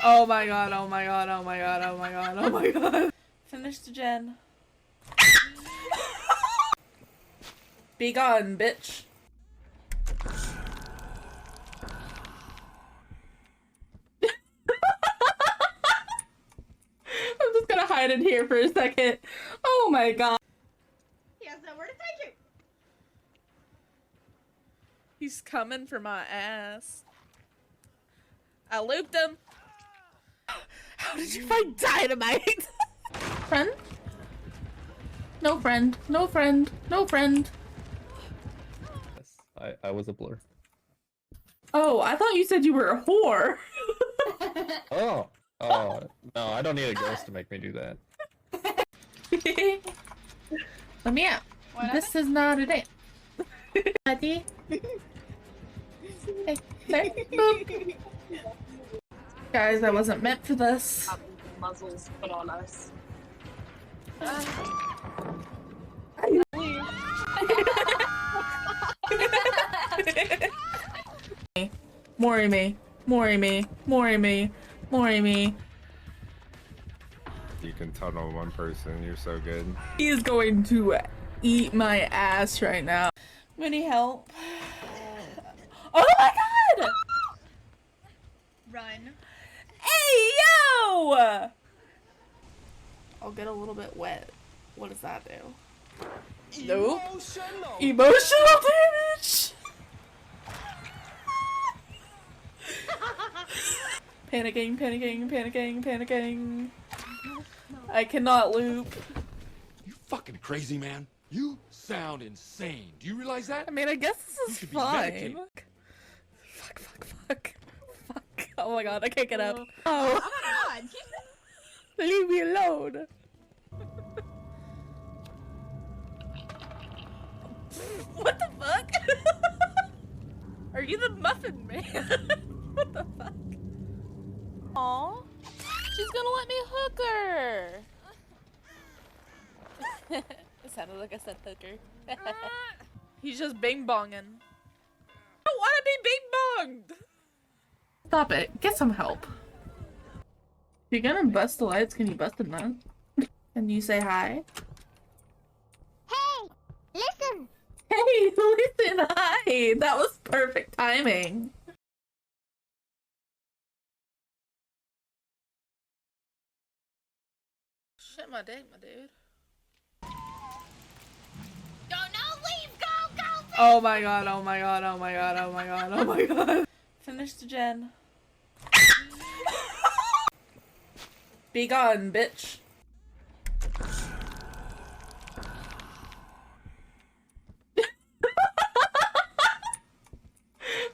Oh my god, oh my god, oh my god, oh my god, oh my god. Finish the gen. Be gone, bitch. I'm just gonna hide in here for a second. Oh my god. He has nowhere to take you. He's coming for my ass. I looped him. How did you find dynamite? Friend? No friend. No friend. No friend. Yes, I was a blur. Oh, I thought you said you were a whore. Oh, no, I don't need a ghost to make me do that. Let me out. This is not a date. Buddy. Hey, there. Boop. Guys, I wasn't meant for this. Muzzles put on us. Mori me. Mori me. Mori me. Mori me. You can tunnel one person, you're so good. He is going to eat my ass right now. Any help? Oh my god! Run. Hey, yo! I'll get a little bit wet. What does that do? Nope. Emotional damage! Panicking, panicking, panicking, panicking. I cannot loop. You fucking crazy, man. You sound insane. Do you realize that? I mean, I guess this You is should be fine. medicated. Fuck, fuck, fuck. Fuck. Oh my god, I can't get up. Oh. God. Leave me alone. What the fuck? Are you the muffin man? What the fuck? Aw, she's gonna let me hook her. It sounded like I said hooker. He's just bing bonging. I don't want to be bing bonged. Stop it. Get some help. If you're gonna bust the lights, can you bust the nut? Can you say hi? Hey, listen. Hey, listen, hi! That was perfect timing. Shit my day, my dude. Oh my god, oh my god, oh my god, oh my god, oh my god. Finish the gen. Be gone, bitch.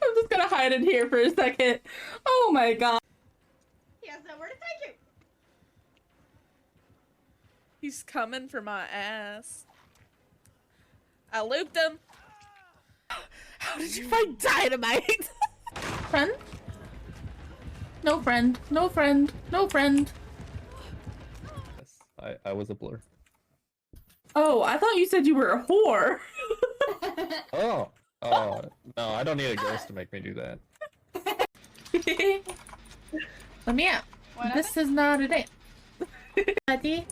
I'm just gonna hide in here for a second. Oh my god. He has nowhere to take you. He's coming for my ass. I looped him. How did you find dynamite? Friend? No friend. No friend. No friend. Yes, I was a blur. Oh, I thought you said you were a whore. Oh, no, I don't need a ghost to make me do that. Let me out. This is not a date. Buddy.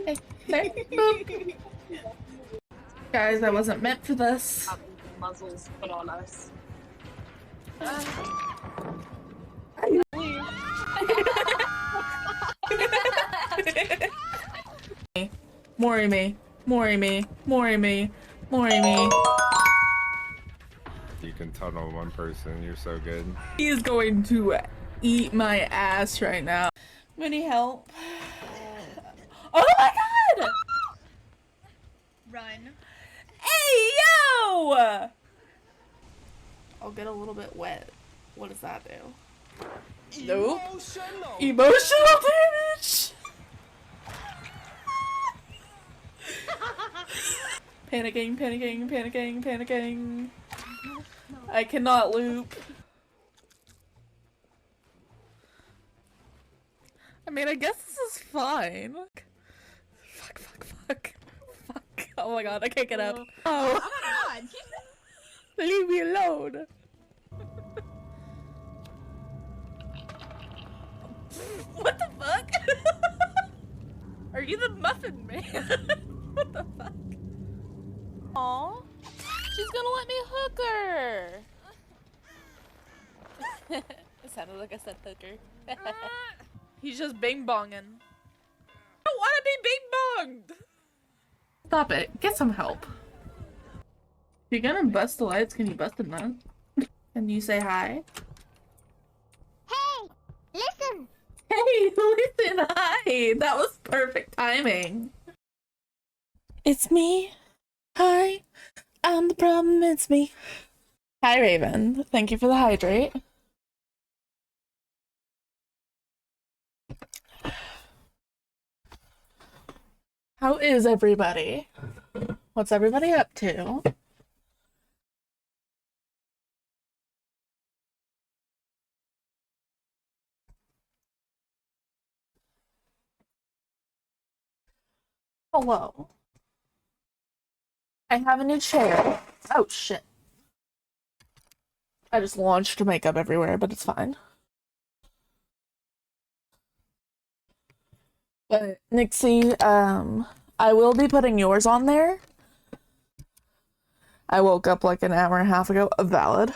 Hey, there. Boop. Guys, I wasn't meant for this. Muzzles put on us. Mori me. Mori me. Mori me. Mori me. You can tunnel one person, you're so good. He is going to eat my ass right now. Any help? Oh my god! Run. Hey, yo! I'll get a little bit wet. What does that do? Nope. Emotional damage! Panicking, panicking, panicking, panicking. I cannot loop. I mean, I guess this is fine. Fuck, fuck, fuck. Fuck. Oh my god, I can't get up. Oh. God. Leave me alone. What the fuck? Are you the muffin man? What the fuck? Aw, she's gonna let me hook her. It sounded like I said hooker. He's just bing bonging. I don't want to be bing bonged. Stop it. Get some help. If you're gonna bust the lights, can you bust the nut? Can you say hi? Hey, listen. Hey, listen, hi! That was perfect timing. It's me. Hi. I'm the problem, it's me. Hi, Raven. Thank you for the hydrate. How is everybody? What's everybody up to? Hello. I have a new chair. Oh, shit. I just launched makeup everywhere, but it's fine. But, Nixie, I will be putting yours on there. I woke up like an hour and a half ago. Valid.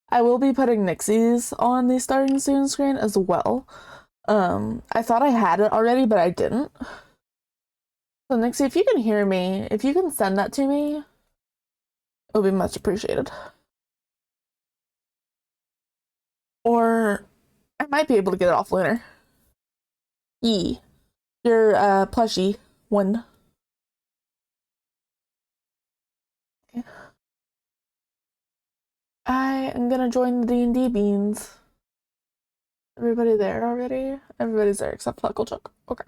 I will be putting Nixie's on the starting soon screen as well. I thought I had it already, but I didn't. So, Nixie, if you can hear me, if you can send that to me, it would be much appreciated. Or I might be able to get it off later. Your plushie one. Okay. I am gonna join the D&D beans. Everybody there already? Everybody's there except Flecklechuck. Okay.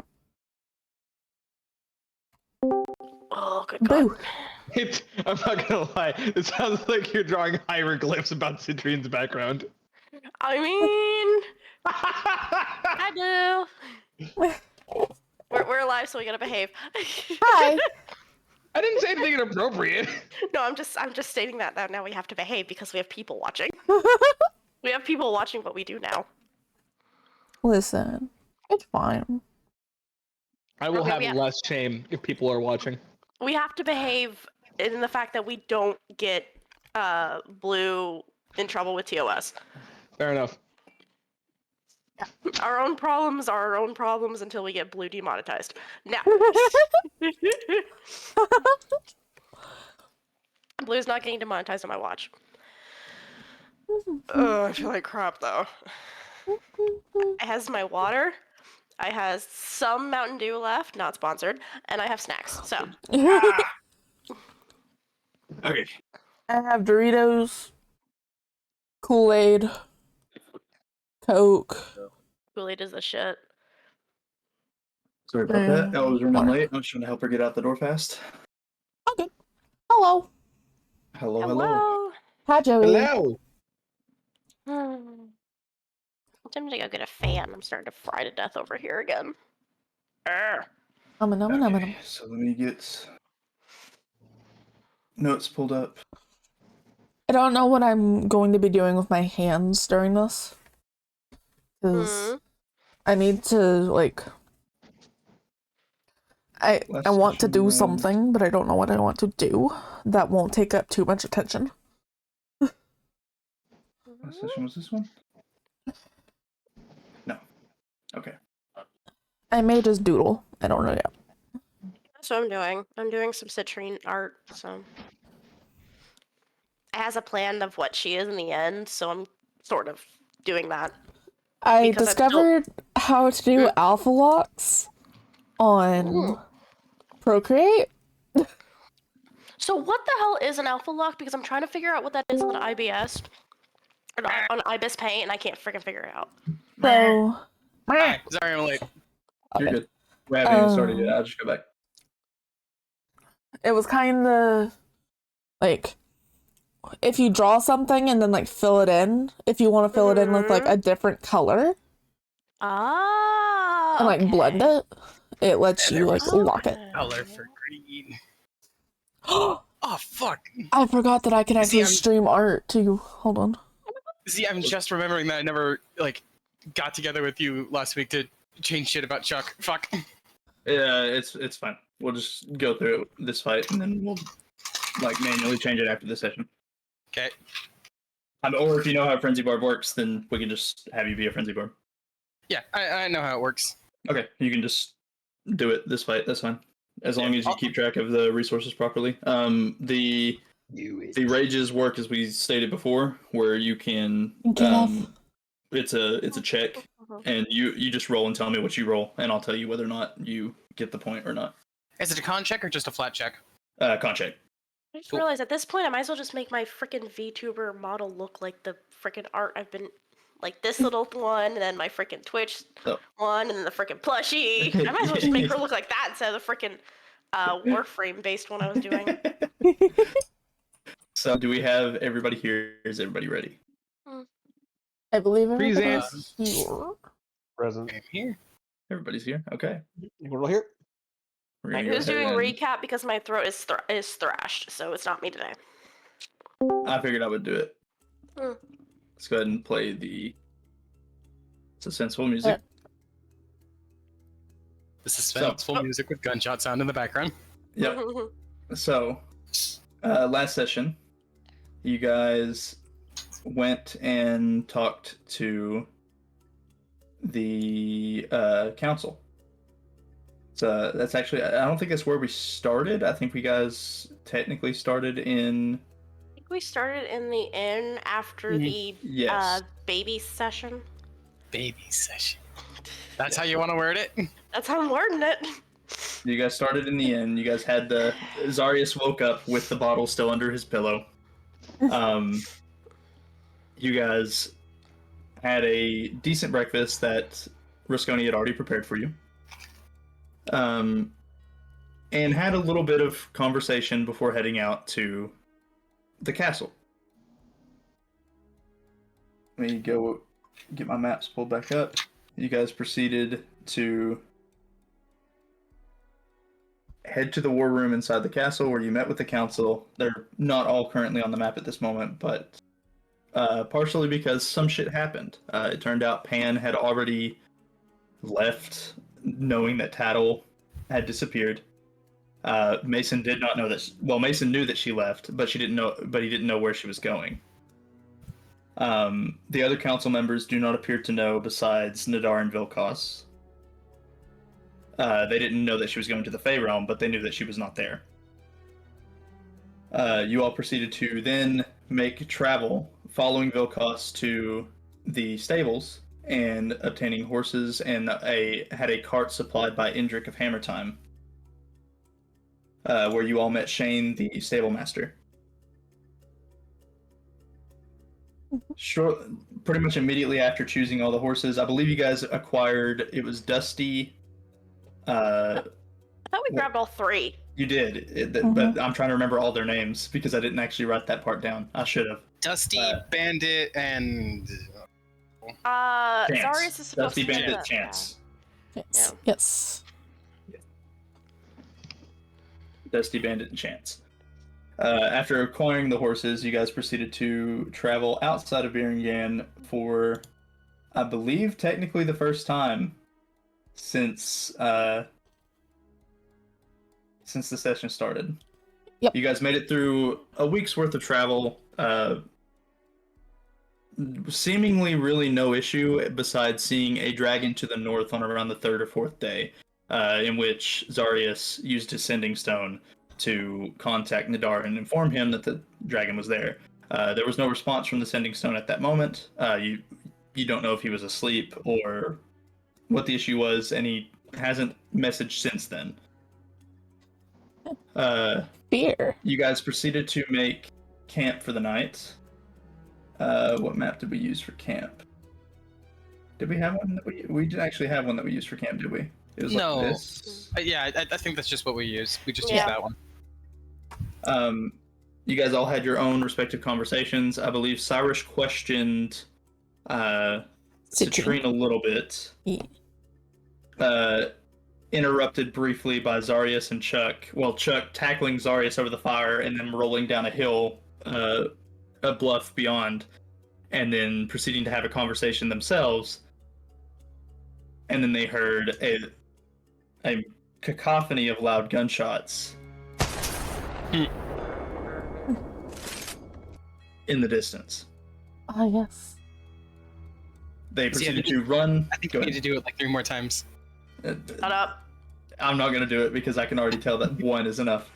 Oh, good God. Boo. I'm not gonna lie. It sounds like you're drawing hieroglyphs about Citrine's background. I mean, I do. We're alive, so we gotta behave. Hi. I didn't say anything inappropriate. No, I'm just stating that now we have to behave because we have people watching. We have people watching what we do now. Listen, it's fine. I will Okay, have less shame if people are watching. We have to behave in the fact that we don't get Blue in trouble with TOS. Fair enough. Our own problems are our own problems until we get Blue demonetized. Now, Blue's not getting demonetized on my watch. I feel like crap though. I has my water. I has some Mountain Dew left, not sponsored, and I have snacks. So. Okay. I have Doritos, Kool-Aid, Coke. Kool-Aid is the shit. Sorry about that. I was running late. I was trying to help her get out the door fast. Okay. Hello. Hello, hello. Hi, Joey. Hello. I'm tempted to go get a fan. I'm starting to fry to death over here again. Okay, so let me get notes pulled up. I don't know what I'm going to be doing with my hands during this. Because I need to, like... I want to do something, but I don't know what I want to do that won't take up too much attention. Last session was this one? No. Okay. I may just doodle. I don't know yet. That's what I'm doing. I'm doing some citrine art, so... It has a plan of what she is in the end, so I'm sort of doing that. I discovered how to do alpha locks on Procreate. So what the hell is an alpha lock? Because I'm trying to figure out what that is on IBS. Or on IBIS Paint, and I can't freaking figure it out. So... Sorry, I'm late. You're good. We haven't even started yet. I'll just go back. It was kind of like if you draw something and then like fill it in, if you want to fill it in with like a different color and like blend it, it lets you like lock it. Color for green. Oh fuck! I forgot that I can actually stream art too. Hold on. See, I'm just remembering that I never like got together with you last week to change shit about Chuck. Fuck. Yeah, it's fine. We'll just go through it this fight, and then we'll like manually change it after the session. Okay. Or if you know how Frenzy Barb works, then we can just have you be a Frenzy Barb. Yeah, I know how it works. Okay, you can just do it this fight. That's fine, as long as you keep track of the resources properly. The rages work as we stated before, where you can. It's a check, and you just roll and tell me what you roll, and I'll tell you whether or not you get the point or not. Is it a con check or just a flat check? Con check. I just realized at this point I might as well just make my freaking VTuber model look like the freaking art I've been, like this little one, and then my freaking Twitch one, and then the freaking plushie. I might as well just make her look like that instead of the freaking Warframe based one I was doing. So, do we have everybody here? Is everybody ready? I believe Present. here. Present. I'm here. Everybody's here. Okay. You want to here? We're Right, gonna go who's doing ahead and- recap because my throat is thrashed, so it's not me today. I figured I would do it. Hmm. Let's go ahead and play the suspenseful music. This is suspenseful music with gunshot sound in the background. Yep. So, last session, you guys went and talked to the council. So that's actually, I don't think that's where we started. I think we guys technically started in. I think we started in the inn after the Yes. baby session. Baby session. That's how you want to word it? That's how I'm wording it. You guys started in the inn. You guys had the Zarius woke up with the bottle still under his pillow. You guys had a decent breakfast that Rusconi had already prepared for you. And had a little bit of conversation before heading out to the castle. Let me go get my maps pulled back up. You guys proceeded to head to the war room inside the castle where you met with the council. They're not all currently on the map at this moment, but partially because some shit happened. It turned out Pan had already left, knowing that Tattle had disappeared. Mason did not know that. Mason knew that she left, but he didn't know where she was going. The other council members do not appear to know, besides Nadar and Vilkos. They didn't know that she was going to the Fey Realm, but they knew that she was not there. You all proceeded to then make travel, following Vilkos to the stables and obtaining horses, and had a cart supplied by Indrik of Hammertime, where you all met Shane, the stable master. Pretty much immediately after choosing all the horses, I believe you guys acquired, it was Dusty. I thought we grabbed all three. You did, but I'm trying to remember all their names because I didn't actually write that part down. I should have. Dusty, Bandit, and... Zarius is supposed Dusty, to Bandit, that. Chance. Yes. Yes. Dusty, Bandit, and Chance. After acquiring the horses, you guys proceeded to travel outside of Biringan for, I believe, technically the first time since the session started. Yep. You guys made it through a week's worth of travel. Seemingly really no issue besides seeing a dragon to the north on around the third or fourth day, in which Zarius used his sending stone to contact Nadar and inform him that the dragon was there. There was no response from the sending stone at that moment. You don't know if he was asleep or what the issue was, and he hasn't messaged since then. Beer. You guys proceeded to make camp for the night. What map did we use for camp? Did we have one that we didn't actually have one that we used for camp, did we? It was No. like this. Yeah, I think that's just what we use. We just Yeah. use that one. You guys all had your own respective conversations. I believe Cyrus questioned Citrine a little bit. Yeah. Interrupted briefly by Zarius and Chuck. Well, Chuck tackling Zarius over the fire and then rolling down a hill, a bluff beyond, and then proceeding to have a conversation themselves and then they heard a cacophony of loud gunshots in the distance. Ah, yes. They proceeded to run. I think we need to do it like 3 more times. Shut up. I'm not going to do it because I can already tell that 1 is enough.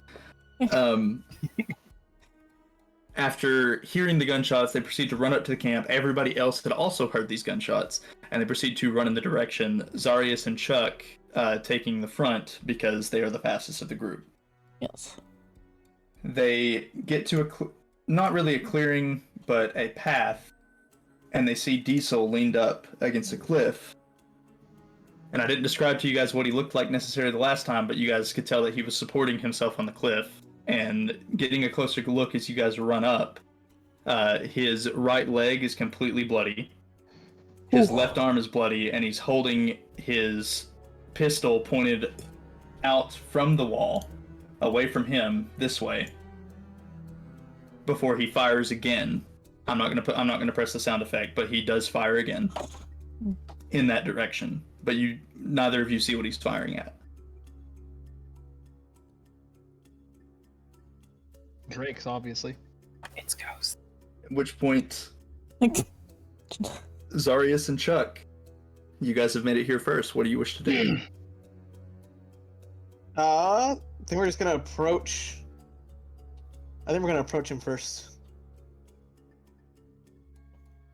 After hearing the gunshots, they proceed to run up to the camp. Everybody else had also heard these gunshots, and they proceed to run in the direction. Zarius and Chuck taking the front because they are the fastest of the group. Yes. They get to not really a clearing, but a path, and they see Diesel leaned up against a cliff. And I didn't describe to you guys what he looked like necessarily the last time, but you guys could tell that he was supporting himself on the cliff. And getting a closer look as you guys run up, his right leg is completely bloody. His left arm is bloody, and he's holding his pistol pointed out from the wall, away from him, this way, before he fires again. I'm not gonna press the sound effect, but he does fire again in that direction. But neither of you see what he's firing at. Drake's, obviously. It's Ghost. At which point, Zarius and Chuck, you guys have made it here first. What do you wish to do? I think we're just gonna approach. I think we're gonna approach him first.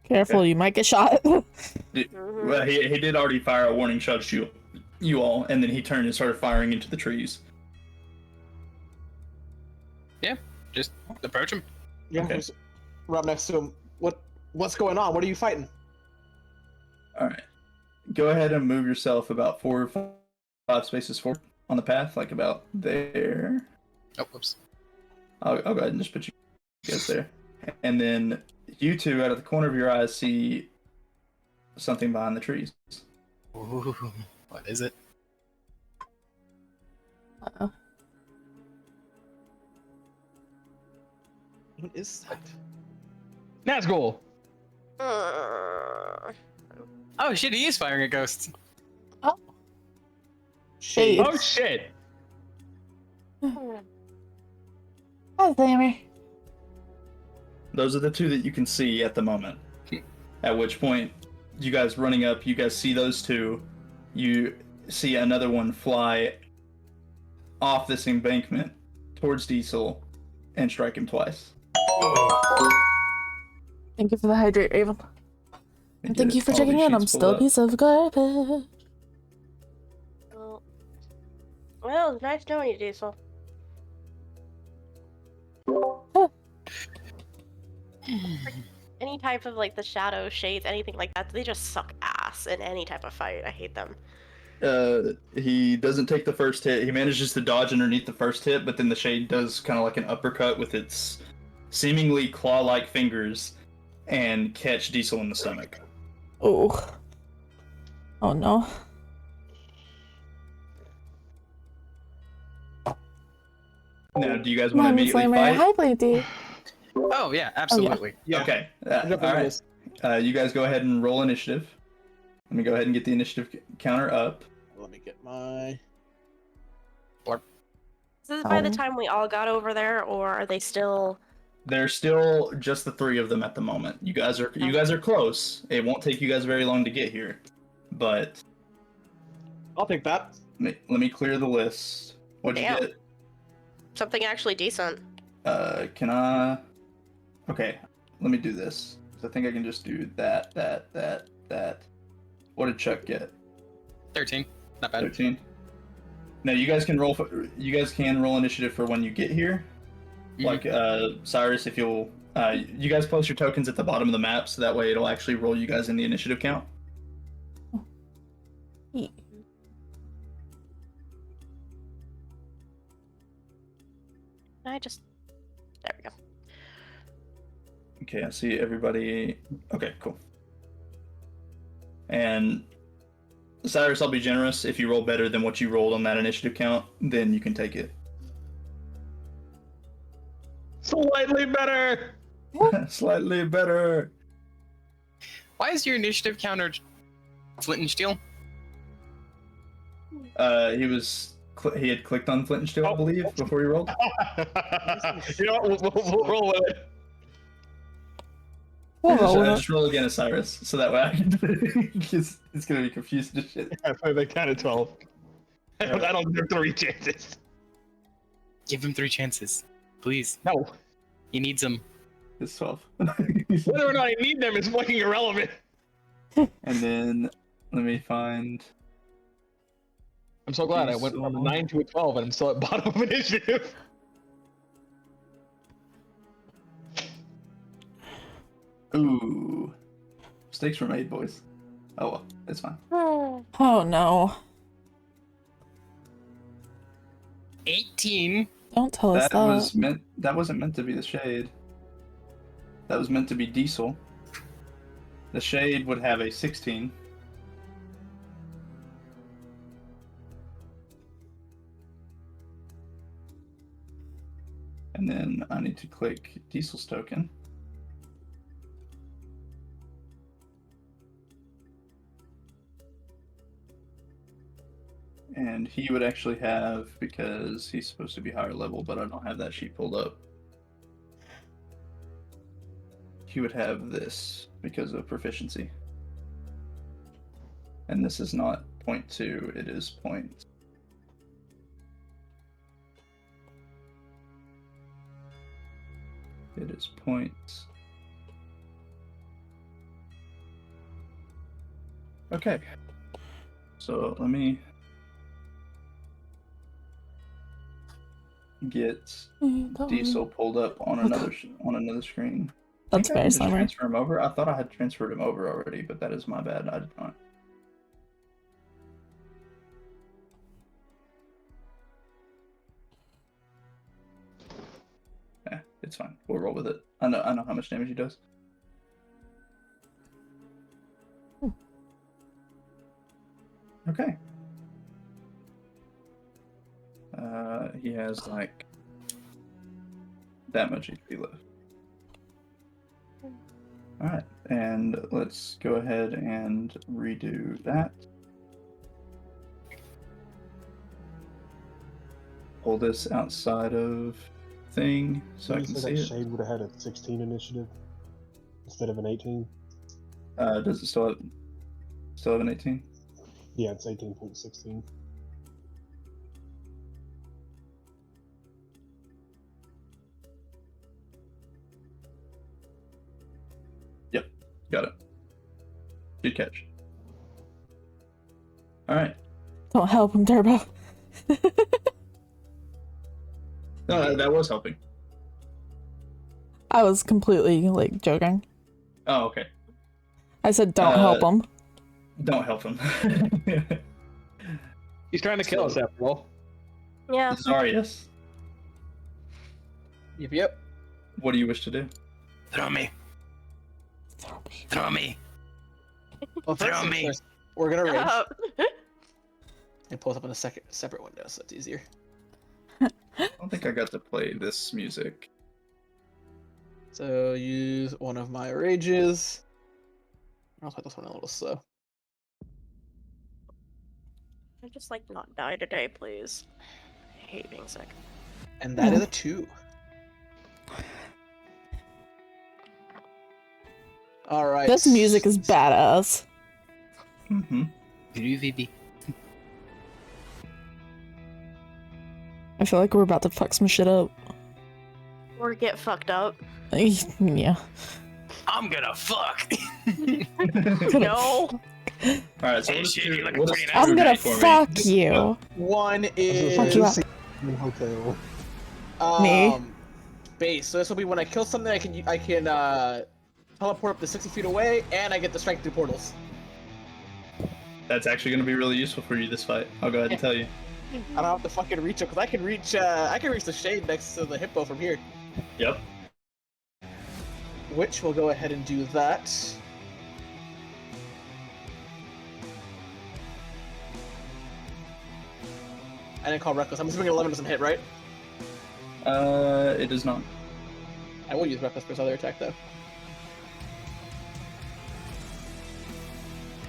Careful, you might get shot. Well, he did already fire a warning shot at you all, and then he turned and started firing into the trees. Yeah, just approach him. Yeah, Okay. we're up next to him. What's going on? What are you fighting? All right, go ahead and move yourself about 4 or 5 spaces forward on the path, like about there. Oh, whoops. I'll go ahead and just put you guys there, and then you two, out of the corner of your eyes, see something behind the trees. Ooh, what is it? Uh-oh. What is that? Nazgul! Oh shit, he is firing at ghosts. Oh. Shade. Oh shit! Hi, Sammy. Those are the 2 that you can see at the moment. At which point, you guys running up, you guys see those 2. You see another one fly off this embankment towards Diesel and strike him twice. Thank you for the hydrate, Raven. And thank you for checking in. I'm still a piece of garbage. Well, it's nice knowing you, Diesel. Any type of like the shadow shades, anything like that, they just suck ass in any type of fight. I hate them. He doesn't take the first hit. He manages to dodge underneath the first hit, but then the shade does kind of like an uppercut with its seemingly claw-like fingers and catch Diesel in the stomach. Oh. Oh no. Now, do you guys want to immediately fight? Hi, Planty. Oh yeah, absolutely. Yeah. Okay. All right. You guys go ahead and roll initiative. Let me go ahead and get the initiative counter up. Let me get my. Is this by the time we all got over there, or are they still? There's still just the 3 of them at the moment. You guys are close. It won't take you guys very long to get here, but I'll take that. let me clear the list. What'd you Damn. get? Something actually decent. Can I? Okay, let me do this. I think I can just do that. What did Chuck get? 13. Not bad. 13. Now you guys can roll. You guys can roll initiative for when you get here. Mhm. Like Cyrus, if you'll, you guys post your tokens at the bottom of the map, so that way it'll actually roll you guys in the initiative count. There we go. Okay, I see everybody. Okay, cool. And Cyrus, I'll be generous. If you roll better than what you rolled on that initiative count, then you can take it. Slightly better! Slightly better. Why is your initiative counter flint and steel? He had clicked on Flint and Steel, I believe, before he rolled. You know what? We'll roll with it. We'll roll with it. Just roll again, Cyrus, so that way I can. it's gonna be confused as shit. Yeah, so they count of 12. I don't deserve 3 chances. Give him 3 chances, please. No. He needs them. It's 12. Whether or not I need them is fucking irrelevant. And then let me find. I'm so glad I went from a 9 to a 12 and I'm still at bottom of initiative. Ooh. Mistakes were made, boys. Oh well, it's fine. Oh no. 18. Don't tell us that. That wasn't meant to be the shade. That was meant to be Diesel. The shade would have a 16. And then I need to click Diesel's token. And he would actually have, because he's supposed to be higher level, but I don't have that sheet pulled up. He would have this because of proficiency. And this is not 0.2, it is point. It is point. Okay. So let me get Diesel pulled up on another screen. That's very slimmer. Transfer him over. I thought I had transferred him over already, but that is my bad. I did not. Yeah, it's fine. We'll roll with it. I know how much damage he does. Okay. He has like that much HP left. Alright, and let's go ahead and redo that. Pull this outside of thing so I can see it. Shade would have had a 16 initiative instead of an 18. Does it still have an 18? Yeah, it's 18.16. Yep, got it. Good catch. Alright. Don't help him, Turbo. No, that was helping. I was completely, like, joking. Oh, okay. I said don't help him. Don't help him. He's trying to kill us after all. Yeah. Zarius. Yep. What do you wish to do? Throw me. Throw me. Well, Throw me. First, we're gonna rage. And pull it up on a separate window, so it's easier. I don't think I got to play this music. So use one of my rages. I'll play this one a little slow. I just like not die today, please. I hate being sick. And that is a 2. Alright. This music is badass. Mm-hmm. Groovy. I feel like we're about to fuck some shit up. Or get fucked up. Yeah. I'm gonna fuck. No. Alright, so I'm gonna fuck you. One is Fuck you up. Hotel. Me? Base. So this will be when I kill something, I can teleport up to 60 feet away, and I get the strength through portals. That's actually going to be really useful for you this fight. I'll go ahead and tell you. I don't have to fucking reach it because I can reach the shade next to the hippo from here. Yep. Which we'll go ahead and do that. I didn't call reckless. I'm assuming 11 doesn't hit, right? It does not. I will use reckless for his other attack though.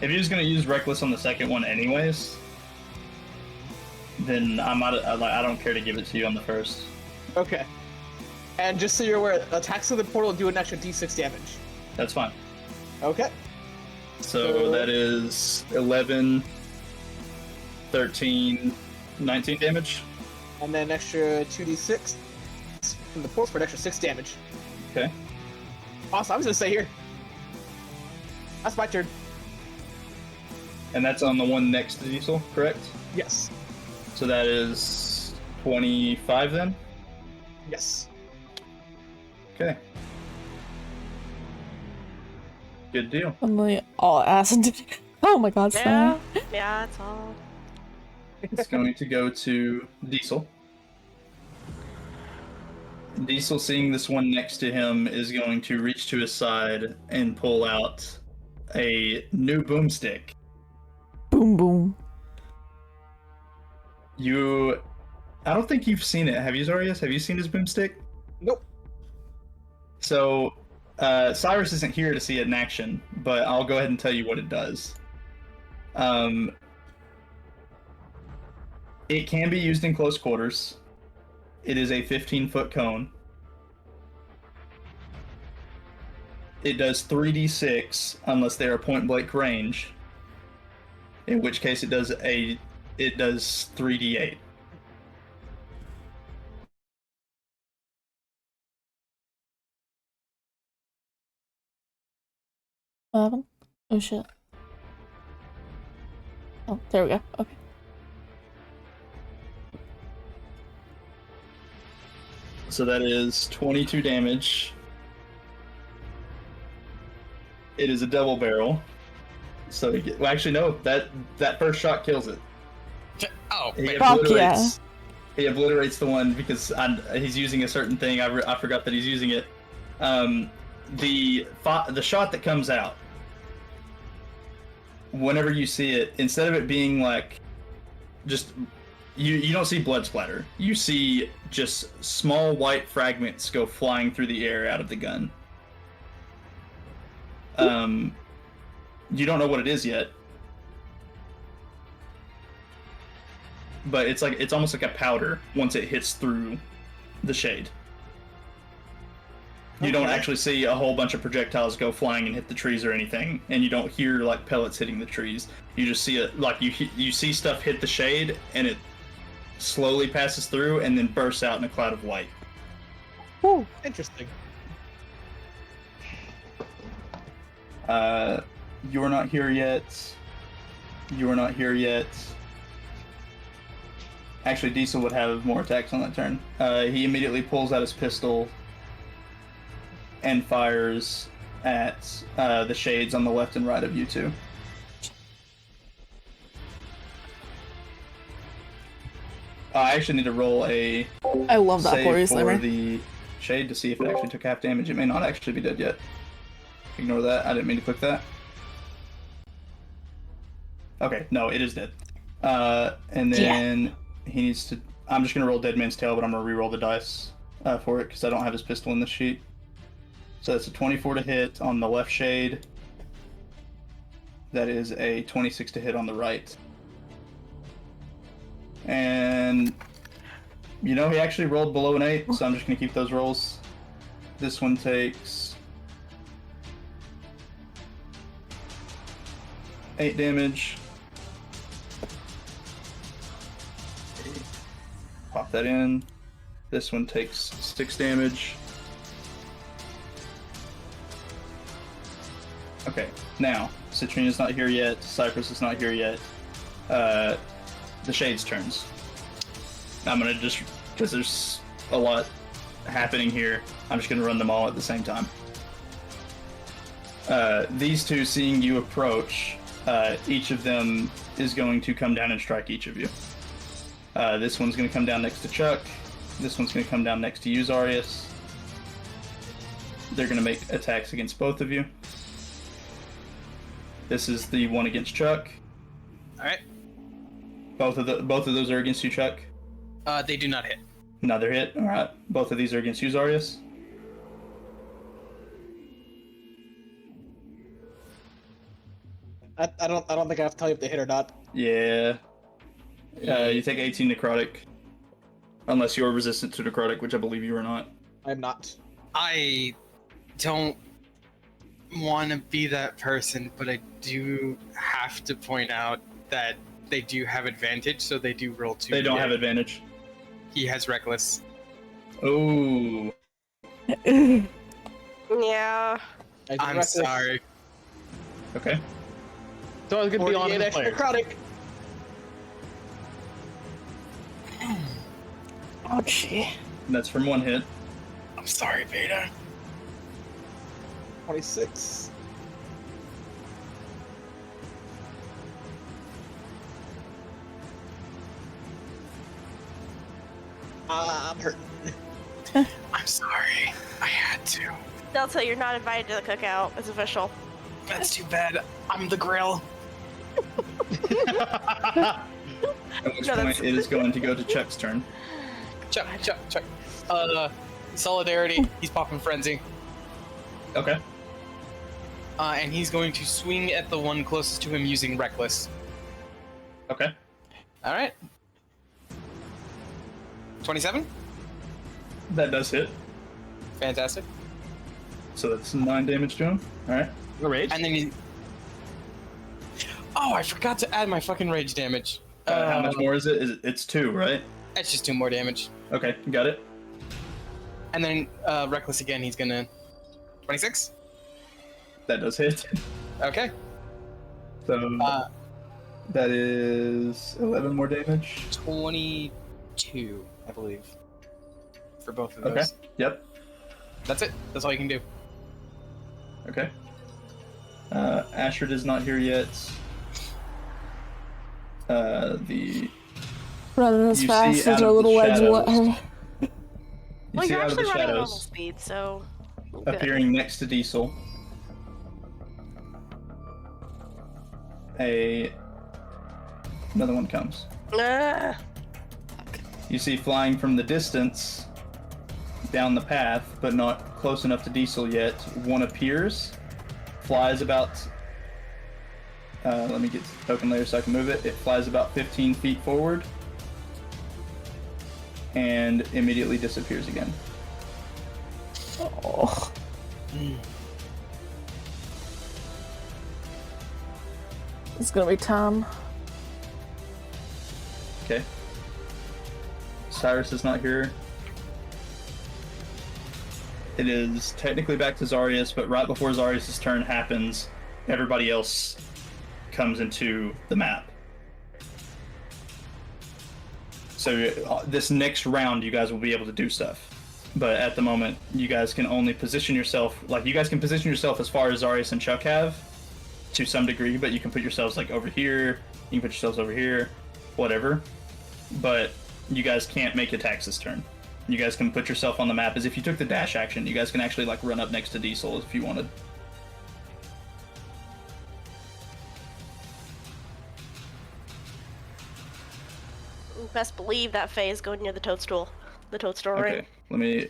If he was going to use reckless on the second one anyways, then I don't care to give it to you on the first. Okay. And just so you're aware, attacks of the portal do an extra d6 damage. That's fine. Okay. So that is 11, 13, 19 damage. And then extra 2d6 from the portal for an extra 6 damage. Okay. Awesome, I'm just gonna stay here. That's my turn. And that's on the one next to Diesel, correct? Yes. So that is 25 then? Yes. Okay. Good deal. I'm like all acid. Oh my god, Yeah, Stein. yeah, it's all. It's going to go to Diesel. Diesel, seeing this one next to him, is going to reach to his side and pull out a new boomstick. Boom boom. I don't think you've seen it. Have you, Zarius? Have you seen his boomstick? Nope. So, Cyrus isn't here to see it in action, but I'll go ahead and tell you what it does. It can be used in close quarters. It is a 15-foot cone. It does 3d6 unless they are point-blank range, in which case it does 3d8. What happened? Oh shit. Oh, there we go. Okay. So that is 22 damage. It is a double barrel. So well, actually no, that first shot kills it. Oh, He fuck yeah. He obliterates the one because he's using a certain thing. I forgot that he's using it. The shot that comes out, whenever you see it, instead of it being like just you don't see blood splatter. You see just small white fragments go flying through the air out of the gun. You don't know what it is yet, but it's almost like a powder once it hits through the shade. You don't actually see a whole bunch of projectiles go flying and hit the trees or anything, and you don't hear like pellets hitting the trees. You just see it like you see stuff hit the shade, and it slowly passes through and then bursts out in a cloud of white. Woo, interesting. You are not here yet. You are not here yet. Actually, Diesel would have more attacks on that turn. He immediately pulls out his pistol and fires at the shades on the left and right of you two. I actually need to roll a I love that save for you, for Slimer. the shade to see if it actually took half damage. It may not actually be dead yet. Ignore that. I didn't mean to click that. Okay, no, it is dead. And then he needs to... I'm just going to roll Dead Man's Tail, but I'm going to re-roll the dice for it because I don't have his pistol in this sheet. So that's a 24 to hit on the left shade. That is a 26 to hit on the right. And... You know, he actually rolled below an 8, so I'm just going to keep those rolls. This one takes 8 damage. Pop that in. This one takes 6 damage. Okay, now, Citrina's not here yet, Cypress is not here yet. The Shades' turns. I'm gonna just, because there's a lot happening here, I'm just gonna run them all at the same time. These two, seeing you approach, each of them is going to come down and strike each of you. This one's gonna come down next to Chuck. This one's gonna come down next to you, Zarius. They're gonna make attacks against both of you. This is the one against Chuck. Alright. Both of those are against you, Chuck. They do not hit. Another hit. All right. Both of these are against you, Zarius. I don't think I have to tell you if they hit or not. Yeah. You take 18 necrotic. Unless you're resistant to necrotic, which I believe you are not. I'm not. I don't want to be that person, but I do have to point out that they do have advantage, so they do roll 2. They don't have advantage. He has reckless. Oh. Yeah. I'm sorry. Okay. So I was gonna be on 48 extra player. necrotic. Oh, gee. That's from 1 hit. I'm sorry, Beta. 26. I'm hurting. I'm sorry. I had to. Delta, you're not invited to the cookout. It's official. That's too bad. I'm the grill. At which point it is going to go to Chuck's turn. Chuck. Solidarity. He's popping frenzy. Okay. And he's going to swing at the one closest to him using reckless. Okay. All right. 27. That does hit. Fantastic. So that's 9 damage to him. All right. Rage. And then he. Oh, I forgot to add my fucking rage damage. How much more is it? It's 2, right? That's just 2 more damage. Okay, got it. And then reckless again. He's gonna 26. That does hit. Okay. So that is 11 more damage. 22, I believe, for both of those. Okay. Yep. That's it. That's all you can do. Okay. Ashford is not here yet. The Running as You fast see as out her of the little legs will let shadows. her. you Well, see you're out of the actually running at normal shadows speed, so. good. appearing next to Diesel. Another one comes. Ah. You see flying from the distance down the path, but not close enough to Diesel yet. One appears, flies about. Let me get to the token layer so I can move it. It flies about 15 feet forward and immediately disappears again. Oh. It's gonna be Tom. Okay. Cyrus is not here. It is technically back to Zarius, but right before Zarius' turn happens, everybody else comes into the map. So this next round, you guys will be able to do stuff. But at the moment, you guys can only position yourself, like you guys can position yourself as far as Zarius and Chuck have, to some degree, but you can put yourselves like over here, you can put yourselves over here, whatever. But you guys can't make attacks this turn. You guys can put yourself on the map as if you took the dash action. You guys can actually like run up next to Diesel if you wanted. Best believe that Faye is going near the toadstool. The toadstool ring. Okay, let me.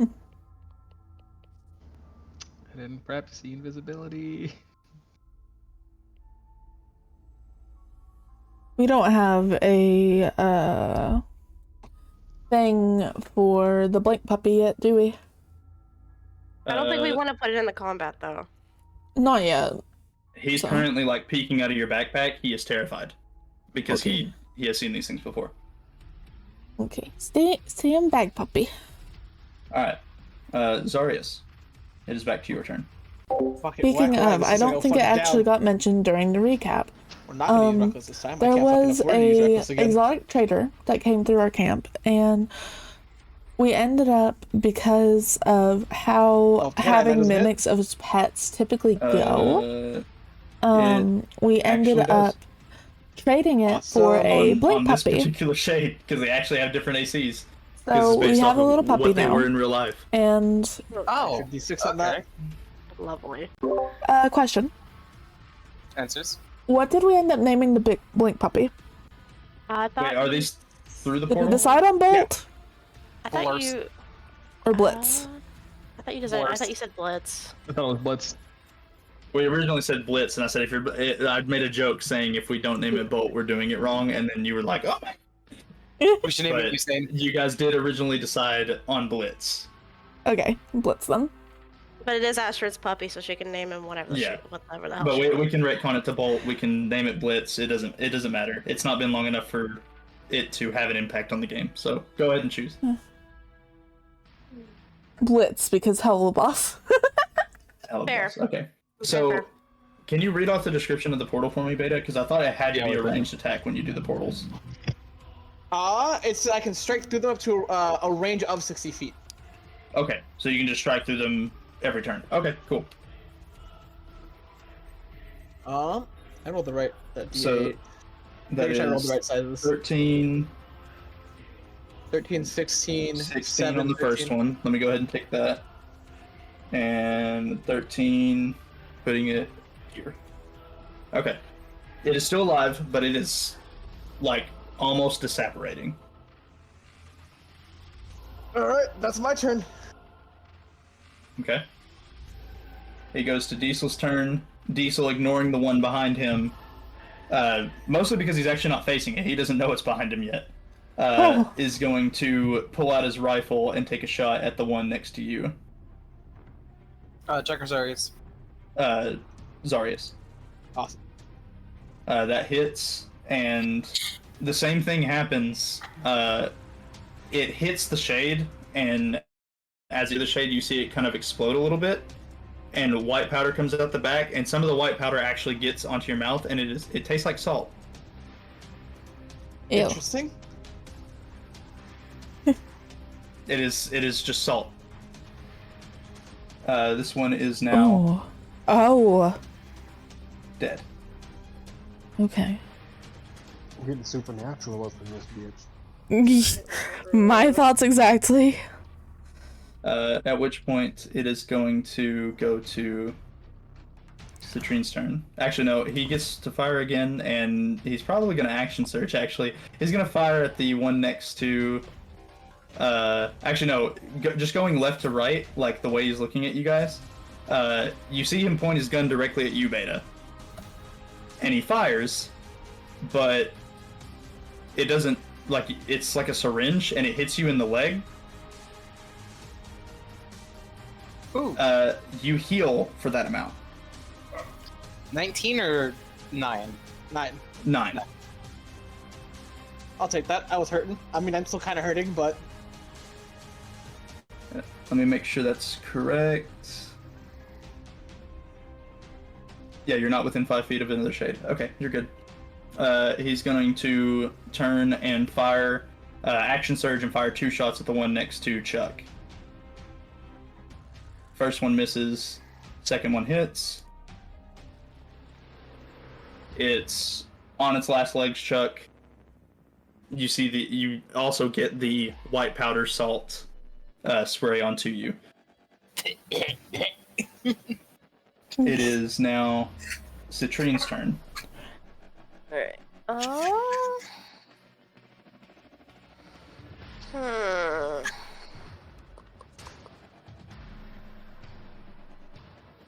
I didn't practice the invisibility. We don't have a thing for the blink puppy yet, do we? I don't think we want to put it in the combat though. Not yet. He's So- currently like peeking out of your backpack. He is terrified because Okay. he has seen these things before. Okay, stay in bag, puppy. All right, Zarius, it is back to your turn. Speaking of, I don't think it actually got mentioned during the recap. We're not gonna use Reckless this time. I There can't fucking was afford to use a Reckless again. exotic trader that came through our camp, and we ended up, because of how damn, that having doesn't hit. mimics of pets typically go, we ended actually does. up trading it for a blink on this puppy. particular shade because they actually have different ACs. 'Cause So it's we based have off a of little puppy what they now. were in real life. And Oh, 56 on that. Lovely. question: Answers. what did we end up naming the big blink puppy? I thought Wait, are you, these through the Did we portal? decide on Bolt I thought Blurs. you. or Blitz? I thought you decided. I Blurs. thought you said Blitz. I thought it was Blitz. We originally said Blitz, and I said if you're, I'd made a joke saying if we don't name it Bolt, we're doing it wrong, and then you were like, oh my. We should name it Usain. You guys did originally decide on Blitz. Okay, Blitz then. But it is Astrid's puppy, so she can name him whatever. Yeah. Whatever the hell. But she we can retcon it to Bolt. We can name it Blitz. It doesn't matter. It's not been long enough for it to have an impact on the game. So go ahead and choose. Blitz, because hell of a boss. Fair. Okay. So, can you read off the description of the portal for me, Beta? Because I thought it had to be a ranged attack when you do the portals. It's I can strike through them up to a range of 60 feet. Okay, so you can just strike through them every turn. Okay, cool. I rolled the right. So that is I rolled the right side of this. 13, 16, 16 on the first one. Let me go ahead and take that. And 13, putting it here. Okay. It is still alive, but it is, like, almost disapparating. Alright, that's my turn. Okay. He goes to Diesel's turn. Diesel, ignoring the one behind him, mostly because he's actually not facing it. He doesn't know it's behind him yet. Is going to pull out his rifle and take a shot at the one next to you. Check or Zarius. Zarius. Awesome. That hits, and the same thing happens. It hits the shade, and as you hit the shade, you see it kind of explode a little bit, and white powder comes out the back, and some of the white powder actually gets onto your mouth, and it tastes like salt. Ew. Interesting. It is just salt. This one is now Oh. dead. Okay. We're getting supernatural up in this bitch. My thoughts exactly. At which point it is going to go to Citrine's turn. Actually, no, he gets to fire again, and he's probably going to action search, actually. He's going to fire at the one next to... actually, no, just going left to right, like the way he's looking at you guys. You see him point his gun directly at you, Beta. And he fires, but it doesn't, like, it's like a syringe, and it hits you in the leg. Ooh. You heal for that amount. 19 or 9? 9. I'll take that. I was hurting. I mean, I'm still kind of hurting, but... Let me make sure that's correct. Yeah, you're not within 5 feet of another shade. Okay, you're good. He's going to turn and fire, action surge and fire 2 shots at the one next to Chuck. First one misses, second one hits. It's on its last legs, Chuck. You see you also get the white powder salt spray onto you. It is now Citrine's turn. Alright.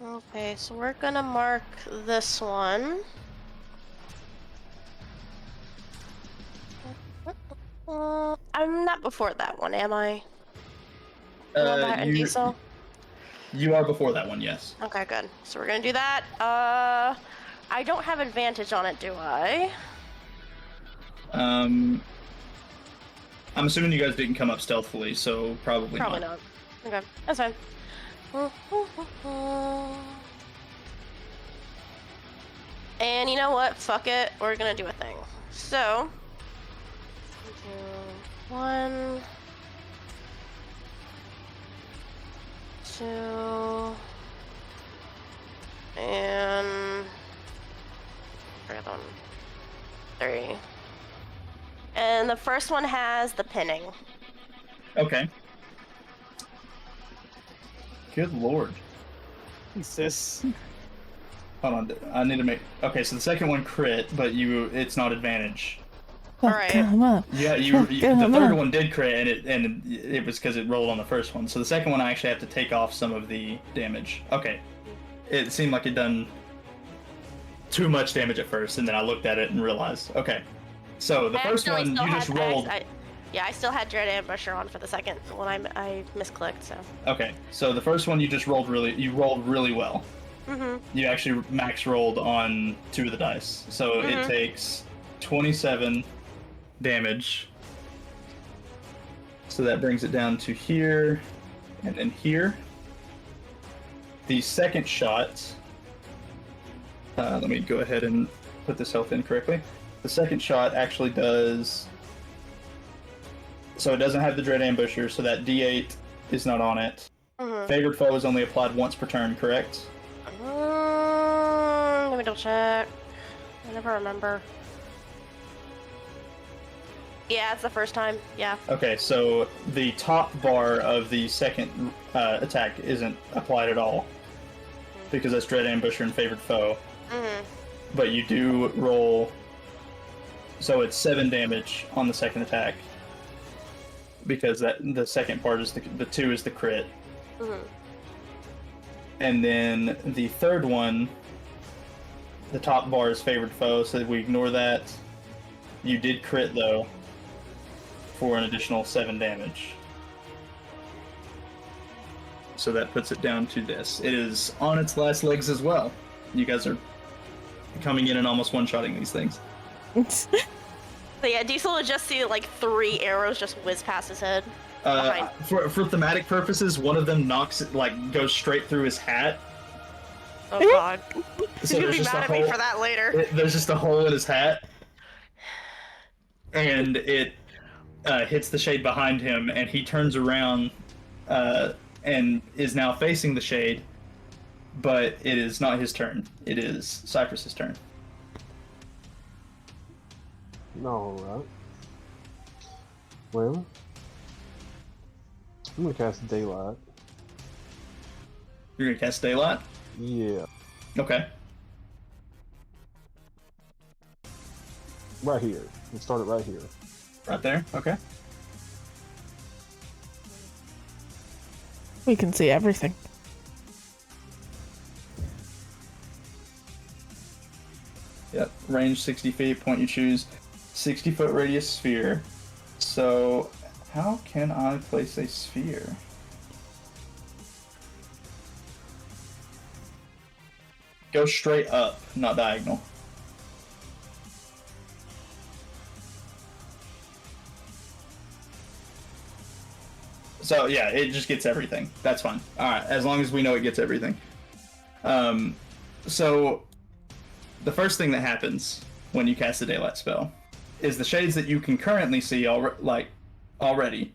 Okay, so we're gonna mark this one. I'm not before that one, am I? You are before that one, yes. Okay, good. So we're gonna do that. I don't have advantage on it, do I? I'm assuming you guys didn't come up stealthily, so probably not. Okay, that's fine. And you know what? Fuck it. We're gonna do a thing. So, 1, 2, and 3. And the first one has the pinning. Okay. Good lord. Jesus. Hold on, I need to make... Okay, so the second one crit, but it's not advantage. Alright. Yeah, the third one did crit, and it was because it rolled on the first one. So the second one I actually have to take off some of the damage. Okay. it seemed like it done too much damage at first, and then I looked at it and realized, okay. So the first one you just rolled. I still had Dread Ambusher on for the second one. I misclicked. So. Okay, so the first one you just rolled really well. Mm-hmm. You actually max rolled on 2 of the dice, so it takes 27 damage. So that brings it down to here, and then here. The second shot. Let me go ahead and put this health in correctly. The second shot actually does. So it doesn't have the Dread Ambusher, so that D8 is not on it. Favored foe is only applied once per turn, correct? Let me double check. I never remember. Yeah, it's the first time. Yeah. Okay, so the top bar of the second attack isn't applied at all, because that's Dread Ambusher and Favored Foe. But you do roll, so it's 7 damage on the second attack, because the second part is the 2 is the crit. And then the third one, the top bar is Favored Foe, so we ignore that. You did crit though, for an additional 7 damage. So that puts it down to this. It is on its last legs as well. You guys are coming in and almost one-shotting these things. So yeah, Diesel would just see like 3 arrows just whiz past his head. For thematic purposes, one of them goes straight through his hat. Oh god. He's gonna be mad at me for that later. There's just a hole in his hat. And it hits the shade behind him, and he turns around and is now facing the shade, but it is not his turn. It is Cypress's turn. Alright. Well, I'm gonna cast Daylight. You're gonna cast Daylight? Yeah. Okay. Right here. Let's start it right here. Right there? Okay. We can see everything. Yep. Range 60 feet, point you choose. 60-foot radius sphere. So, how can I place a sphere? Go straight up, not diagonal. So yeah, it just gets everything. That's fine. Alright, as long as we know it gets everything. So, the first thing that happens when you cast the Daylight spell is the shades that you can currently see already,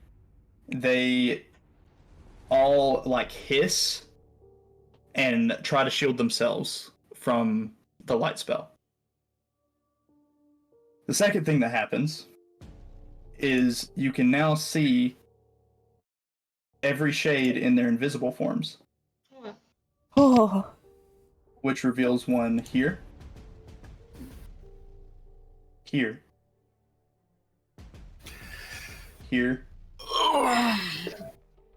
they all hiss and try to shield themselves from the light spell. The second thing that happens is you can now see every shade in their invisible forms. Oh. Which reveals one here. Here. Here.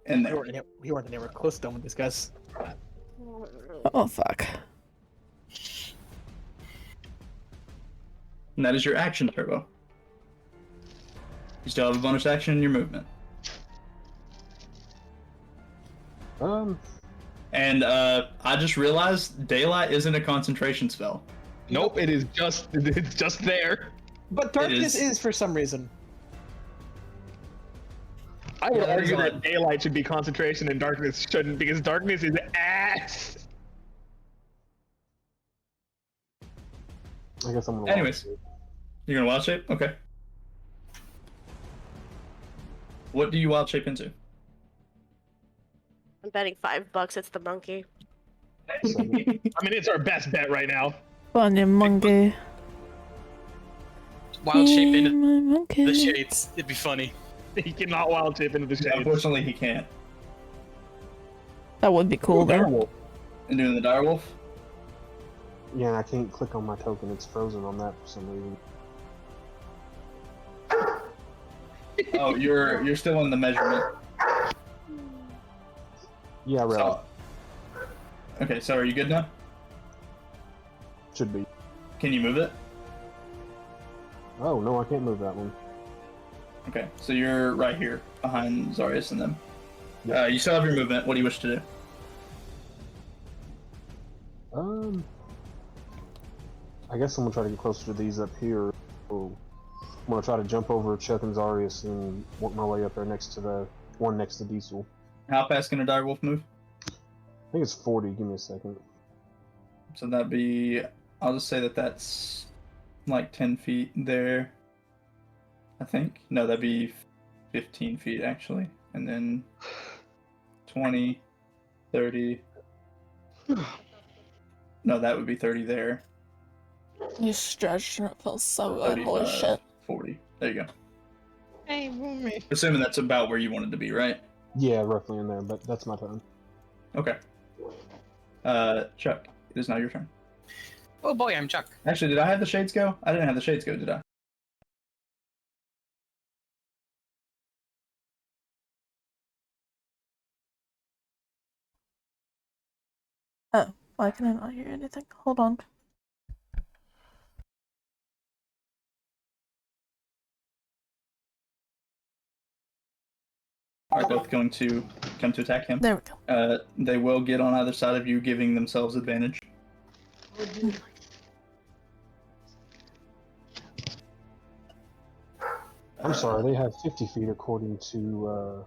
And there. We weren't anywhere close to done with this, guys. Oh, fuck. And that is your action, Turbo. You still have a bonus action in your movement. And I just realized Daylight isn't a concentration spell. Nope, it's just there. But darkness is for some reason. I would argue that Daylight should be concentration and darkness shouldn't, because darkness is ass. I guess I'm gonna. Anyways, you're gonna wild shape? Okay. What do you wild shape into? I'm betting $5 it's the monkey. I mean, it's our best bet right now. Funny monkey. Wild shape into monkey. the shades. It'd be funny. He cannot wild shape into the shades. Yeah, unfortunately, he can't. That would be cool, though. Direwolf. And doing the direwolf? Yeah, I can't click on my token. It's frozen on that for some reason. Oh, you're still in the measurement. Yeah, right. Okay, so are you good now? Should be. Can you move it? Oh, no, I can't move that one. Okay, so you're right here behind Zarius and them. Yep. You still have your movement. What do you wish to do? I guess I'm gonna try to get closer to these up here. Oh, I'm gonna try to jump over Chuck and Zarius and work my way up there next to the one next to Diesel. How fast can a direwolf move? I think it's 40. Give me a second. So that'd be, I'll just say that that's like 10 feet there, I think. No, that'd be 15 feet actually. And then 20, 30. No, that would be 30 there. You stretched and it feels so good. Holy 35, shit. 40. There you go. Hey, Rumi. Assuming that's about where you wanted to be, right? Yeah, roughly in there, but that's my turn. Okay. Chuck, it is now your turn. Oh boy, I'm Chuck. Actually, did I have the shades go? I didn't have the shades go, did I? Oh, why can I not hear anything? Hold on. Are both going to come to attack him? There we go. They will get on either side of you, giving themselves advantage. I'm sorry, they have 50 feet according to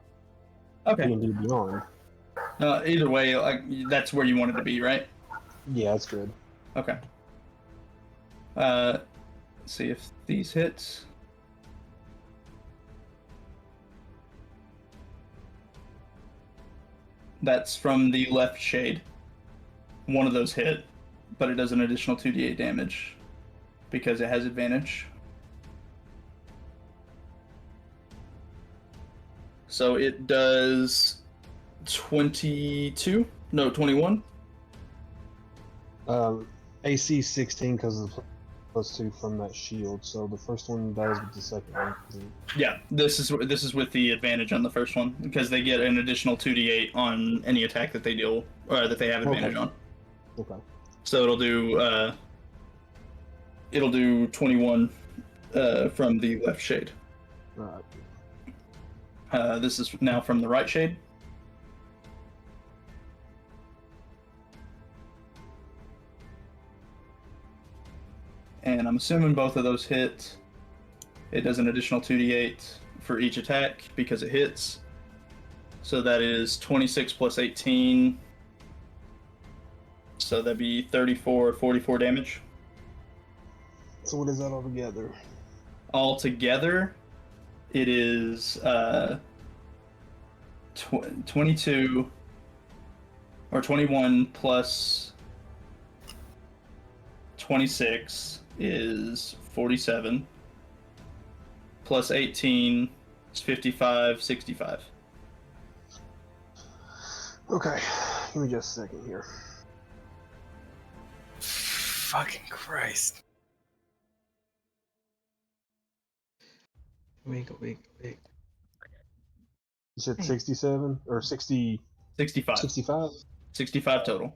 Okay. D&D Beyond. Either way, like that's where you wanted to be, right? Yeah, that's good. Okay. Let's see if these hits. That's from the left shade. One of those hit, but it does an additional 2d8 damage because it has advantage. So it does 22? No, 21? AC 16 because of the +2 from that shield. So the first one dies with the second one. Yeah, this is with the advantage on the first one because they get an additional 2d8 on any attack that they deal or that they have advantage on. Okay. So it'll do 21 from the left shade. Alright. This is now from the right shade. And I'm assuming both of those hit. It does an additional 2d8 for each attack because it hits. So that is 26 plus 18. So that'd be 44 damage. So what is that all together? Altogether, it is 22 or 21 plus 26 is 47 plus 18 is 55, 65. Okay, give me just a second here. Fucking Christ. Wait. You said 67 or 60? 65. 65? 65 total.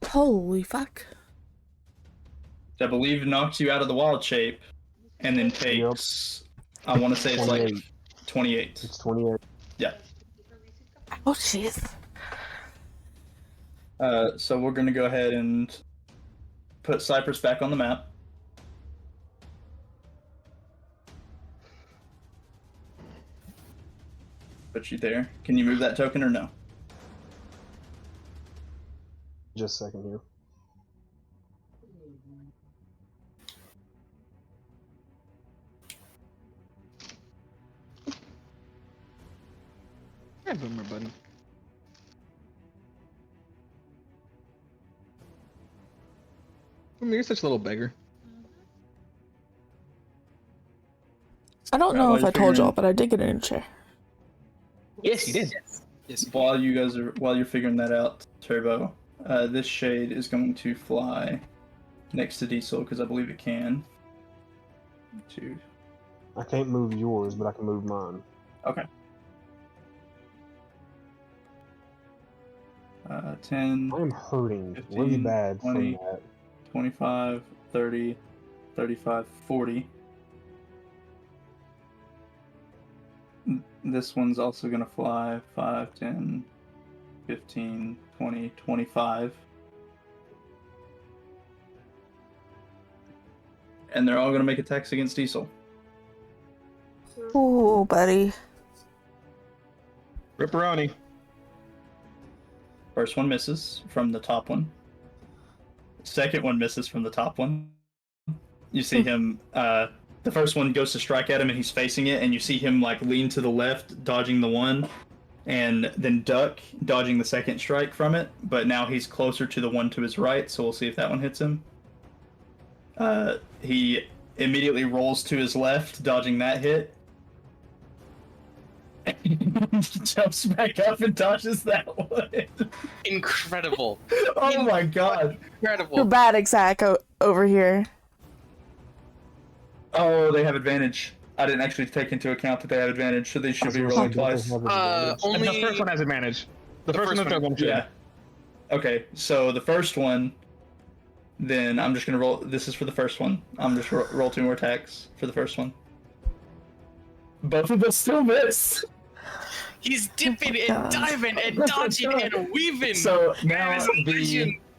Holy fuck. I believe knocks you out of the wild shape and then takes, I want to say it's 28. like 28. It's 28. Yeah. Oh, jeez. So we're going to go ahead and put Cypress back on the map. Put you there. Can you move that token or no? Just a second here. Yeah, boomer buddy. Boomer, you're such a little beggar. I don't know if I told y'all, but I did get a new chair. Yes, you did. Yes. While you're figuring that out, Turbo, this shade is going to fly next to Diesel because I believe it can. Two. I can't move yours, but I can move mine. Okay. 10. I'm hurting 15, really bad 20, from that. 25, 30, 35, 40. This one's also going to fly 5, 10, 15, 20, 25. And they're all going to make attacks against Diesel. Ooh, buddy. Ripperoni. First one misses from the top one. Second one misses from the top one. You see him, the first one goes to strike at him and he's facing it, and you see him like lean to the left, dodging the one, and then duck, dodging the second strike from it, but now he's closer to the one to his right, so we'll see if that one hits him. He immediately rolls to his left, dodging that hit. Jumps back up and dodges that one. Incredible. Oh my god. Incredible. Dramatic Zach over here. Oh, they have advantage. I didn't actually take into account that they have advantage, so they should be rolling twice. Only The first one has advantage. The first one and the third one should. Yeah. Okay, so the first one, then I'm just gonna roll. This is for the first one. I'm just roll 2 more attacks for the first one. Both of them still miss. He's dipping and diving and dodging and weaving. So now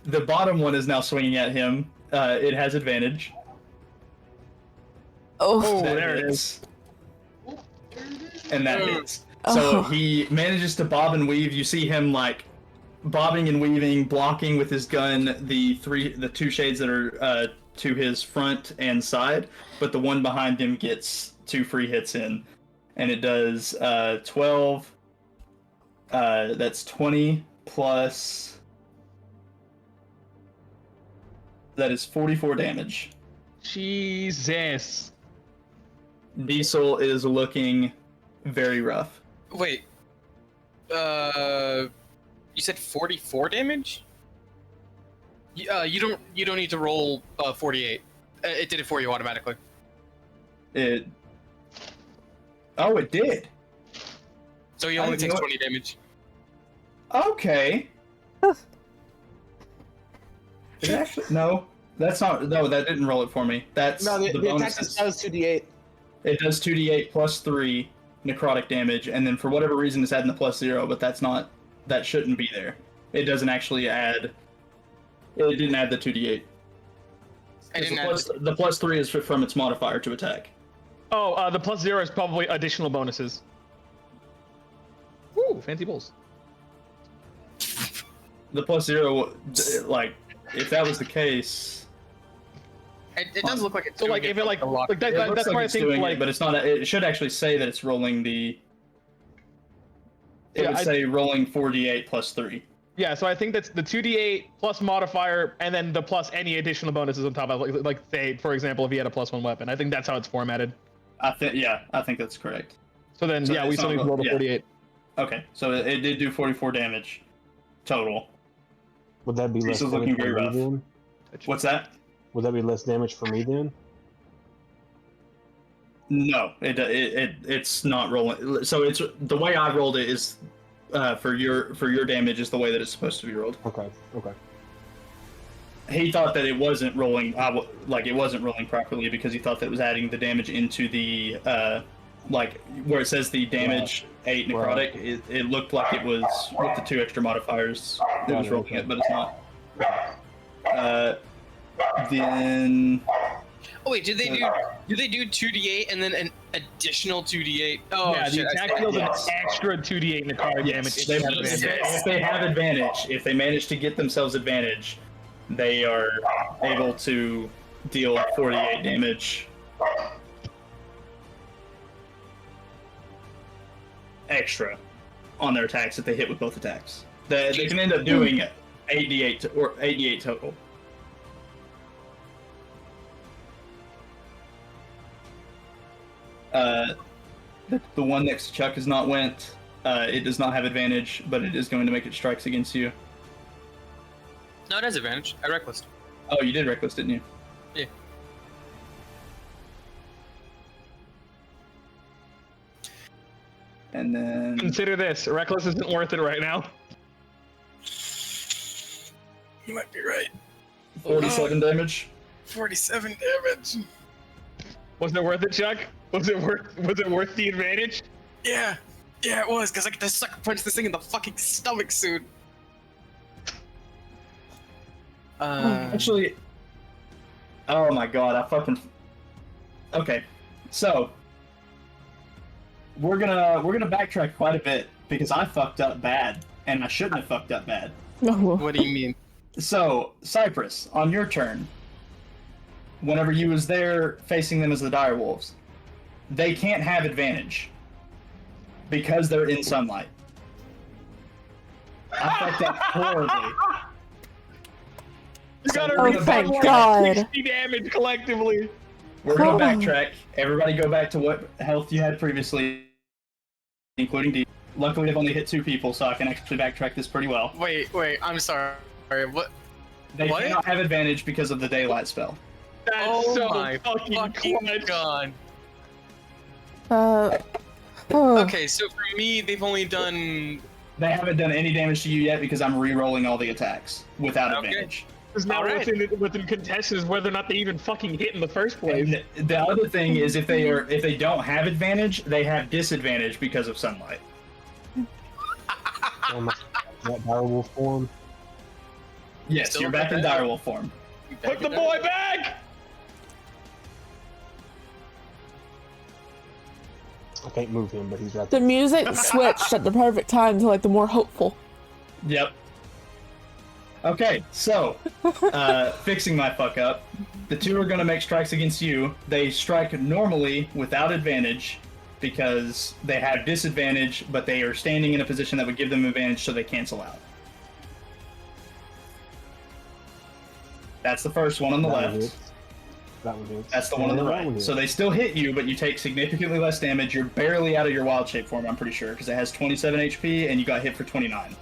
the bottom one is now swinging at him. It has advantage. Oh, there it is. And that hits. So he manages to bob and weave. You see him like bobbing and weaving, blocking with his gun the 2 shades that are to his front and side, but the one behind him gets 2 free hits in, and it does 12. That's 20 plus. That is 44 damage. Jesus. Diesel is looking very rough. Wait. You said 44 damage? You don't need to roll 48. It did it for you automatically. Oh, it did. So he only takes 20 damage. Okay. It actually, no, that's not. No, that didn't roll it for me. That's No, the attack bonuses. does 2d8. It does 2d8 plus 3 necrotic damage, and then for whatever reason it's adding the +0, but that's not. That shouldn't be there. It doesn't actually add. It didn't add the 2d8. The +3 is from its modifier to attack. Oh, the +0 is probably additional bonuses. Woo, fancy bulls. The +0, like, if that was the case. It does look like it's so like if it like that's why I think doing like it, but it's not. It should actually say that it's rolling the. It would say rolling 4d8 plus 3. Yeah, so I think that's the 2d8 plus modifier, and then the plus any additional bonuses on top of it. Like say, for example, if he had a +1 weapon. I think that's how it's formatted. I think that's correct. So then, yeah, we still need to roll the 48. Okay, so it did do 44 damage total. Would that be less This is damage looking for very me rough. then? What's that? Would that be less damage for me then? No, it's not rolling. So it's the way I rolled it is for your damage is the way that it's supposed to be rolled. Okay. He thought that it wasn't rolling like it wasn't rolling properly because he thought that it was adding the damage into the like where it says the damage 8 necrotic. Right. It looked like it was with the 2 extra modifiers. It was rolling it, but it's not. Then. Oh wait, did they do 2d8 and then an additional 2d8? Oh yeah, shit! the attack deals an extra 2d8 necrotic damage. If they have advantage, if they manage to get themselves advantage, they are able to deal 48 damage extra on their attacks if they hit with both attacks. They can end up doing 88 total. The one next to Chuck has not went. It does not have advantage, but it is going to make its strikes against you. No, it has advantage. I reckless. Oh, you did reckless, didn't you? Yeah. And then Consider this: reckless isn't worth it right now. You might be right. 47 damage. 47 damage. Was it worth it, Chuck? Was it worth the advantage? Yeah, it was, because I get to sucker punch this thing in the fucking stomach soon. Actually, oh my god, I fucking. Okay, so we're gonna backtrack quite a bit because I fucked up bad, and I shouldn't have fucked up bad. What do you mean? So, Cypress, on your turn, whenever you was there facing them as the direwolves, they can't have advantage because they're in sunlight. I fucked up horribly. You gotta Oh, thank God. 60 damage collectively. We're gonna backtrack. Everybody go back to what health you had previously, including D. Luckily, I've only hit 2 people, so I can actually backtrack this pretty well. Wait, I'm sorry. What? They cannot have advantage because of the daylight spell. That's so my fucking clutch. god. Oh. Okay, so for me, they've only done... They haven't done any damage to you yet because I'm re-rolling all the attacks without advantage. Because now within contest is whether or not they even fucking hit in the first place. And the other thing is if they don't have advantage, they have disadvantage because of sunlight. That direwolf form. Yes, Still you're back in bad. direwolf form. Put the boy back! I can't move him, but he's right The there. music switched at the perfect time to like the more hopeful. Yep. Okay, so fixing my fuck up. The 2 are gonna make strikes against you. They strike normally without advantage because they have disadvantage, but they are standing in a position that would give them advantage, so they cancel out. That's the first one on the left. That one hits. That's the one on the That right. one So hits. they still hit you, but you take significantly less damage. You're barely out of your wild shape form, I'm pretty sure, because it has 27 HP and you got hit for 29.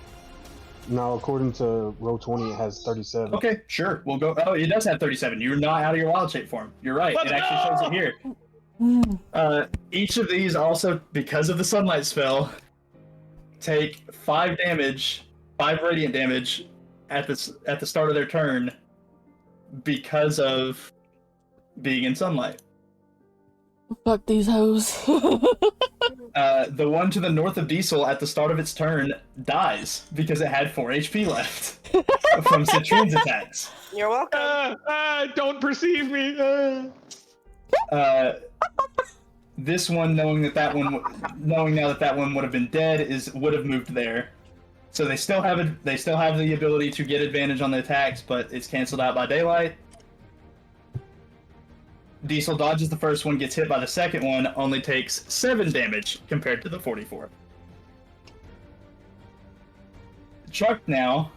No, according to roll 20, it has 37. Okay, sure. We'll go. Oh, it does have 37. You're not out of your wild shape form. You're right. Let's it actually shows it here. Each of these also, because of the sunlight spell, take 5 damage, 5 radiant damage at the start of their turn because of being in sunlight. Fuck these hoes. The one to the north of Diesel at the start of its turn dies because it had 4 HP left from Citrine's attacks. You're welcome. Don't perceive me. This one, knowing now that that one would have been dead, would have moved there. So they still have the ability to get advantage on the attacks, but it's canceled out by daylight. Diesel dodges the first one, gets hit by the second one, only takes 7 damage compared to the 44. Chuck now.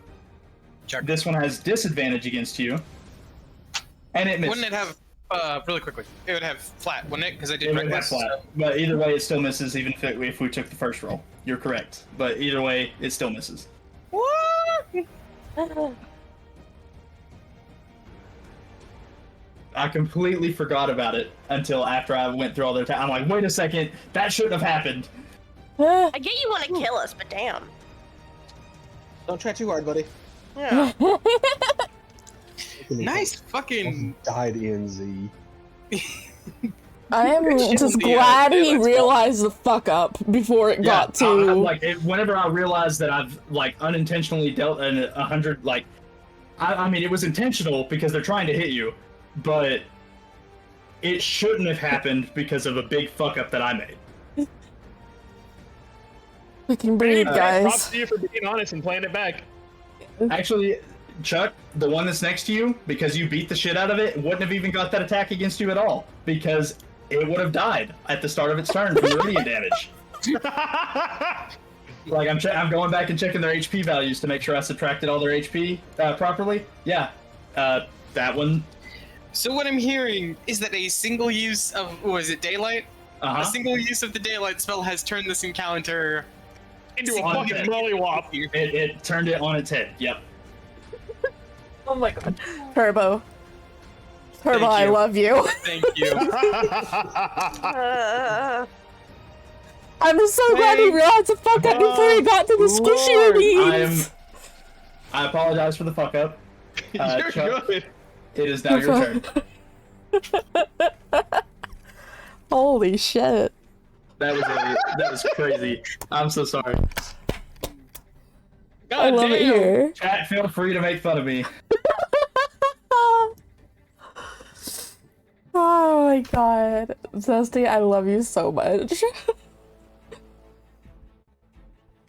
This one has disadvantage against you. And it misses. Wouldn't it have, really quickly, it would have flat, wouldn't it? Because I did It would have reckless. flat. But either way, it still misses, even if we took the first roll. You're correct. But either way, it still misses. What? I completely forgot about it until after I went through all their I'm like, wait a second, that shouldn't have happened. I get you want to kill us, but damn. Don't try too hard, buddy. Yeah. Nice fucking... Died in Z. I am just the, glad he daylight spell. realized the fuck up before it got to. Whenever I realized that I've unintentionally dealt 100, I mean, it was intentional because they're trying to hit you, but it shouldn't have happened because of a big fuck up that I made. We can breathe, guys. Props to you for being honest and playing it back. Actually, Chuck, the one that's next to you, because you beat the shit out of it, wouldn't have even got that attack against you at all, because it would have died at the start of its turn from radiant damage. I'm going back and checking their HP values to make sure I subtracted all their HP properly. Yeah, that one. So what I'm hearing is that a single use of, was it daylight? Uh-huh. A single use of the daylight spell has turned this encounter into a fucking mollywop. It turned it on its head. Yep. Oh my god. Turbo. Turbo, I love you. Thank you. I'm so glad he realized the fuck up before he got to the squishy. I apologize for the fuck up. You're Chuck, good. it is now your turn. Holy shit. That was crazy. I'm so sorry. God I love it damn. here. Chat, feel free to make fun of me. Oh my god. Zesty, I love you so much.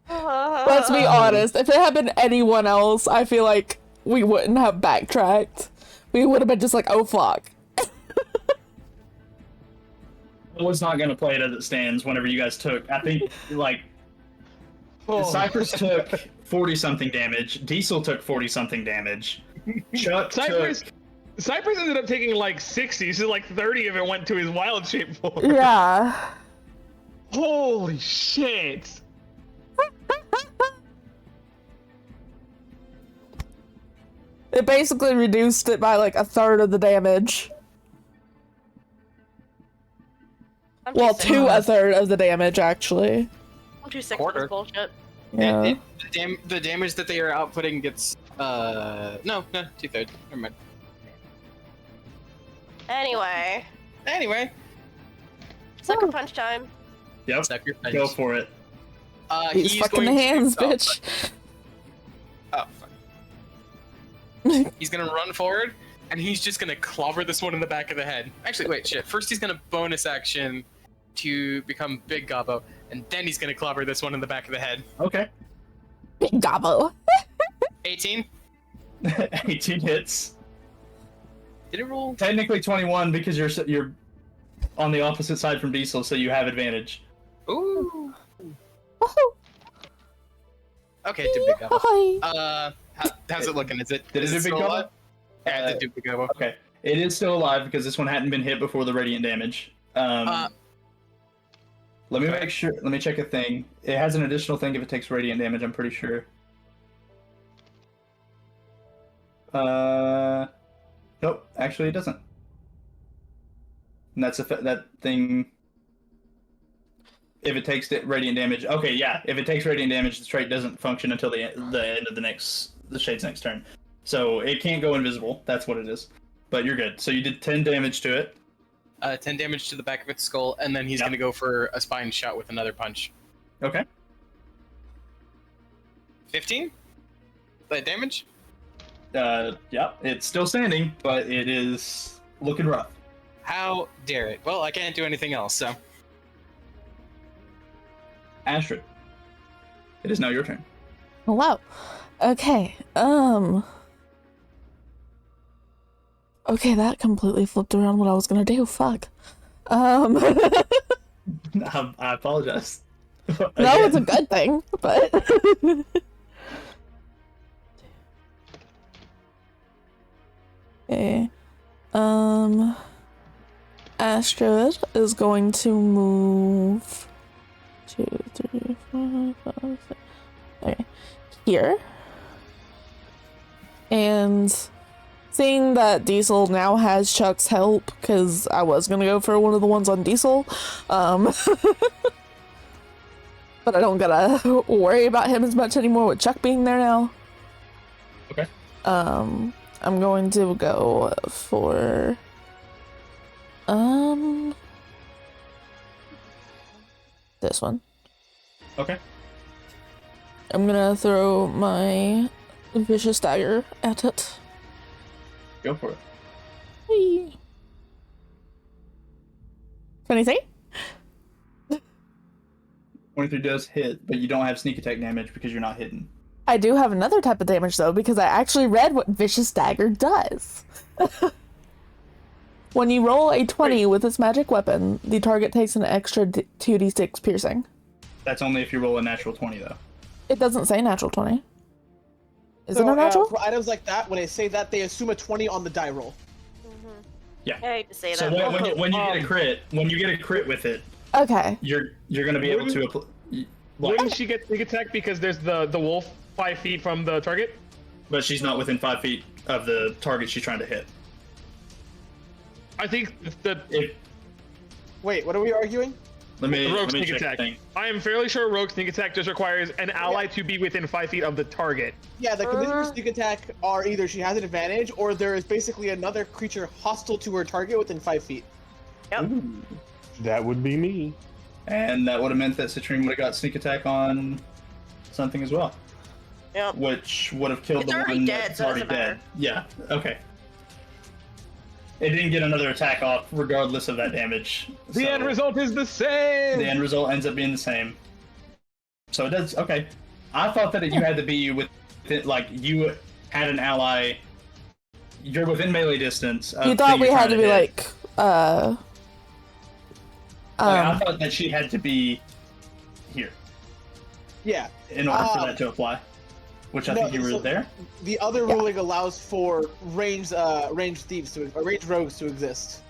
Let's be honest, if it had been anyone else, I feel like we wouldn't have backtracked. We would have been just like, oh fuck. I was not going to play it as it stands whenever you guys took. I think, like, Cypress took 40-something damage. Diesel took 40-something damage. Chuck Cypress ended up taking like 60, so like 30 of it went to his wild shape form. Yeah. Holy shit. It basically reduced it by like a third of the damage. Well, to a third of the damage, actually. I'm too sick of Quarter. this bullshit. Yeah. The damage that they are outputting gets no 2/3. Never mind. Anyway, sucker punch time. Yep. Sucker punch. Go for it. He's fucking the going to- hands, oh, bitch. Oh, fuck. He's gonna run forward, and he's just gonna clobber this one in the back of the head. Actually, wait, shit. First, he's gonna bonus action to become Big Gobbo, and then he's gonna clobber this one in the back of the head. Okay. Big gobbo. 18. 18 hits. Did it roll? Technically 21 because you're on the opposite side from Diesel, so you have advantage. Ooh. Woohoo. Okay, it did Big Gobbo. Hi. How's it looking? Is it? Did it do Big still Gobbo? alive? Yeah, it did do Big Gobbo. Okay. It is still alive because this one hadn't been hit before the radiant damage. Let me make sure. Let me check a thing. It has an additional thing if it takes radiant damage. I'm pretty sure. Nope. Actually, it doesn't. And that's that thing. If it takes radiant damage, okay, yeah. If it takes radiant damage, the trait doesn't function until the end of the shade's next turn. So it can't go invisible. That's what it is. But you're good. So you did 10 damage to it. 10 damage to the back of its skull, and then he's gonna go for a spine shot with another punch. Okay. 15? That damage? Yeah, it's still standing, but it is looking rough. How dare it? Well, I can't do anything else, so. Astrid, it is now your turn. Wow. Okay. Okay, that completely flipped around what I was gonna do. Fuck. I apologize. No, it's a good thing, but okay. Astrid is going to move 2, 3, 4, 5, 6. Okay. Here. And seeing that Diesel now has Chuck's help, because I was gonna go for one of the ones on Diesel, but I don't gotta worry about him as much anymore with Chuck being there now. Okay. I'm going to go for this one. Okay. I'm gonna throw my vicious dagger at it. Go for it. Whee. 23? 23 does hit, but you don't have sneak attack damage because you're not hidden. I do have another type of damage though, because I actually read what vicious dagger does. When you roll a 20 with this magic weapon, the target takes an extra 2d6 piercing. That's only if you roll a natural 20 though. It doesn't say natural 20. Is So, it a natural? for items like that, when they say that, they assume a 20 on the die roll. Yeah. I hate to say So that. when you get a crit, with it, Okay. you're gonna be able to. Wouldn't she get sneak attack because there's the wolf 5 feet from the target? But she's not within 5 feet of the target she's trying to hit. I think Wait, what are we arguing? Let me Rogue sneak check attack. the thing. I am fairly sure rogue sneak attack just requires an ally to be within 5 feet of the target. Yeah, the conditions for sneak attack are either she has an advantage or there is basically another creature hostile to her target within 5 feet. Yep. That would be me. And that would have meant that Citrine would have got sneak attack on something as well. Yep. Which would have killed It's the already one dead, that's so it already doesn't dead. matter. Yeah, okay. It didn't get another attack off regardless of that damage. The end result is the same! The end result ends up being the same. So it does, okay. I thought that you had to be with, like, you had an ally, you're within melee distance. You thought we had to be like, I thought that she had to be here Yeah. in order for that to apply. Which I No, think you were so there. The other ruling allows for ranged thieves ranged rogues to exist.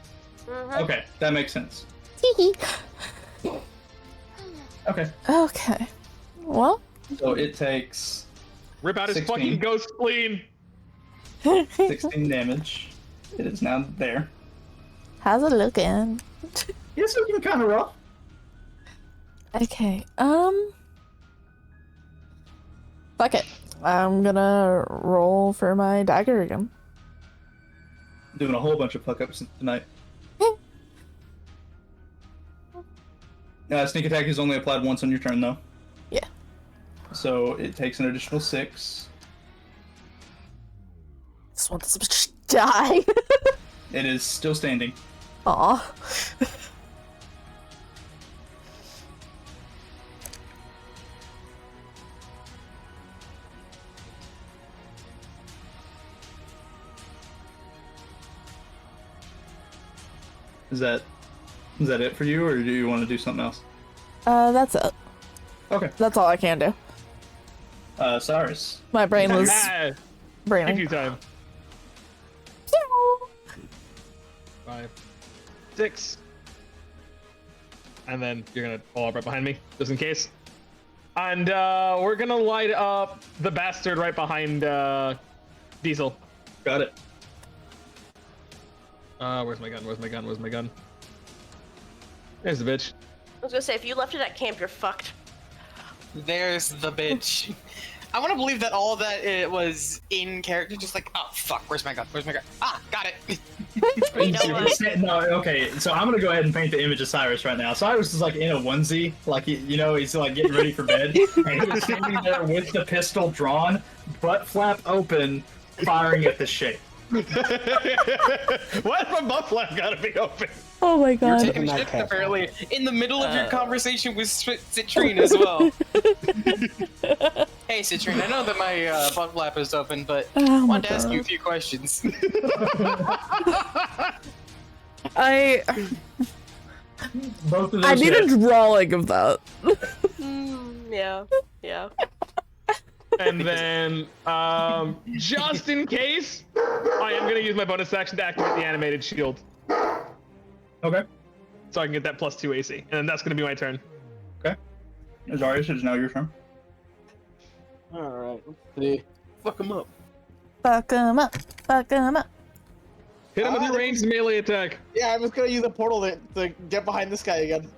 Okay, that makes sense. Okay. Okay. Well. So it takes. Rip out his 16. fucking ghost spleen. 16 damage. It is now there. How's it looking? It's looking kind of rough. Okay. Fuck it. I'm gonna roll for my dagger again. Doing a whole bunch of fuck ups tonight. Sneak attack is only applied once on your turn, though. Yeah. So it takes an additional 6. Just want this bitch to die. It is still standing. Aw. Is that it for you, or do you want to do something else? That's it. Okay. That's all I can do. Cyrus. My brain was Give braining. you time. 5, 6. And then you're gonna fall up right behind me, just in case. And we're gonna light up the bastard right behind Diesel. Got it. Where's my gun? Where's my gun? Where's my gun? There's the bitch. I was gonna say, if you left it at camp, you're fucked. There's the bitch. I want to believe that all of that it was in character, just like, oh fuck, where's my gun? Where's my gun? Ah, got it. You know what? No, okay, so I'm gonna go ahead and paint the image of Cyrus right now. Cyrus is like in a onesie, like he's like getting ready for bed, and he's standing there with the pistol drawn, butt flap open, firing at the shape. Why's my butt flap gotta be open? Oh my god. You're taking shit apparently in the middle of your conversation with Citrine as well. Hey Citrine, I know that my butt flap is open, but I wanted to ask you a few questions. I Both of those I need a hit. drawing of that. Yeah. And then, just in case, I am gonna use my bonus action to activate the animated shield. Okay. So I can get that +2 AC. And then that's gonna be my turn. Okay. Azarius, it is now your turn. Alright, let's see. Fuck him up. Fuck him up. Fuck him up. Hit him with your ranged melee attack. Yeah, I'm just gonna use a portal to get behind this guy again.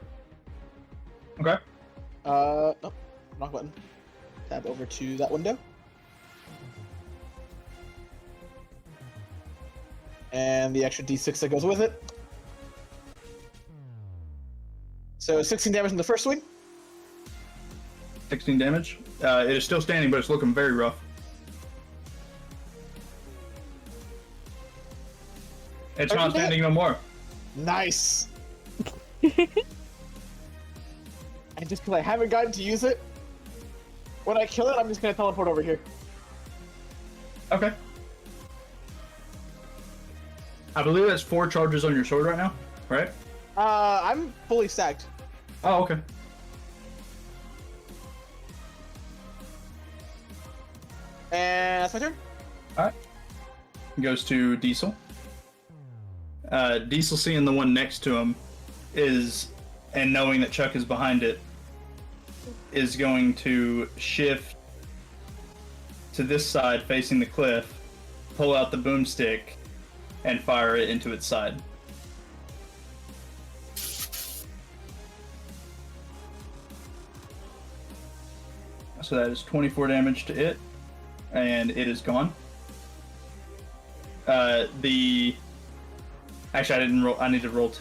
Okay. Nope. Wrong button. Tab over to that window. And the extra d6 that goes with it. So 16 damage in the first swing. 16 damage. It is still standing, but it's looking very rough. It's not standing no more. Nice. And just because I haven't gotten to use it, when I kill it, I'm just gonna teleport over here. Okay. I believe that's 4 charges on your sword right now, right? I'm fully stacked. Oh, okay. And that's my turn. Alright. Goes to Diesel. Diesel seeing the one next to him and knowing that Chuck is behind it, is going to shift to this side facing the cliff, pull out the boomstick, and fire it into its side. So that is 24 damage to it, and it is gone. Actually, I didn't roll. I need to roll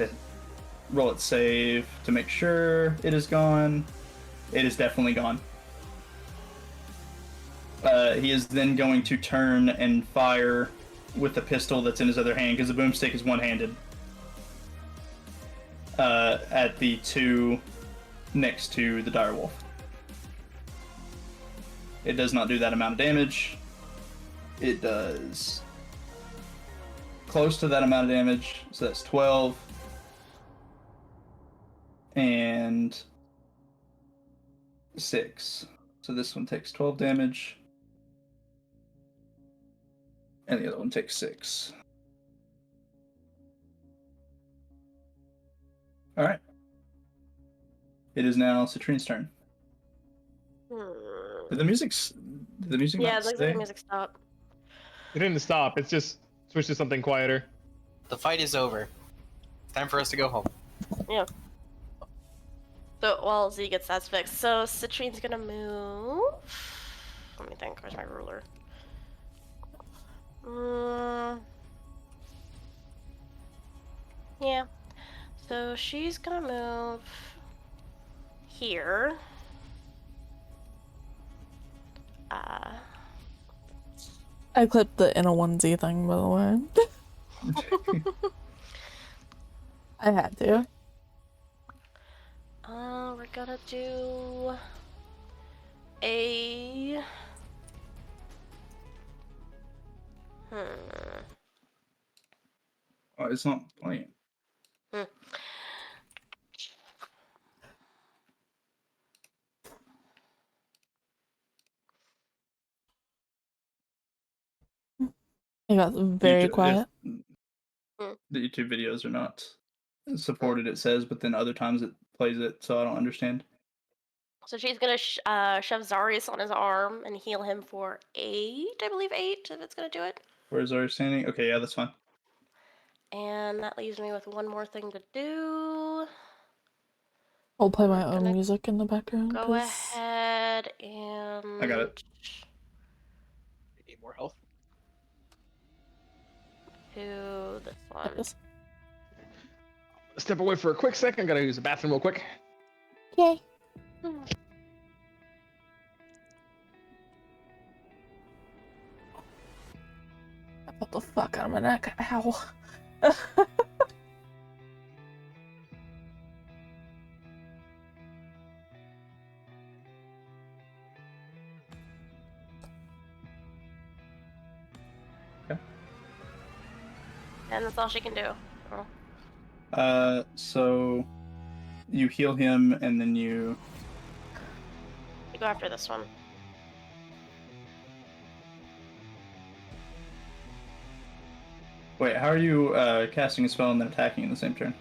its save to make sure it is gone. It is definitely gone. He is then going to turn and fire with the pistol that's in his other hand, because the boomstick is one-handed. At the two next to the direwolf. It does not do that amount of damage. It does close to that amount of damage, so that's 12. And 6. So this one takes 12 damage. And the other one takes 6. Alright. It is now Citrine's turn. Did the music Yeah, not it looks stay? like the music stopped. It didn't stop. It's just switched to something quieter. The fight is over. It's time for us to go home. Yeah. So while Z gets that fixed, so Citrine's gonna move. Let me think. Where's my ruler? Yeah. So she's gonna move here. I clipped the in a onesie thing, by the way. I had to. We're gonna do a. Oh, it's not playing. It got very quiet. The YouTube videos are not supported, it says, but then other times it plays it, so I don't understand. So she's gonna shove Zarius on his arm and heal him for 8, I believe 8, if it's gonna do it. Where's our standing? Okay, yeah, that's fine. And that leaves me with one more thing to do. I'll play my own music in the background. Go ahead and. I got it. Need more health. To this one. Step away for a quick second. Gotta use the bathroom real quick. Okay. What the fuck out of my neck? Ow. And that's all she can do. Oh. So you heal him and then you Go after this one. wait. How are you casting a spell and then attacking in the same turn?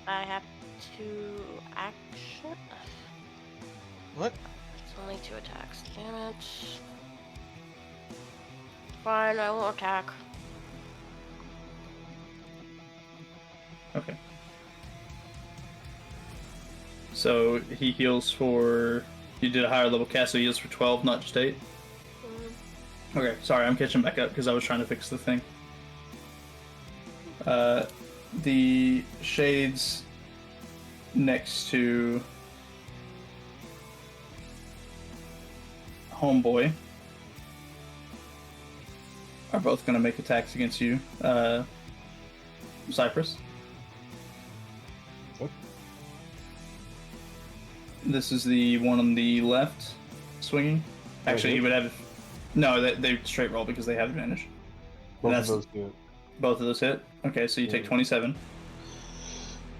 I have to action. What? It's only 2 attacks. Damn it. Fine, I won't attack. Okay. So he heals for. You did a higher level cast, so he heals for 12, not just 8. Okay, sorry, I'm catching back up because I was trying to fix the thing. The shades next to Homeboy are both going to make attacks against you. Cypress. What? This is the one on the left swinging. Actually, he would have. No, they straight roll because they have advantage. Both of those hit. Both of those hit? Okay, so you take 27.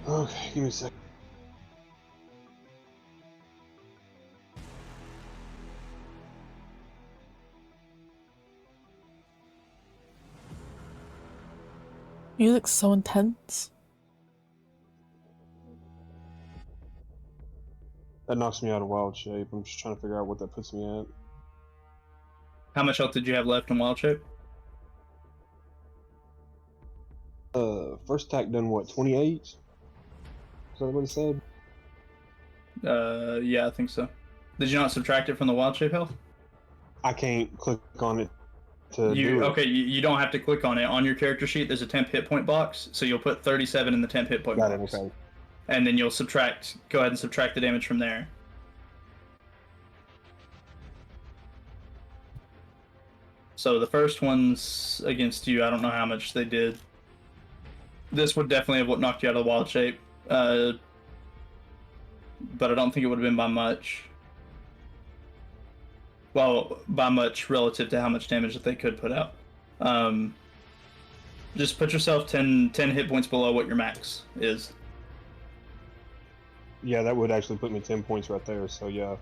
Okay, give me a second. Music's so intense. That knocks me out of wild shape. I'm just trying to figure out what that puts me at. How much health did you have left in wild shape? First attack done what, 28? Is that what it said? Yeah, I think so. Did you not subtract it from the wild shape health? I can't click on it to You do it. okay? You don't have to click on it. On your character sheet, there's a temp hit point box, so you'll put 37 in the temp hit point Got it, box, okay. and then you'll subtract. Go ahead and subtract the damage from there. So the first ones against you, I don't know how much they did. This would definitely have what knocked you out of the wild shape, but I don't think it would have been by much. Well, by much relative to how much damage that they could put out. Just put yourself 10 hit points below what your max is. Yeah, that would actually put me 10 points right there, so yeah.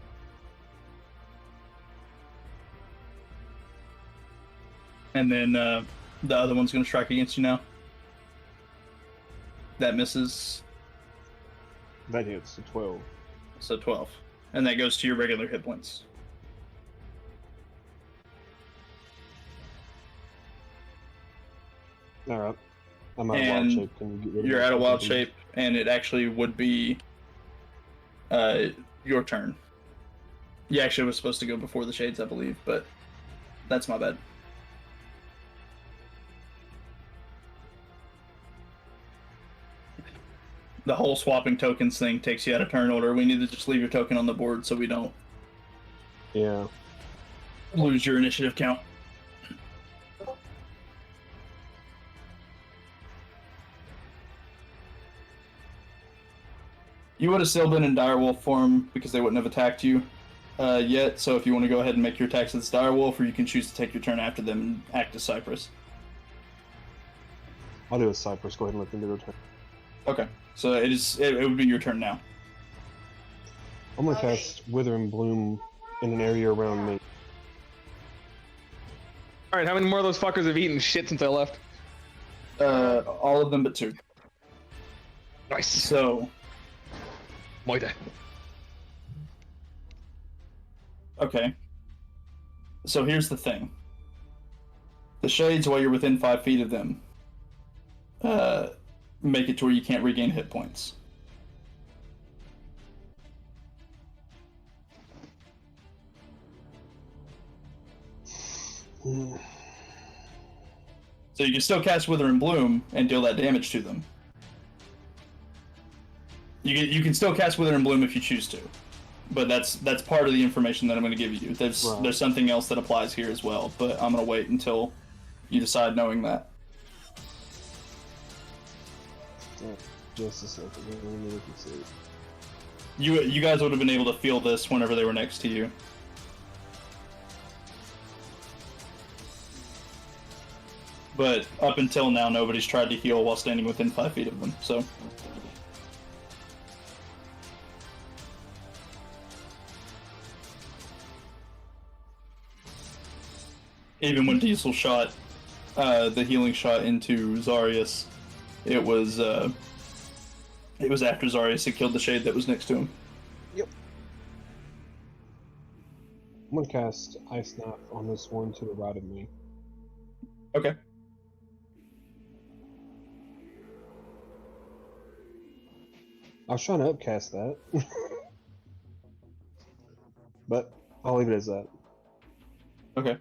And then the other one's going to strike against you now. That misses. That hits, so 12. So 12. And that goes to your regular hit points. Alright. I'm out of wild shape. Can you get rid of You're that? out of wild shape, and it actually would be your turn. You actually was supposed to go before the shades, I believe, but that's my bad. The whole swapping tokens thing takes you out of turn order. We need to just leave your token on the board so we don't lose your initiative count. You would have still been in direwolf form because they wouldn't have attacked you yet, so if you want to go ahead and make your attacks as direwolf, or you can choose to take your turn after them and act as Cypress. I'll do a Cypress. Go ahead and let them do their turn. Okay, so it would be your turn now. I'm gonna cast Withering Bloom in an area around me. Alright, how many more of those fuckers have eaten shit since I left? All of them but 2. Nice. So... Moida. Okay. So here's the thing. The shades, while you're within 5 feet of them, make it to where you can't regain hit points. So you can still cast Wither and Bloom and deal that damage to them. You can still cast Wither and Bloom if you choose to, but that's part of the information that I'm going to give you. There's something else that applies here as well, but I'm going to wait until you decide knowing that. Just a second. Let me look and see. You guys would have been able to feel this whenever they were next to you. But up until now, nobody's tried to heal while standing within 5 feet of them, so... Even when Diesel shot the healing shot into Zarius, it was after Zarius had killed the shade that was next to him. Yep. I'm gonna cast Ice Knife on this one to the right of me. Okay. I was trying to upcast that. But I'll leave it as that. Okay.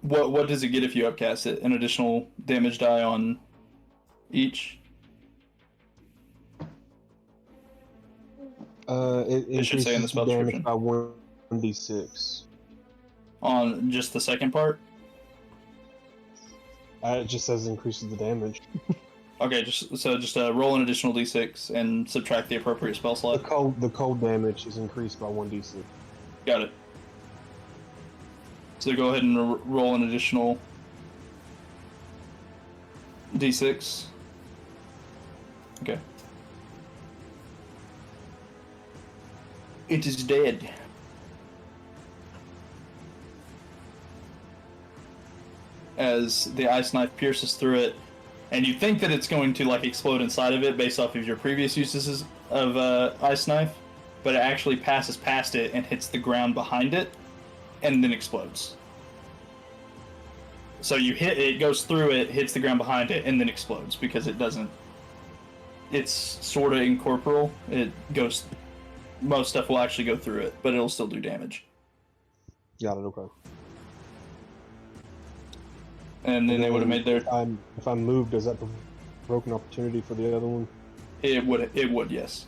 What does it get if you upcast it? An additional damage die on each? It should say in the increases spell damage description. by 1d6. On just the second part? It just says increases the damage. Okay, just roll an additional d6 and subtract the appropriate spell slot. The cold damage is increased by 1d6. Got it. So go ahead and roll an additional d6. Okay. It is dead. As the ice knife pierces through it, and you think that it's going to like explode inside of it based off of your previous uses of ice knife, but it actually passes past it and hits the ground behind it, and then explodes. So you hit it, goes through it, hits the ground behind it, and then explodes because it doesn't it's sort of incorporeal. It goes. Most stuff will actually go through it, but it'll still do damage. Got it. Okay. And then they would have made their. If I move, does that provoke an opportunity for the other one? It would. It would. Yes.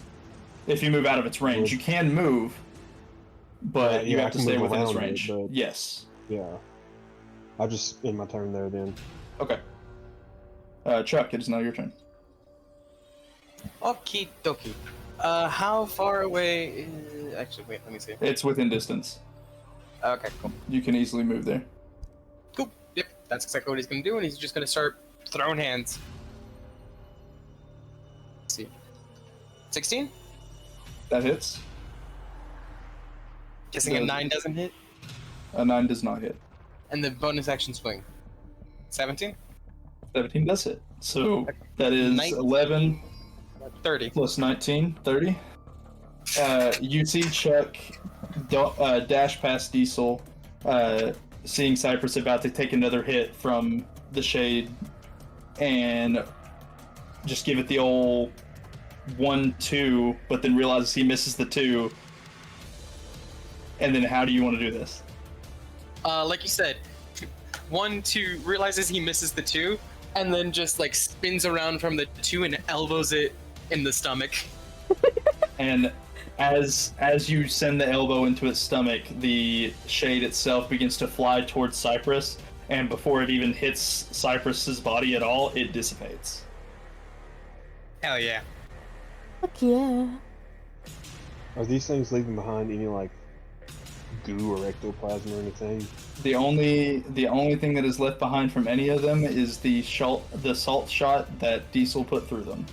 If you move out of its range, you can move, but you have to stay within its range. Yes. Yeah. I'll just end my turn there then. Okay. Chuck, it is now your turn. Okie dokie. How far away is... Actually, wait, let me see. It's within distance. Okay, cool. You can easily move there. Cool. Yep, that's exactly what he's gonna do, and he's just gonna start throwing hands. Let's see. 16? That hits. Guessing a 9 doesn't hit? A 9 does not hit. And the bonus action swing. 17? 17 does hit. So that is 19. 11 30 plus 19, 30. You see Chuck dash past Diesel, seeing Cypress about to take another hit from the shade, and just give it the old 1-2, but then realizes he misses the 2. And then how do you want to do this? Like you said, 1-2, realizes he misses the 2, and then just like spins around from the 2 and elbows it in the stomach. And as you send the elbow into its stomach, the shade itself begins to fly towards Cypress, and before it even hits Cypress's body at all, it dissipates. Hell yeah. Fuck yeah. Are these things leaving behind any like goo or ectoplasm or anything? The only thing that is left behind from any of them is the salt shot that Diesel put through them.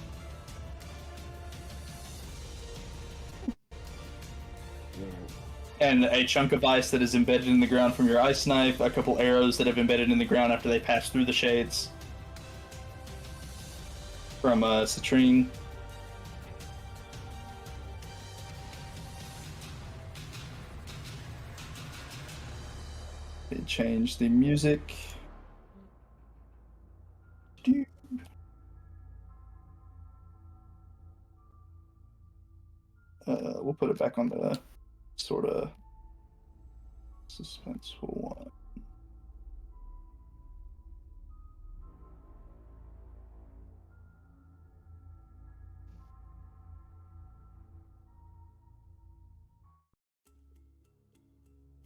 And a chunk of ice that is embedded in the ground from your ice knife, a couple arrows that have embedded in the ground after they passed through the shades from Citrine. They changed the music. We'll put it back on the sort of suspenseful one.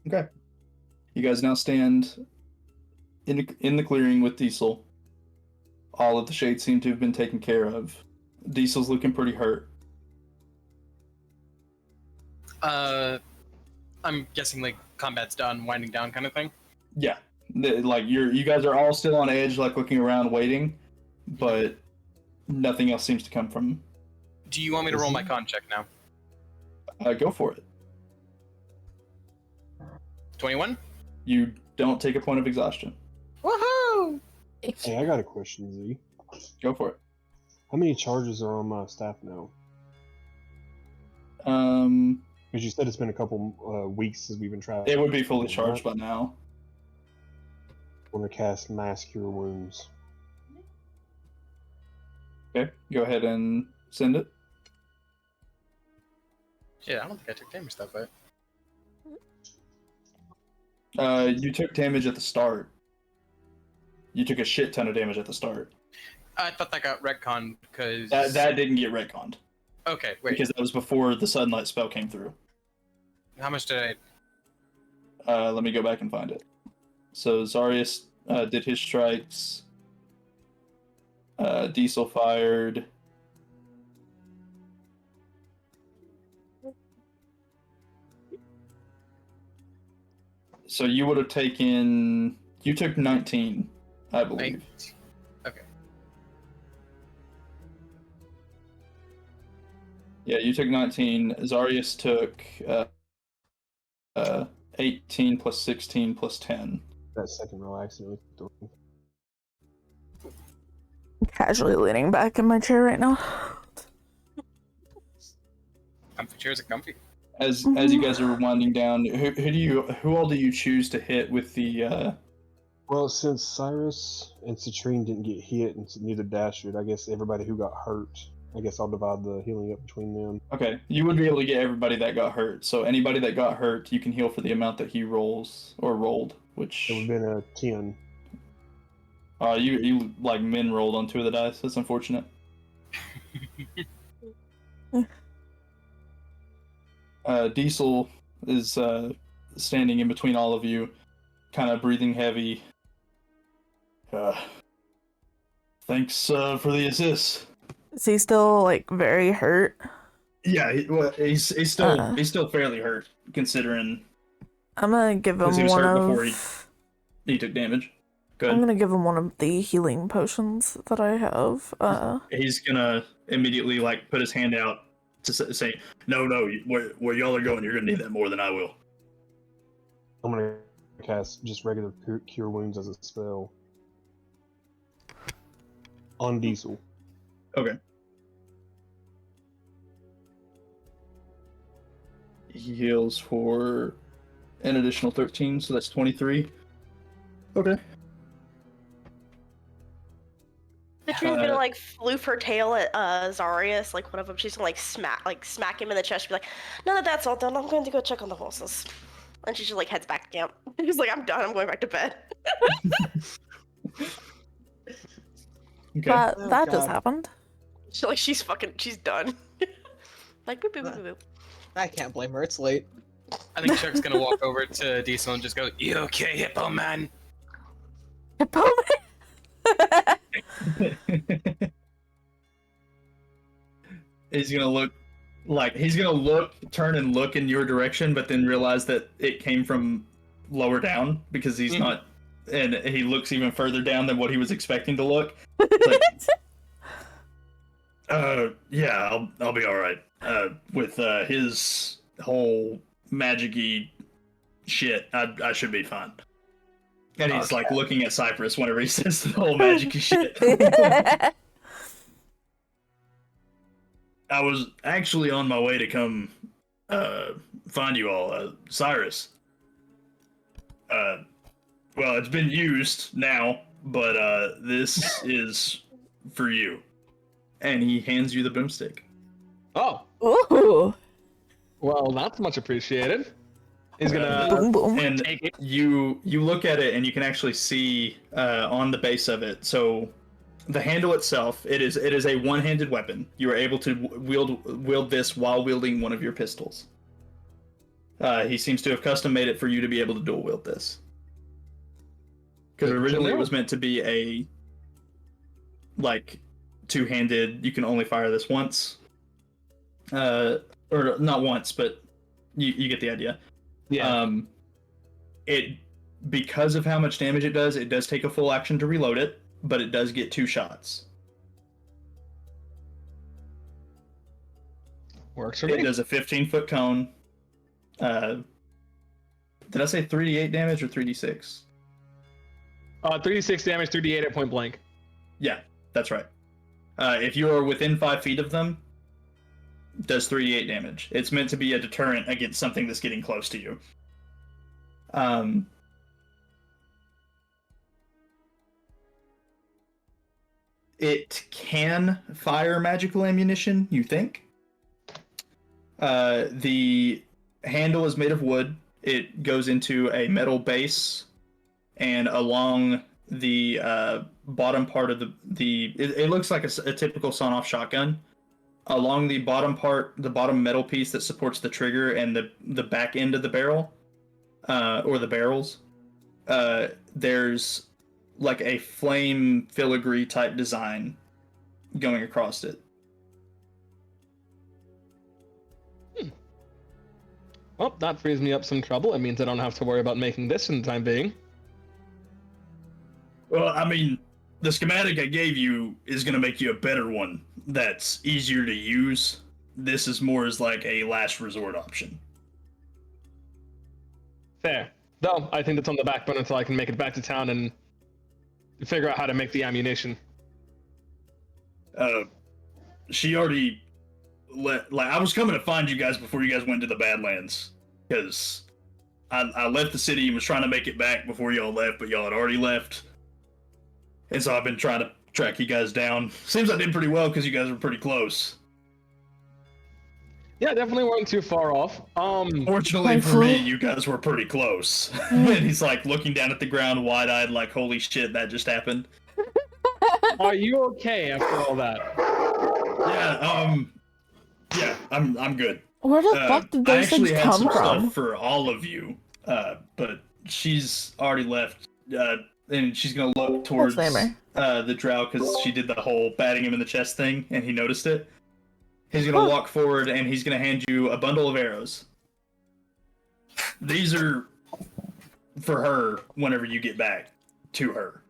Okay. You guys now stand in the clearing with Diesel. All of the shades seem to have been taken care of. Diesel's looking pretty hurt. I'm guessing like combat's done, winding down kind of thing. Yeah, like you guys are all still on edge, like looking around, waiting, but nothing else seems to come from. Do you want me to roll my con check now? Go for it. 21? You don't take a point of exhaustion. Woohoo! Hey, I got a question, Z. Go for it. How many charges are on my staff now? Because you said it's been a couple weeks since we've been traveling. It would be fully charged by now. I want to cast Mass Cure Wounds. Okay, go ahead and send it. Shit, I don't think I took damage that fight. You took damage at the start. You took a shit ton of damage at the start. I thought that got retconned because... That didn't get retconned. Okay, wait. Because that was before the Sunlight spell came through. How much did Let me go back and find it. So Zarius did his strikes. Diesel fired. So you would have taken... You took 19, I believe. Okay. Yeah, you took 19. Zarius took 18 plus 16 plus 10. That second roll accidentally. Casually leaning back in my chair right now. Comfy chairs are comfy. As you guys are winding down, who all do you choose to hit with the? Well, since Cyrus and Citrine didn't get hit, and neither Dastard, I guess everybody who got hurt I guess I'll divide the healing up between them. Okay, you would be able to get everybody that got hurt. So anybody that got hurt, you can heal for the amount that he rolls or rolled, which It would have been a 10. you like min rolled on 2 of the dice. That's unfortunate. Diesel is standing in between all of you, kind of breathing heavy. Thanks for the assist. Is he still like very hurt? Yeah, he's still fairly hurt considering. I'm gonna give him He was one hurt of. before he took damage. Good. I'm gonna give him one of the healing potions that I have. He's gonna immediately like put his hand out to say, "No, where y'all are going, you're gonna need that more than I will." I'm gonna cast just regular cure wounds as a spell on Diesel. Okay. He heals for an additional 13, so that's 23. Okay. But you're gonna like floof her tail at Zarius, like one of them. She's gonna smack him in the chest. Be like, "Now that's all done, I'm going to go check on the horses." And she just like heads back to camp. She's like, "I'm done. I'm going back to bed." Okay. That just happened. She's done. Like boop boop boop boop. I can't blame her. It's late. I think Chuck's gonna walk over to Diesel and just go, "You okay, Hippo Man?" Hippo Man. He's gonna turn and look in your direction, but then realize that it came from lower down because he's not, and he looks even further down than what he was expecting to look. Yeah, I'll be all right. With his whole magic-y shit, I should be fine. And he's like looking at Cypress whenever he says the whole magic-y shit. I was actually on my way to come find you all, Cyrus. Well, it's been used now, but this is for you. And he hands you the boomstick. Oh. Ooh. Well, that's much appreciated. He's gonna Boom boom. And you look at it, and you can actually see on the base of it. So the handle itself, it is a one-handed weapon. You are able to wield this while wielding one of your pistols. He seems to have custom made it for you to be able to dual wield this. Because originally it was meant to be a like two-handed. You can only fire this once, or not once, but you get the idea. Yeah. Because of how much damage it does take a full action to reload it, but it does get 2 shots. Works for me. It does a 15-foot cone. Did I say 3d8 damage or 3d6? 3d6 damage, 3d8 at point blank. Yeah, that's right. If you are within 5 feet of them, does 3d8 damage. It's meant to be a deterrent against something that's getting close to you. It can fire magical ammunition, you think. The handle is made of wood. It goes into a metal base, and along the bottom part of it looks like a typical sawn-off shotgun. Along the bottom part, the bottom metal piece that supports the trigger and the back end of the barrel, or the barrels, there's like a flame filigree type design going across it. Well, that frees me up some trouble. It means I don't have to worry about making this in the time being. Well, I mean, the schematic I gave you is going to make you a better one that's easier to use. This is more as like a last resort option. Fair. Though, I think that's on the back burner until I can make it back to town and figure out how to make the ammunition. She already I was coming to find you guys before you guys went to the Badlands, because I left the city and was trying to make it back before y'all left, but y'all had already left. And so I've been trying to track you guys down. Seems I did pretty well because you guys were pretty close. Yeah, definitely weren't too far off. Fortunately for me, you guys were pretty close. And he's like looking down at the ground, wide-eyed, like, "Holy shit, that just happened." Are you okay after all that? Yeah, I'm good. Where the fuck did those things had come some from? stuff for all of you, but she's already left, and she's gonna look towards the drow because she did the whole batting him in the chest thing, and he noticed it. He's gonna walk forward, and he's gonna hand you a bundle of arrows. These are for her whenever you get back to her.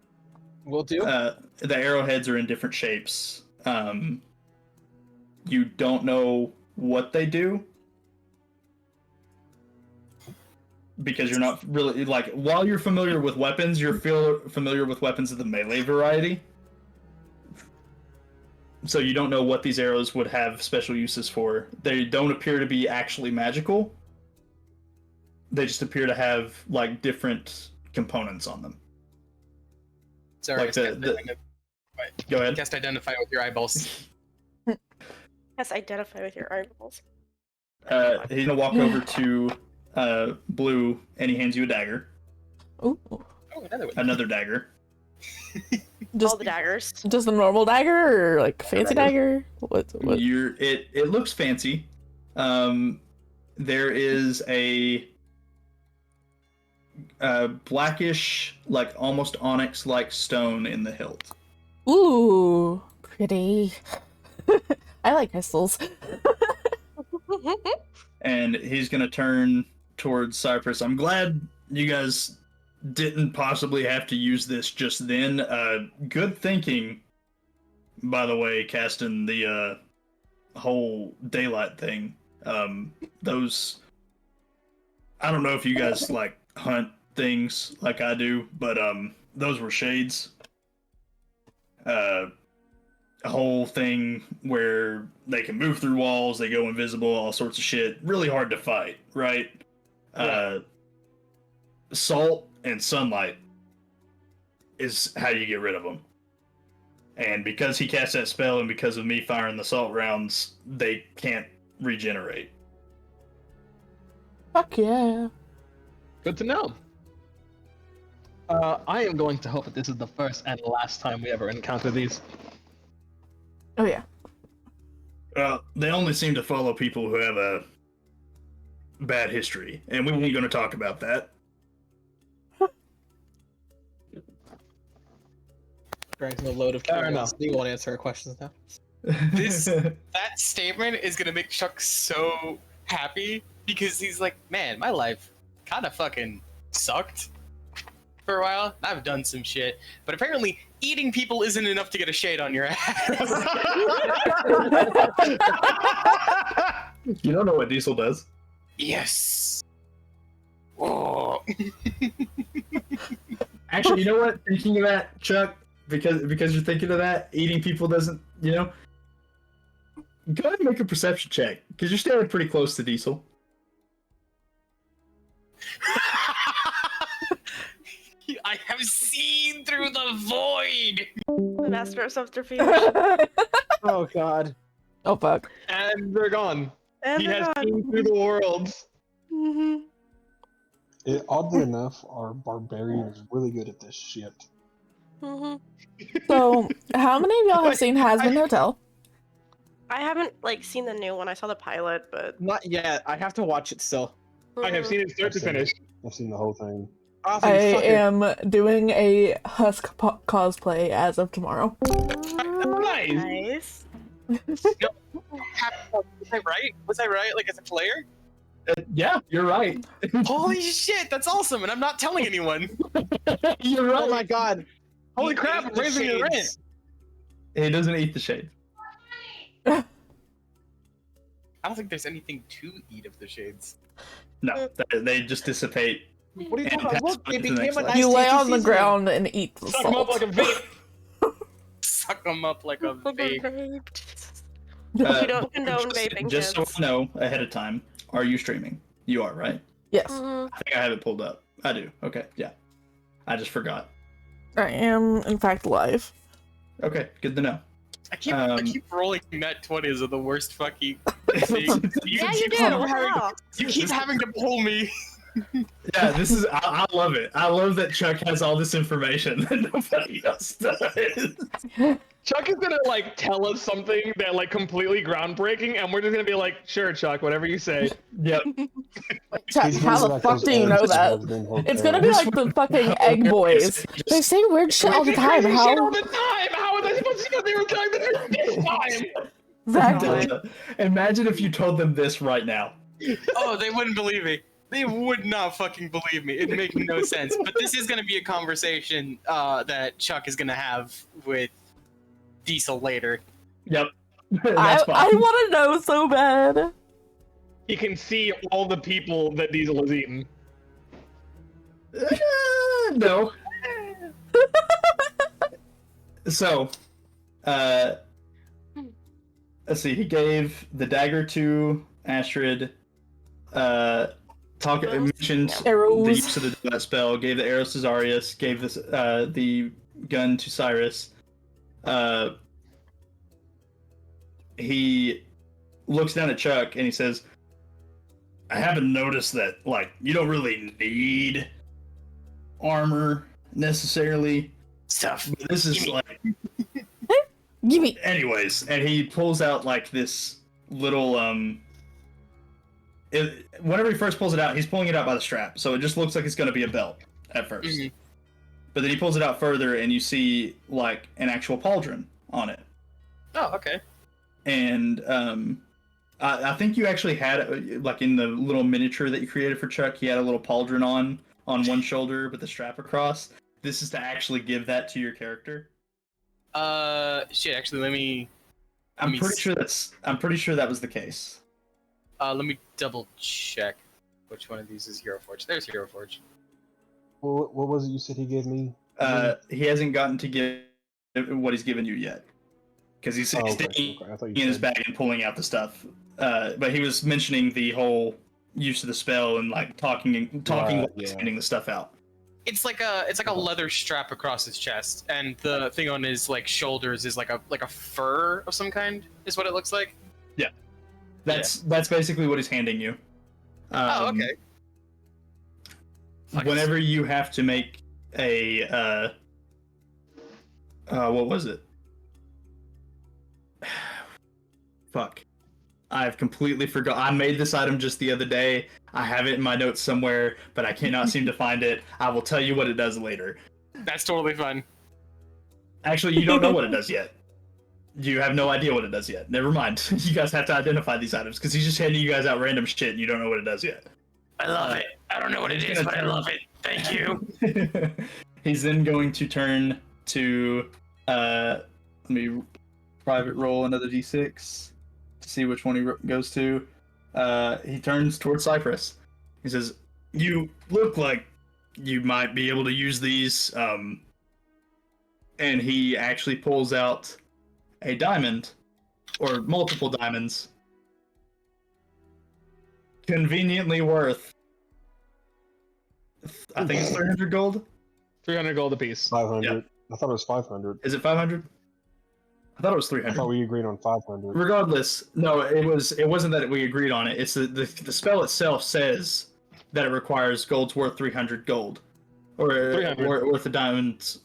Will do. The arrowheads are in different shapes. You don't know what they do because you're not really like, while you're familiar with weapons, you're familiar with weapons of the melee variety. So you don't know what these arrows would have special uses for. They don't appear to be actually magical. They just appear to have like different components on them. Sorry, Like go ahead. Cast identify with your eyeballs. Yes, identify with your eyeballs. He's gonna walk over to Blue, and he hands you a dagger. Ooh. Oh, another one. Another dagger. All the daggers. Just a normal dagger or like fancy dagger? What? It looks fancy. There is a blackish, like almost onyx-like stone in the hilt. Ooh, pretty. I like crystals. And he's gonna turn towards Cypress. I'm glad you guys didn't possibly have to use this just then. Good thinking, by the way, casting the whole daylight thing. Those, I don't know if you guys like hunt things like I do, but those were shades. A whole thing where they can move through walls, they go invisible, all sorts of shit. Really hard to fight, right? Salt and sunlight is how you get rid of them. And because he cast that spell and because of me firing the salt rounds, they can't regenerate. Fuck yeah. Good to know. I am going to hope that this is the first and last time we ever encounter these. Oh yeah. They only seem to follow people who have a bad history, and we weren't going to talk about that. Greg's no load of curiosity. He won't answer our questions now. That statement is gonna make Chuck so happy because he's like, man, my life kind of fucking sucked for a while. I've done some shit, but apparently eating people isn't enough to get a shade on your ass. You don't know what Diesel does. Yes. Oh. Actually, you know what? Thinking of that, Chuck, because you're thinking of that, eating people doesn't, go ahead and make a perception check, because you're standing pretty close to Diesel. I have seen through the void. Master of subterfuge. Oh god. Oh fuck. And they're gone. And He they're has gone. seen through the worlds. Oddly enough, our barbarian is really good at this shit. So, how many of y'all have seen Hazbin Hotel? I haven't seen the new one. I saw the pilot, but Not yet. I have to watch it still. I have seen it start to finish. I've seen the whole thing. Oh, I you fucker. am doing a Husk cosplay as of tomorrow. Nice. nice. Was I right? Was I right? Like as a player? Yeah, you're right. Holy shit, that's awesome, and I'm not telling anyone. You're right. Oh my god. Holy crap, I'm raising your rent. He doesn't eat the shade. I don't think there's anything to eat of the shades. No, they just dissipate. What are you And talking about? pass Look, on they to the became next a level. nice You lay tasty on the seasoning. ground and eat the Suck him up salt. like a vape. Suck them up like a vape. We don't condone just, vaping, just so kids. I know ahead of time, are you streaming? You are, right? Yes, Mhm. I think I have it pulled up. I do. Okay, yeah. I just forgot. I am in fact live. Okay, good to know. I keep rolling net 20s are the worst fucking things. Yeah, you do. You keep having to pull me. Yeah, this is. I love it. I love that Chuck has all this information that nobody else does. Chuck is gonna like tell us something that like completely groundbreaking, and we're just gonna be like, "Sure, Chuck, whatever you say." Yep. Chuck, He's how gonna the be like fuck those do you know eggs that? that's been hooked It's gonna up. be like the fucking egg boys. They say weird shit all the time. Crazy shit all How? the time. How are they supposed to know they were telling the truth this time? Exactly. Imagine if you told them this right now. Oh, they wouldn't believe me. They would not fucking believe me. It'd make no sense. But this is gonna be a conversation that Chuck is gonna have with Diesel later. Yep. I want to know so bad. He can see all the people that Diesel has eaten. No. So, let's see. He gave the dagger to Astrid. Mentioned Arrows. the use of that spell. Gave the arrows to Zarius. Gave this the gun to Cyrus. He looks down at Chuck and he says, "I haven't noticed that. Like, you don't really need armor necessarily. Stuff. But this is like." Give me. Anyways, and he pulls out like this little whenever he first pulls it out, he's pulling it out by the strap, so it just looks like it's going to be a belt at 1st. Mm-hmm. But then he pulls it out further, and you see like an actual pauldron on it. Oh, okay. And I think you actually had like in the little miniature that you created for Chuck, he had a little pauldron on one shoulder, but the strap across. This is to actually give that to your character. Shit. Actually, let me. I'm pretty sure that was the case. Let me double check which one of these is Hero Forge. There's Hero Forge. What was it you said he gave me? He hasn't gotten to give what he's given you yet, because he's digging in his bag and pulling out the stuff. But he was mentioning the whole use of the spell and like talking while he's handing the stuff out. It's like a leather strap across his chest, and the thing on his like shoulders is like a fur of some kind. Is what it looks like. Yeah, that's basically what he's handing you. Oh, okay. Whenever you have to make a what was it? Fuck. I've completely forgot. I made this item just the other day. I have it in my notes somewhere, but I cannot seem to find it. I will tell you what it does later. That's totally fun. Actually, you don't know what it does yet. You have no idea what it does yet. Never mind. You guys have to identify these items, because he's just handing you guys out random shit and you don't know what it does yet. I love it. I don't know what it is, but I love it. Thank you. He's then going to turn to let me private roll another d6 to see which one he goes to. He turns towards Cypress. He says, "You look like you might be able to use these." And he actually pulls out a diamond, or multiple diamonds, conveniently worth, I think it's 300 gold. 300 gold apiece. 500. Yeah. I thought it was 500. Is it 500? I thought it was 300. I thought we agreed on 500. Regardless, no, it wasn't that we agreed on it. It's the spell itself says that it requires gold's worth 300 gold, or worth a diamond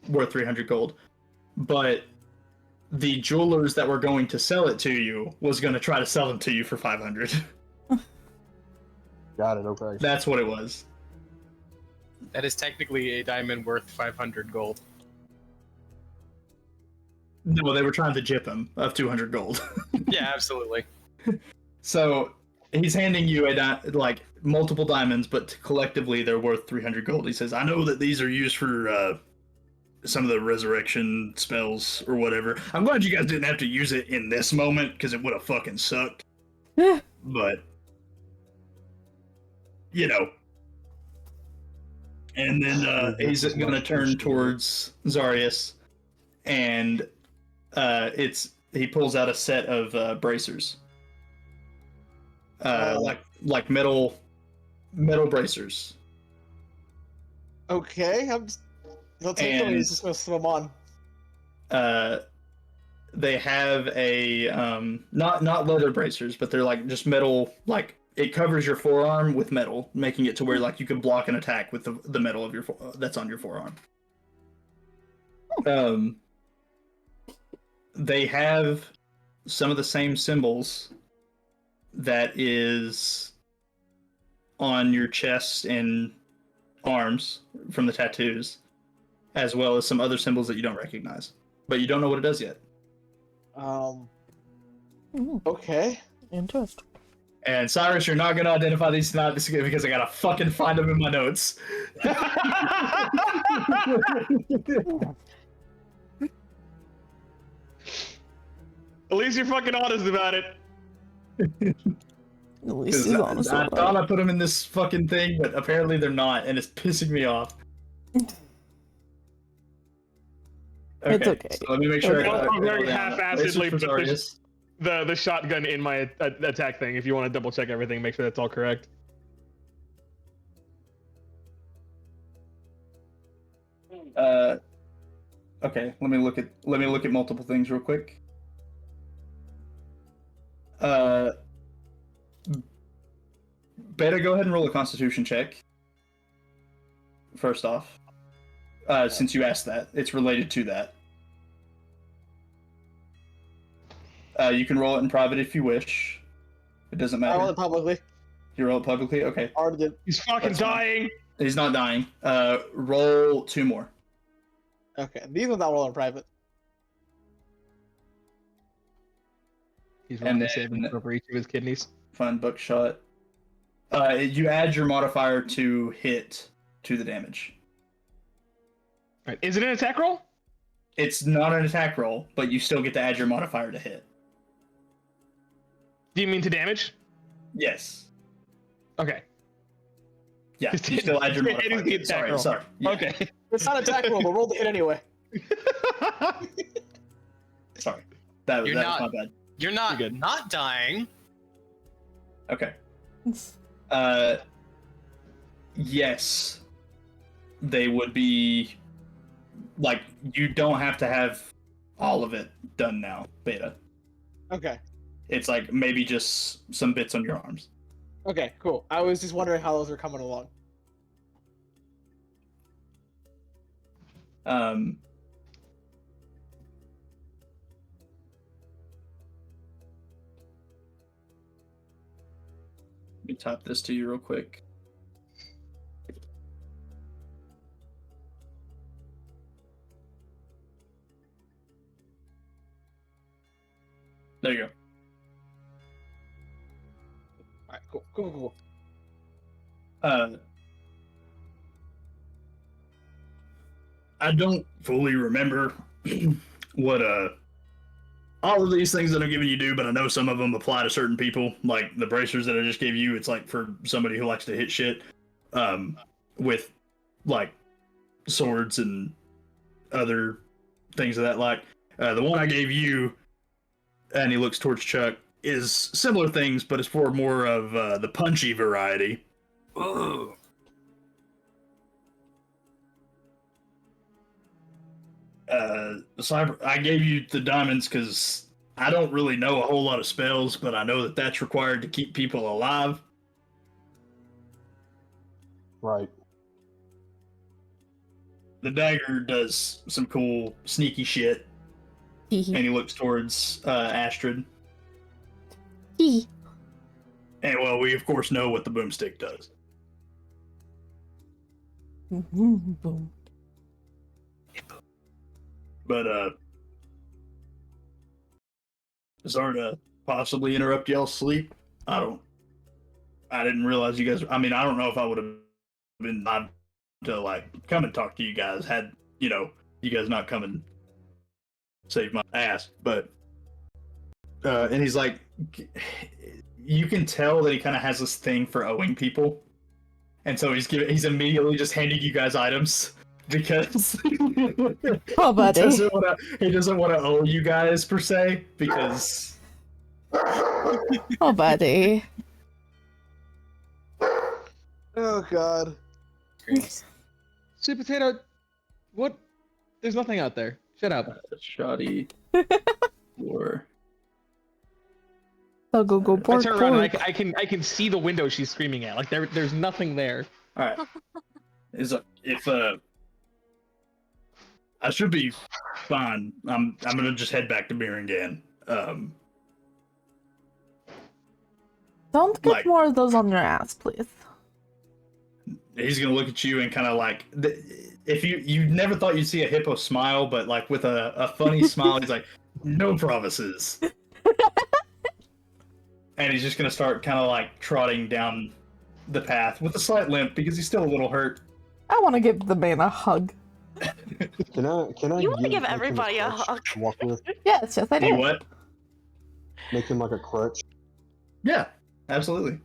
worth 300 gold. But the jewelers that were going to sell it to you was going to try to sell them to you for 500. Got it. Okay. That's what it was. That is technically a diamond worth 500 gold. No, they were trying to jip him of 200 gold. Yeah, absolutely. So he's handing you like multiple diamonds, but collectively they're worth 300 gold. He says, "I know that these are used for some of the resurrection spells or whatever. I'm glad you guys didn't have to use it in this moment, because it would have fucking sucked. But you know." And then he's going to turn towards Zarius, and he pulls out a set of bracers, like metal bracers. Okay, he'll take them. He's just gonna slip them on. They have a not leather bracers, but they're like just metal. Like it covers your forearm with metal, making it to where like you can block an attack with the metal of your that's on your forearm. They have some of the same symbols that is on your chest and arms from the tattoos, as well as some other symbols that you don't recognize, but you don't know what it does yet. Okay. Interesting. And Cyrus, you're not gonna identify these tonight because I gotta fucking find them in my notes. At least you're fucking honest about it. At least he's honest I about thought it. I put them in this fucking thing, but apparently they're not, and it's pissing me off. It's okay. So let me make sure. I'll I very half-assedly put Zarius. the shotgun in my attack thing. If you want to double check everything, make sure that's all correct. Okay. Let me look at multiple things real quick. Beta, go ahead and roll a Constitution check. First off, since you asked that, it's related to that. You can roll it in private if you wish. It doesn't matter. I roll it publicly. You roll it publicly? Okay. Already did. He's fucking dying. He's not dying. Roll 2 more. Okay, these ones I'll roll in private. He's And running then- saving over each of his kidneys. Fine, buckshot. You add your modifier to hit to the damage. All right. Is it an attack roll? It's not an attack roll, but you still get to add your modifier to hit. Do you mean to damage? Yes. Okay. Yeah, you still add your It is the modifier. attack Sorry, roll. sorry. Yeah. Okay. It's not an attack roll, but roll the hit anyway. Sorry. That You're was not- my bad. You're not You're good. not dying. Okay. Yes. They would be like you don't have to have all of it done now, Beta. Okay. It's like maybe just some bits on your arms. Okay, cool. I was just wondering how those were coming along. Let me type this to you real quick. There you go. Alright, cool. I don't fully remember what all of these things that I'm giving you do, but I know some of them apply to certain people. Like the bracers that I just gave you, it's like for somebody who likes to hit shit with like swords and other things of that like. The one I gave you, and he looks towards Chuck, is similar things, but it's for more of the punchy variety. Ugh. I gave you the diamonds because I don't really know a whole lot of spells, but I know that that's required to keep people alive. Right. The dagger does some cool, sneaky shit. And he looks towards Astrid. And well, we of course know what the boomstick does. Boom. But sorry to possibly interrupt y'all's sleep. I didn't realize you guys. I mean, I don't know if I would have been live to like come and talk to you guys had you guys not come and save my ass. But and he's like, you can tell that he kind of has this thing for owing people, and so he's immediately just handing you guys items. Because Oh, buddy. he doesn't want to owe you guys per se, because Oh, buddy. Oh god. Sweet potato, what? There's nothing out there. Shut up. Shoddy. Or So go I pork turn around and pork. I can see the window she's screaming at. Like there's nothing there. all right. If I should be fine. I'm gonna just head back to Biringan. Don't get like- more of those on your ass, please. He's gonna look at you and kind of like, if you never thought you'd see a hippo smile, but like with a funny smile, he's like, no promises. And he's just gonna start kind of like trotting down the path with a slight limp because he's still a little hurt. I want to give the man a hug. Can I? You want to give him everybody a crutch hug. to walk with? Yes, I You do. what? Make him like a crutch. Yeah, absolutely.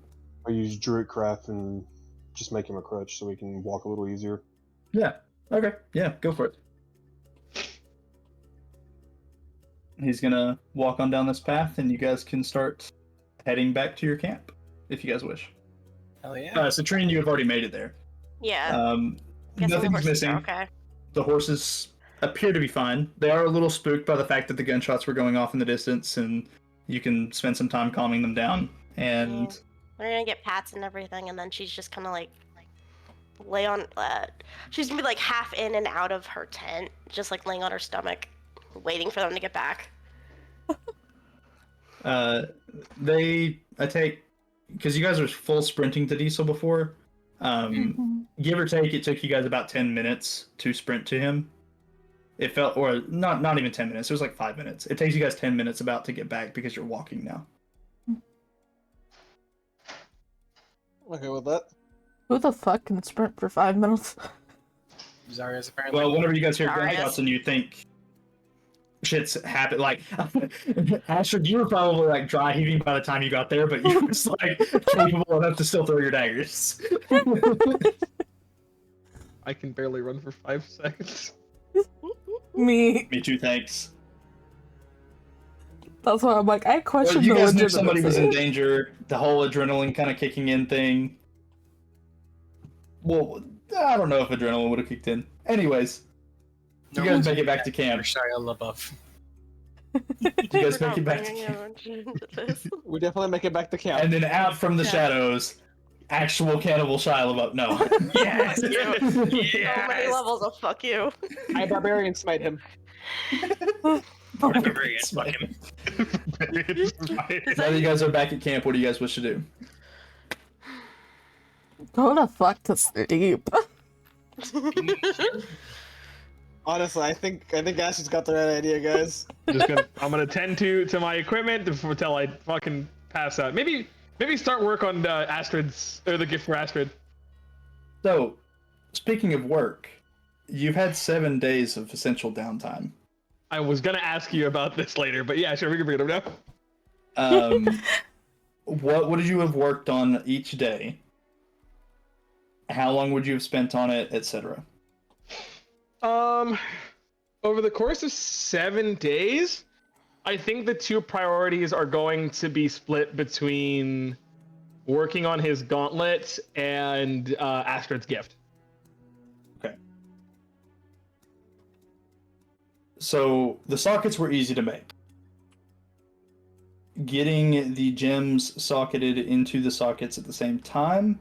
I use Druidcraft and just make him a crutch so he can walk a little easier. Yeah. Okay. Yeah, go for it. He's gonna walk on down this path, and you guys can start heading back to your camp if you guys wish. Hell yeah. So, Trin, you have already made it there. Yeah. Nothing's Guessing the horses missing. are okay. The horses appear to be fine. They are a little spooked by the fact that the gunshots were going off in the distance, and you can spend some time calming them down. And We're gonna get pats and everything, and then she's just gonna like lay on. She's gonna be like half in and out of her tent, just like laying on her stomach, waiting for them to get back. they take, because you guys are full sprinting to Diesel before. Give or take, it took you guys about 10 minutes to sprint to him. It felt, or not even 10 minutes. It was like 5 minutes. It takes you guys 10 minutes about to get back because you're walking now. Okay with that. Who the fuck can sprint for 5 minutes? Zarya's apparently. Well, whenever you guys hear Darius. gunshots and you think shit's happened, like Astrid, you were probably like dry heaving by the time you got there, but you were just like capable enough to still throw your daggers. I can barely run for 5 seconds. Me. Me too, thanks. That's why I'm like, I question Well, you the guys knew somebody was in legitimacy. danger. The whole adrenaline kind of kicking in thing. Well, I don't know if adrenaline would have kicked in. Anyways, you guys make it back to camp. Shia LaBeouf. You guys We're make not it back to bringing camp. you into this. We definitely make it back to camp. And then out from the Yeah. shadows, actual cannibal Shia LaBeouf. No. Yes. So many levels of fuck you. I barbarian smite him. Barbarians, fuck him. Now that you guys are back at camp, what do you guys wish to do? Go the fuck to sleep. Honestly, I think Ash's got the right idea, guys. I'm gonna tend to my equipment until I fucking pass out. Maybe start work on Astrid's, or the gift for Astrid. So, speaking of work, you've had 7 days of essential downtime. I was gonna ask you about this later, but yeah, sure, we can bring it up now. What would you have worked on each day? How long would you have spent on it, etc.? Over the course of 7 days, I think the two priorities are going to be split between working on his gauntlet and Astrid's gift. Okay. So the sockets were easy to make. Getting the gems socketed into the sockets at the same time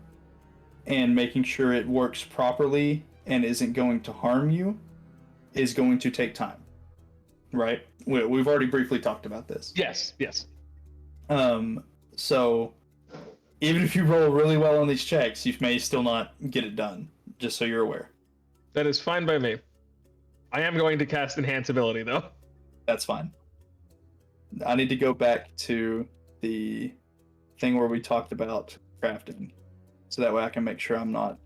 and making sure it works properly and isn't going to harm you is going to take time. Right? We've already briefly talked about this. Yes. So even if you roll really well on these checks, you may still not get it done, just so you're aware. That is fine by me. I am going to cast Enhance ability, though. That's fine. I need to go back to the thing where we talked about crafting, so that way I can make sure I'm not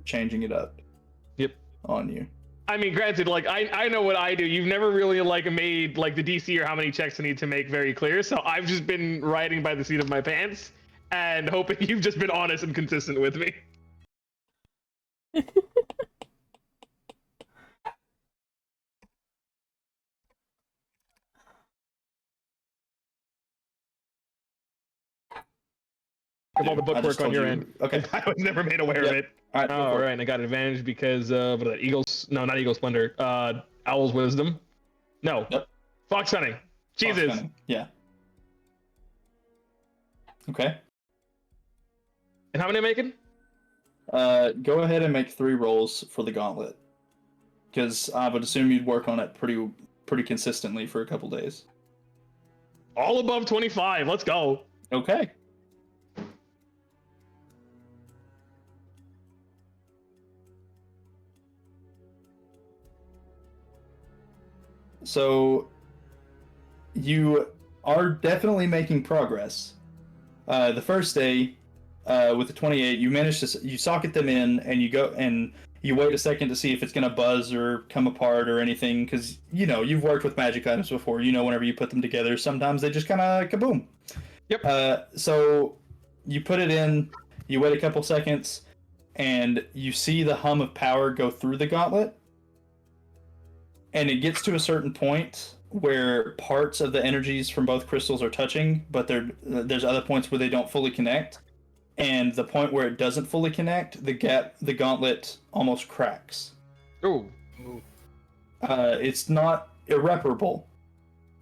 changing it up. Yep. On you. I mean, granted, like, I know what I do. You've never really, like, made, like, the DC or how many checks I need to make very clear, so I've just been riding by the seat of my pants and hoping you've just been honest and consistent with me. Of all the I bookwork just on told your you- end. Okay. I was never made aware of it. All right. All right, and I got advantage because what is that? Eagles? No, not Eagle Splendor. Owl's Wisdom. No. Yep. Fox Hunting. Jesus. Fox Gunning. Yeah. Okay. And how many am I making? Go ahead and make 3 rolls for the gauntlet, because I would assume you'd work on it pretty consistently for a couple days. All above 25. Let's go. Okay. So you are definitely making progress. The first day, with the 28, you manage to you socket them in, and you go and you wait a second to see if it's gonna buzz or come apart or anything, because you know you've worked with magic items before. You know whenever you put them together, sometimes they just kind of kaboom. Yep. So you put it in, you wait a couple seconds, and you see the hum of power go through the gauntlet, and it gets to a certain point where parts of the energies from both crystals are touching, but there's other points where they don't fully connect. And the point where it doesn't fully connect, the gauntlet almost cracks. Ooh. It's not irreparable.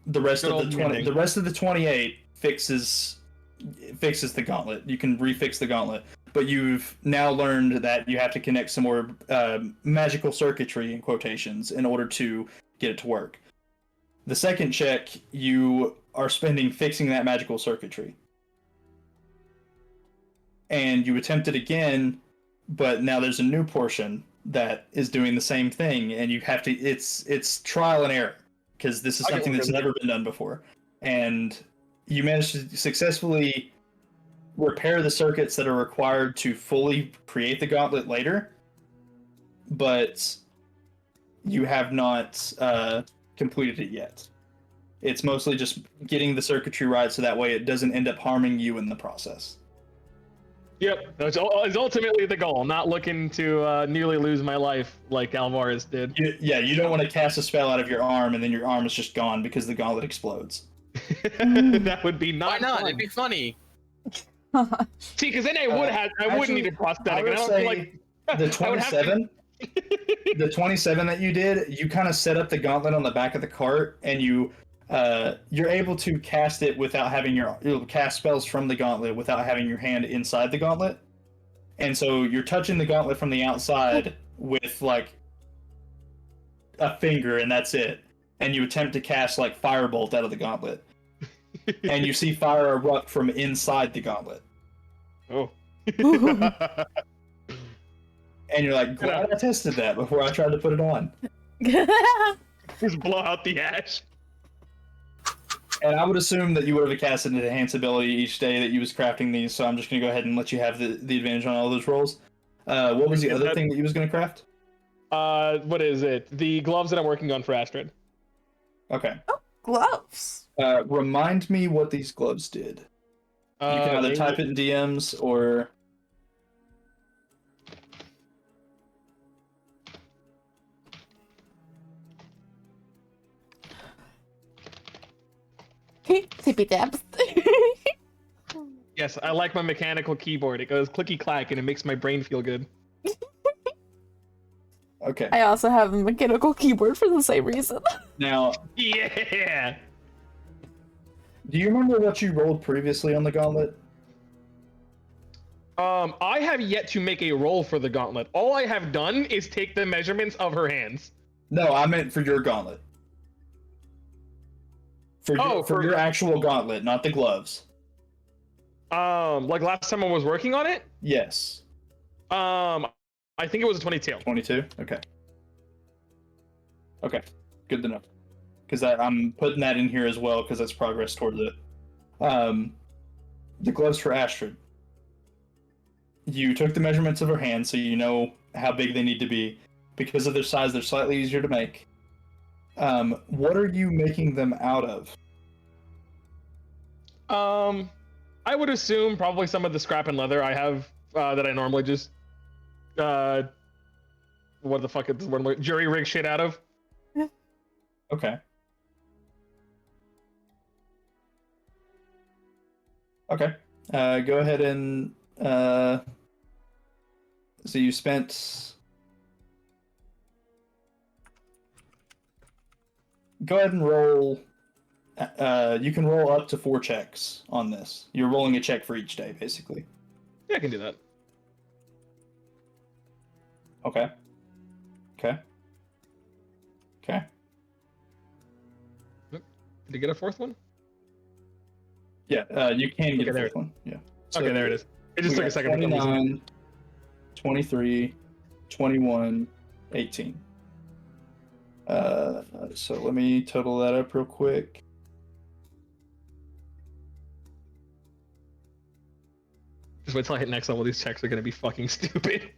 The rest of the 28 fixes the gauntlet. You can refix the gauntlet, but you've now learned that you have to connect some more magical circuitry in quotations in order to get it to work. The second check, you are spending fixing that magical circuitry. And you attempt it again, but now there's a new portion that is doing the same thing, and you have to it's trial and error, because this is something that's never been done before. And you manage to successfully repair the circuits that are required to fully create the gauntlet later, but you have not completed it yet. It's mostly just getting the circuitry right so that way it doesn't end up harming you in the process. Yep, that's ultimately the goal. Not looking to nearly lose my life like Alvarez did. You don't want to cast a spell out of your arm and then your arm is just gone because the gauntlet explodes. That would be not. Why not? Fun. It'd be funny. See, because then I would need a prosthetic. I would say the 27, the 27 that you did, you kind of set up the gauntlet on the back of the cart, and you're able to cast it without having you'll cast spells from the gauntlet without having your hand inside the gauntlet. And so you're touching the gauntlet from the outside with like a finger, and that's it. And you attempt to cast like firebolt out of the gauntlet. And you see fire erupt from inside the gauntlet. Oh. And you're like, glad I tested that before I tried to put it on. Just blow out the ash. And I would assume that you would have casted an enhance ability each day that you was crafting these, so I'm just going to go ahead and let you have the advantage on all those rolls. What was the other thing that you was going to craft? What is it? The gloves that I'm working on for Astrid. Okay. Oh, gloves. Remind me what these gloves did. You can either type it in DMs or... Tippy taps. Yes, I like my mechanical keyboard. It goes clicky clack and it makes my brain feel good. Okay. I also have a mechanical keyboard for the same reason. Now... Yeah! Do you remember what you rolled previously on the gauntlet? I have yet to make a roll for the gauntlet. All I have done is take the measurements of her hands. No, I meant for your gauntlet. For your actual gauntlet, not the gloves. Like last time I was working on it? Yes. I think it was a 22. 22? Okay. Okay. Good to know. Because I'm putting that in here as well, because that's progress towards it. The gloves for Astrid. You took the measurements of her hands, so you know how big they need to be. Because of their size, they're slightly easier to make. What are you making them out of? I would assume probably some of the scrap and leather I have that I normally just what the fuck is the word? Jury rig shit out of. Okay. Okay. Go ahead and So you spent. Go ahead and roll. You can roll up to 4 checks on this. You're rolling a check for each day, basically. Yeah, I can do that. Okay. Okay. Okay. Did you get a 4th one? Yeah, you can get Okay, a 4th one. Yeah. Okay, there it is. It just we took a got second. 29, 23, 21, 18. So let me total that up real quick. Just wait till I hit next level. These checks are gonna be fucking stupid.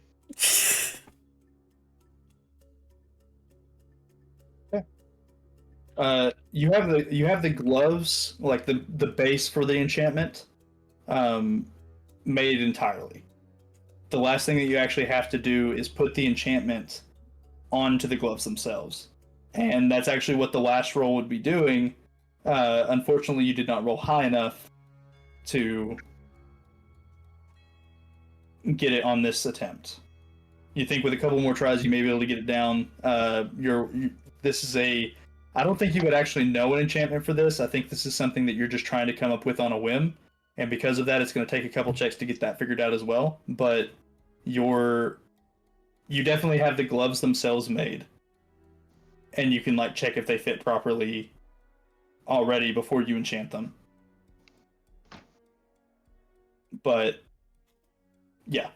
You have the gloves, like the base for the enchantment, made entirely. The last thing that you actually have to do is put the enchantment onto the gloves themselves, and that's actually what the last roll would be doing. Unfortunately, you did not roll high enough to get it on this attempt. You think with a couple more tries, you may be able to get it down. This is a. I don't think you would actually know an enchantment for this. I think this is something that you're just trying to come up with on a whim, and because of that, it's going to take a couple checks to get that figured out as well. But you definitely have the gloves themselves made, and you can like check if they fit properly already before you enchant them. But yeah.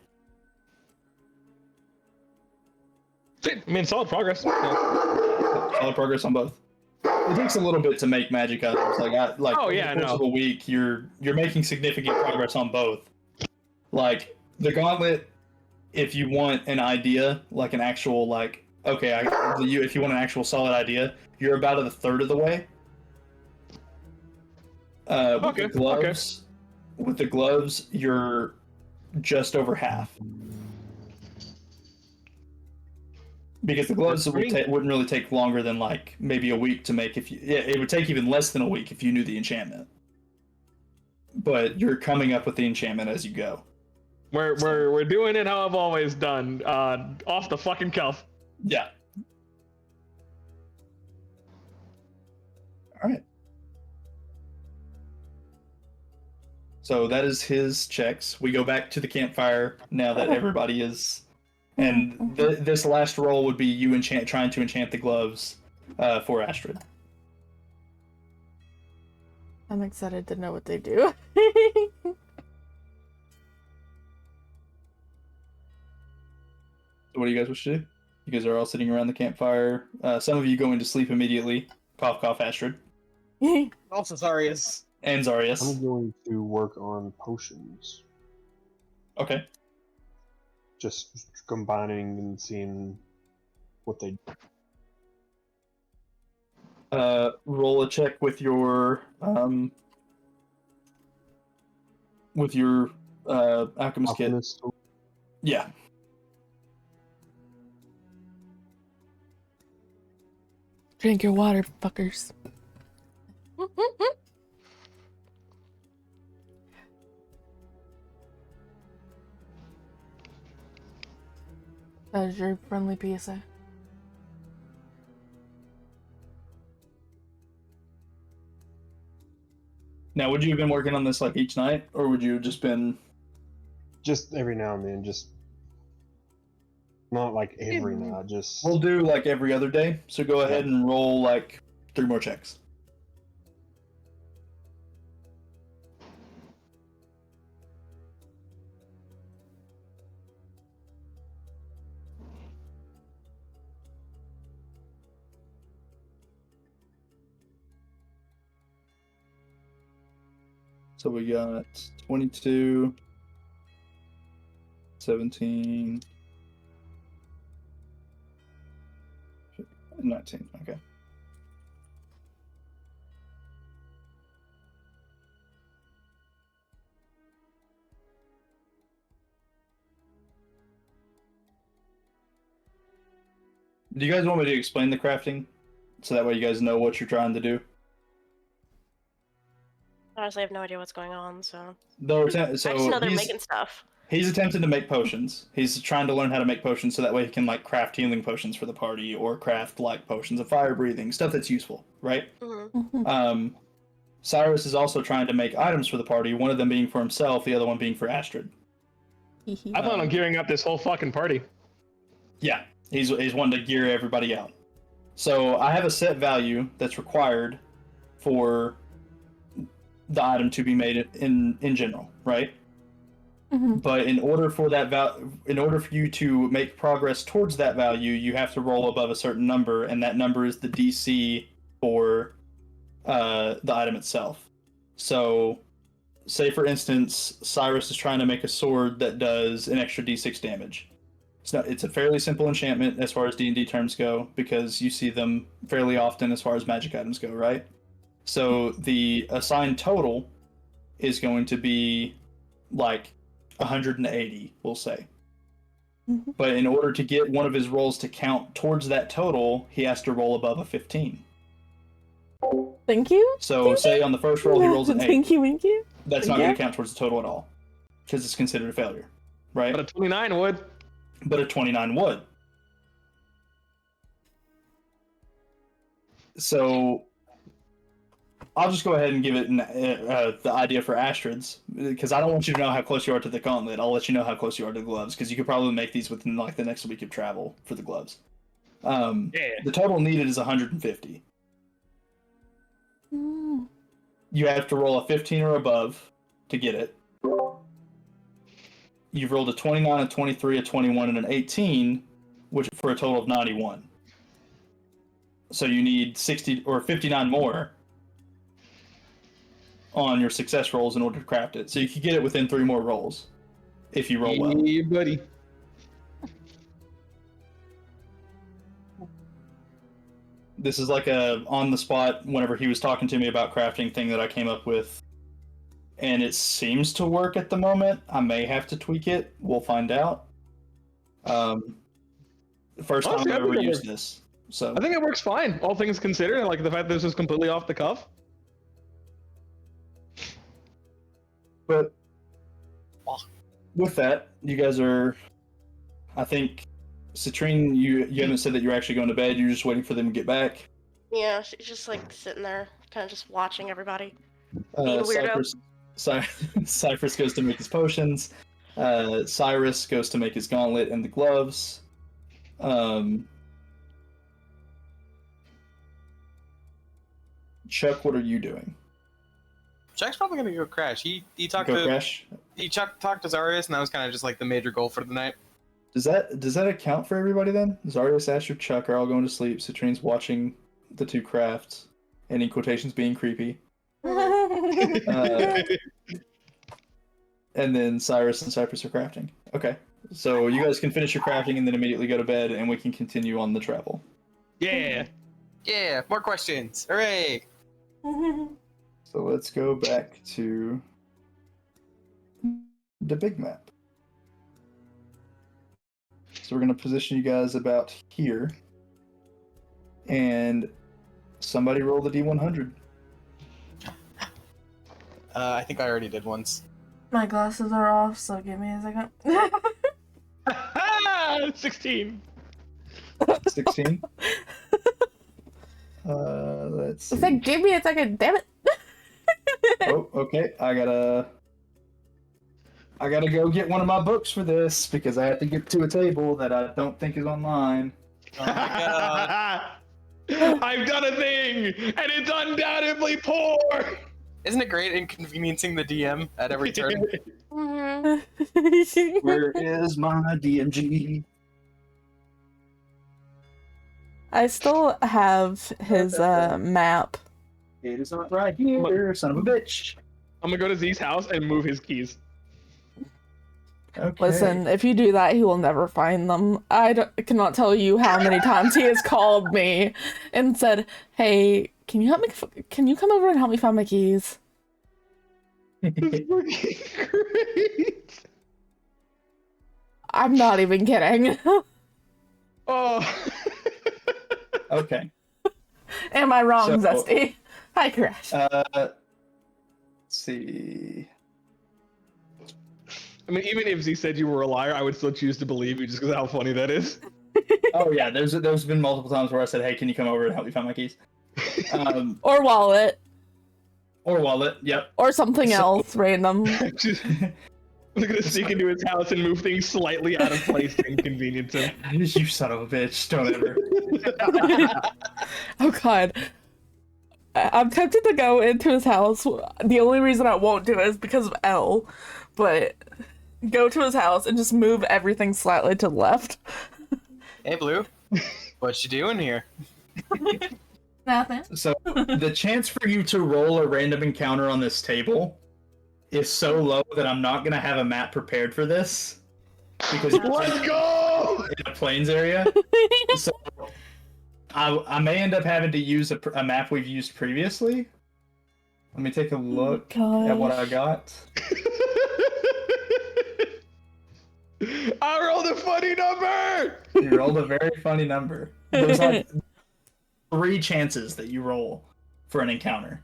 I mean, solid progress. Solid progress on both. It takes a little bit to make magic items. Over the course of a week, you're making significant progress on both. Like the gauntlet, if you want an idea, like an actual if you want an actual solid idea, you're about a third of the way. With the gloves, you're just over half. Because the gloves wouldn't really take longer than like maybe a week to make. It would take even less than a week if you knew the enchantment. But you're coming up with the enchantment as you go. We're doing it how I've always done, off the fucking cuff. Yeah. All right. So that is his checks. We go back to the campfire now that everybody is. And this last roll would be you trying to enchant the gloves for Astrid. I'm excited to know what they do. So what do you guys wish to do? You guys are all sitting around the campfire. Some of you go into sleep immediately. Cough, cough, Astrid. Also, Zarius. And Zarius. I'm going to work on potions. Okay. Just combining and seeing what they do. Roll a check with your alchemist kit. Yeah. Drink your water, fuckers. That is your friendly PSA. Now, would you have been working on this like each night, or would you have just been... Just every now and then, just... Not like every night, just... We'll do like every other day, so go ahead and roll like 3 more checks. So we got 22, 17, 19. Okay. Do you guys want me to explain the crafting? So that way you guys know what you're trying to do? Honestly, I have no idea what's going on, so... So I just know they're making stuff. He's attempting to make potions. He's trying to learn how to make potions so that way he can like craft healing potions for the party or craft like potions of fire breathing, stuff that's useful, right? Cyrus is also trying to make items for the party, one of them being for himself, the other one being for Astrid. I plan on gearing up this whole fucking party. Yeah, he's wanting to gear everybody out. So I have a set value that's required for the item to be made in general, right? But in order for you to make progress towards that value, you have to roll above a certain number, and that number is the DC for the item itself. So, say for instance, Cyrus is trying to make a sword that does an extra D6 damage. It's a fairly simple enchantment as far as D&D terms go, because you see them fairly often as far as magic items go, right? So the assigned total is going to be like 180, we'll say. But in order to get one of his rolls to count towards that total, he has to roll above a 15. Thank you. So say on the first roll he rolls an 8. Thank you. That's not going to count towards the total at all, because it's considered a failure, right? But a 29 would. But a 29 would. So I'll just go ahead and give it the idea for Astrid's, because I don't want you to know how close you are to the gauntlet. I'll let you know how close you are to the gloves, because you could probably make these within like the next week of travel for the gloves. The total needed is 150. You have to roll a 15 or above to get it. You've rolled a 29, a 23, a 21, and an 18, which for a total of 91. So you need 60 or 59 more on your success rolls in order to craft it. So you could get it within 3 more rolls if you roll well. Yeah, buddy. This is like a on the spot whenever he was talking to me about crafting thing that I came up with. And it seems to work at the moment. I may have to tweak it. We'll find out. First time I've ever used this. So I think it works fine, all things considered. Like the fact that this is completely off the cuff. But with that, you guys are, I think, Citrine, you haven't said that you're actually going to bed. You're just waiting for them to get back. Yeah, she's just like sitting there, kind of just watching everybody. Being a weirdo. Cypress goes to make his potions. Cyrus goes to make his gauntlet and the gloves. Chuck, what are you doing? Chuck's probably gonna go crash. He talked to crash. He talked to Zarius, and that was kind of just like the major goal for the night. Does that account for everybody then? Zarius, Asher, Chuck are all going to sleep. Citrine's watching the 2 crafts, and in quotations being creepy. And then Cyrus and Cypress are crafting. Okay, so you guys can finish your crafting and then immediately go to bed, and we can continue on the travel. Yeah. Yeah, more questions. Hooray! So let's go back to the big map. So we're going to position you guys about here. And somebody roll the D100. I think I already did once. My glasses are off, so give me a second. 16. 16? Let's see. It's like, give me a second, damn it. Oh, okay. I gotta go get one of my books for this because I have to get to a table that I don't think is online. Oh my god. I've done a thing, and it's undoubtedly poor. Isn't it great inconveniencing the DM at every turn? Where is my DMG? I still have his map. It is not right here, son of a bitch. I'm gonna go to Z's house and move his keys. Okay. Listen, if you do that, he will never find them. I cannot tell you how many times he has called me and said, "Hey, can you help me? Can you come over and help me find my keys?" This is fucking great. I'm not even kidding. Oh. Okay. Am I wrong, So- Zesty? Hi, Crash. Let's see. I mean, even if Z said you were a liar, I would still choose to believe you just because of how funny that is. Oh yeah, there's been multiple times where I said, "Hey, can you come over and help me find my keys?" Or wallet. Or wallet. Yep. Or something else random. Just, we're gonna sneak into his house and move things slightly out of place to inconvenience him. You son of a bitch! Don't ever. Oh god. I'm tempted to go into his house. The only reason I won't do it is because of L. But go to his house and just move everything slightly to the left. Hey, Blue. What you doing here? Nothing. So the chance for you to roll a random encounter on this table is so low that I'm not gonna have a map prepared for this because Let's go in a plains area. So I may end up having to use a map we've used previously. Let me take a look at what I got. I rolled a funny number! You rolled a very funny number. There's like 3 chances that you roll for an encounter.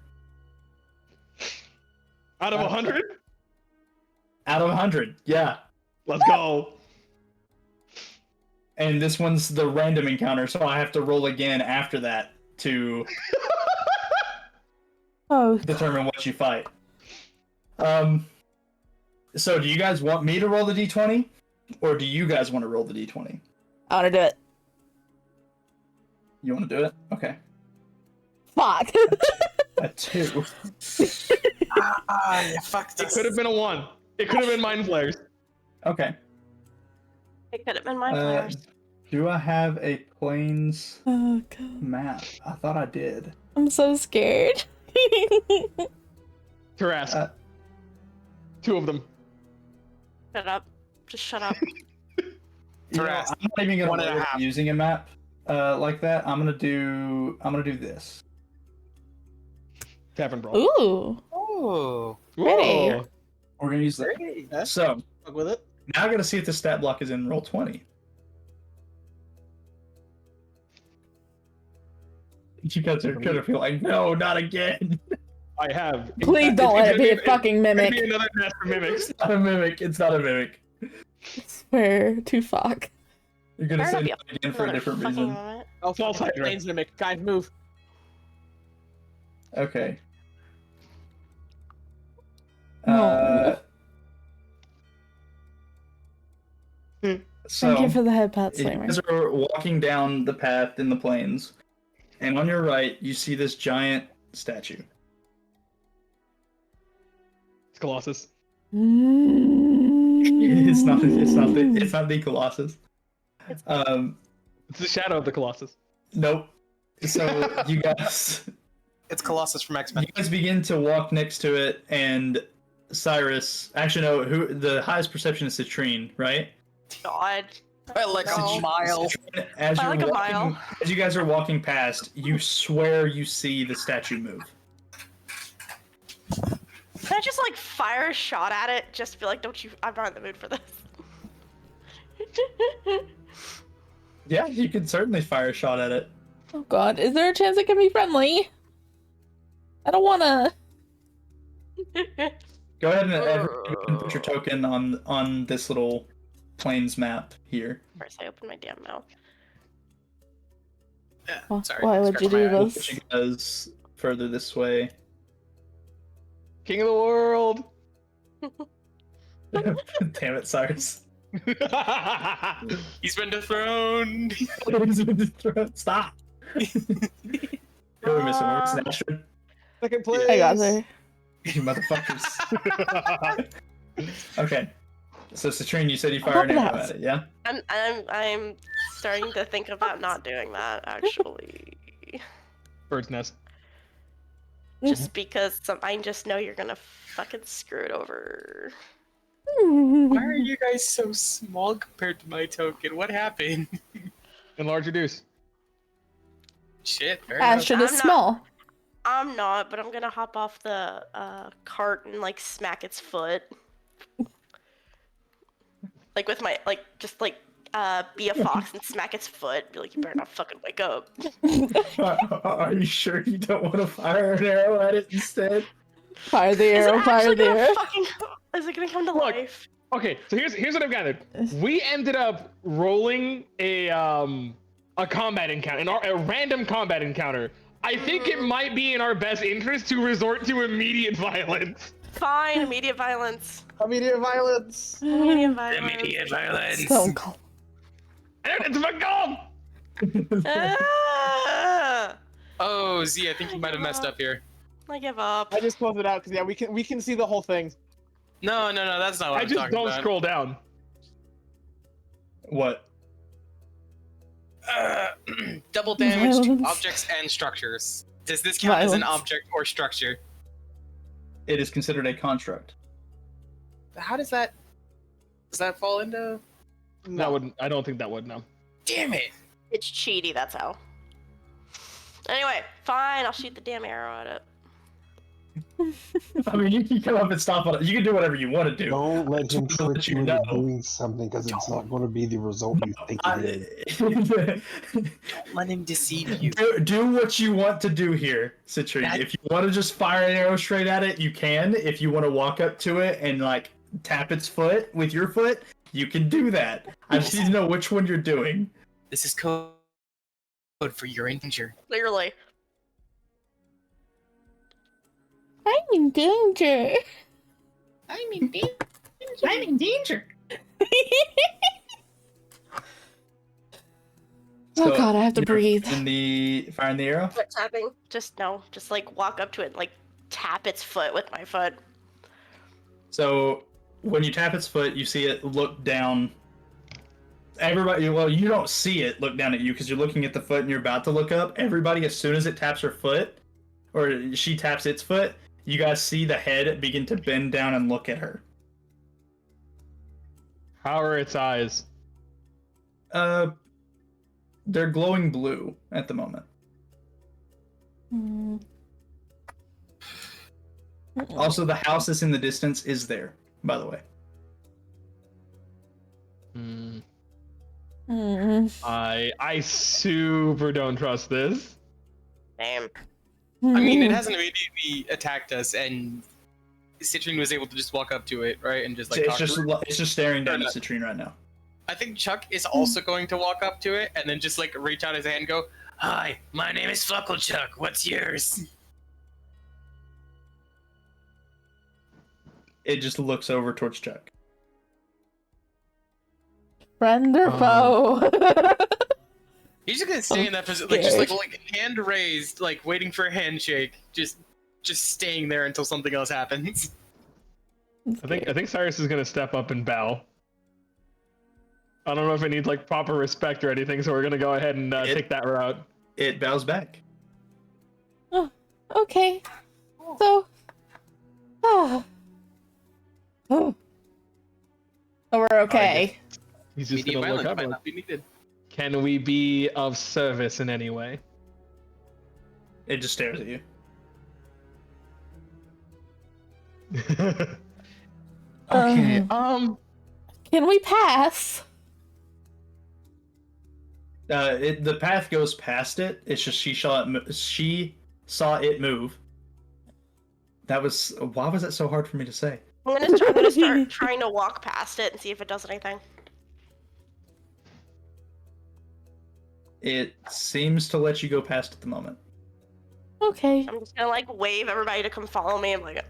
Out of 100? Out of 100, yeah. Let's go. And this one's the random encounter, so I have to roll again after that to determine what you fight. So do you guys want me to roll the d20? Or do you guys want to roll the d20? I want to do it. You want to do it? Okay. Fuck. A 2. You fucked It could have been a 1. It could have been Mind Flayers. Okay. It could have been my flowers. Do I have a plains Oh god. map? I thought I did. I'm so scared. Tarask. 2 of them. Shut up. Just shut up. You know, I'm not even gonna bother using a map like that. I'm gonna do this. Tavern Brawl. Ooh. Oh. Pretty. We're gonna use that. So Fuck with it. now I gotta see if the stat block is in roll 20. You guys are gonna feel like, no, not again. I have. Please don't let it be a fucking mimic. It'd be another nest for mimics. It's not a mimic. It's not a mimic. I swear to fuck. You're gonna Better say not be that again for a another different fucking reason. moment. Oh, False fucking Hydra. planes mimic. Guys, move. Okay. No. So Thank you for the head pat, you Slammer. guys are walking down the path in the plains, and on your right you see this giant statue. It's Colossus. It's not the Colossus. It's the shadow of the Colossus. Nope. So you guys It's Colossus from X-Men. you guys begin to walk next to it, and Cyrus, actually no, who the highest perception is Citrine, right? God. By like a mile. As By you're like a walking, mile. as you guys are walking past, you swear you see the statue move. Can I just like fire a shot at it? Just be like, don't you? I'm not in the mood for this. Yeah, you can certainly fire a shot at it. Oh god, is there a chance it can be friendly? I don't wanna. Go ahead and everyone put your token on this little plains map here. First, I open my damn mouth. Sorry. Why would you do We'll this? push you guys further this way. King of the world. Damn it, Cyrus. He's been dethroned. Stop. Who are we missing? We're missing Astrid. Second place. I got there. You motherfuckers. Okay. So Citrine, you said you fired an Pop it arrow out. at it, yeah? I'm starting to think about not doing that actually. Bird's nest. Just because I just know you're gonna fucking screw it over. Why are you guys so small compared to my token? What happened? Enlarge your deuce. Shit. fair enough. Astrid is I'm not- small. I'm not, but I'm gonna hop off the cart and like smack its foot. Like with my be a fox and smack its foot. Be like, you better not fucking wake up. Are you sure you don't want to fire an arrow at it instead? Fire the Is it arrow, fire actually the gonna arrow. fucking? Is it gonna come to life? Okay, so here's what I've gathered. We ended up rolling a combat encounter, a random combat encounter. I think it might be in our best interest to resort to immediate violence. Fine, immediate violence. Immediate violence. Immediate violence. Immediate violence. Stone Cold. It's my goal. Ah, Oh, Z, I think you might have messed up here. I give up. I just closed it out because yeah, we can see the whole thing. No, that's not what I I'm just talking don't about. scroll down. What? Double damage to Violence. objects and structures. Does this count as an Violence. object or structure? It is considered a construct. How does that fall into? That wouldn't. I don't think that would. No. Damn it! It's cheaty, that's how. Anyway, fine, I'll shoot the damn arrow at it. I mean, you can come up and stop on it. You can do whatever you want to do. Don't let him Just to let trick you you into know. doing something because it's not going to be the result you think it is. Don't let him deceive you. do what you want to do here, Citrine. If you want to just fire an arrow straight at it, you can. If you want to walk up to it and like tap its foot with your foot, you can do that. I just need to know which one you're doing. This is code for you're in danger. Clearly. I'm in danger. I'm in danger. I'm in danger. Oh god, I have to breathe. Firing the arrow? Foot tapping? Just like walk up to it and like tap its foot with my foot. So when you tap its foot, you see it look down. Everybody, well, you don't see it look down at you because you're looking at the foot and you're about to look up. Everybody, as soon as it taps her foot, or she taps its foot, you guys see the head begin to bend down and look at her. How are its eyes? They're glowing blue at the moment. Hmm. Also, the house that's in the distance is there, by the way. I super don't trust this. Damn. I mean, it hasn't immediately attacked us, and Citrine was able to just walk up to it, right, and just like. It's just staring down at Citrine right now. I think Chuck is also going to walk up to it and then just like reach out his hand and go, "Hi, my name is Chuck. What's yours?" It just looks over towards Chuck. Friend or foe? He's just gonna stay in that position, like just like hand raised, like waiting for a handshake, just staying there until something else happens. I think Cyrus is gonna step up and bow. I don't know if it needs like proper respect or anything, so we're gonna go ahead and take that route. It bows back. Oh, okay. So, so we're okay. He's just Medium gonna look violence up. might Like, not be needed. can we be of service in any way? It just stares at you. Okay. Can we pass? The path goes past it. It's just she saw it move. Why was that so hard for me to say? I'm gonna start trying to walk past it and see if it does anything. It seems to let you go past at the moment. Okay. I'm just gonna like wave everybody to come follow me. I'm like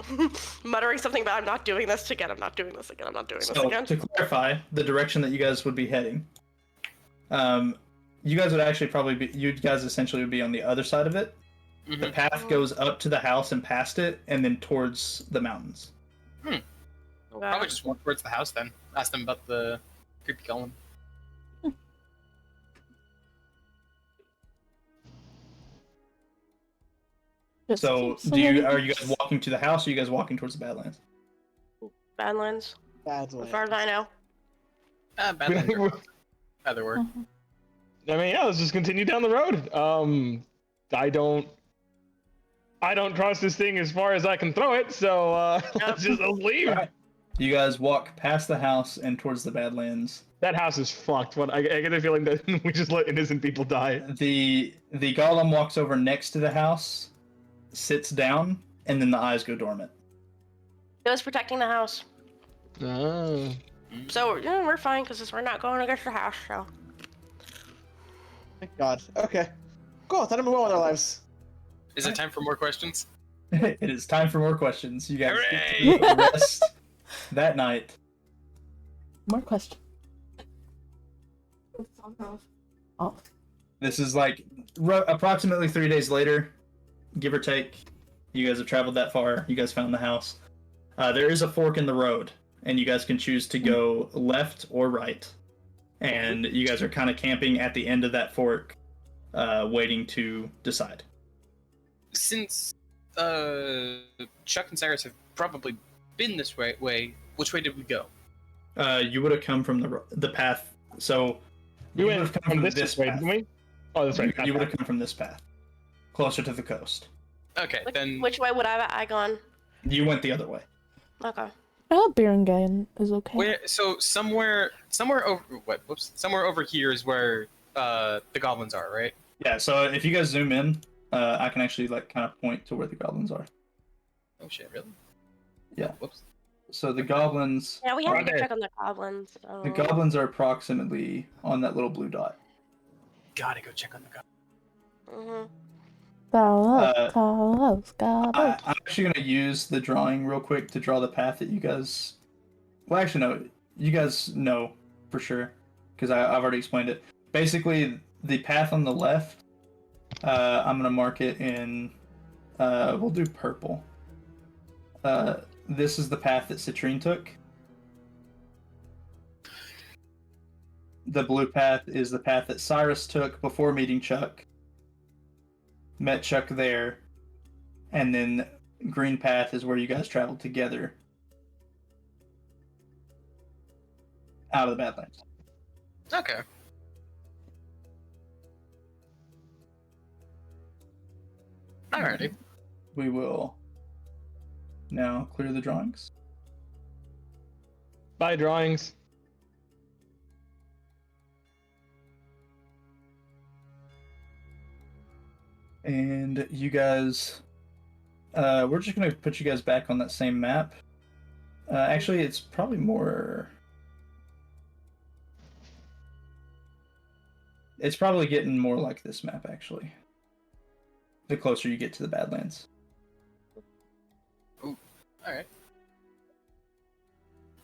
muttering something about I'm not doing this again. I'm not doing this again. I'm not doing this So again. to clarify, the direction that you guys would be heading, you guys would actually you guys essentially would be on the other side of it. Mm-hmm. The path goes up to the house and past it, and then towards the mountains. Probably just walk towards the house then. Ask them about the creepy golem. So, are you guys walking to the house, or are you guys walking towards the Badlands? Badlands. Badlands. As far as I know. Either work. I mean, yeah, let's just continue down the road. I don't trust this thing as far as I can throw it, so let's leave. Right. You guys walk past the house and towards the Badlands. That house is fucked. I get the feeling that we just let innocent people die. The golem walks over next to the house, sits down, and then the eyes go dormant. It was protecting the house. Oh. So yeah, we're fine because we're not going against the house. So. Thank God. Okay. Cool. Thought I'm well with our lives. Is it time for more questions? It is time for more questions. You guys Hooray! get to rest that night. More questions. Oh. This is like approximately 3 days later, give or take. You guys have traveled that far. You guys found the house. There is a fork in the road, and you guys can choose to go left or right. And you guys are kind of camping at the end of that fork, waiting to decide. Since Chuck and Cyrus have probably been this way, which way did we go? You would have come from the path. So You would went have come from this way, path. didn't we? Oh, that's right. You would have come from this path, closer to the coast. Okay, then. Which way would I gone? You went the other way. Okay. I hope Berengain is okay. Where, so somewhere over somewhere over here is where the goblins are, right? Yeah. So if you guys zoom in, I can actually like kind of point to where the goblins are. Oh shit, really? Yeah. Whoops. So the goblins. Yeah, we have to are- go check on the goblins. So. The goblins are approximately on that little blue dot. Gotta go check on the goblins. Mhm. I'm actually going to use the drawing real quick to draw the path that you guys... Well, actually, no. You guys know for sure, because I've already explained it. Basically, the path on the left, I'm going to mark it in... we'll do purple. This is the path that Citrine took. The blue path is the path that Cyrus took before meeting Chuck. Met Chuck there. And then green path is where you guys traveled together. Out of the Badlands. Okay. Alrighty. We will now clear the drawings. Bye, drawings. And you guys, we're just gonna put you guys back on that same map. Actually, it's probably more. It's probably getting more like this map, actually. The closer you get to the Badlands. Ooh, alright.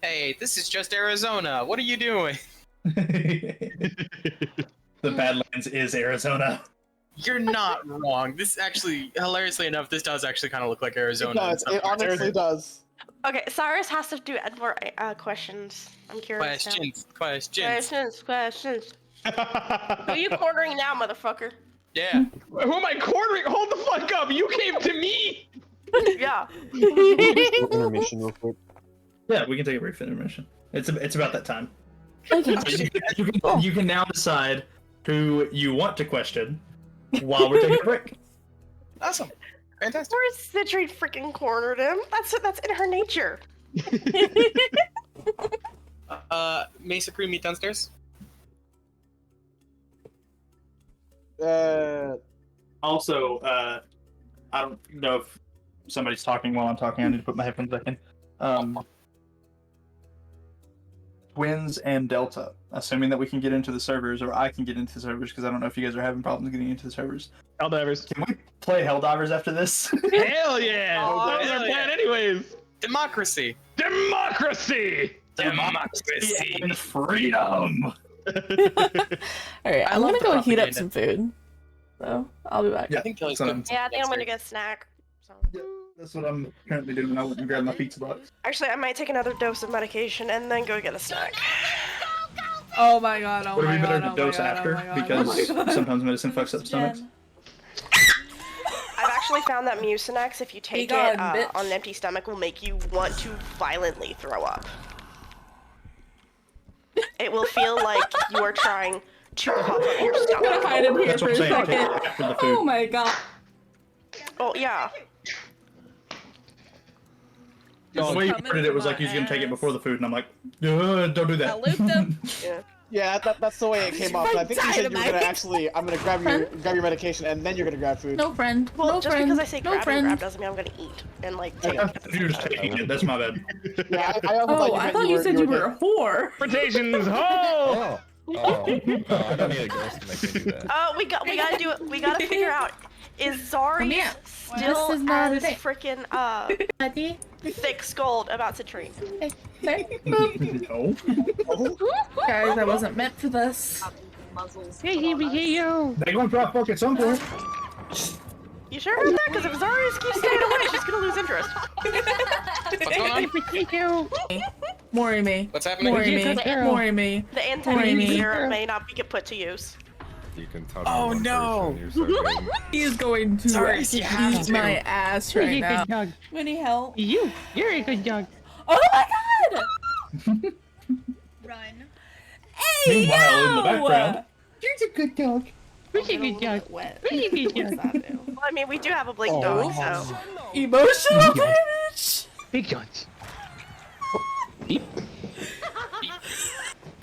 Hey, this is just Arizona. What are you doing? The Badlands is Arizona. You're not wrong. This actually, hilariously enough, this does actually kind of look like Arizona. It does. It honestly does. Okay, Cyrus has to do more questions. I'm curious. Questions. Who are you cornering now, motherfucker? Yeah. Who am I cornering? Hold the fuck up! You came to me! Yeah. Intermission real quick. Yeah, we can take a brief intermission. It's about that time. Okay. You can now decide who you want to question while we're taking a break. Awesome. Fantastic. Where's Citrine freaking cornered him? That's in her nature. Mesa Crew, meet downstairs. Also, I don't know if somebody's talking while I'm talking. I need to put my headphones back in. Twins and Delta, assuming that we can get into the servers, or I can get into the servers, because I don't know if you guys are having problems getting into the servers. Helldivers. Can we play Helldivers after this? Hell yeah! Oh, That was our hell plan yeah. anyways! Democracy. Democracy! Democracy and freedom! Alright, I'm love gonna go heat up propaganda. some food. So, I'll be back. Yeah, I think Kelly's so- cooking. Yeah, I think I'm gonna get a snack. So. That's what I'm currently doing. I went and grabbed my pizza box. Actually, I might take another dose of medication and then go get a snack. Oh my god, oh Would it my be better god, to oh dose my god, after? oh my god, Because oh my god. sometimes medicine fucks up stomachs. Jen. I've actually found that Mucinex, if you take gone, it bitch. on an empty stomach, will make you want to violently throw up. It will feel like you are trying to huff up your I'm gonna stomach. hide in here That's for what a I'm saying. second. After the food. Oh my god. Oh, yeah. The way you Coming worded it was for like he was gonna my take it ass. before the food, and I'm like, don't do I that. looped him. Yeah. Yeah, that's the way it came up. I think you said you were gonna Dynamite. actually. I'm gonna grab your medication and then you're gonna grab food. No friend. Well, no just friend. because I say no grab friend. and grab doesn't mean I'm gonna eat and like take. You're just taking it. That's my bad. Yeah, I also Oh, I thought you said you were a whore. Transportations, ho! Oh, I don't need a ghost to make me do that. Oh, we gotta do it. We gotta figure out. Is Zari Yeah. still This is not as a date. freaking Buddy. thick skulled about citrine? No. Guys, I wasn't meant for this. Muzzles. They're gonna drop fuck at some point. You sure about that? Because if Zari keeps staying away, she's gonna lose interest. What's going on? Mori me. What's happening? Mori me. Mori me. The anti serum may not be put to use. You can tell. Oh, one no. person, you're so good. He is going to Sorry, you have eat to. my ass right now. Any help? You're a good dog. Oh my god! Run. Hey, Meanwhile, in the yo! background. You're a good dog. Where's a good dog? Wet. Where's a good What does dog? that do? Well, I mean, we do have a blink dog, so. Emotional damage! Big dogs.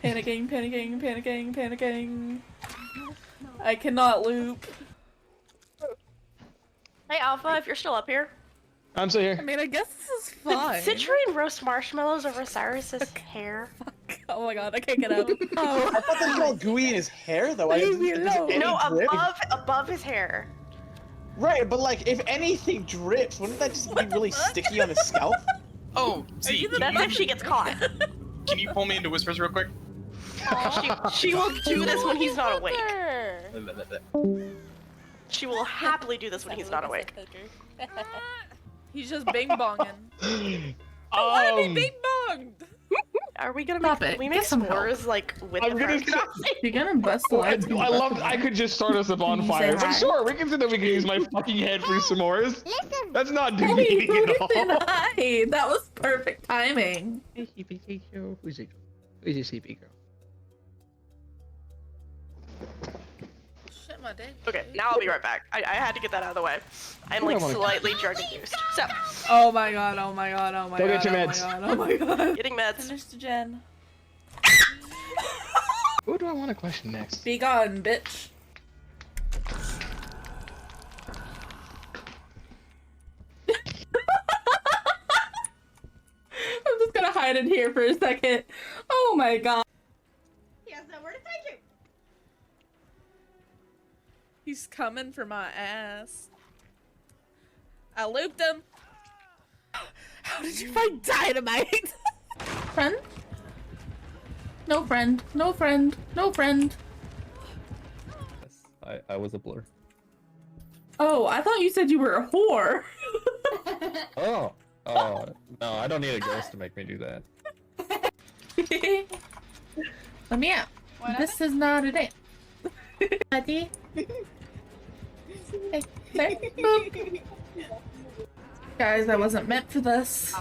Panicking, panicking, panicking, panicking. I cannot loop. Hey, Alpha, if you're still up here. I'm still I here. mean, I guess this is Did fine. citrine roast marshmallows over Cyrus's hair? Oh my god, I can't get out. Oh. I thought they were all gooey in his hair, though. I Leave me didn't alone. any No, drip. above his hair. Right, but like, if anything drips, wouldn't that just be really sticky on his scalp? Oh, Z, That's if she gets caught. can you pull me into whispers real quick? She will do this when he's not awake. She will happily do this when he's not awake. He's just bing bonging. I want to be bing bonged. Are we gonna Stop make? it. Can we Get make some help. s'mores like with I'm the gonna fire? You're gonna bust the lights. I love. I could just start us a bonfire. It's like, sure, we can say that we can use my fucking head for s'mores. Listen. That's not Hey, demeaning at listen, all. hi. That was perfect timing. Hey, sleepy girl. Who's it? Who's a sleepy girl? Shit, my dick. Okay, now I'll be right back. I had to get that out of the way. I'm like slightly drug induced. So, Oh my god, oh my god, oh my Go god. get your oh meds. My god, oh my god. getting meds. Mr. Jen. Who do I want to question next? Be gone, bitch. I'm just gonna hide in here for a second. Oh my god. He has nowhere to take you. He's coming for my ass. I looped him. How did you find dynamite? Friend? No friend. No friend. No friend. I was a blur. Oh, I thought you said you were a whore. Oh, no, I don't need a ghost to make me do that. Let me out. This is not a date. Buddy. Hey, there. Boop. Guys, I wasn't meant for this.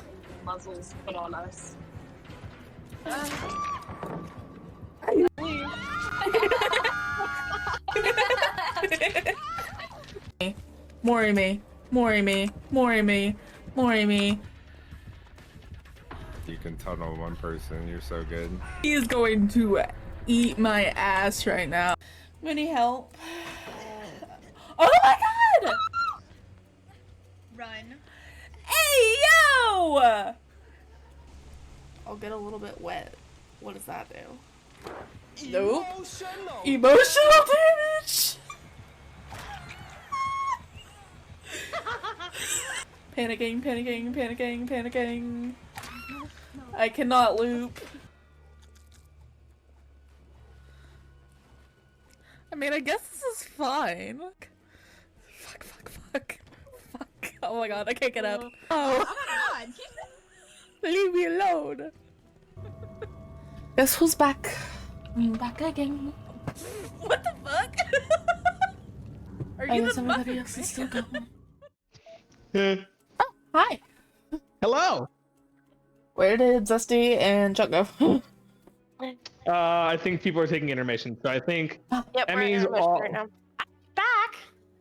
Muzzles bananas. Mori me. Mori me. Mori me. Mori me. You can tunnel one person, you're so good. He is going to eat my ass right now. Any help? Oh my god! Run. Hey, yo! I'll get a little bit wet. What does that do? Nope. Emotional damage! Panicking, panicking, panicking, panicking. I cannot loop. I mean, I guess this is fine. Fuck, fuck, fuck. Fuck. Oh my god, I can't get up. Oh. God. Leave me alone. Guess who's back? I'm back again. What the fuck? Are I you guess the everybody muffin else is still man? going. Oh, hi. Hello. Where did Zesty and Chuck go? I think people are taking intermission, so I think Yep, we're in Emmy's intermission all. right now. I'm back.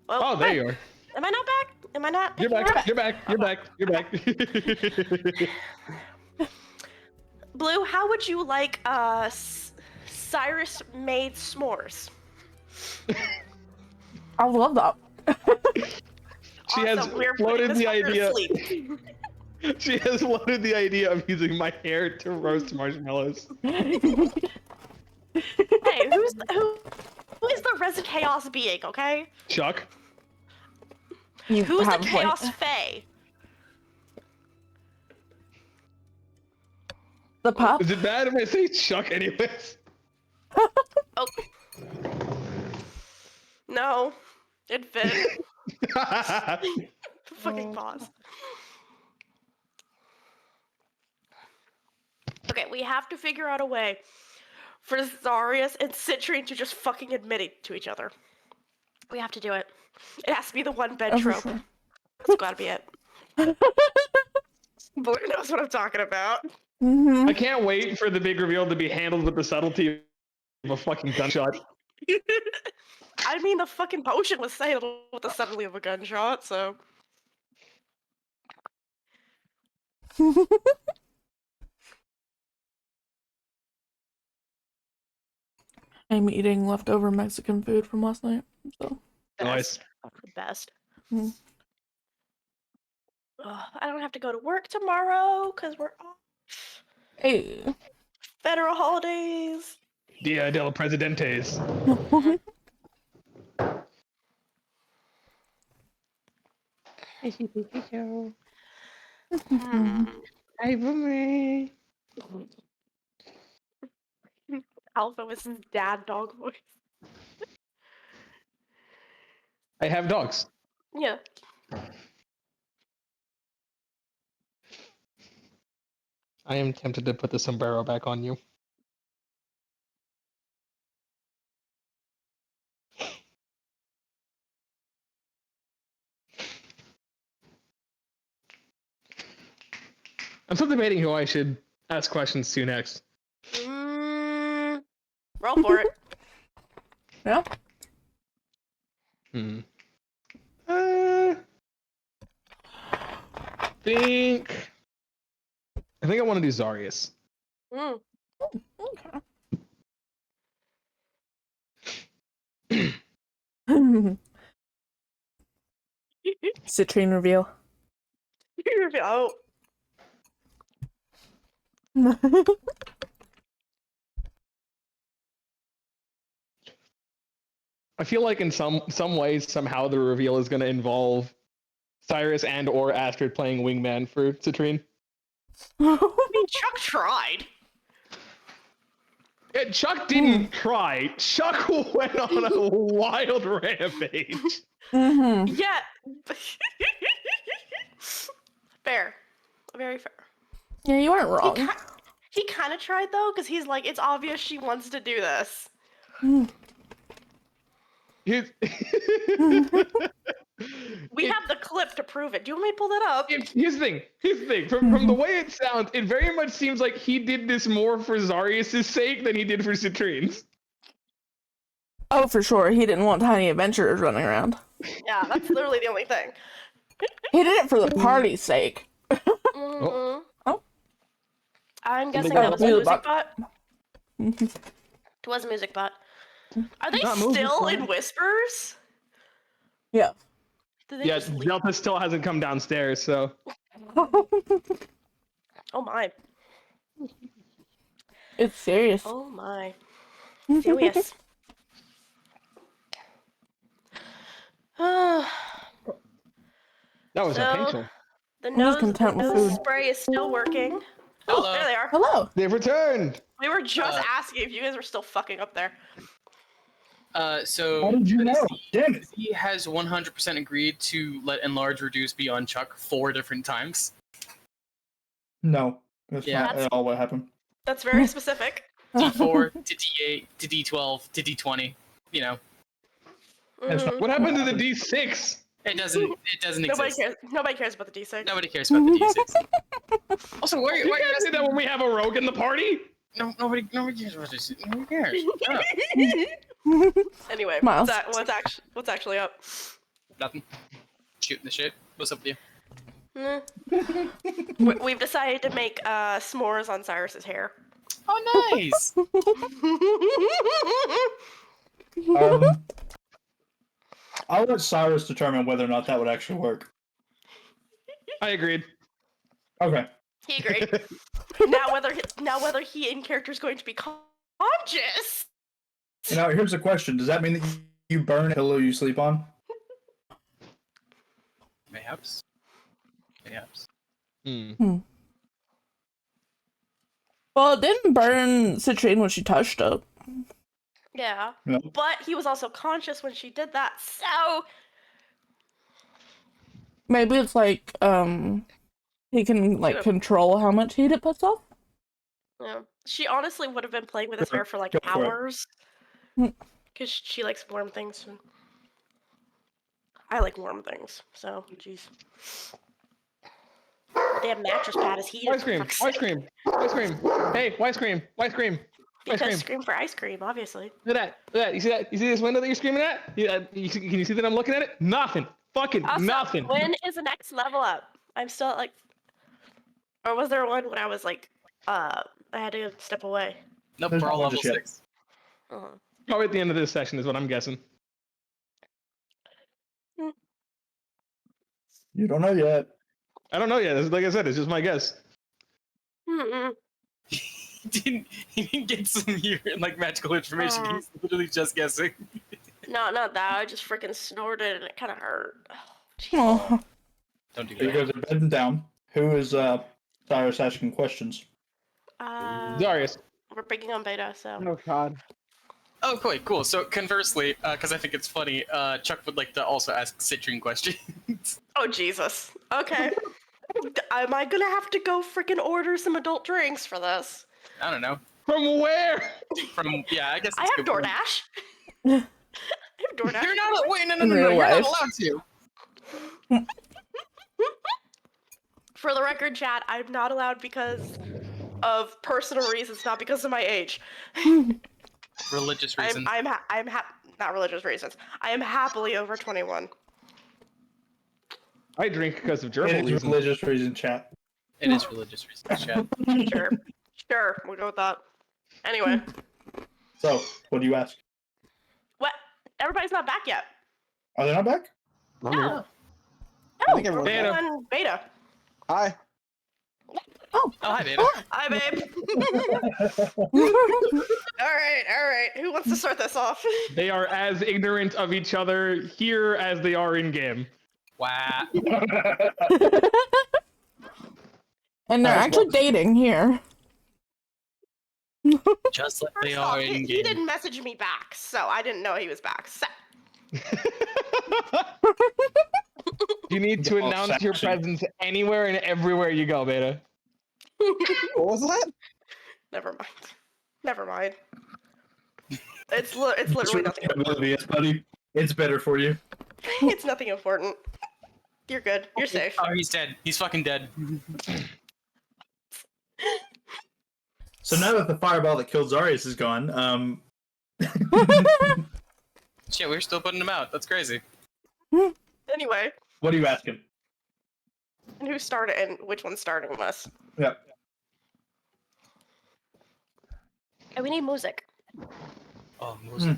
Well, Oh, there you are. Am I not back? Am I not? You're back. You're back. You're back. You're back. Blue, how would you like Cyrus made s'mores. I would love that. She has Also, we're putting floated this the fucker to idea. sleep. She has floated the idea of using my hair to roast marshmallows. Hey, who is the Resin Chaos being, okay? Chuck. You Who's the have a point. Chaos Fae? The pup? Is it bad if I say Chuck anyways? Oh. No. It fit. Fucking pause. Okay, we have to figure out a way for Zarius and Citrine to just fucking admit it to each other. We have to do it. It has to be the one bed Oh, for trope. sure. That's gotta be it. Blue knows what I'm talking about. Mm-hmm. I can't wait for the big reveal to be handled with the subtlety of a fucking gunshot. I mean, the fucking potion was handled with the subtlety of a gunshot, so. I'm eating leftover Mexican food from last night. So Nice. The best. Mm. Ugh, I don't have to go to work tomorrow because we're off. Hey. Federal holidays. Dia del Presidentes. I see Pikachu. Hmm. Hi, Boomer. Alpha was his dad dog voice. I have dogs. Yeah. I am tempted to put the sombrero back on you. I'm still debating who I should ask questions to next. Roll for it. Yeah. Hmm. I think I want to do Zarius. Mm. Okay. Citrine reveal. Oh. I feel like in some ways, somehow the reveal is going to involve Cyrus and or Astrid playing wingman for Citrine. I mean, Chuck tried. Yeah, Chuck didn't try. Chuck went on a wild rampage. Mm-hmm. Yeah. Fair. Very fair. Yeah, you weren't wrong. He kind of tried though, because he's like, it's obvious she wants to do this. Here's- We have the clip to prove it. Do you want me to pull that up? Here's the thing. From the way it sounds, it very much seems like he did this more for Zarius' sake than he did for Citrine's. Oh, for sure. He didn't want tiny adventurers running around. Yeah, that's literally the only thing. He did it for the party's sake. Mm-hmm. Oh. I'm guessing Oh, that was a music music bot. bot. It was a music bot. Are they Not music still bot. in Whispers? Yeah. Did they Yeah, just leave? Delta still hasn't come downstairs, so. Oh my. It's serious. Oh my. Serious. That was So, intentional. The I'm just content with nose food. spray is still working. Oh, Hello. there they are. Hello. They've returned. We were just asking if you guys were still fucking up there. So How did you know? Damn it. he has 100% agreed to let enlarge reduce be on Chuck 4 different times. No, that's Yeah. not at all what happened. That's very specific. D4 to D8 to D12 to D20. You know, That's not What happened to the D6? it doesn't Nobody exist. cares. Nobody cares about the D6. Nobody cares about the D6. Also, why are You you can't say that when we have a rogue in the party. No, nobody cares about this. Nobody cares. Shut up. Anyway, Miles. what's actually up? Nothing. Shooting the shit. What's up with you? We've decided to make s'mores on Cyrus's hair. Oh, nice. I'll let Cyrus determine whether or not that would actually work. I agreed. Okay. He agreed. now whether he in character is going to be conscious. Now here's a question: does that mean that you burn a pillow you sleep on? Mayhaps. Mayhaps. Well, it didn't burn Citrine when she touched it. Yeah. No. But he was also conscious when she did that, so Maybe it's like, he can, like, control how much heat it puts off? yeah. She honestly would have been playing with his hair for like Go for it. hours. Because she likes warm things. And I like warm things, so jeez. Damn mattress pad is heated. Ice cream, ice cream, ice cream. Hey, ice cream, ice cream, ice Because cream. scream for ice cream, obviously. Look at that. Look at that. You see that? You see this window that you're screaming at? Can you see that I'm looking at it? Nothing. Fucking Also, nothing. when is the next level up? I'm still at, like, or was there one when I was like, I had to step away? Nope, There's we're all no level just yet. 6. Probably at the end of this session is what I'm guessing. You don't know yet. I don't know yet. Like I said, it's just my guess. Mm-mm. He didn't get some like magical information. He's literally just guessing. No, not that. I just freaking snorted and it kind of hurt. Oh. Don't do You that. guys are bedding down. Who is Cyrus asking questions? Darius. We're picking on beta, so. Oh god. Oh, cool. So conversely, because I think it's funny, Chuck would like to also ask Citrine questions. Oh Jesus. Okay. Am I gonna have to go freaking order some adult drinks for this? I don't know. From where? From I guess. I it's have good point. DoorDash. I have DoorDash. You're not. Wait, no. In real You're not life. allowed to. For the record, chat, I'm not allowed because of personal reasons, not because of my age. Religious reasons. Not religious reasons. I am happily over 21. I drink because of gerbil It is reasons. religious reason, chat. It is religious reasons, chat. Sure, we'll go with that. Anyway, So, what do you ask? what? Everybody's not back yet. Are they not back? No. I No, think we're everyone's back. on beta. Hi. Oh, hi, Beta. Hi, babe. All right. Who wants to start this off? They are as ignorant of each other here as they are in game. Wow. And they're actually dating here. Just like they First off, are he in game. didn't message me back, so I didn't know he was back. So. You need to announce your presence anywhere and everywhere you go, Beta. What was that? Never mind. It's literally nothing. Oblivious, buddy. It's better for you. It's nothing important. You're good. You're safe. Oh, he's dead. He's fucking dead. So now that the fireball that killed Zarius is gone, Shit, we're still putting him out. That's crazy. Anyway, what are you asking? and who started and which one's starting with us? Yep. And we need music. Oh, music.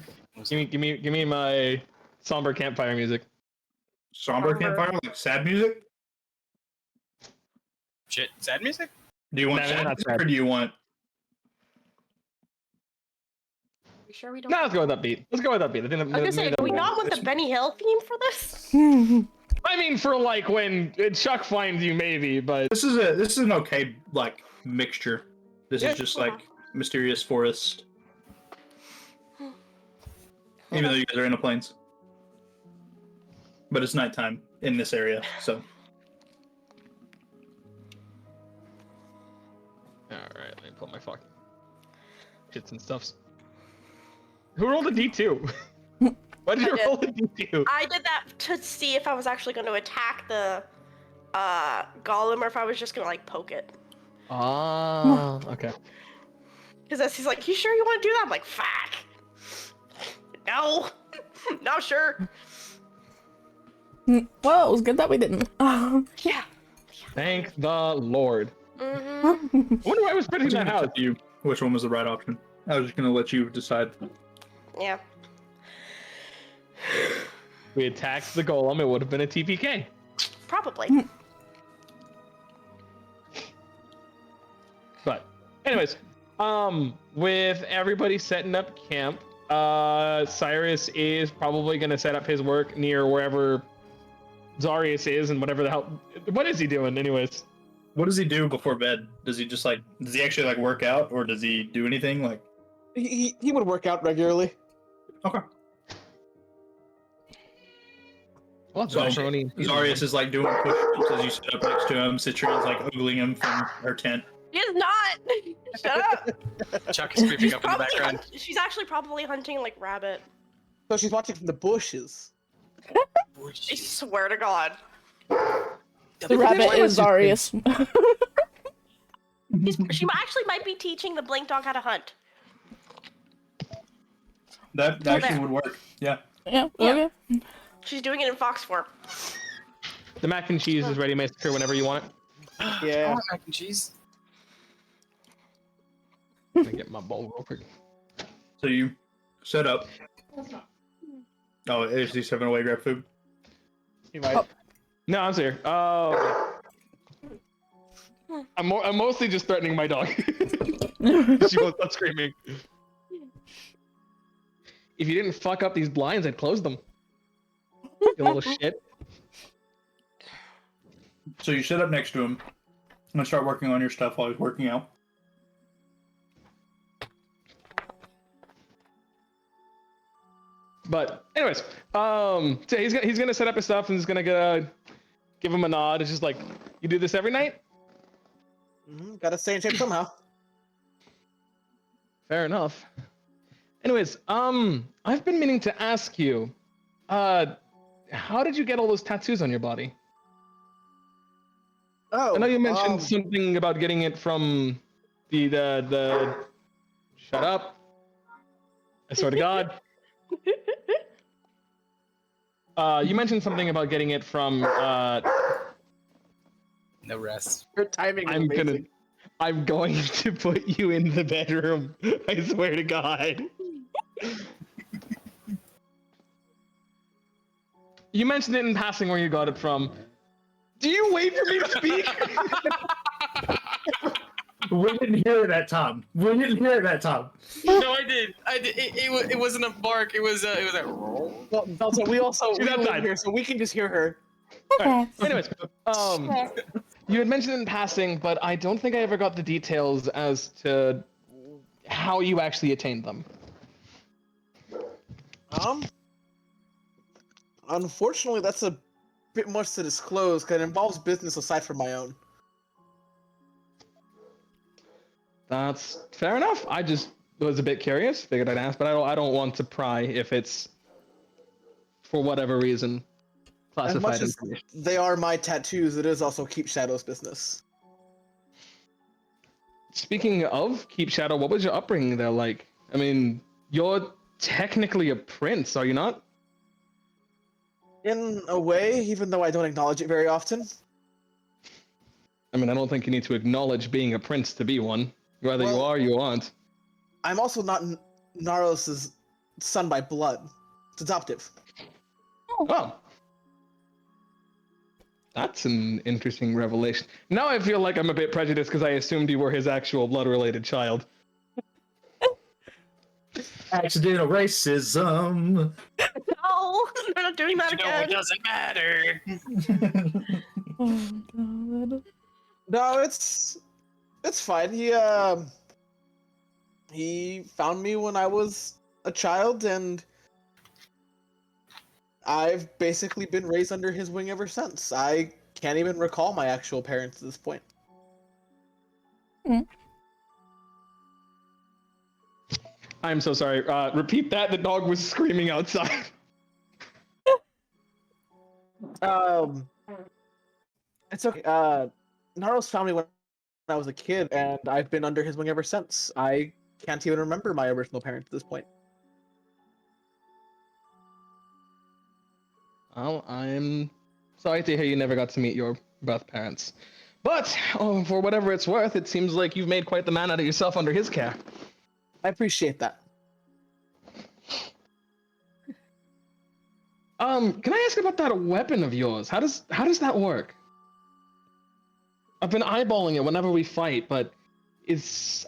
Give me my somber campfire music. Somber campfire, like sad music? Shit, sad music? Do you want No, sad not music sad. or do you want? You sure we don't? No, let's go with upbeat. Let's go with upbeat. I think I was gonna say, do we not want the Benny Hill theme for this? I mean, for like when Chuck finds you, maybe, but This is an okay like mixture. This is just like mysterious forest. Even though you guys are in a plains. But it's nighttime in this area, so. Alright, let me pull my fucking shits and stuffs. Who rolled a D2? Why did you roll a D2? I did that to see if I was actually going to attack the golem or if I was just going to like poke it. Ah, okay. Because as he's like, you sure you want to do that? I'm like, fuck. No. Not sure. Well, it was good that we didn't. Yeah. Thank the Lord. Mm-hmm. I wonder why I was putting that house. You. which one was the right option. I was just gonna let you decide. Yeah. We attacked the golem, it would have been a TPK. Probably. But, anyways, with everybody setting up camp, Cyrus is probably gonna set up his work near wherever Zarius is and whatever the hell. What is he doing, anyways? What does he do before bed? Does he just does he actually work out, or does he do anything like? He would work out regularly. Okay. Well, So Zarius is doing push-ups as you sit up next to him. Citrine's ogling him from her tent. She is not. Shut up. Chuck is creeping up in the Probably background. she's actually probably hunting rabbit. So she's watching from the bushes. I swear to God. The rabbit is Zarius. She actually might be teaching the blink dog how to hunt. That actually would work. Yeah. Yeah. Okay. She's doing it in fox form. The mac and cheese is ready, Master, whenever you want it. Yeah. I want mac and cheese. I'm gonna get my bowl real quick. So you set up. Oh, is he stepping away? Grab food. You might. No, I'm here. I'm mostly just threatening my dog. She won't stop screaming. If you didn't fuck up these blinds, I'd close them. You little shit. So you sit up next to him and start working on your stuff while he's working out. But anyways, so he's gonna set up his stuff and he's gonna give him a nod. It's just you do this every night. Gotta stay in shape somehow. Fair enough. Anyways, I've been meaning to ask you, how did you get all those tattoos on your body? Oh, I know you mentioned something about getting it from the. Shut up! I swear to God. You mentioned something about getting it from. No rest. Your timing is amazing. I'm going to put you in the bedroom. I swear to God. You mentioned it in passing where you got it from. Do you wait for me to speak? We didn't hear that, Tom. We didn't hear that, Tom. No, I did. It wasn't a bark. It was a roll. Well, Delta, we She's live outside here, so we can just hear her. Right. Anyways, you had mentioned it in passing, but I don't think I ever got the details as to how you actually attained them. Unfortunately, that's a bit much to disclose because it involves business aside from my own. That's fair enough. I just was a bit curious. Figured I'd ask, but I don't want to pry if it's for whatever reason As much classified as information. they are my tattoos, it is also Keep Shadow's business. Speaking of Keep Shadow, what was your upbringing there like? I mean, you're technically a prince, are you not? In a way, even though I don't acknowledge it very often. I mean, I don't think you need to acknowledge being a prince to be one. Whether you are, you aren't. I'm also not Naros' son by blood. It's adoptive. Oh. That's an interesting revelation. Now I feel like I'm a bit prejudiced because I assumed you were his actual blood-related child. Accidental racism. No, they're not doing that again. It doesn't matter. No, it's fine. He found me when I was a child, and I've basically been raised under his wing ever since. I can't even recall my actual parents at this point. I'm so sorry. Repeat that. The dog was screaming outside. It's okay. Naros found me when I was a kid, and I've been under his wing ever since. I can't even remember my original parents at this point. Well, I'm sorry to hear you never got to meet your birth parents. But for whatever it's worth, it seems like you've made quite the man out of yourself under his care. I appreciate that. Can I ask about that weapon of yours? How does that work? I've been eyeballing it whenever we fight, but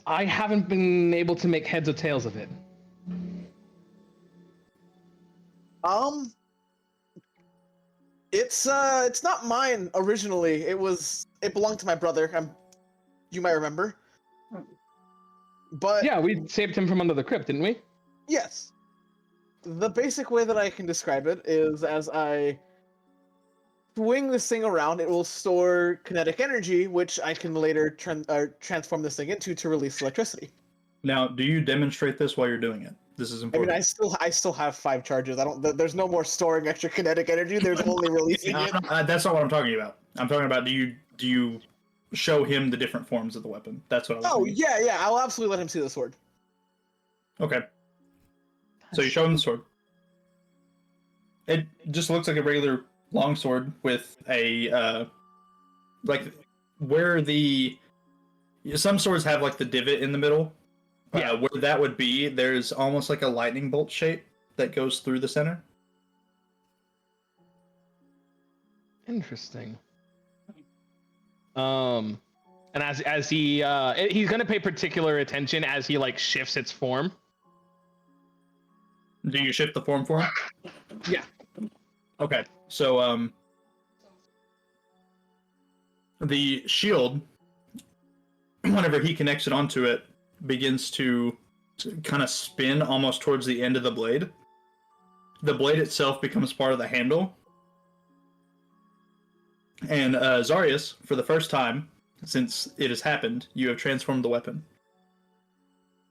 I haven't been able to make heads or tails of it. It's not mine originally. It belonged to my brother. You might remember. But yeah, we saved him from under the crypt, didn't we? Yes. The basic way that I can describe it is as I swing this thing around, it will store kinetic energy, which I can later transform this thing into to release electricity. Now, do you demonstrate this while you're doing it? This is I important. mean, I still have 5 charges. There's no more storing extra kinetic energy. There's only releasing it. That's not what I'm talking about. I'm talking about do you show him the different forms of the weapon? That's what I was thinking. Yeah. I'll absolutely let him see the sword. Okay. So you show him the sword. It just looks like a regular longsword with a like where some swords have like the divot in the middle. Yeah, where that would be, there's almost like a lightning bolt shape that goes through the center. Interesting. And as he's gonna pay particular attention as he like shifts its form. Do you shift the form for him? Yeah. Okay. So the shield, whenever he connects it onto it, begins to kind of spin almost towards the end of the blade. The blade itself becomes part of the handle. And Zarius, for the first time since it has happened, you have transformed the weapon.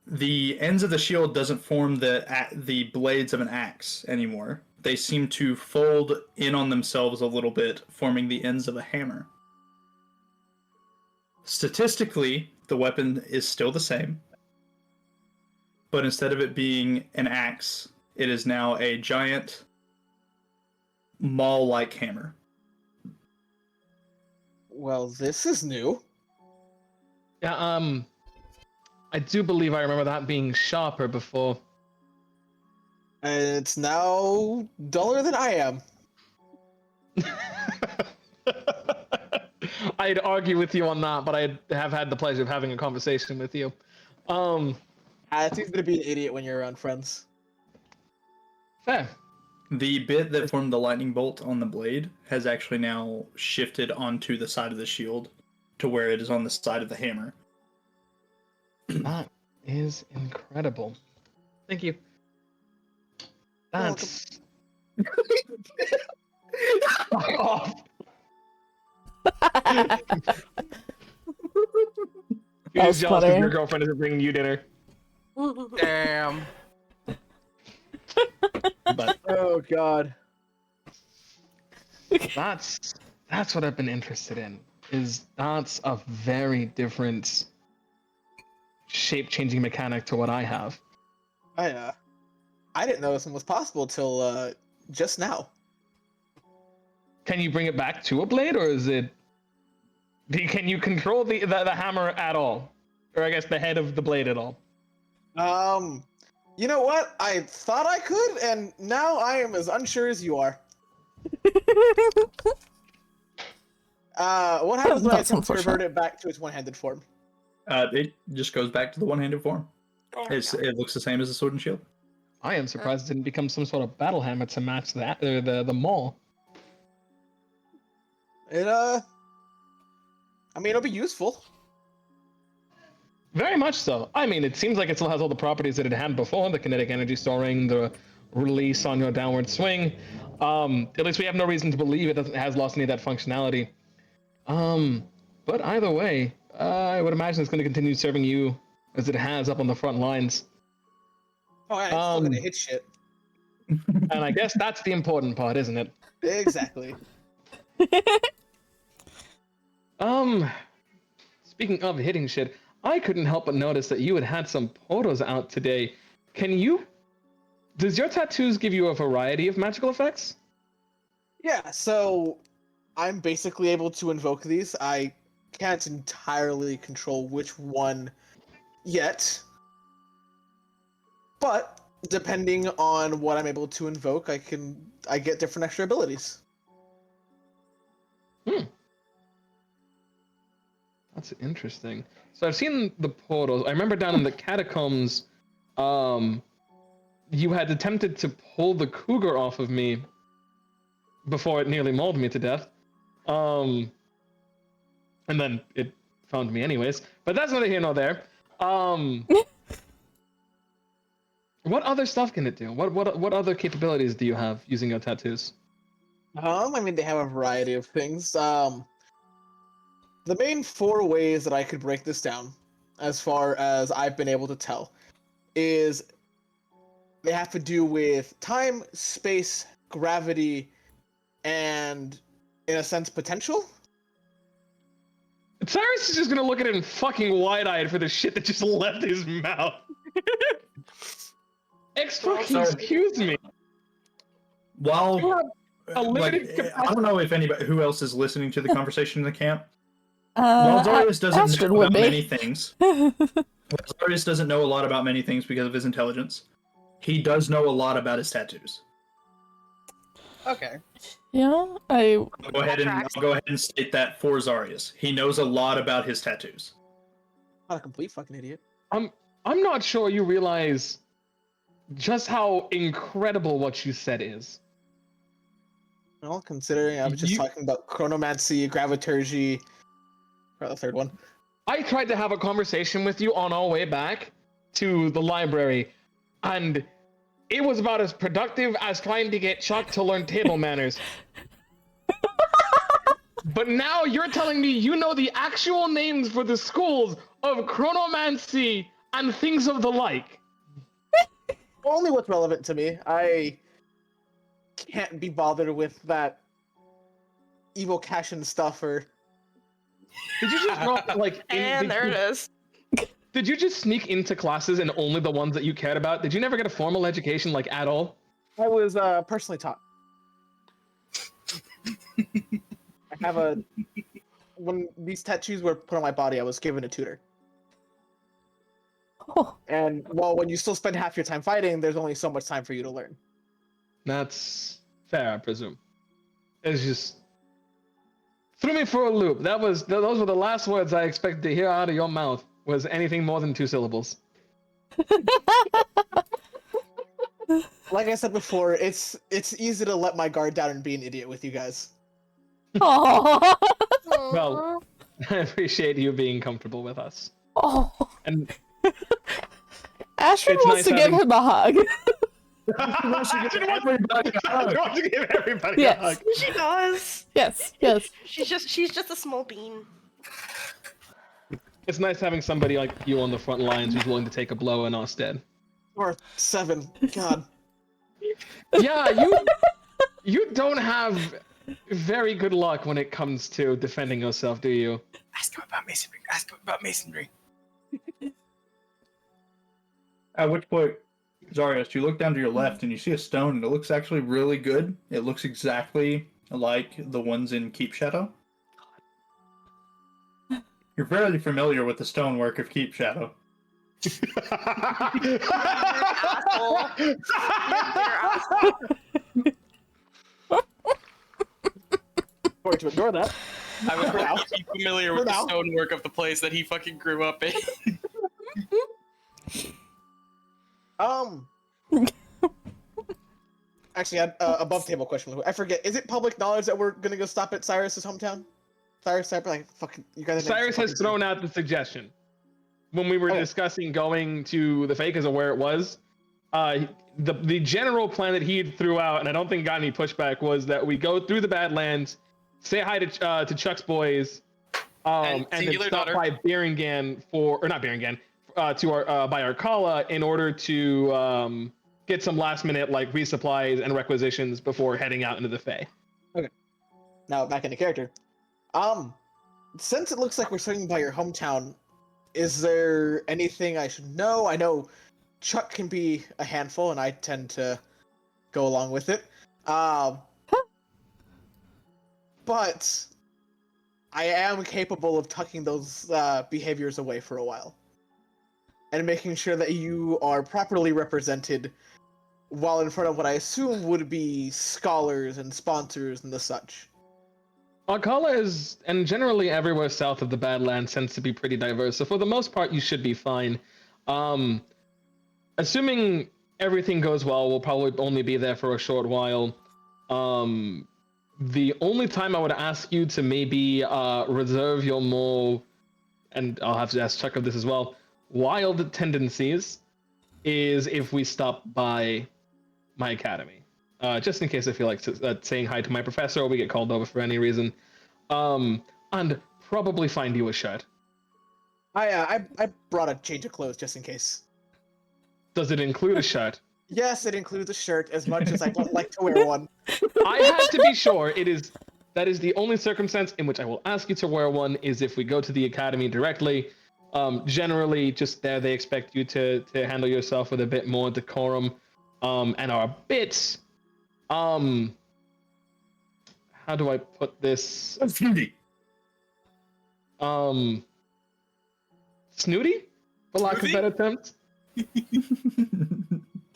The ends of the shield doesn't form the blades of an axe anymore. They seem to fold in on themselves a little bit, forming the ends of a hammer. Statistically, the weapon is still the same, but instead of it being an axe, it is now a giant maul-like hammer. Well, this is new. Yeah, I do believe I remember that being sharper before. It's now duller than I am. I'd argue with you on that, but I have had the pleasure of having a conversation with you. It's easy to be an idiot when you're around friends. Fair. The bit that formed the lightning bolt on the blade has actually now shifted onto the side of the shield to where it is on the side of the hammer. That is incredible. Thank you. That's... off. You're That's jealous funny. if your girlfriend isn't bringing you dinner. Damn. But oh god, that's what I've been interested in. That's a very different shape-changing mechanic to what I have. I didn't know this one was possible till just now. Can you bring it back to a blade, or is it? Can you control the hammer at all, or I guess the head of the blade at all? You know what? I thought I could, and now I am as unsure as you are. What happens when I That's attempt to unfortunate. revert it back to its one-handed form? It just goes back to the one-handed form. It looks the same as the sword and shield. I am surprised it didn't become some sort of battle hammer to match that the maul. I mean, it'll be useful. Very much so. I mean, it seems like it still has all the properties that it had before: the kinetic energy storing, the release on your downward swing. At least we have no reason to believe it has lost any of that functionality. But either way, I would imagine it's going to continue serving you as it has up on the front lines. Oh, yeah, it's still gonna hit shit. And I guess that's the important part, isn't it? Exactly. Speaking of hitting shit, I couldn't help but notice that you had some photos out today. Does your tattoos give you a variety of magical effects? Yeah, so I'm basically able to invoke these. I can't entirely control which one yet. But depending on what I'm able to invoke, I get different extra abilities. That's interesting. So I've seen the portals. I remember down in the catacombs, you had attempted to pull the cougar off of me before it nearly mauled me to death. And then it found me anyways. But that's neither here nor there. What other stuff can it do? What other capabilities do you have using your tattoos? I mean, they have a variety of things. The main 4 ways that I could break this down, as far as I've been able to tell, is they have to do with time, space, gravity, and, in a sense, potential. Cyrus is just gonna look at him fucking wide-eyed for the shit that just left his mouth. Excuse me. While A like, limited I don't know if anybody who else is listening to the conversation in the camp. While Zarius doesn't Astrid know would about be. many things. Zarius doesn't know a lot about many things because of his intelligence. He does know a lot about his tattoos. Okay. Yeah, I'll go ahead and state that for Zarius. He knows a lot about his tattoos. Not a complete fucking idiot. I'm not sure you realize just how incredible what you said is. Well, considering I was just talking about chronomancy, graviturgy, or the third one. I tried to have a conversation with you on our way back to the library, and it was about as productive as trying to get Chuck to learn table manners. But now you're telling me you know the actual names for the schools of chronomancy and things of the like. Only what's relevant to me. I can't be bothered with that evocation stuff or... Did you just drop, like... There it is. Did you just sneak into classes and only the ones that you cared about? Did you never get a formal education, like, at all? I was personally taught. I have a... When these tattoos were put on my body, I was given a tutor. Oh. And, well, when you still spend half your time fighting, there's only so much time for you to learn. That's fair, I presume. It's just... threw me for a loop. Those were the last words I expected to hear out of your mouth, was anything more than 2 syllables. Like I said before, it's easy to let my guard down and be an idiot with you guys. Aww. Well, I appreciate you being comfortable with us. Oh. And Astrid it's wants nice to give having- him a hug. Astrid wants to give everybody Yes. a hug. She does. Yes. She's just a small bean. It's nice having somebody like you on the front lines who's willing to take a blow in our stead. Or 7. God. Yeah, you don't have very good luck when it comes to defending yourself, do you? Ask him about masonry. Ask him about masonry. At which point, Zarius, you look down to your left and you see a stone, and it looks actually really good. It looks exactly like the ones in Keep Shadow. You're very familiar with the stonework of Keep Shadow. Or to ignore that. I would now. be familiar with the stonework of the place that he fucking grew up in. Actually, I had above table question. I forget. Is it public knowledge that we're gonna go stop at Cyrus's hometown? Cyrus, like, fucking, you guys. Cyrus has thrown out the suggestion when we were discussing going to the Fae because of where it was. The general plan that he threw out, and I don't think got any pushback, was that we go through the Badlands, say hi to Chuck's boys, and then stop by Berengan to our by Arcala in order to get some last minute like resupplies and requisitions before heading out into the Fae. Okay. Now back into character. Since it looks like we're starting by your hometown, is there anything I should know? I know Chuck can be a handful, and I tend to go along with it. But I am capable of tucking those behaviors away for a while. And making sure that you are properly represented while in front of what I assume would be scholars and sponsors and the such. Alcala is, and generally everywhere south of the Badlands tends to be pretty diverse, so for the most part you should be fine. Assuming everything goes well, we'll probably only be there for a short while. The only time I would ask you to maybe reserve your more, and I'll have to ask Chuck of this as well, wild tendencies is if we stop by my academy. Just in case I feel like saying hi to my professor or we get called over for any reason. And probably find you a shirt. I brought a change of clothes just in case. Does it include a shirt? Yes, it includes a shirt, as much as I don't like to wear one. I had to be sure. That is the only circumstance in which I will ask you to wear one, is if we go to the academy directly. Generally, just there they expect you to handle yourself with a bit more decorum, and are a bit, how do I put this? Snooty. Snooty, for lack of better terms.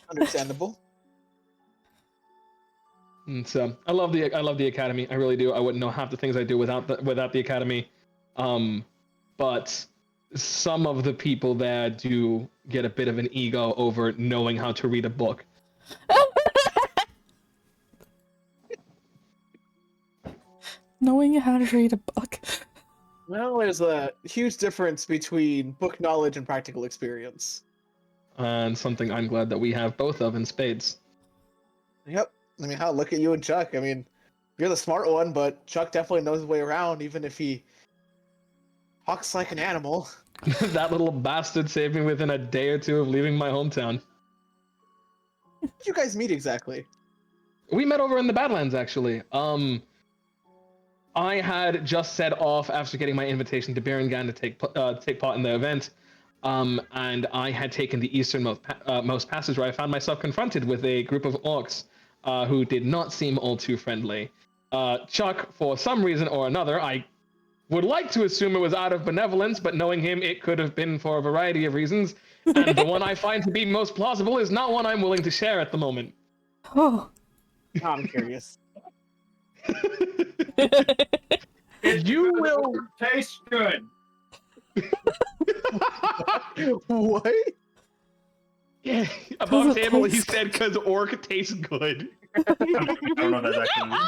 Understandable. And so I love the academy. I really do. I wouldn't know half the things I do without the academy. But some of the people there do get a bit of an ego over knowing how to read a book. Knowing how to read a book. Well, there's a huge difference between book knowledge and practical experience. And something I'm glad that we have both of in spades. Yep. I mean, look at you and Chuck. I mean, you're the smart one, but Chuck definitely knows his way around, even if he talks like an animal. That little bastard saved me within a day or two of leaving my hometown. How did you guys meet exactly? We met over in the Badlands, actually. I had just set off after getting my invitation to Berengan to take part in the event, and I had taken the easternmost passage where I found myself confronted with a group of orcs who did not seem all too friendly. Chuck, for some reason or another, I would like to assume it was out of benevolence, but knowing him, it could have been for a variety of reasons, and the one I find to be most plausible is not one I'm willing to share at the moment. Oh. I'm curious. You will taste good. What? Yeah, above table he said because orc tastes good. I don't know if that's actually.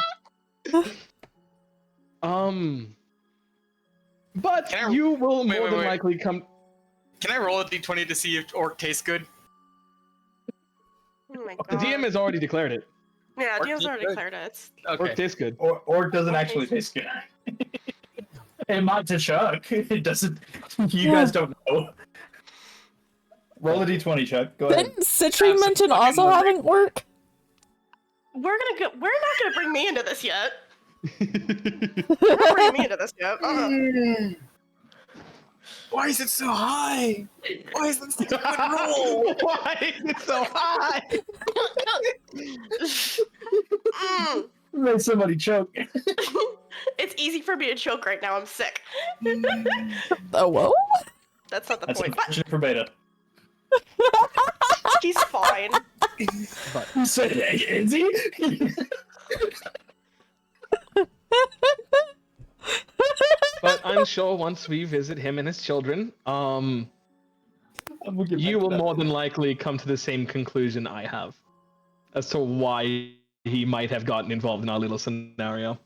But you will more than wait. likely come. Can I roll a d20 to see if orc tastes good? Oh my The god. DM has already declared it. Yeah, Orc DM's tastes already good. declared it. It's... Okay. Orc tastes good. Orc doesn't actually taste good. And not to Chuck. It doesn't. You guys don't know. Roll a d20, Chuck. Go ahead. Didn't Citry mention also having work? We're not gonna bring me into this yet. We're not bringing me into this yet. Why is it so high? Why is it such a good roll? Why is it so high? Made somebody choke. It's easy for me to choke right now. I'm sick. Oh, whoa? That's not the That's point. unfortunate for Beta. He's fine. But so, is he? But I'm sure once we visit him and his children, you will more than likely come to the same conclusion I have as to why he might have gotten involved in our little scenario.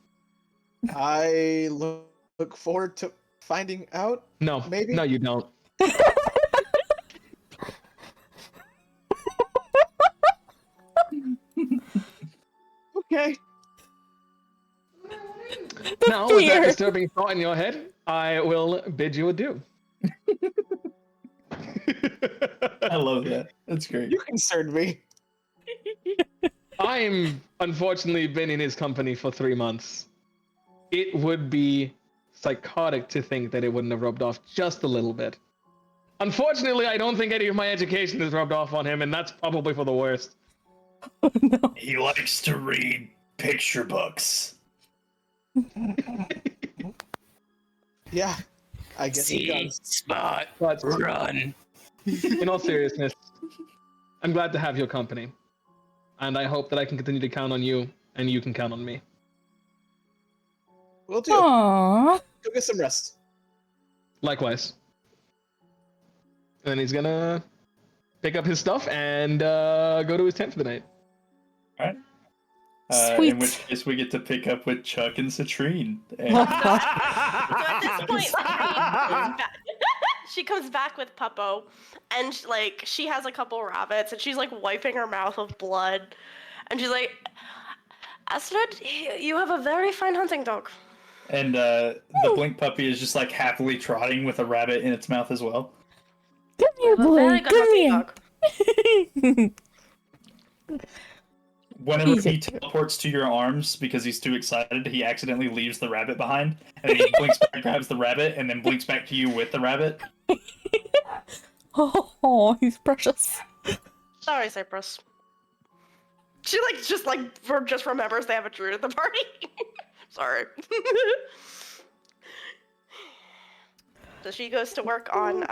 I look forward to finding out. No, maybe. No, you don't. Okay. Now, with that disturbing thought in your head, I will bid you adieu. I love that. That's great. You concerned me. I'm unfortunately been in his company for 3 months. It would be psychotic to think that it wouldn't have rubbed off just a little bit. Unfortunately, I don't think any of my education has rubbed off on him, and that's probably for the worst. Oh, no. He likes to read picture books. Yeah, I guess he does. Spot. But Run. in all seriousness, I'm glad to have your company, and I hope that I can continue to count on you, and you can count on me. Will do. Aww. Go get some rest. Likewise. And then he's gonna pick up his stuff and go to his tent for the night. All right. Sweet. In which case, we get to pick up with Chuck and Citrine. So at this point, she comes back with Puppo, and like she has a couple rabbits, and she's like wiping her mouth of blood, and she's like, "Astrid, you have a very fine hunting dog." And the Blink puppy is just like happily trotting with a rabbit in its mouth as well. Come here, Very boy. good hunting Come dog. Whenever he teleports to your arms because he's too excited, he accidentally leaves the rabbit behind, and he blinks back, grabs the rabbit, and then blinks back to you with the rabbit. Oh, he's precious. Sorry, Cypress. She just remembers they have a druid at the party. Sorry. So she goes to work on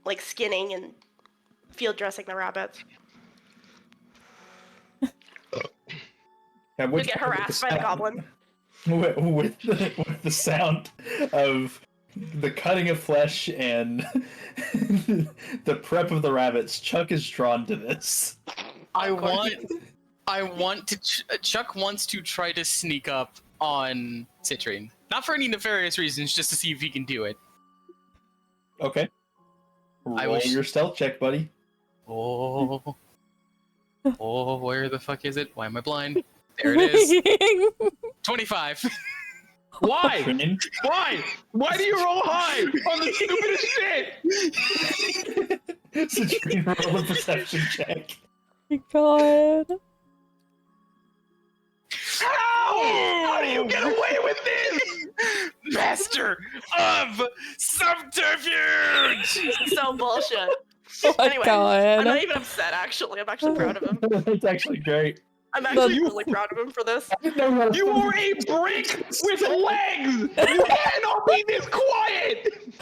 like skinning and field dressing the rabbits. Yeah, You get harassed by the goblin. With the sound of the cutting of flesh and the prep of the rabbits, Chuck is drawn to this. I want to. Chuck wants to try to sneak up on Citrine. Not for any nefarious reasons, just to see if he can do it. Okay. Roll your stealth check, buddy. Oh, where the fuck is it? Why am I blind? There it is. 25. Why? Why? Why do you roll high on the stupidest shit? Citrine, roll a perception check. My God. How do you get away with this? Master of subterfuge! So bullshit. Oh my Anyway, God. I'm not even upset, actually. I'm actually proud of him. That's actually great. I'm actually really proud of him for this. You are a brick with legs! You cannot be this quiet!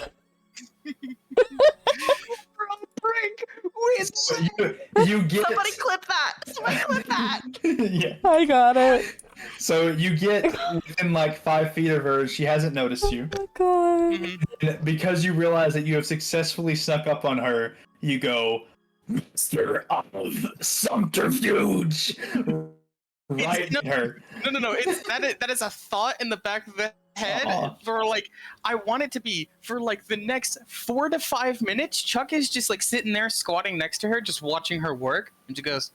Brick with you get Somebody clip that! Somebody clip that! yeah. I got it. So you get within like 5 feet of her. She hasn't noticed you. Oh God. And because you realize that you have successfully snuck up on her, you go, Master of Subterfuge! Right in her. No. That is a thought in the back of the head for like, I want it to be for like the next 4 to 5 minutes. Chuck is just like sitting there squatting next to her, just watching her work, and she goes,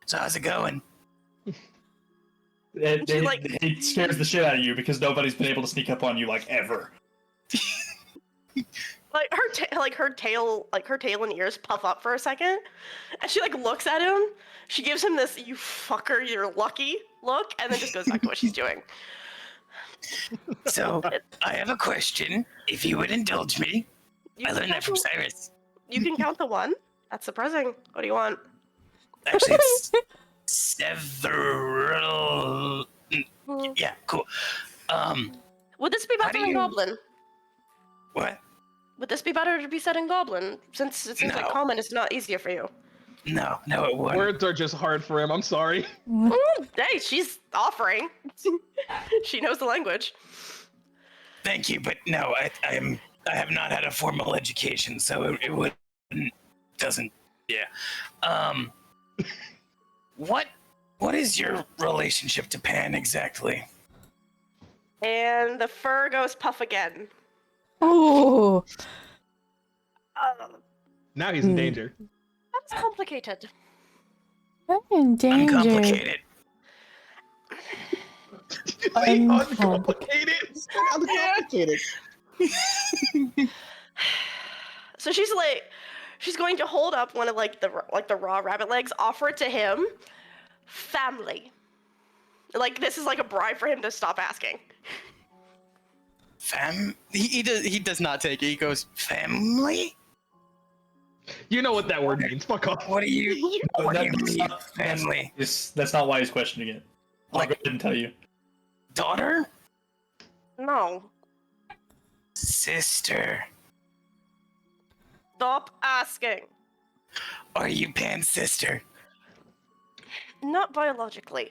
"So how's it going?" It scares the shit out of you because nobody's been able to sneak up on you like ever. Like her tail and ears puff up for a second, and she like looks at him. She gives him this "you fucker, you're lucky" look, and then just goes back to what she's doing. So I have a question, if you would indulge me. I learned that from Cyrus. You can count the 1. That's surprising. What do you want? Actually, it's several. Yeah, cool. Would this be better in Goblin? What? Would this be better to be said in Goblin, since it seems like Common is not easier for you? No, it wouldn't. Words are just hard for him. I'm sorry. Hey, she's offering. She knows the language. Thank you, but no, I have not had a formal education, so it doesn't. Yeah. What is your relationship to Pan exactly? And the fur goes puff again. Oh. Now he's in danger. That's complicated. I'm in danger. Uncomplicated. Uncomplicated. Uncomplicated. So she's going to hold up one of the raw rabbit legs, offer it to him. Family. Like this is like a bribe for him to stop asking. He does not take it. He goes, family? You know what that word means. Fuck off. What do you mean, family? That's not why he's questioning it. I'll go ahead and tell you. Daughter? No. sister? Stop asking. Are you Pan's sister? Not biologically.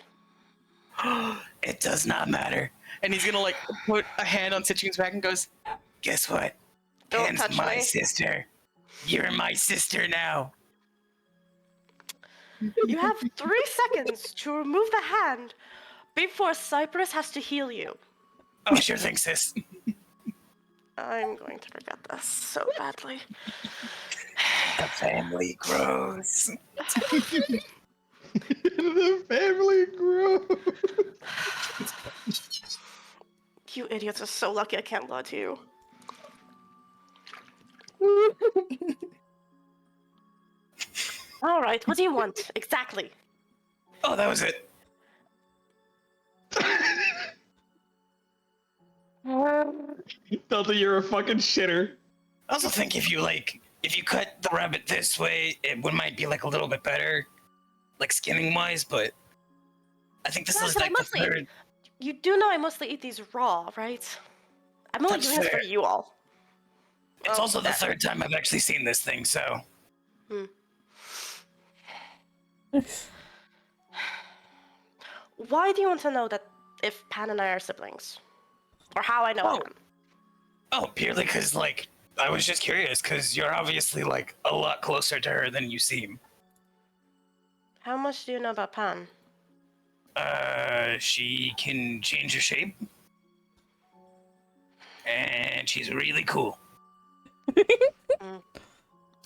It does not matter. And he's gonna like put a hand on Citrine's back and goes, "Guess what? Don't Pan's touch my me. sister. You're my sister now." You have 3 seconds to remove the hand before Cypress has to heal you. Oh, sure thing, sis. I'm going to forget this so badly. The family grows. The family grows. You idiots are so lucky I can't lie to you. Alright, what do you want? Exactly. Oh, that was it. Delta, you're a fucking shitter. I also think if you cut the rabbit this way, might be like a little bit better, like skinning wise. But I think this is like the third. You do know I mostly eat these raw, right? I'm only That's doing this for fair. you all. It's also the third time I've actually seen this thing, so. Why do you want to know that if Pan and I are siblings? Or how I know Pan? Oh, purely because like I was just curious because you're obviously like a lot closer to her than you seem. How much do you know about Pan? She can change her shape, and she's really cool.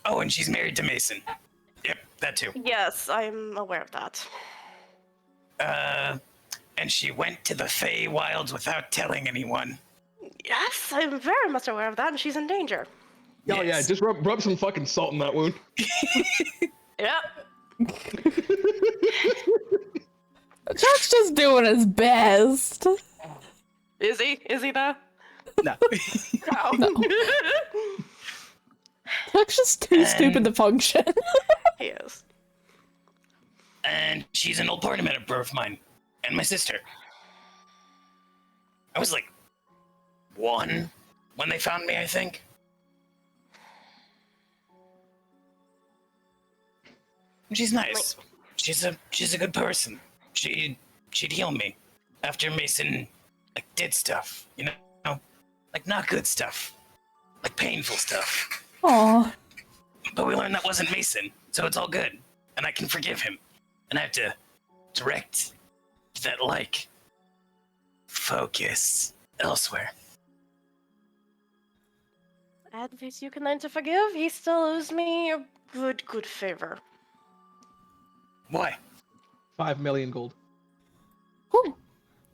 Oh, and she's married to Mason. Yep, that too. Yes, I'm aware of that. And she went to the Fey Wilds without telling anyone. Yes, I'm very much aware of that, and she's in danger. Oh yeah, just rub some fucking salt in that wound. Yep. Chuck's just doing his best. Is he? Is he though? No. No. Chuck's just too stupid to function. He is. And she's an old party member of mine, and my sister. I was like 1 when they found me, I think. She's nice. She's a good person. She'd heal me after Mason like did stuff, you know, like not good stuff, like painful stuff. Aw. But we learned that wasn't Mason, so it's all good, and I can forgive him. And I have to direct that like focus elsewhere. Advice you can learn to forgive. He still owes me a good favor. Why? 5 million gold.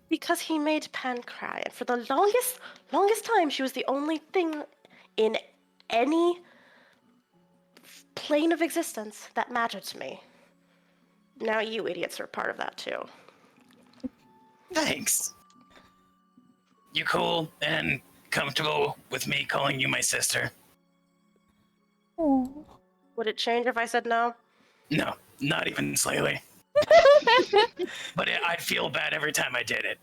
Because he made Pan cry, and for the longest time, she was the only thing in any plane of existence that mattered to me. Now you idiots are part of that too. Thanks. You cool and comfortable with me calling you my sister? Would it change if I said no? No, not even slightly. But I'd feel bad every time I did it.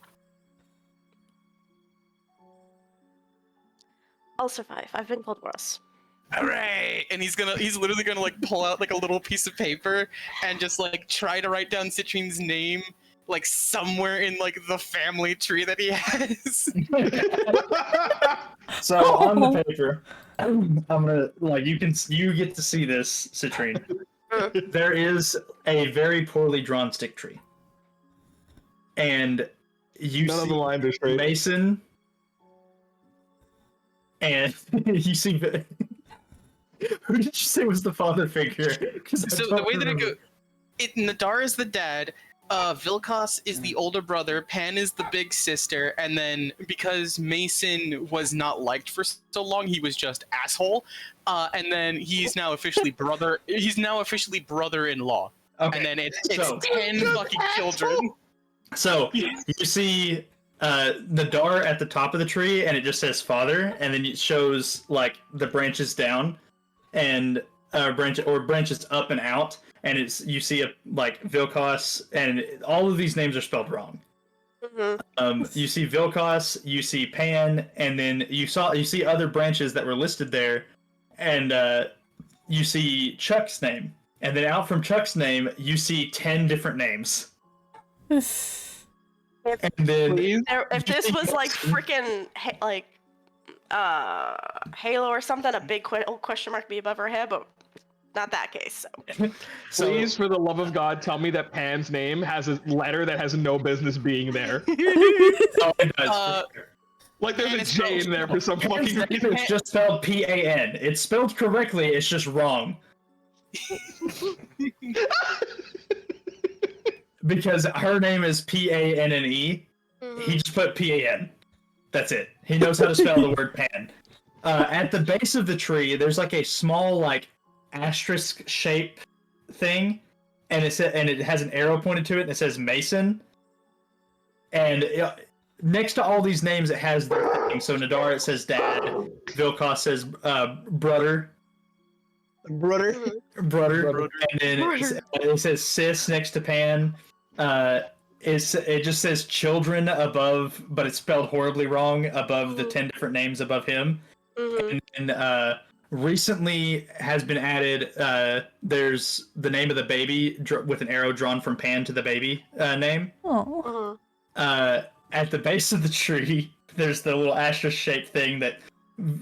I'll survive. I've been called worse. Hooray! And he's literally gonna like pull out like a little piece of paper and just like try to write down Citrine's name like somewhere in like the family tree that he has. So on the paper, I'm gonna you get to see this, Citrine. There is a very poorly drawn stick tree, and you None of see the lines are straight. Mason, and you see who did you say was the father figure? 'Cause I So don't the way that it remember. goes, Nadar is the dad, Vilkas is the older brother, Pan is the big sister, and then because Mason was not liked for so long, he was just asshole. And then he's now officially brother. He's now officially brother-in-law. Okay. And then it's So- 10 fucking children. So you see Nadar at the top of the tree, and it just says father, and then it shows like the branches down, and branches up and out, and you see a like Vilkas, and all of these names are spelled wrong. You see Vilkos, you see Pan, and then you see other branches that were listed there, and you see Chuck's name, and then out from Chuck's name, you see 10 different names. And then If this was like freaking like Halo or something, a big question mark be above her head, but not that case. So. Please, for the love of God, tell me that Pan's name has a letter that has no business being there. Oh, it does. Like there's a J in there for some fucking reason. It's just spelled P-A-N. It's spelled correctly, it's just wrong. Because her name is P-A-N-N-E, he just put P-A-N. That's it. He knows how to spell the word Pan. At the base of the tree, there's like a small, like, asterisk shape thing, and it has an arrow pointed to it, and it says Mason. And next to all these names, it has their thing. So Nadar, it says Dad. Vilkos says Brother. Brother. And then it says Sis next to Pan. It just says Children above, but it's spelled horribly wrong above the 10 different names above him. And recently has been added, there's the name of the baby with an arrow drawn from Pan to the baby name. At the base of the tree, there's the little asterisk-shaped thing that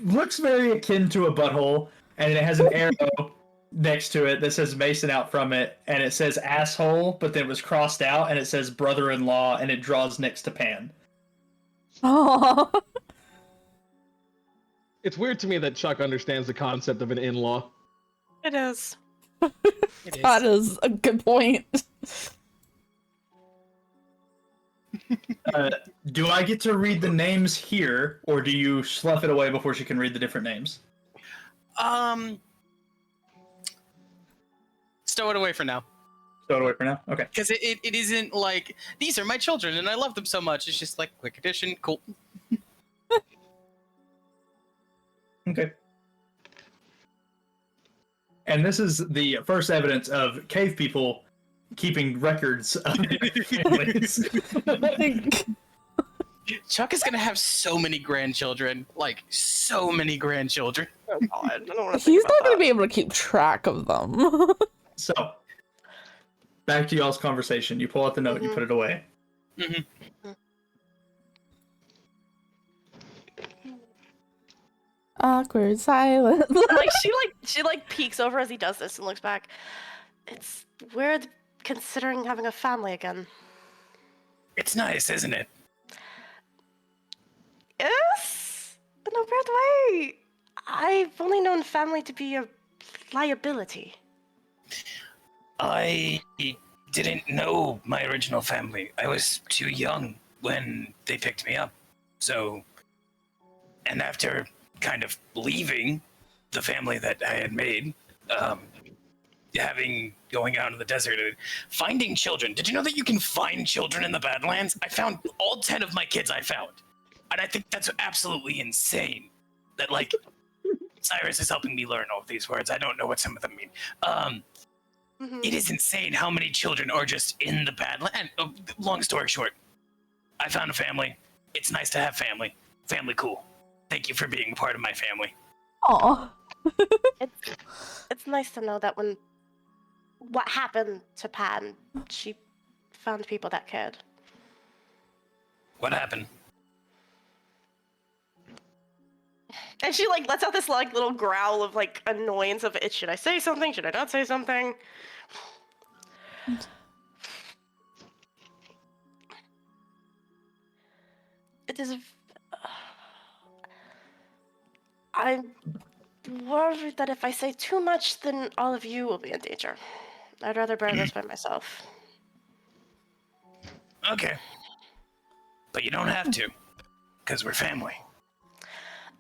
looks very akin to a butthole, and it has an arrow next to it that says Mason out from it, and it says asshole, but then it was crossed out, and it says brother-in-law, and it draws next to Pan. Oh. It's weird to me that Chuck understands the concept of an in-law. It is. That is a good point. Do I get to read the names here, or do you slough it away before she can read the different names? Stow it away for now. Stow it away for now? Okay. Because it isn't like, these are my children and I love them so much. It's just like, quick addition, cool. Okay. And this is the first evidence of cave people keeping records of families. Chuck is gonna have so many grandchildren. Like, so many grandchildren. Oh God, I don't want to He's not going to be able to keep track of them. So, back to y'all's conversation. You pull out the note, you put it away. Awkward silence. she peeks over as he does this and looks back. It's weird considering having a family again. It's nice, isn't it? Yes, in a weird way. I've only known family to be a liability. I didn't know my original family. I was too young when they picked me up. So, and after kind of leaving the family that I had made, going out in the desert and finding children. Did you know that you can find children in the Badlands? I found all 10 of my kids I found. And I think that's absolutely insane. That, like, Cyrus is helping me learn all of these words. I don't know what some of them mean. It is insane how many children are just in the Badlands. Long story short, I found a family. It's nice to have family. Family cool. Thank you for being a part of my family. Aw. It's nice to know that when what happened to Pan, she found people that cared. What happened? And she lets out this little growl of annoyance of it. Should I say something? Should I not say something? It is. I'm worried that if I say too much, then all of you will be in danger. I'd rather bear this by myself. Okay. But you don't have to, because we're family.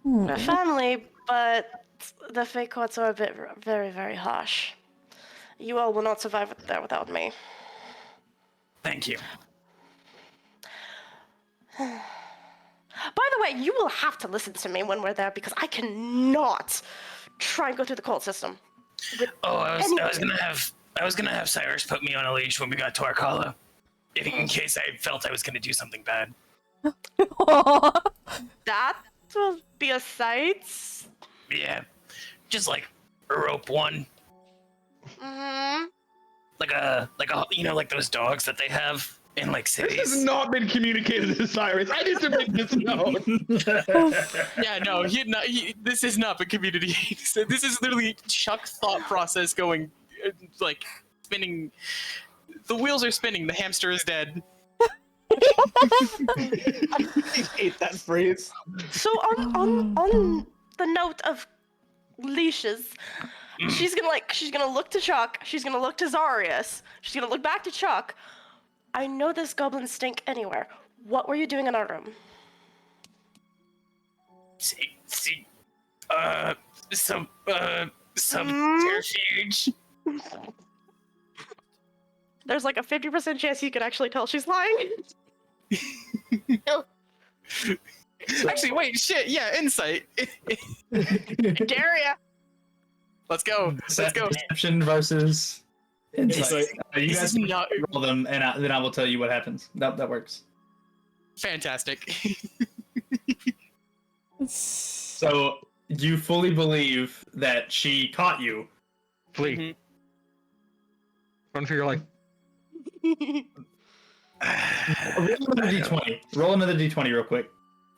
We're family, but the fake courts are a bit very, very harsh. You all will not survive there without me. Thank you. By the way, you will have to listen to me when we're there because I cannot try and go through the cult system. I was gonna have Cyrus put me on a leash when we got to Arcala. in case I felt I was gonna do something bad. That will be a sight. Yeah, just like a rope one, Mm-hmm. like a like those dogs that they have in like cities. This has not been communicated to Cyrus. I need to make this known. Yeah, no, this is not the community. So this is literally Chuck's thought process going, like, spinning. The wheels are spinning. The hamster is dead. I hate that phrase. So on the note of leashes, she's gonna look to Chuck. She's gonna look to Zarius. She's gonna look back to Chuck. I know this goblin stink anywhere. What were you doing in our room? Some subterfuge. There's like a 50% chance you could actually tell she's lying. Actually, wait, shit, yeah, insight. Dare ya? Let's go. Let's go. Deception versus insight. You This guys is can not roll them, and then I will tell you what happens. That works. fantastic. So you fully believe that she caught you. Flee. Run for your life. Roll another d20. Roll another d20 real quick.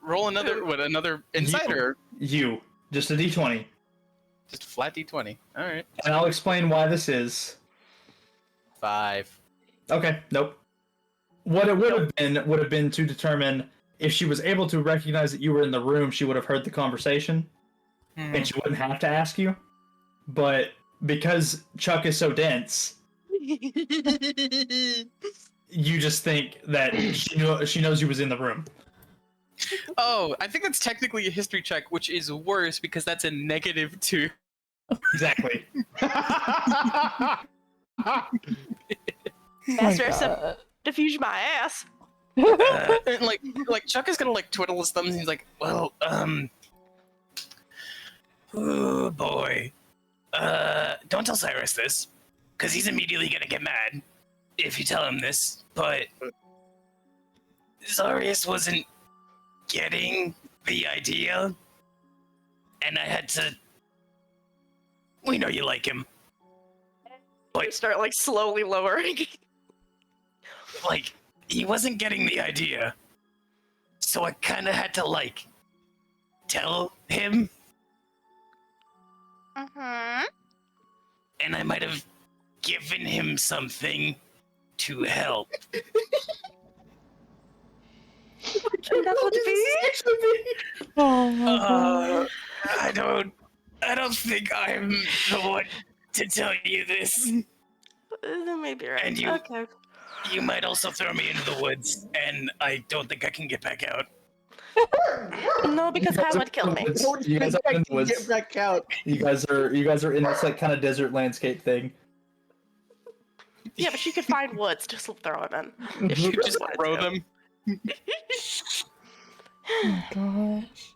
Roll another insider. You. Just a d20. Just a flat d20. All right. And I'll explain why this is. 5. Okay, nope. What it would have been to determine if she was able to recognize that you were in the room, she would have heard the conversation, and she wouldn't have to ask you. But because Chuck is so dense, you just think that she knows you was in the room. Oh, I think that's technically a history check, which is worse because that's a -2. Exactly. Master diffuse my ass. And like Chuck is gonna like twiddle his thumbs and he's like, Well, oh boy. Don't tell Cyrus this, because he's immediately gonna get mad if you tell him this, but Zarius wasn't getting the idea, and I had to... We know you like him. But start like slowly lowering. Like, he wasn't getting the idea, so I kind of had to like tell him, and I might have given him something to help. That would be. Oh my god. I don't think I'm the one to tell you this. That may be right. And Okay. You might also throw me into the woods, and I don't think I can get back out. No, because Ham would kill me. You guys are in the woods. Get back out. You guys are in this like kind of desert landscape thing. Yeah, but she could find woods. Just throw him in. If she just wanted throw to. them. Oh my gosh.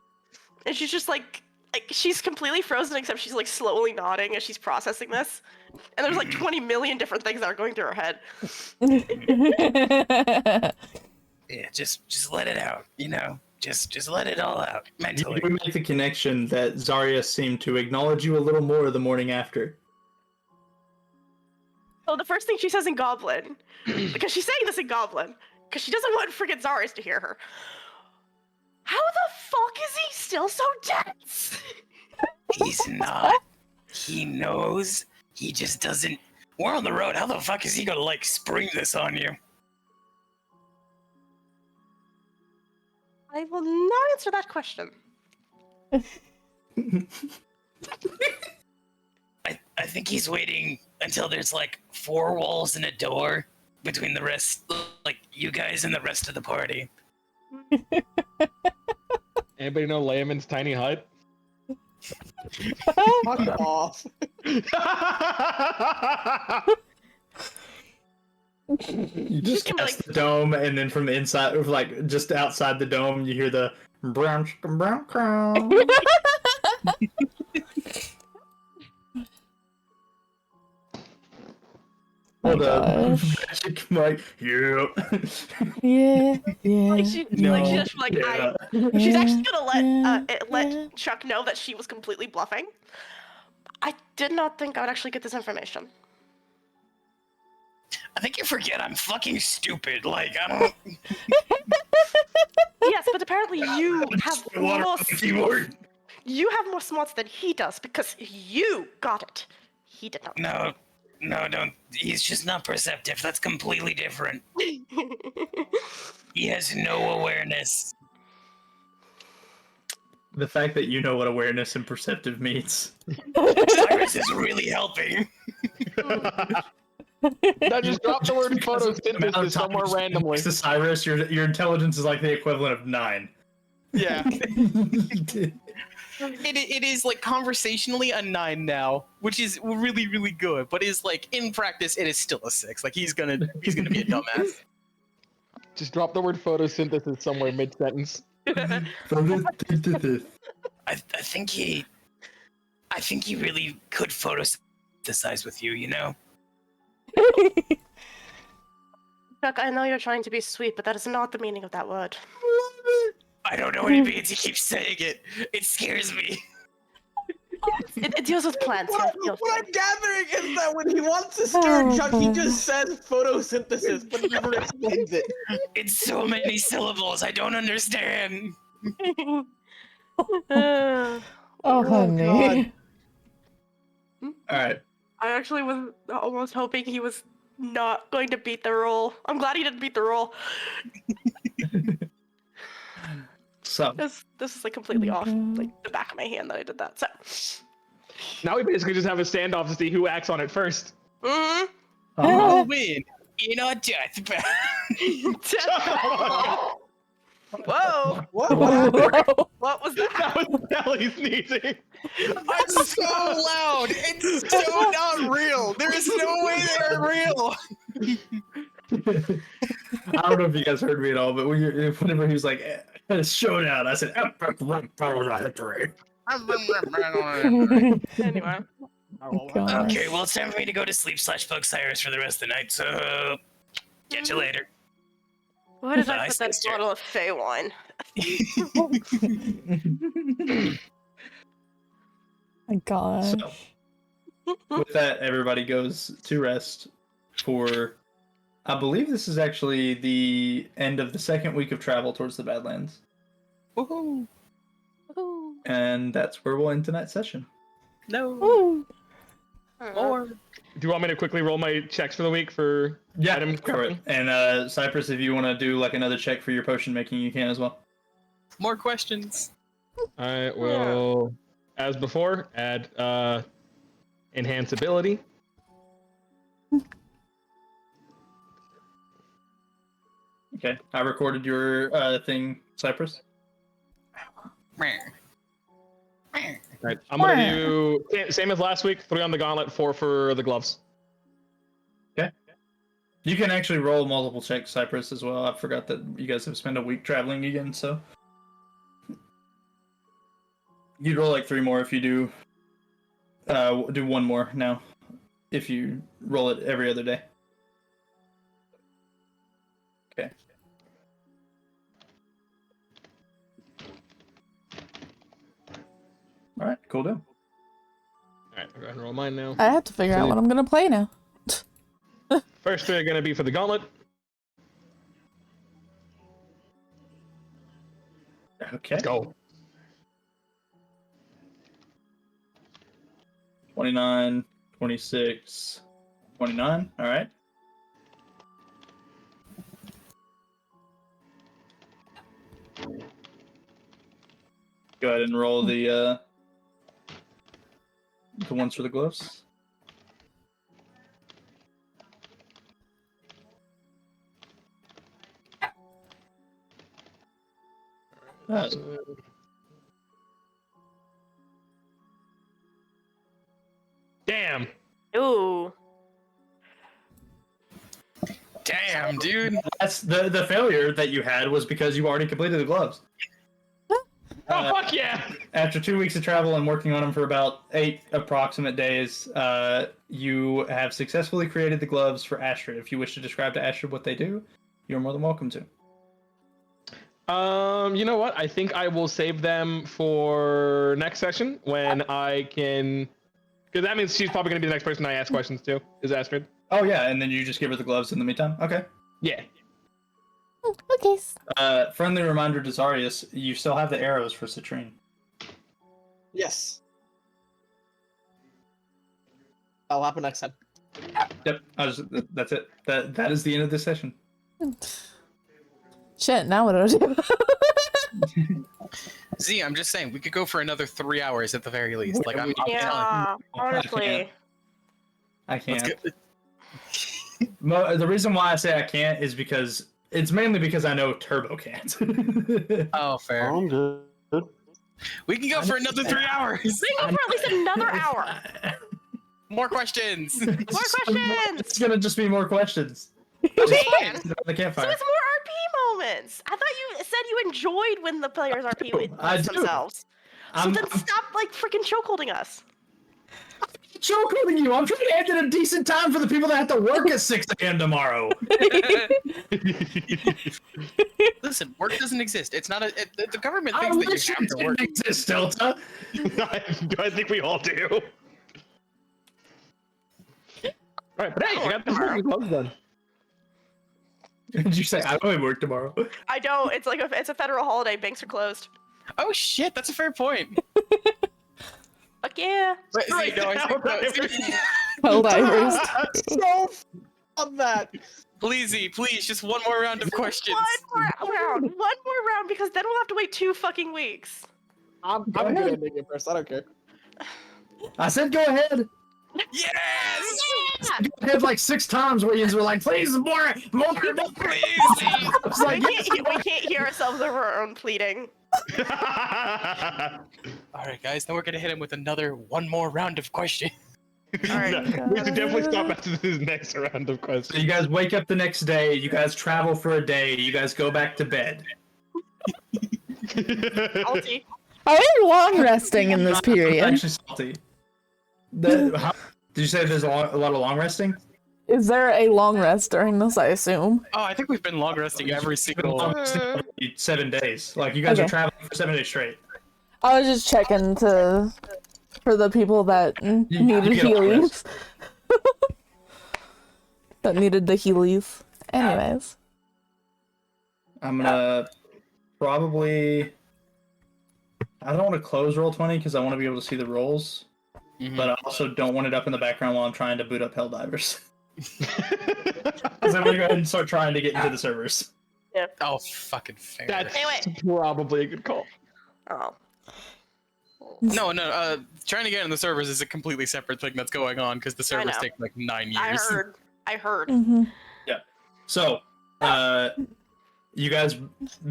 And she's just like she's completely frozen, except she's like slowly nodding as she's processing this. And there's like 20 million different things that are going through her head. Yeah, just let it out, you know. Just let it all out mentally. You make the connection that Zarya seemed to acknowledge you a little more the morning after. Oh, the first thing she says in Goblin, because she's saying this in Goblin, because she doesn't want friggin' Zarius to hear her. How the fuck is he still so dense? He's not. He knows. He just doesn't. We're on the road. How the fuck is he gonna like spring this on you? I will not answer that question. I think he's waiting until there's like 4 walls and a door between the rest, like you guys and the rest of the party. Anybody know Layman's tiny hut? Fuck off. You just cast the dome, and then from the inside, like just outside the dome, you hear the brown chicken, brown crown. my Hold up. gosh. Magic Mike. Yeah. Yeah, yeah. Like she's just like yeah. she's Yeah, actually gonna let yeah. Chuck know that she was completely bluffing. I did not think I would actually get this information. I think you forget I'm fucking stupid. Like, I don't. Yes, but apparently you have Water more on the keyboard. you have more smarts than he does because you got it. He did not. No, don't. He's just not perceptive. That's completely different. He has no awareness. The fact that you know what awareness and perceptive means. Cyrus is really helping. Now just drop the word photosynthesis somewhere randomly. Next to Cyrus, your intelligence is like the equivalent of 9. Yeah. It is like conversationally a 9 now, which is really, really good. But is like in practice, it is still a 6. Like he's gonna be a dumbass. Just drop the word photosynthesis somewhere mid sentence. I think he really could photosynthesize with you, you know? Chuck, I know you're trying to be sweet, but that is not the meaning of that word. I don't know what it means. He keeps saying it. It scares me. It deals with plants. What I'm gathering is that when he wants to scare Chuck, he just says photosynthesis, but never explains it. It's so many syllables. I don't understand. Oh, honey. Alright. I actually was almost hoping he was not going to beat the roll. I'm glad he didn't beat the roll. So This is like completely off like the back of my hand that I did that. So now we basically just have a standoff to see who acts on it first. mm-hmm. I'll win in a death Whoa! What happened? What was that? That was Sally sneezing. It's so loud. It's so not real. There is no way they're real. I don't know if you guys heard me at all, but whenever he was like, showdown, I said, Anyway. Okay, well, it's time for me to go to sleep / bug Cyrus for the rest of the night, so catch you later. Why did I Bye, put that sister. bottle of Fey wine? My gosh. So, with that, everybody goes to rest for, I believe this is actually the end of the second week of travel towards the Badlands. Woohoo! And that's where we'll end tonight's session. No. Woo. More. Do you want me to quickly roll my checks for the week for item cover it. And Cypress, if you want to do like another check for your potion making, you can as well. More questions. I will, as before, add enhance ability. Okay, I recorded your thing, Cypress. Right, I'm gonna do same as last week. 3 on the gauntlet, 4 for the gloves. Okay. You can actually roll multiple checks, Cypress, as well. I forgot that you guys have spent a week traveling again, so you'd roll like 3 more if you do. Do 1 more now, if you roll it every other day. Okay. All right, cool deal. All right, I'll go ahead and roll mine now. I have to figure out what I'm gonna play now. First 3 are gonna be for the gauntlet. Okay. Let's go. 29, 26, 29. All right. Go ahead and roll the ones for the gloves. Damn. Ooh. Damn, dude. That's the failure that you had was because you already completed the gloves. Oh, fuck yeah! After 2 weeks of travel and working on them for about 8 approximate days, you have successfully created the gloves for Astrid. If you wish to describe to Astrid what they do, you're more than welcome to. You know what? I think I will save them for next session when I can, because that means she's probably gonna be the next person I ask questions to. Is Astrid? Oh yeah, and then you just give her the gloves in the meantime. Okay. Yeah. Okay. Friendly reminder to Zarius, you still have the arrows for Citrine. Yes. That'll happen next time. Yep. That's it. That is the end of this session. Shit, now what do I do? Z, I'm just saying, we could go for another 3 hours at the very least. Like, I'm Yeah, honestly. I can't. The reason why I say I can't is because it's mainly because I know Turbo can't. Oh, fair. I'm good. We can go for another 3 hours. We can go for at least another hour. More questions. More questions. It's gonna just be more questions. Man. The campfire. So it's more RP moments. I thought you said you enjoyed when the players RP with themselves. So then stop like freaking chokeholding us. Chokeholding you. I'm trying to end at a decent time for the people that have to work at 6 a.m. tomorrow. Listen, work doesn't exist. It's not the government thinks that you have to work. It exists, Delta. I think we all do. All right, but hey, I got this fucking gloves done. Did you say I only work tomorrow? I don't. It's like it's a federal holiday. Banks are closed. Oh shit, that's a fair point. Fuck yeah. But, Right no, I think Helldivers. So on that. Please, just one more round of questions. One more round, because then we'll have to wait 2 fucking weeks. I'm good at ending it first. I don't care. I said go ahead. Yes! Go ahead like 6 times. Williams were like, please, more, please. I was like, we can't hear ourselves over our own pleading. All right, guys. Then we're gonna hit him with one more round of questions. All right. We should definitely stop after this next round of questions. So you guys wake up the next day. You guys travel for a day. You guys go back to bed. Salty. I am long resting in this period. Actually, salty. Did you say there's a lot of long resting? Is there a long rest during this, I assume? Oh, I think we've been long resting every single 7 days. Like you guys are Okay. traveling for 7 days straight. I was just checking for the people that needed get a long healies. That needed the healies. Anyways. I'm gonna probably. I don't want to close Roll20 because I want to be able to see the rolls, but I also don't want it up in the background while I'm trying to boot up Helldivers. Because I'm gonna go ahead and start trying to get into the servers. Yeah. Oh, fucking fair. That's Anyway. probably a good call. Oh. No, trying to get in the servers is a completely separate thing that's going on because the servers know. take like 9 years. I heard. Yeah. So, you guys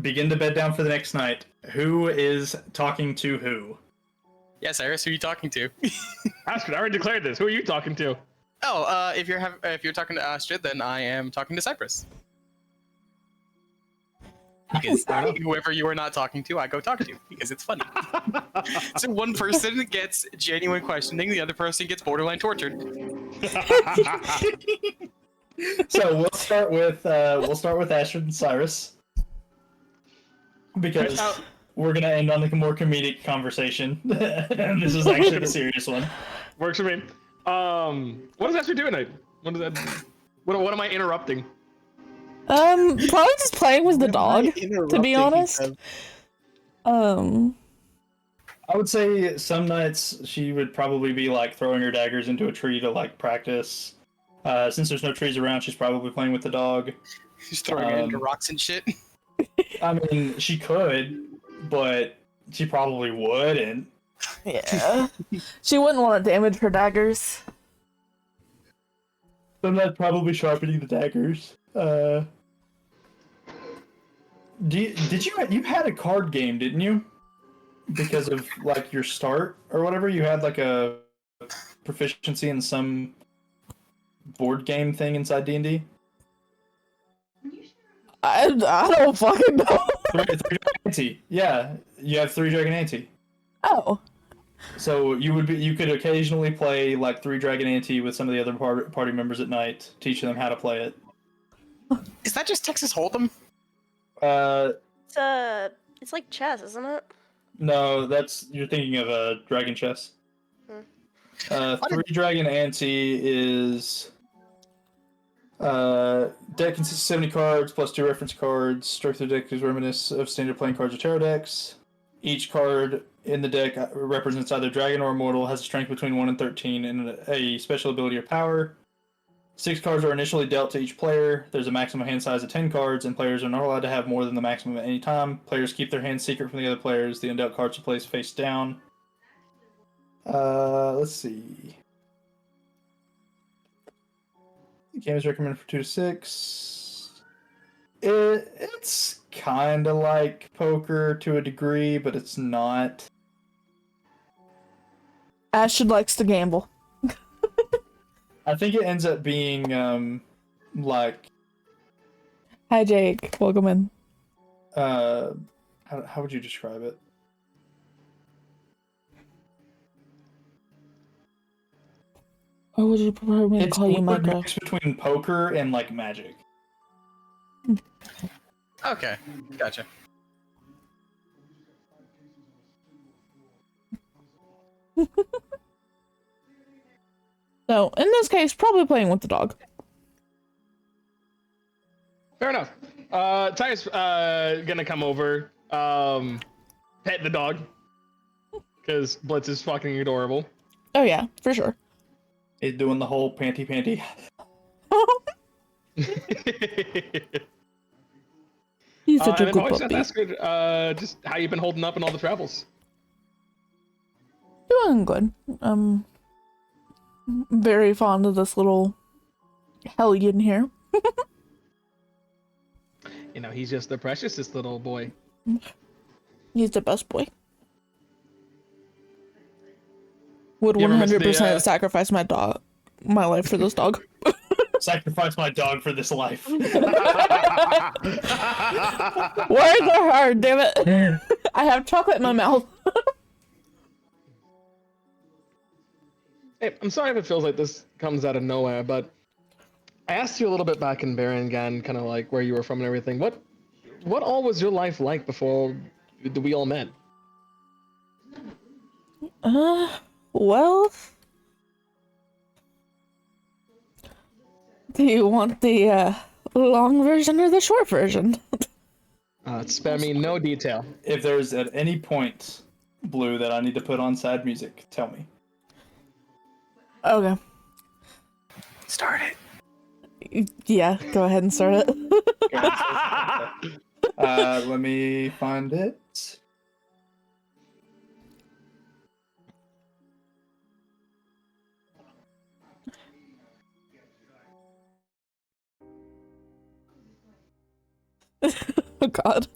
begin to bed down for the next night. Who is talking to who? Yes, Iris, who are you talking to? Astrid, I already declared this. Who are you talking to? Oh, if you're talking to Astrid, then I am talking to Cypress. Because whoever you are not talking to, I go talk to because it's funny. So one person gets genuine questioning, the other person gets borderline tortured. So we'll start with Astrid and Cyrus because we're gonna end on a more comedic conversation. And this is actually the serious one. Works for me. What does Astrid do at night? What does that? What am I interrupting? Probably just playing with the dog, to be honest. I would say some nights she would probably be like throwing her daggers into a tree to like practice. Since there's no trees around, she's probably playing with the dog. She's throwing it into rocks and shit. I mean, she could, but she probably wouldn't. Yeah. She wouldn't want to damage her daggers. Sometimes probably sharpening the daggers. You had a card game, didn't you? Because of like your start or whatever, you had like a proficiency in some board game thing inside D&D. I don't fucking know. ante. Yeah, you have 3 dragon ante. Oh. So you could occasionally play like 3 dragon ante with some of the other party members at night, teaching them how to play it. Is that just Texas Hold'em? It's like chess, isn't it? No, you're thinking of dragon chess. 3 dragon ante is deck consists of 70 cards plus 2 reference cards. Structure of the deck is reminiscent of standard playing cards or tarot decks. Each card in the deck represents either dragon or immortal, has a strength between 1 and 13, and a special ability or power. 6 cards are initially dealt to each player. There's a maximum hand size of 10 cards, and players are not allowed to have more than the maximum at any time. Players keep their hands secret from the other players. The undealt cards are placed face down. Let's see. The game is recommended for 2 to 6. It's kind of like poker to a degree, but it's not. Ashton likes to gamble. I think it ends up being like. Hi Jake, welcome in. How would you describe it? Or would you prefer me to call you a Micro? mix between poker and like Magic. Okay, gotcha. So, in this case, probably playing with the dog. Fair enough. Ty's gonna come over, pet the dog, because Blitz is fucking adorable. Oh yeah, for sure. He's doing the whole panty. He's such a and good always puppy. ask her, just how you been holding up in all the travels. Doing good. Very fond of this little hellion here. You know, he's just the preciousest little boy. He's the best boy. Would You ever miss 100% the, sacrifice my life for this dog. Sacrifice my dog for this life. Words are hard, damn it. I have chocolate in my mouth. Hey, I'm sorry if it feels like this comes out of nowhere, but I asked you a little bit back in Berengan, kind of like where you were from and everything. What all was your life like before we all met? Well, do you want the long version or the short version? Spare me no detail. If there's at any point, Blue, that I need to put on sad music, tell me. Okay. Start it. Yeah, go ahead and start it. Let me find it. Oh god.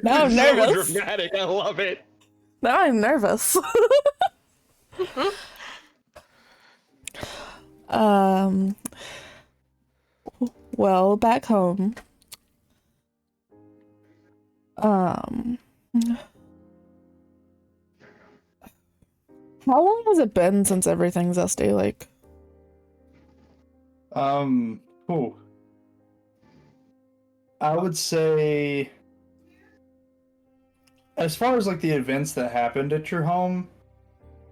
Now I'm nervous. So dramatic, I love it. Now I'm nervous. Well, back home. How long has it been since everything's SD like? Ooh. I would say, as far as like the events that happened at your home,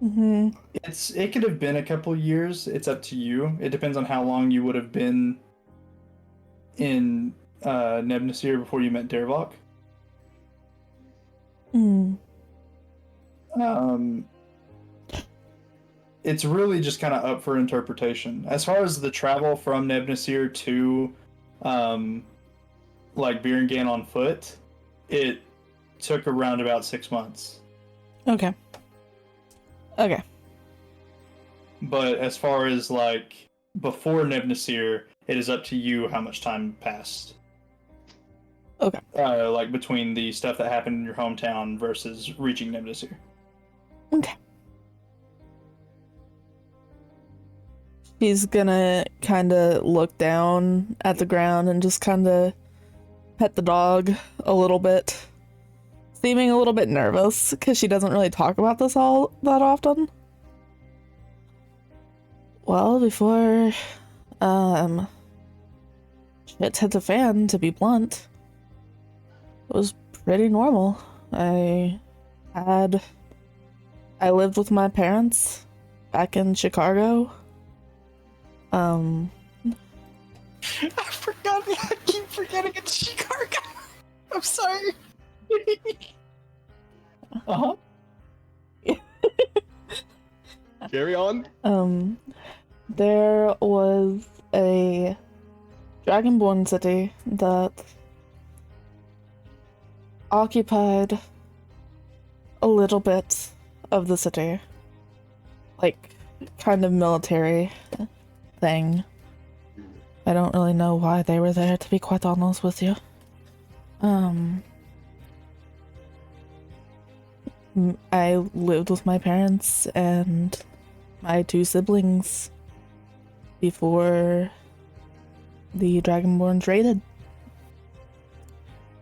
it could have been a couple years. It's up to you. It depends on how long you would have been in Nebnasir before you met Dervok. It's really just kind of up for interpretation. As far as the travel from Nebnasir to like Berengan on foot, it took around about 6 months. Okay. But as far as like before Nebnasir, it is up to you how much time passed. Okay. Like between the stuff that happened in your hometown versus reaching Nebnasir. Okay. He's gonna kind of look down at the ground and just kind of pet the dog a little bit. seeming a little bit nervous because she doesn't really talk about this all that often. Well, before, shit hit the fan, to be blunt, it was pretty normal. I lived with my parents back in Chicago. I forgot. I keep forgetting it's Chicago. I'm sorry. Uh-huh. Carry on. There was a Dragonborn city that occupied a little bit of the city. Like, kind of military thing. I don't really know why they were there, to be quite honest with you. I lived with my parents and my 2 siblings before the Dragonborns raided.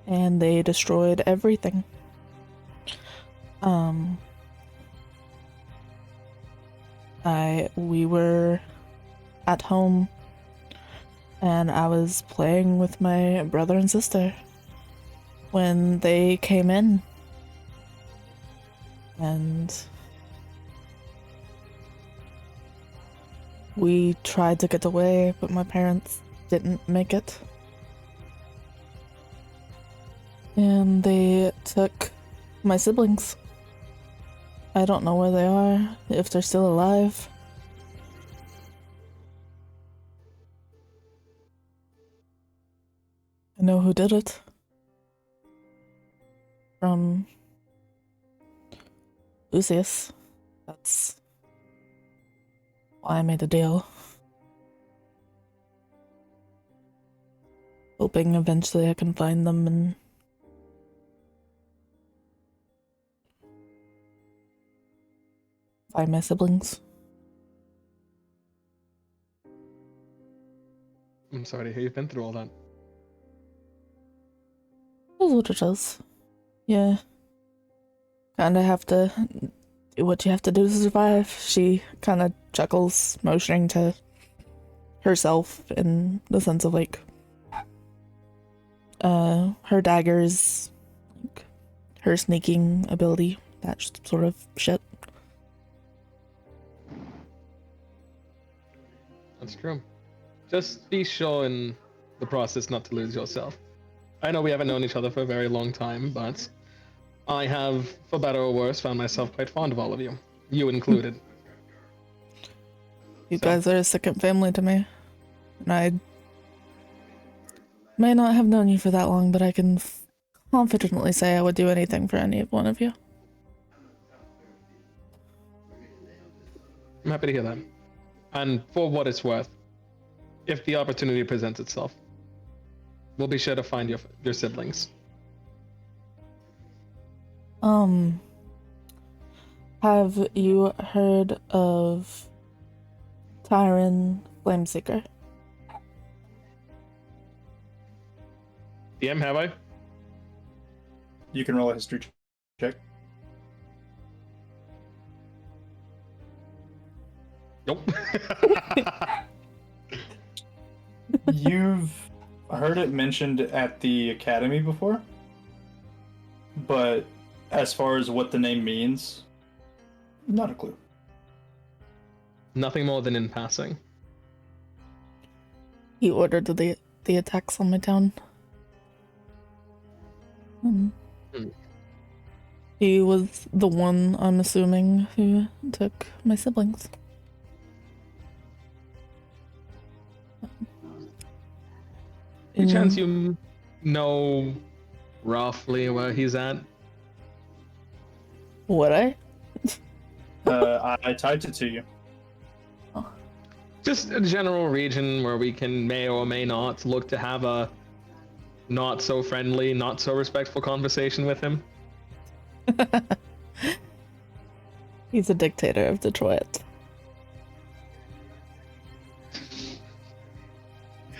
And they destroyed everything. We were at home and I was playing with my brother and sister when they came in. And we tried to get away, but my parents didn't make it. And they took my siblings. I don't know where they are, if they're still alive. I know who did it. From Lucius. That's why I made a deal. Hoping eventually I can find them and find my siblings. I'm sorry to hear you've been through all that. It is what it is. Yeah. Kinda have to do what you have to do to survive. She kinda chuckles, motioning to herself in the sense of like, her daggers, like, her sneaking ability, that sort of shit. That's true. Just be sure in the process not to lose yourself. I know we haven't known each other for a very long time, but I have, for better or worse, found myself quite fond of all of you. You included. You guys are a second family to me. And I may not have known you for that long, but I can confidently say I would do anything for any one of you. I'm happy to hear that. And for what it's worth, if the opportunity presents itself, we'll be sure to find your siblings. Have you heard of Tyron Flameseeker? DM, have I? You can roll a history check. Nope. You've heard it mentioned at the academy before, but as far as what the name means, not a clue. Nothing more than in passing. He ordered the attacks on my town. He was the one, I'm assuming, who took my siblings. Any chance you know roughly where he's at? Would I? I typed it to you. Just a general region where we may or may not look to have a not so friendly, not so respectful conversation with him. He's a dictator of Detroit.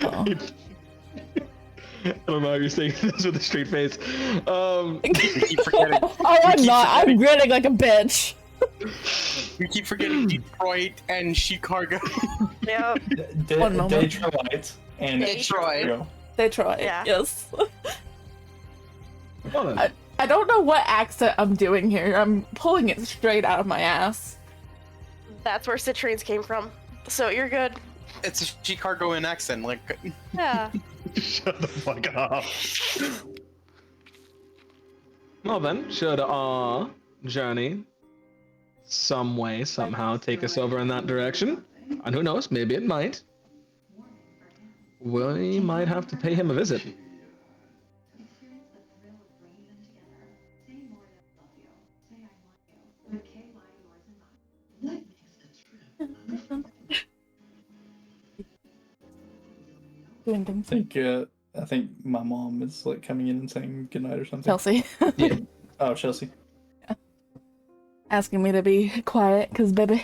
I don't know how you're saying this with a straight face. keep forgetting. Oh, I'm not. I'm grinning like a bitch. You keep forgetting Detroit and Chicago. Yeah. One moment. Detroit and Detroit. Detroit. Yeah. Yes. Well then. I don't know what accent I'm doing here. I'm pulling it straight out of my ass. That's where citrines came from. So you're good. It's a Chicagoan accent, like. Yeah. Shut the fuck up. Well then, should our journey some way, somehow take us over in that direction? And who knows, maybe it might. We might have to pay him a visit. I think my mom is like coming in and saying goodnight or something. Chelsea. Yeah. Oh, Chelsea. Asking me to be quiet, cause baby.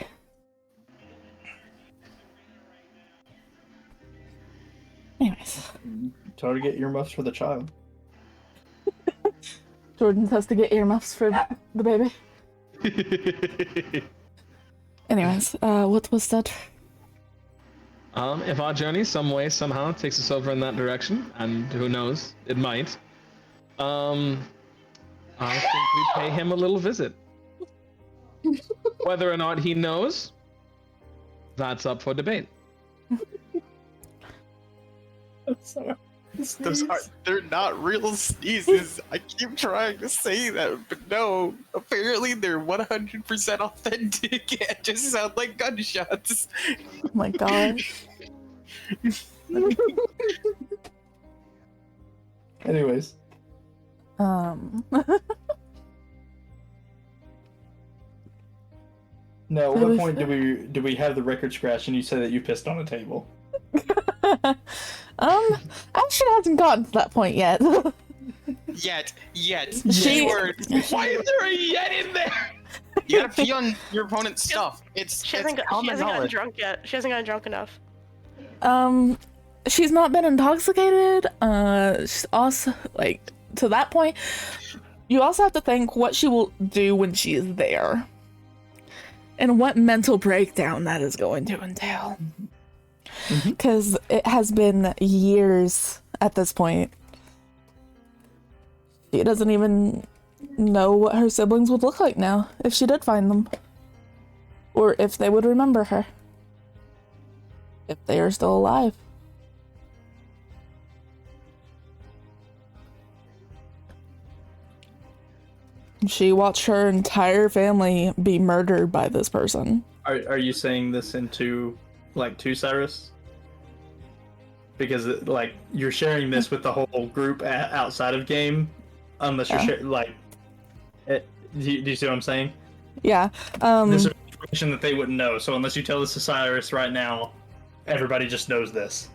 Anyways. Tell her to get earmuffs for the child. Jordan has to get earmuffs for the baby. Anyways, what was that? If our journey some way, somehow takes us over in that direction, and who knows, it might. I think we pay him a little visit. Whether or not he knows, that's up for debate. They're not real sneezes. I keep trying to say that, but no. Apparently they're 100% authentic and just sound like gunshots. Oh my gosh. Anyways. No, at what point do we have the record scratch and you say that you pissed on a table? Actually hasn't gotten to that point yet. Yet. Why is there a yet in there? You gotta pee on your opponent's stuff. She hasn't gotten drunk yet. She hasn't gotten drunk enough. She's not been intoxicated. She's also like to that point. You also have to think what she will do when she is there, and what mental breakdown that is going to entail. Because it has been years at this point. She doesn't even know what her siblings would look like now if she did find them, or if they would remember her, if they are still alive. She watched her entire family be murdered by this person. Are you saying this into to Cyrus? Because you're sharing this with the whole group outside of game, unless you're do you see what I'm saying? Yeah. This is information that they wouldn't know. So unless you tell this to Cyrus right now, everybody just knows this.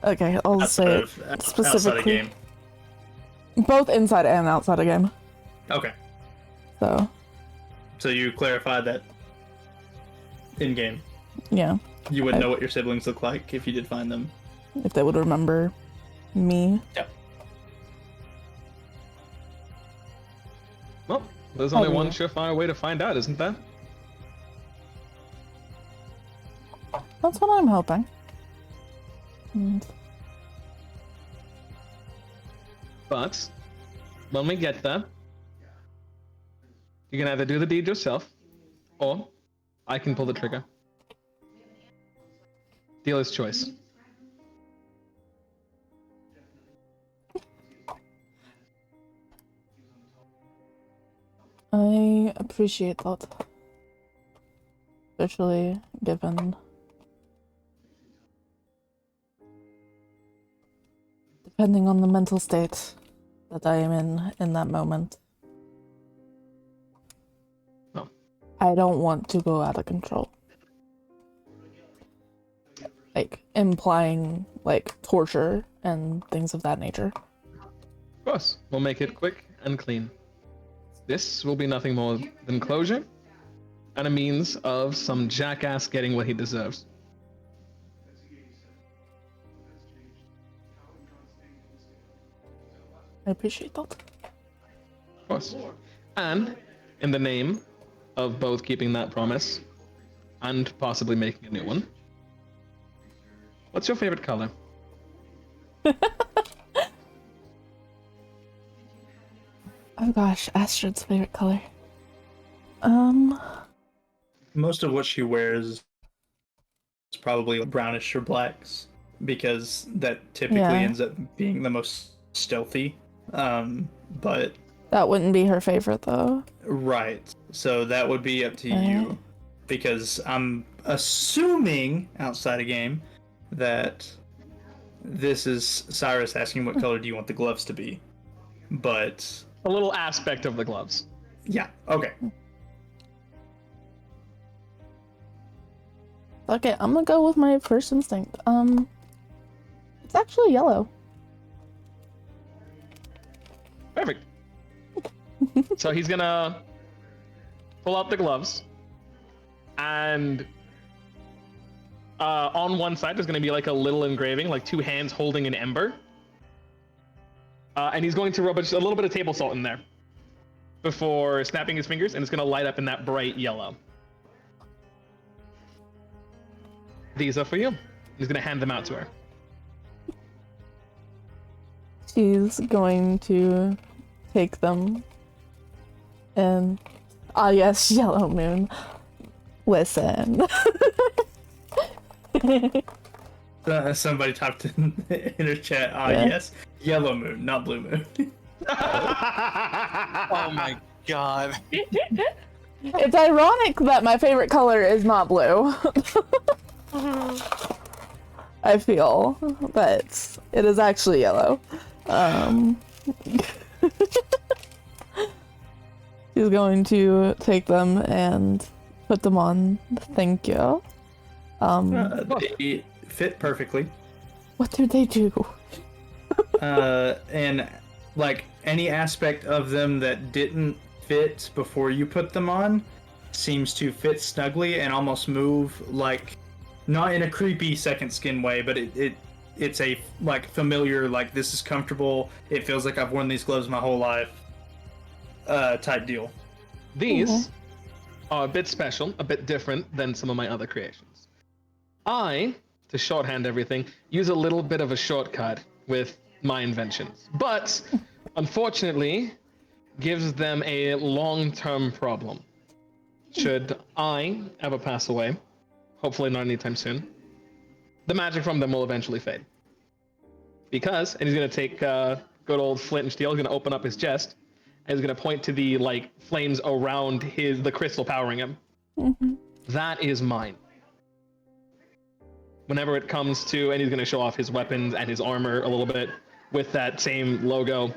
Okay, I'll say it specifically. Outside of game. Both inside and outside of game. Okay. So you clarified that in game. Yeah. You wouldn't know what your siblings look like if you did find them. If they would remember me. Yep. Well, there's only one surefire way to find out, isn't there? That's what I'm hoping. But when we get there, you can either do the deed yourself, or I can pull the trigger. Dealer's choice. I appreciate that. Especially given depending on the mental state that I am in that moment. Oh. I don't want to go out of control. Implying torture and things of that nature. Of course, we'll make it quick and clean. This will be nothing more than closure, and a means of some jackass getting what he deserves. I appreciate that. Of course. And in the name of both keeping that promise and possibly making a new one, what's your favorite color? Oh gosh, Astrid's favorite color. Most of what she wears is probably brownish or blacks, because that typically Yeah. ends up being the most stealthy. But That wouldn't be her favorite though. right, so that would be up to you, because I'm assuming outside of game that this is Cyrus asking what color do you want the gloves to be, but a little aspect of the gloves. Yeah. Okay. Okay, I'm gonna go with my first instinct. It's actually yellow. Perfect. So he's gonna pull out the gloves, and on one side there's gonna be like a little engraving, like two hands holding an ember. And he's going to rub a little bit of table salt in there before snapping his fingers, and it's going to light up in that bright yellow. These are for you. He's going to hand them out to her. She's going to take them and yes, Yellow Moon. Listen. Somebody typed in her chat. Yeah. Yes, Yellow Moon, not Blue Moon. Oh my god. It's ironic that my favorite color is not blue. I feel, but it is actually yellow. She's going to take them and put them on. Thank you. They fit perfectly. What do they do? And like any aspect of them that didn't fit before you put them on seems to fit snugly and almost move like, not in a creepy second skin way, but it's a like familiar, like this is comfortable, it feels like I've worn these gloves my whole life type deal. These are a bit special, a bit different than some of my other creations. I, to shorthand everything, use a little bit of a shortcut with my inventions, but unfortunately gives them a long-term problem. Should I ever pass away, hopefully not anytime soon, the magic from them will eventually fade. Because, and he's going to take good old flint and steel, he's going to open up his chest, and he's going to point to the like flames around the crystal powering him. Mm-hmm. That is mine. Whenever it comes to, and he's going to show off his weapons and his armor a little bit with that same logo,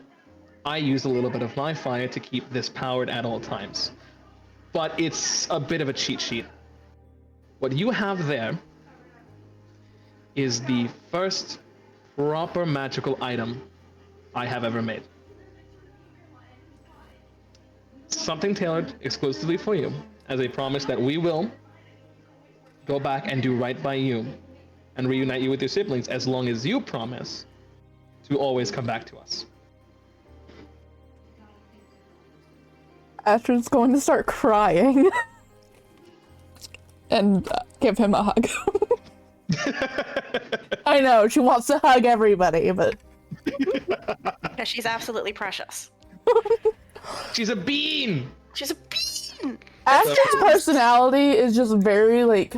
I use a little bit of my fire to keep this powered at all times. But it's a bit of a cheat sheet. What you have there is the first proper magical item I have ever made. Something tailored exclusively for you, as a promise that we will go back and do right by you and reunite you with your siblings, as long as you promise to always come back to us. Astrid's going to start crying and give him a hug. I know, she wants to hug everybody, but... Because she's absolutely precious. She's a bean! She's a bean! Astrid's personality is just very, like...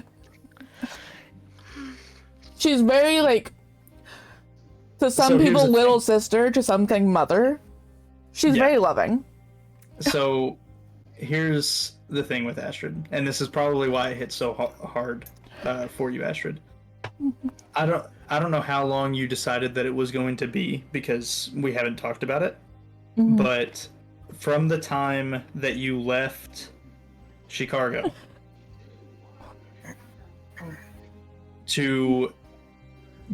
She's very, like... To some So here's people, the little sister, to something mother. She's very loving. So here's the thing with Astrid, and this is probably why it hit so hard for you, Astrid. I don't know how long you decided that it was going to be, because we haven't talked about it. Mhm. But from the time that you left Chicago to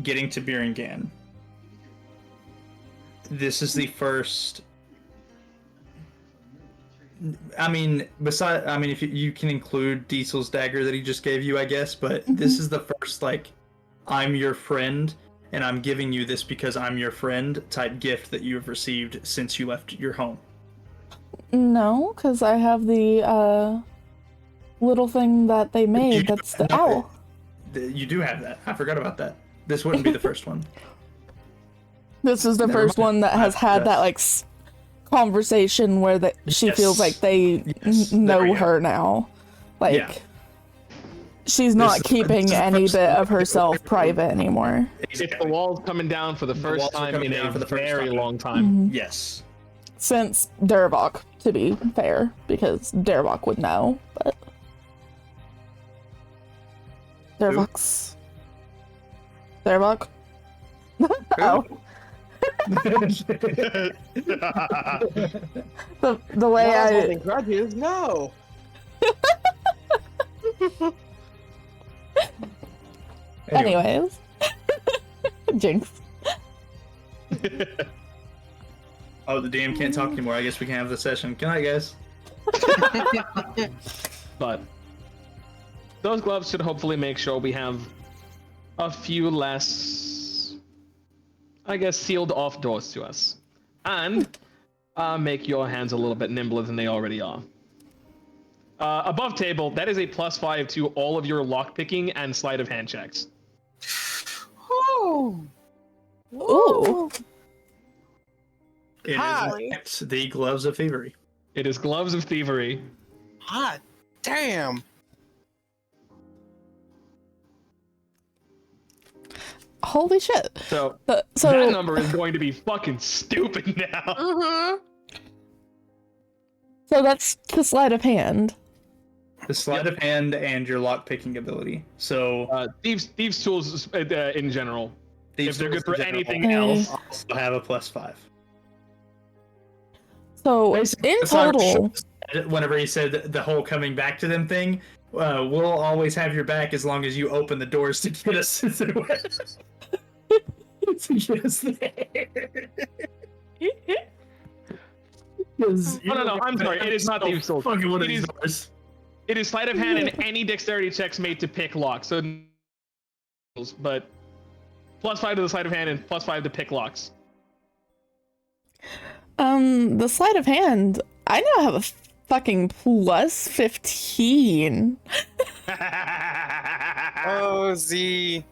getting to Biringan, this is the first. I mean, if you can include Diesel's dagger that he just gave you, I guess, but this is the first, like, I'm your friend, and I'm giving you this because I'm your friend type gift that you have received since you left your home. No, because I have the little thing that they made. That's the owl. You do have that. I forgot about that. This wouldn't be the first one. This is the first one that has had that like conversation where that she feels like they know her now. Like she's not keeping any bit of herself private anymore. It's the walls coming down for the first time in a very long time. Mhm. Yes. Since Darabok, to be fair, because Darabok would know, but Darabok's Darabok. Oh. the way I was I holding grudges. No. Anyways. Jinx. Oh, the DM can't talk anymore. I guess we can have the session. Good night, guys. But those gloves should hopefully make sure we have a few less, I guess, sealed off doors to us. And make your hands a little bit nimbler than they already are. Above table, that is a +5 to all of your lockpicking and sleight of hand checks. Oh. Ooh. It is the Gloves of Thievery. It is Gloves of Thievery. Hot damn. Holy shit. So that number is going to be fucking stupid now. Mm-hmm. So that's the sleight of hand. The sleight of hand and your lockpicking ability. So thieves tools in general. Thieves if they're good tools for in general anything else, also have a +5. So in total, whenever he said the whole coming back to them thing, we'll always have your back as long as you open the doors to get us through it. Yes, No, I'm sorry. It is not thieves tools. It is sleight of hand and any dexterity checks made to pick locks. So, but +5 to the sleight of hand and +5 to pick locks. the sleight of hand, I now have a fucking +15. Oh, Z.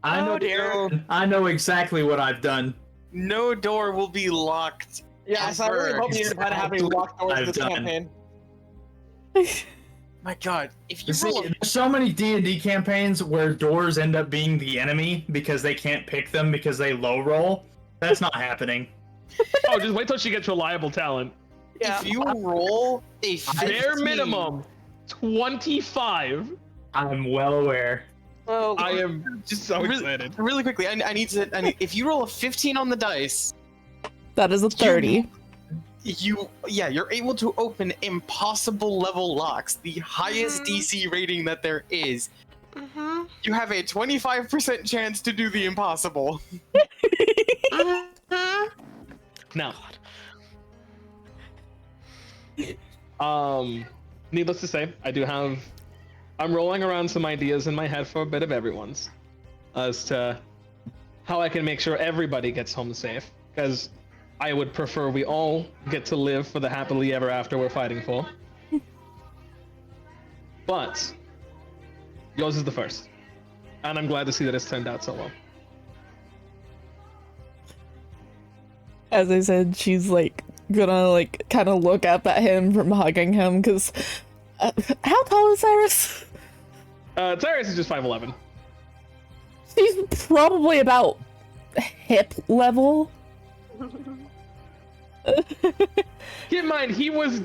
I know exactly what I've done. No door will be locked. Yes, I really hope you didn't plan to have any locked doors this campaign. My God, if you See, there's so many D&D campaigns where doors end up being the enemy because they can't pick them because they low roll. That's not happening. Oh, just wait till she gets reliable talent. If you roll a 15, bare minimum 25. I'm well aware. Oh, I am just so excited. Really quickly, I need to. If you roll a 15 on the dice, that is a 30. You're able to open impossible level locks, the highest DC rating that there is. Mm-hmm. You have a 25% chance to do the impossible. Now, needless to say, I'm rolling around some ideas in my head for a bit of everyone's as to how I can make sure everybody gets home safe, because I would prefer we all get to live for the happily ever after we're fighting for. But yours is the first, and I'm glad to see that it's turned out so well. As I said, she's like gonna like kind of look up at him from hugging him because how tall is Cyrus? Cyrus is just 5'11". She's probably about hip level. Keep in mind, he was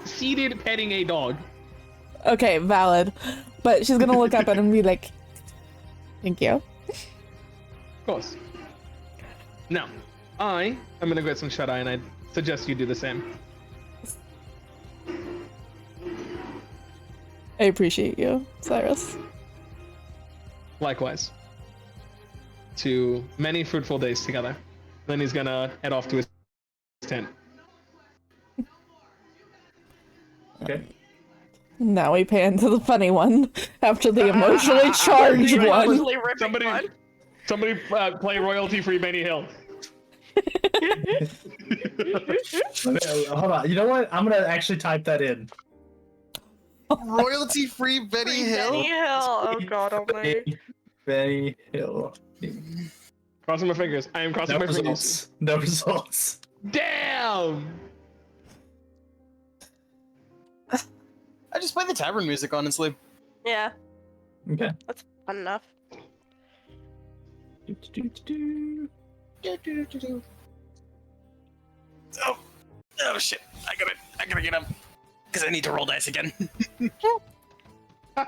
seated petting a dog. Okay, valid. But she's gonna look up at him and be like, "Thank you." Of course. Now, I am gonna get some shut-eye, and I suggest you do the same. I appreciate you, Cyrus. Likewise. To many fruitful days together. Then he's gonna head off to his tent. Okay. Now we pan to the funny one after the emotionally charged one. Somebody play royalty-free Benny Hill. Hold on. You know what? I'm gonna actually type that in. Royalty-free Benny Hill. Benny Hill. Oh God almighty. Benny Hill. Crossing my fingers. I am crossing my fingers. Results. No results. Damn. I just play the tavern music, honestly. Yeah. Okay. That's fun enough. Oh shit! I gotta get up because I need to roll dice again. All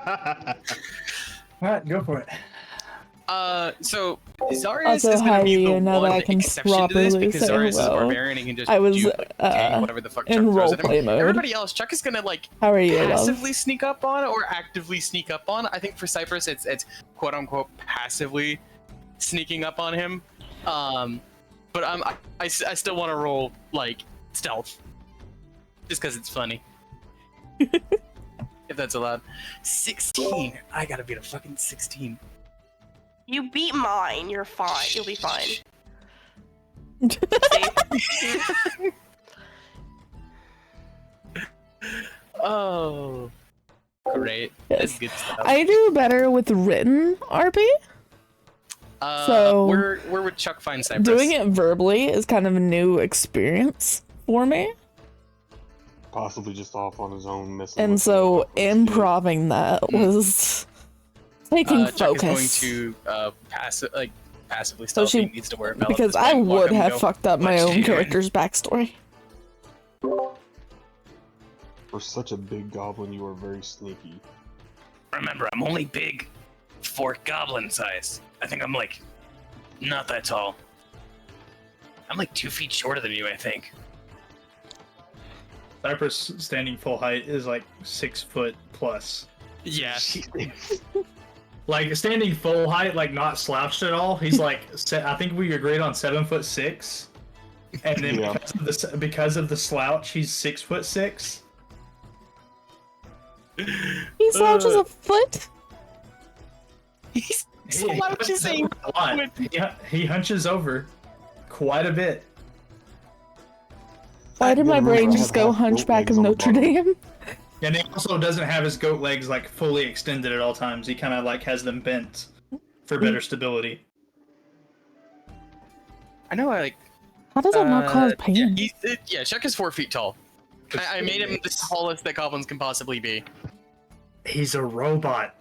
right, go for it. So Zarius Also, is how gonna do be the you know that one I can exception to this properly because say Zarius is a hello? barbarian and he can just I was do whatever the fuck Chuck in throws at him. roleplay mode. Everybody else, Chuck is gonna like How are you, love? passively sneak up on or actively sneak up on. I think for Cypress, it's quote unquote passively sneaking up on him. But I still want to roll like stealth, just because it's funny. If that's allowed. 16. I gotta beat a fucking 16. You beat mine. You're fine. You'll be fine. Oh, great. That's good stuff. I do better with written RP. So we're with Chuck Fine Cypress. Doing it verbally is kind of a new experience for me, Possibly just off on his own, messing and with so improving that was taking Chuck focus. is going to passively So stealth. He she, needs to worry about because this I point. Walk would up and have go, fucked up my "What you own doing?" character's backstory. For such a big goblin, you are very sneaky. Remember, I'm only big for goblin size. I think I'm like not that tall. I'm like 2 feet shorter than you, I think. Cypress standing full height is like 6 foot plus. Yeah. Like standing full height, like not slouched at all. He's like, I think we agreed on 7'6", and then Yeah. because of the slouch, he's 6'6". He slouches a foot. He's slouches a lot. He hunches over quite a bit. Why did my remember brain I just have go half goat Hunchback legs of on the Notre bottom. Dame? And he also doesn't have his goat legs like fully extended at all times. He kind of like has them bent for better stability. I know. How does that not cause pain? Yeah, Chuck is 4 feet tall. I made him the tallest that goblins can possibly be. He's a robot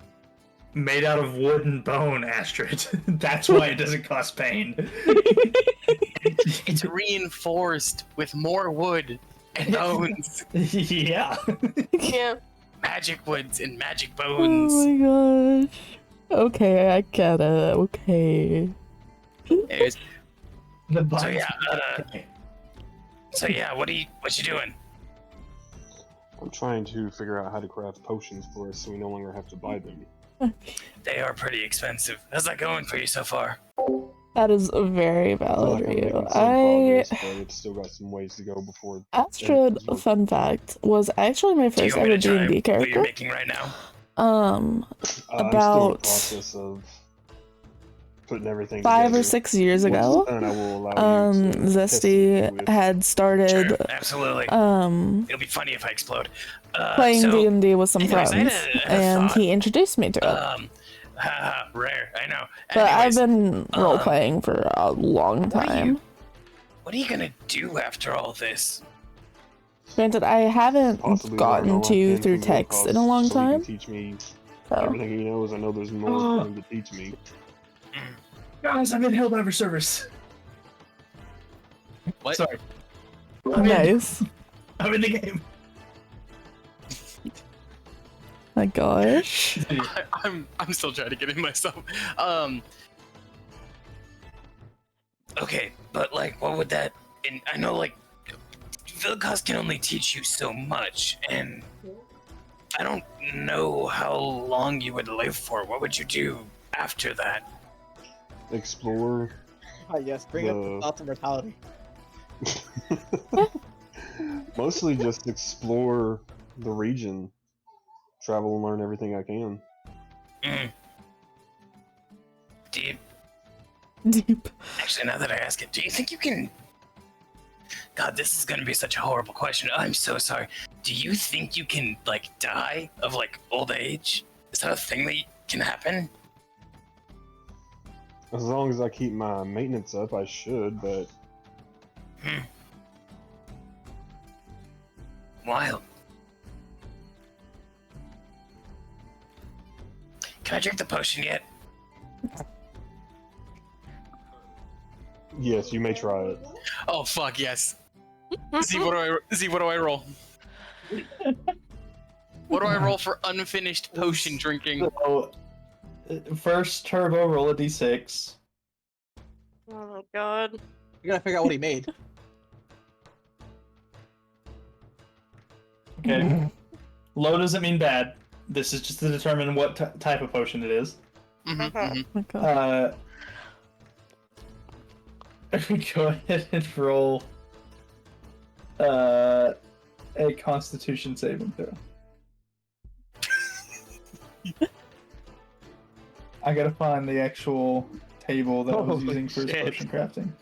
made out of wood and bone, Astrid. That's why it doesn't cause pain. It's reinforced with more wood and bones. Yeah. Yeah. Magic woods and magic Oh bones. my gosh. Okay, I get it. Okay. Anyways, So yeah, what you doing? I'm trying to figure out how to craft potions for us so we no longer have to buy them. They are pretty expensive. How's that going for you so far? That is very I feel valid like for I'm you. making some progress, but it's still got some ways to go before. Astrid, fun fact, was actually my Do you first want me ever to try D&D what you're character. making right now? I'm still in the About process of putting everything 5 together. or 6 years Once ago, it's done, I will allow you to test it Zesty with- had started Sure, absolutely. um It'll be funny if I explode. playing So, D&D with some anyways, I had friends, a and thought. he introduced me to it. Rare, I know. But Anyways, I've been role playing for a long time. what are you gonna do after all this? Granted, I haven't Possibly gotten learn all I to can through from text in a Wilcox long so he can time. teach me So. everything he knows. I know there's more for him to teach me. Guys, I'm in Helldiver service. What? Sorry. Nice. I'm in the game. My gosh. I'm still trying to get in myself. Okay, but like, what would that? And I know like, Vilcos can only teach you so much, and I don't know how long you would live for. What would you do after that? Ah, Explore. yes, bring up the thoughts of mortality. Mostly just explore the region, travel and learn everything I can. Do Deep. Actually, now that I ask it, do you think you can... God, this is gonna be such a horrible question. I'm so sorry. Do you think you can, like, die of, like, old age? Is that a thing that can happen? As long as I keep my maintenance up, I should, but... Wild. Can I drink the potion yet? Yes, you may try it. Oh fuck yes. Z, what do I roll? What do I roll for unfinished potion drinking? So, first turbo, roll a d6. Oh my god. You gotta figure out what he made. Okay. Low doesn't mean bad. This is just to determine what type of potion it is. Go ahead and roll a Constitution saving throw. I gotta find the actual table that I was using for his potion crafting.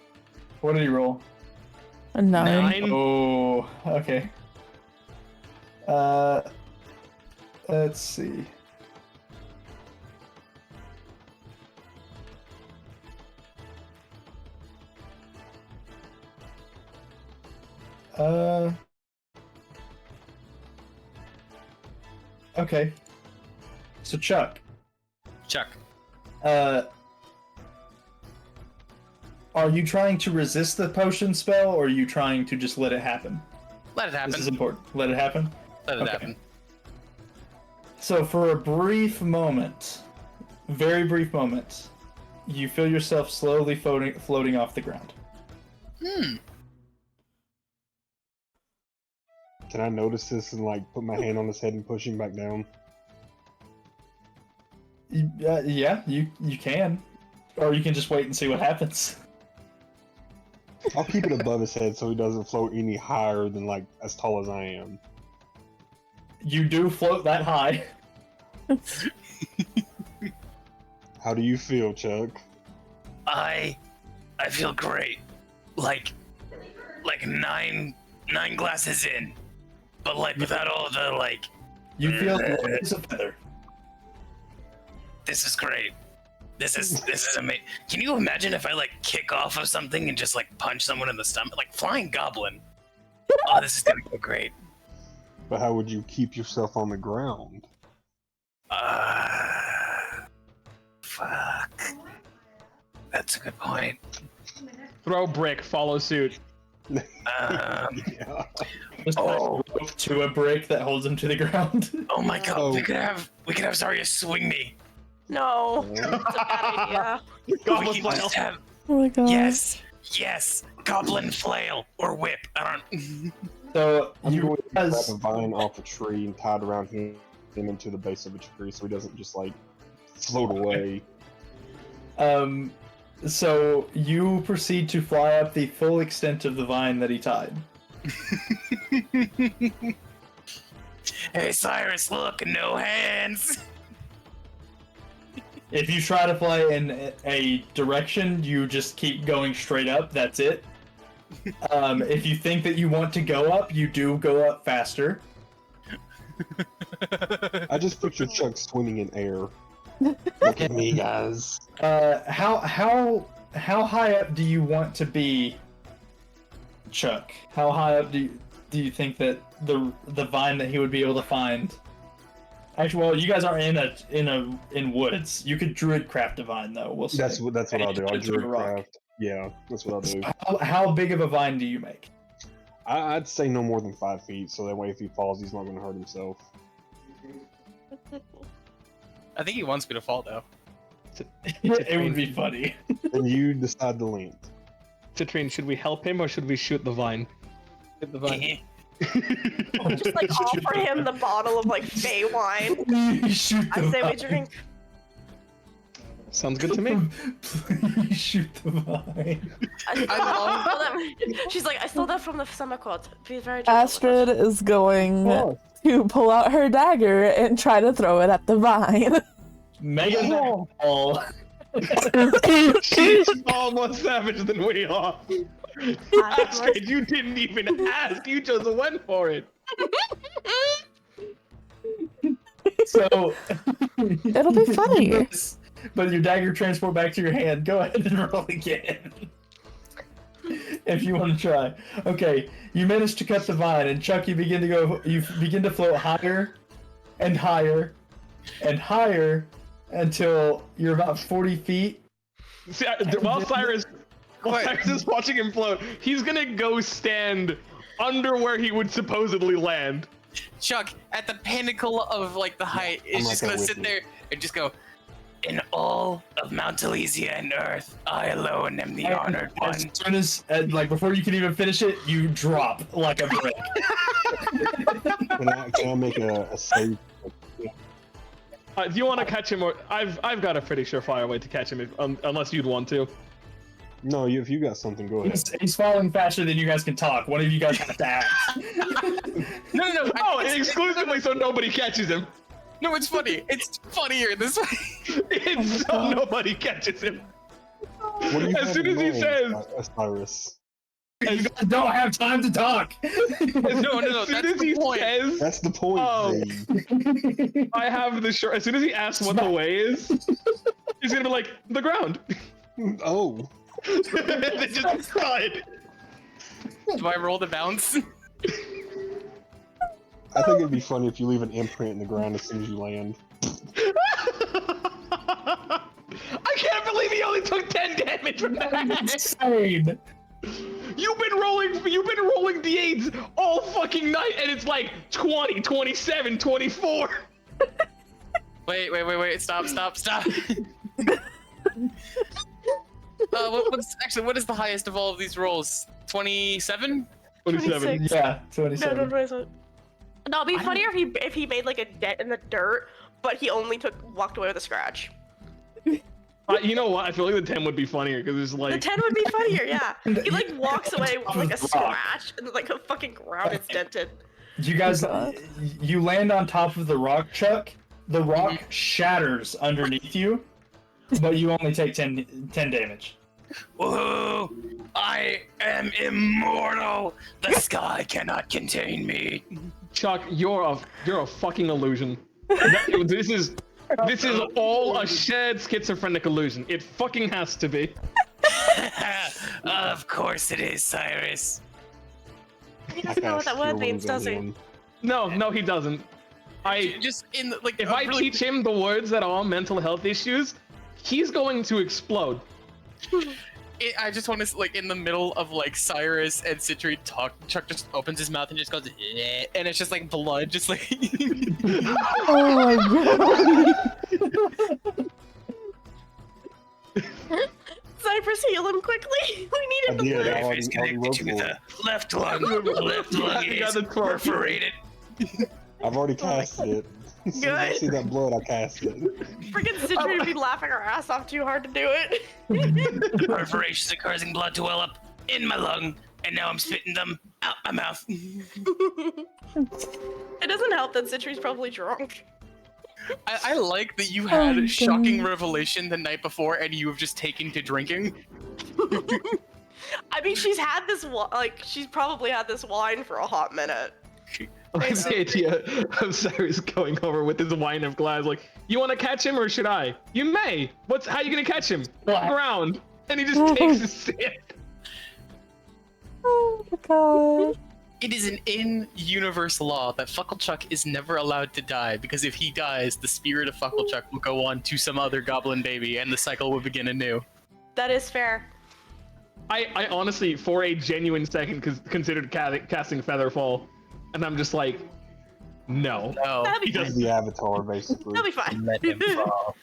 What did he roll? A 9. Oh, okay. Let's see. Okay. So Chuck. Are you trying to resist the potion spell, or are you trying to just let it happen? Let it happen. This is important. Let it happen? Let it happen. So for a brief moment, very brief moment, you feel yourself slowly floating off the ground. Can I notice this and like put my hand on his head and push him back down? Yeah, you can. Or you can just wait and see what happens. I'll keep it above his head so he doesn't float any higher than like as tall as I am. You do float that high. How do you feel, Chuck? I feel great. Like 9 glasses in. But like without all the like... You feel light as a feather. This is great. This is amazing. Can you imagine if I like kick off of something and just like punch someone in the stomach? Like flying goblin. Oh, this is gonna go great. But how would you keep yourself on the ground? Fuck. That's a good point. Throw brick, follow suit. To a brick that holds him to the ground. Oh my god, we could have Zarya swing me. No, that's a bad idea. We could just have... Oh my god. Yes, goblin flail or whip. I don't. So I'm you going to grab a vine off a tree and tie it around him into the base of a tree so he doesn't just like float away. So you proceed to fly up the full extent of the vine that he tied. Hey Cyrus, look, no hands. If you try to fly in a direction, you just keep going straight up. That's it. If you think that you want to go up, you do go up faster. I just picture Chuck swimming in air. Look at me, guys. How high up do you want to be, Chuck? How high up do you think that the vine that he would be able to find? Actually, well, you guys are in woods. You could druid craft a vine though. We'll see. That's what I'll do. I'll druid craft. Yeah, that's what I'll do. How big of a vine do you make? I'd say no more than 5 feet, so that way if he falls, he's not going to hurt himself. I think he wants me to fall though. It would be funny. And you decide the length. Citrine, should we help him or should we shoot the vine? Shoot the vine. Just like offer him the bottle of like Fey wine. I say we drink. Sounds good to me. Please shoot the vine. She's like, I stole that from the summer court. Be very Astrid is going to pull out her dagger and try to throw it at the vine. Mega ball. She's far more savage than we are. Astrid, you didn't even ask. You just went for it. So It'll be funny. But your dagger transport back to your hand. Go ahead and roll again. If you want to try. Okay, you manage to cut the vine, and Chuck, you begin to float higher and higher and higher until you're about 40 feet. See, while Cyrus is watching him float, he's gonna go stand under where he would supposedly land. Chuck, at the pinnacle of like the height, is just gonna sit there and just go, In all of Mount Elysia and Earth, I alone am the honored one. As soon as, like, before you can even finish it, you drop like a brick. Can I make a save? Do you want to catch him, or I've got a pretty surefire way to catch him, unless you'd want to. No, if you got something, go ahead. He's falling faster than you guys can talk. One of you guys have to act. No. Oh, exclusively so nobody catches him. No, it's funny. It's funnier this way. It's so nobody catches him. What do you As soon as he says, Cyrus. You guys don't have time to talk. No, as soon as he says, that's the point. I have the short. As soon as he asks what the way is, he's gonna be like, the ground. Oh. They just cut. Do I roll the bounce? I think it'd be funny if you leave an imprint in the ground as soon as you land. I can't believe he only took 10 damage from that. Insane. You've been rolling d8s all fucking night, and it's like 20, 27, 24. Wait! Stop! What is the highest of all of these rolls? 27? 27. Yeah, 27. No, 27. No, it'd be funnier if he made like a dent in the dirt, but he only walked away with a scratch. You know what? I feel like the 10 would be funnier because it's like The 10 would be funnier, yeah. He like walks away with like a scratch and like a fucking ground is dented. You guys, you land on top of the rock, Chuck. The rock shatters underneath you, but you only take 10 damage. Woohoo! I am immortal. The sky cannot contain me. Chuck, you're a fucking illusion. This is all a shared schizophrenic illusion. It fucking has to be. Of course it is, Cyrus. He doesn't know what that word means, does he? No, he doesn't. If I teach him the words that are mental health issues, he's going to explode. I just want to, like, in the middle of, like, Cyrus and Citri talk, Chuck just opens his mouth and just goes, eh, and it's just, like, blood, just, like... Oh my god. Cypress, heal him quickly. We need him to live. Life is connected to the left lung. The left lung is perforated. I've already casted it. As soon as I see that blood, I cast it. Freaking Citri would be laughing her ass off too hard to do it. The perforations are causing blood to well up in my lung, and now I'm spitting them out my mouth. It doesn't help that Citri's probably drunk. I like that you had a shocking revelation the night before and you have just taken to drinking. I mean, she's probably had this wine for a hot minute. I like the idea of Cyrus going over with his wine of glass, like, you want to catch him or should I? You may. How are you gonna catch him? Ground. And he just takes a sip. Oh my god. It is an in-universe law that Fucklechuck is never allowed to die, because if he dies, the spirit of Fucklechuck will go on to some other goblin baby, and the cycle will begin anew. That is fair. I honestly, for a genuine second, considered casting Featherfall, and I'm just like, no. That'd be He's the Avatar, basically. That'll be fine. Let him fall.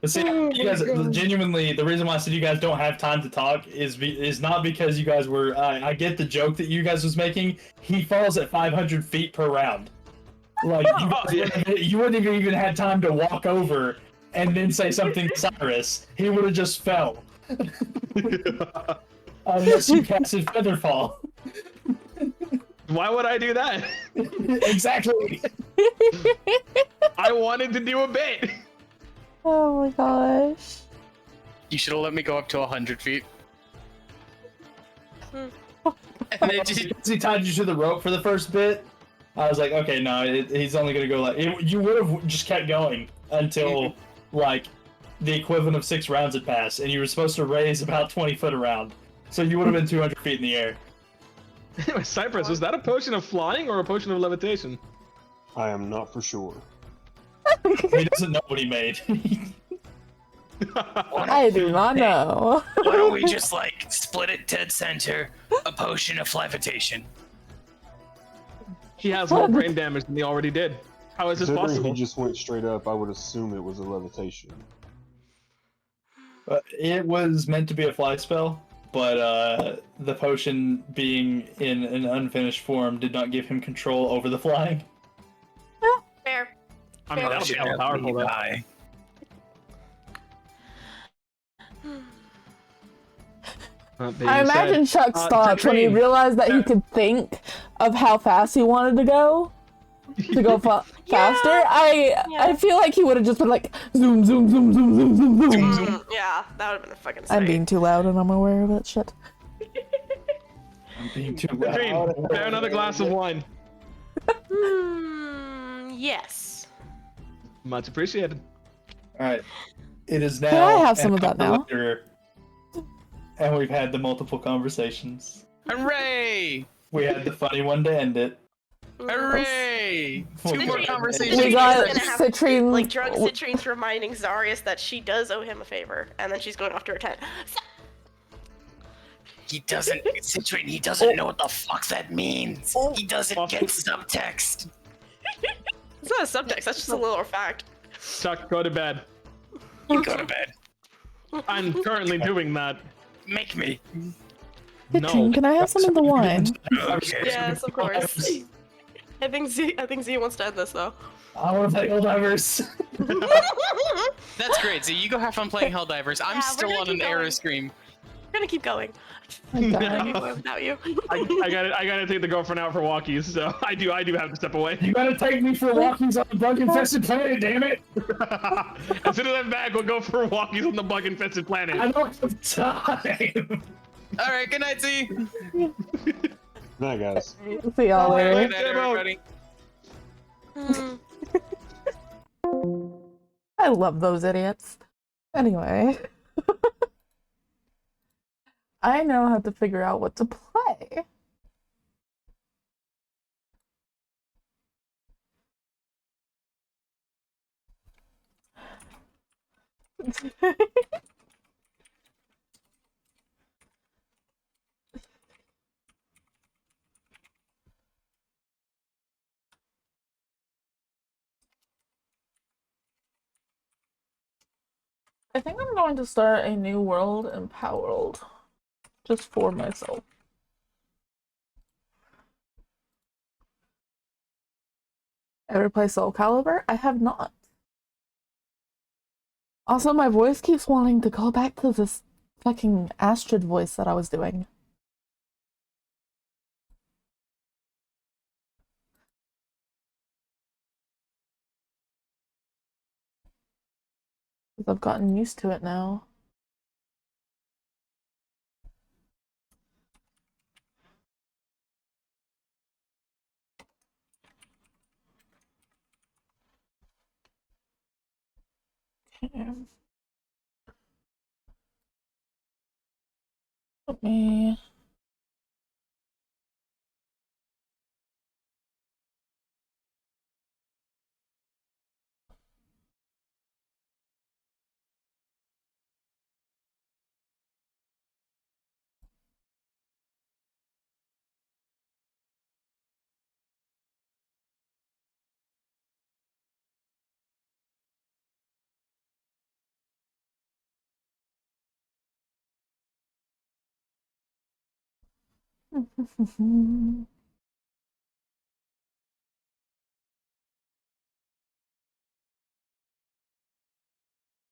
But see, you guys, genuinely, the reason why I said you guys don't have time to talk is not because you guys were. I get the joke that you guys was making. He falls at 500 feet per round. Like you wouldn't have even had time to walk over and then say something to Cyrus. He would have just fell. Unless you casted Featherfall. Why would I do that? Exactly. I wanted to do a bit. Oh my gosh. You should have let me go up to 100 feet. And then he tied you to the rope for the first bit. I was like, okay, no, he's only gonna go like you would have just kept going until like the equivalent of 6 rounds had passed, and you were supposed to raise about 20 foot around, so you would have been 200 feet in the air. Cypress, was that a potion of flying or a potion of levitation? I am not for sure. He doesn't know what he made. I do not know. Why don't we just like split it dead center? A potion of levitation. He has more brain damage than he already did. How is this Considering possible? he just went straight up, I would assume it was a levitation. It was meant to be a fly spell, but the potion being in an unfinished form did not give him control over the flying. Fair. I mean, that'll be hella powerful though. I imagine Chuck stopped when he realized that he could think of how fast he wanted to go faster. I feel like he would have just been like zoom zoom zoom zoom zoom zoom zoom. Yeah, that would have been a fucking sight. I'm being too loud and I'm aware of it. Shit. I'm being too loud. Bear another glass of wine. Yes. Much appreciated. All right, it is now. Can I have some of that now? Later, and we've had the multiple conversations. Hooray! We had the funny one to end it. Hooray! 2 more Citrine- conversations. We got Gonna have Citrine. like drunk Citrine's reminding Zarius that she does owe him a favor, and then she's going off to her tent. He doesn't, Citrine, he doesn't know what the fuck that means. He doesn't get subtext. It's not a subtext, that's just a little fact. Chuck, go to bed. You go to bed. I'm currently doing that. Make me. Citrine, can I have some of the wine? Okay. Yes, of course. I think Z wants to end this though. I want to play Helldivers. That's great, Z. You go have fun playing Helldivers. I'm Yeah, we're still gonna on keep an going. arrow scream. We're gonna keep going. I'm I dying. can't go without you. I gotta take the girlfriend out for walkies, so I do have to step away. You gotta take me for walkies on the bug-infested planet, damn it! As soon as I'm back, we'll go for walkies on the bug-infested planet. I don't have time. All right, good night, Z. Good night, guys. See y'all Good later. night, everybody. I love those idiots. Anyway. I now have to figure out what to play. I think I'm going to start a new world in Power World. Just for myself. Ever play Soul Calibur? I have not. Also, my voice keeps wanting to go back to this fucking Astrid voice that I was doing. Because I've gotten used to it now. Okay. Let me...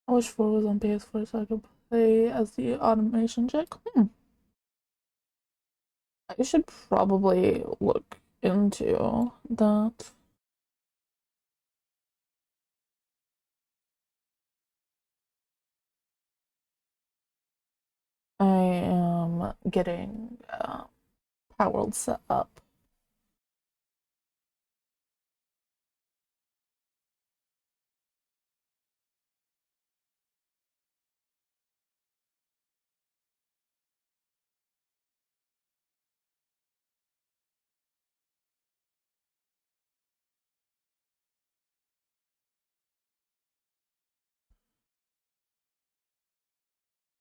I wish 4 was on PS4 so I could play as the automation chick. I should probably look into that. I am getting Power World set up.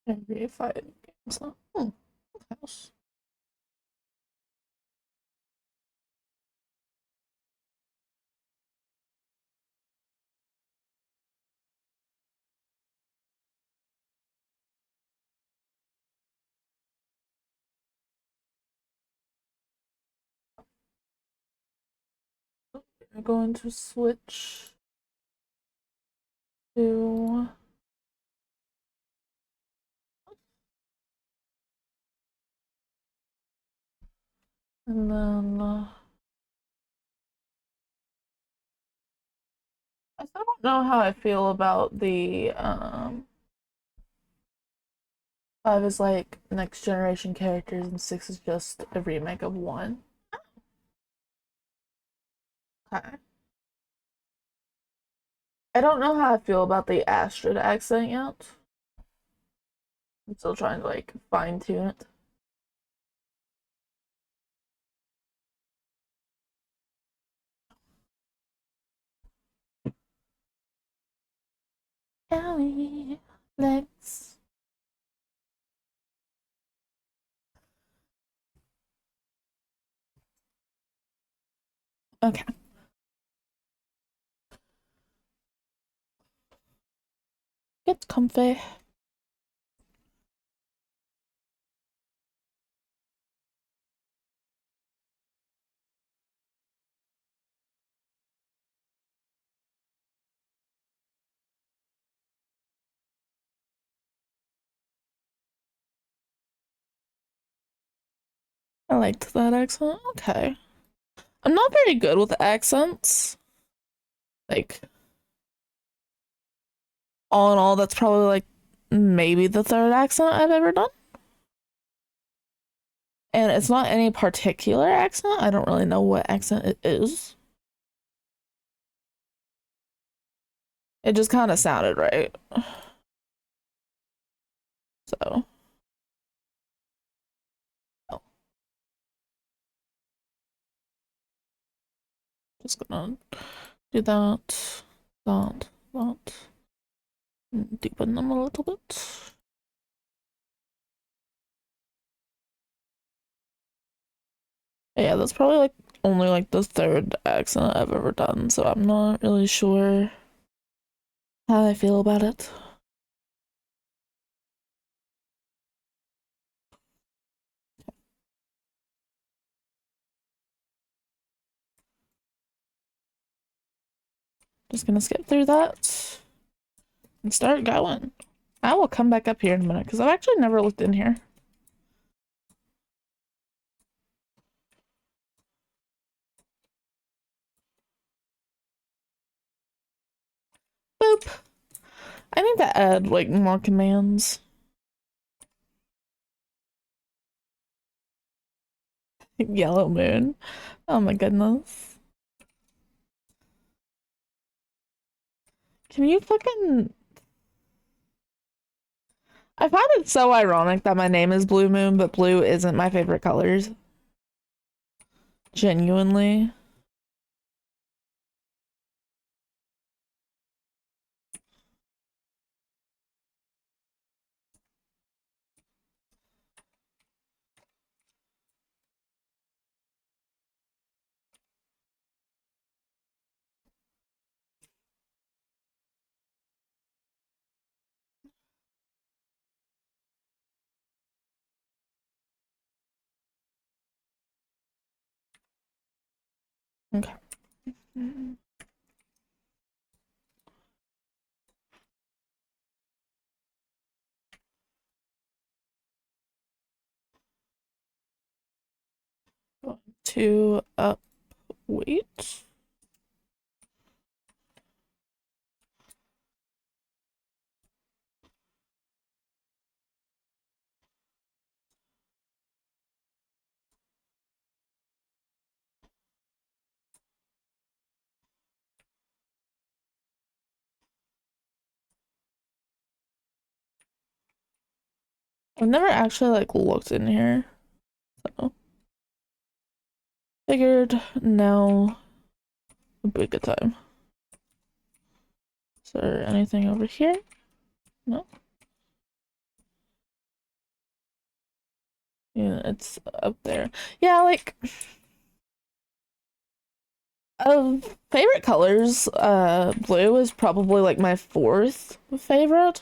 Every fighting games. House. We're going to switch to and then I still don't know how I feel about the 5 is like next generation characters and 6 is just a remake of 1. Okay. I don't know how I feel about the Astrid accent yet. I'm still trying to like fine tune it. Ellie, Lex. Okay. Get comfy. I liked that accent. Okay. I'm not very good with accents. Like, all in all, that's probably like maybe the 3rd accent I've ever done. And it's not any particular accent. I don't really know what accent it is. It just kind of sounded right. So. Oh. Just gonna do that, that. Deepen them a little bit. Yeah, that's probably like only like the 3rd accent I've ever done, so I'm not really sure how I feel about it. Just gonna skip through that and start going. I will come back up here in a minute because I've actually never looked in here. Boop. I need to add like more commands. Yellow moon. Oh my goodness. Can you fucking... I find it so ironic that my name is Blue Moon, but blue isn't my favorite colors. Genuinely. Okay. To wait. I've never actually like looked in here, so figured now would be a good time. Is there anything over here? No. Yeah, it's up there. Yeah, like of favorite colors, blue is probably like my fourth favorite.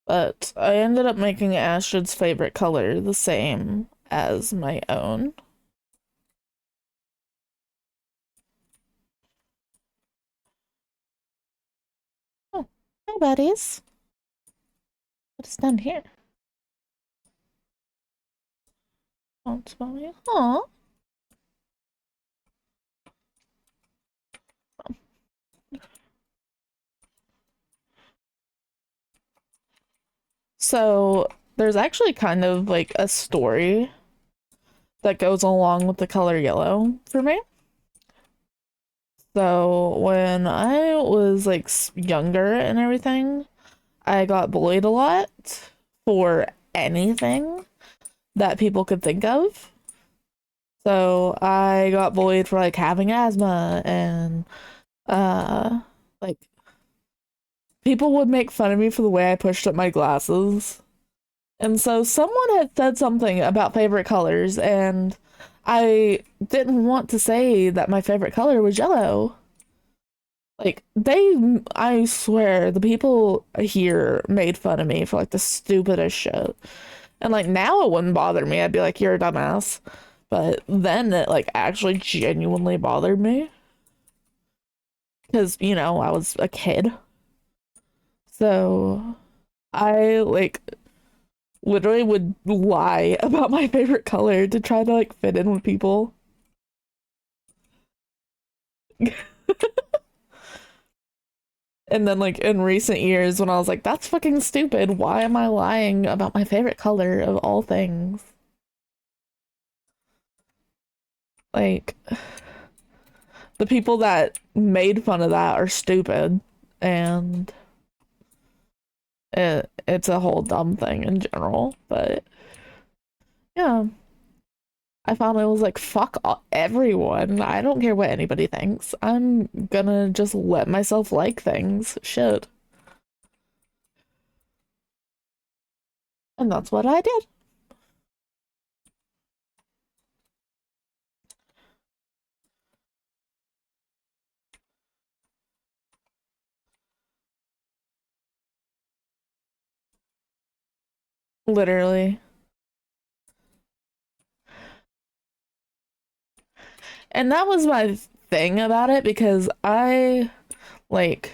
But I ended up making Astrid's favorite color the same as my own. Oh, hi buddies. What's down here? Don't smell me. Aw. So there's actually kind of like a story that goes along with the color yellow for me. So when I was like younger and everything, I got bullied a lot for anything that people could think of. So I got bullied for like having asthma and like people would make fun of me for the way I pushed up my glasses. And so someone had said something about favorite colors, and I didn't want to say that my favorite color was yellow. Like, I swear, the people here made fun of me for like the stupidest shit. And like now it wouldn't bother me. I'd be like, you're a dumbass. But then it like actually genuinely bothered me. Because, you know, I was a kid. So I like literally would lie about my favorite color to try to like fit in with people. And then like in recent years when I was like, that's fucking stupid. Why am I lying about my favorite color of all things? Like the people that made fun of that are stupid, and it's a whole dumb thing in general, but yeah. I finally was like, fuck everyone. I don't care what anybody thinks. I'm gonna just let myself like things. Shit. And that's what I did. Literally. And that was my thing about it, because I, like,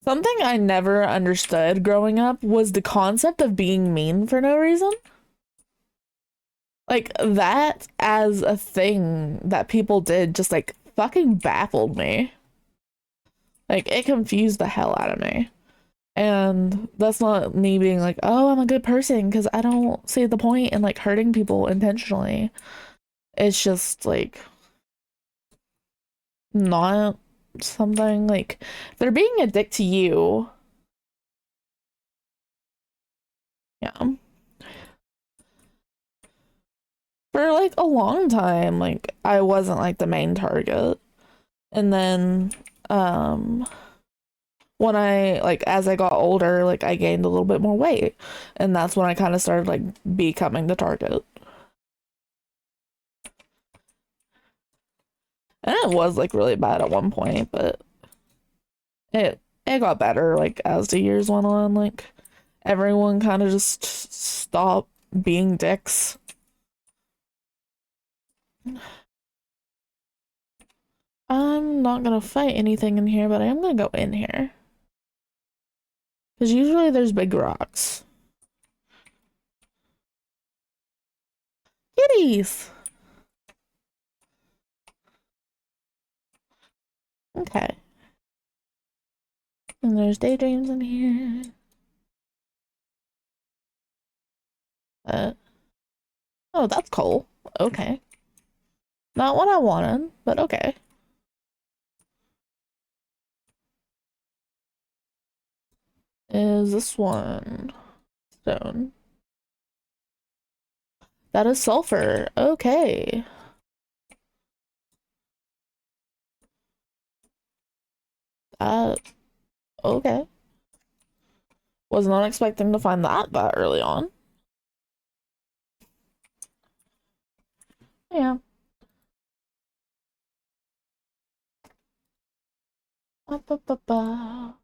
something I never understood growing up was the concept of being mean for no reason. Like, that as a thing that people did just, like, fucking baffled me. Like, it confused the hell out of me. And that's not me being like, oh, I'm a good person, because I don't see the point in, like, hurting people intentionally. It's just, like, not something, like, they're being a dick to you. Yeah. For, like, a long time, like, I wasn't, like, the main target. And then, when I, like, as I got older, like, I gained a little bit more weight. And that's when I kind of started, like, becoming the target. And it was, like, really bad at one point, but it got better, like, as the years went on. Like, everyone kind of just stopped being dicks. I'm not gonna fight anything in here, but I am gonna go in here. Because usually there's big rocks. Kitties! Okay. And there's daydreams in here. Oh, that's cool. Okay. Not what I wanted, but okay. Is this one stone? That is sulfur. Okay. Okay. Was not expecting to find that early on. Yeah. Ba, ba, ba, ba.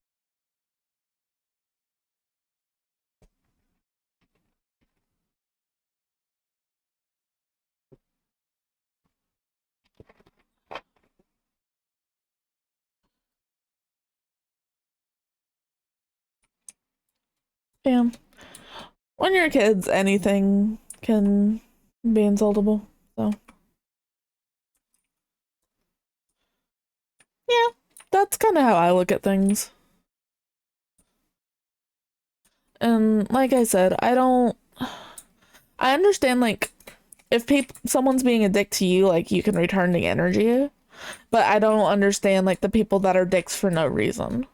Yeah. When you're kids, anything can be insultable, so. Yeah, that's kind of how I look at things. And like I said, I understand, like, if someone's being a dick to you, like, you can return the energy, but I don't understand, like, the people that are dicks for no reason.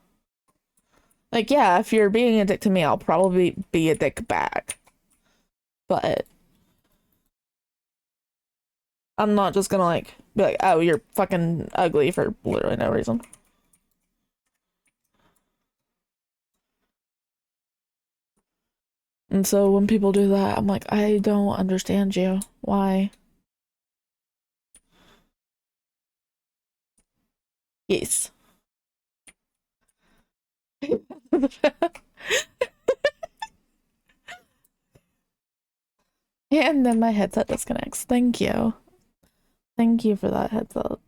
Like, yeah, if you're being a dick to me, I'll probably be a dick back. But I'm not just gonna, like, be like, oh, you're fucking ugly for literally no reason. And so when people do that, I'm like, I don't understand you. Why? Yes. And then my headset disconnects. Thank you. Thank you for that headset.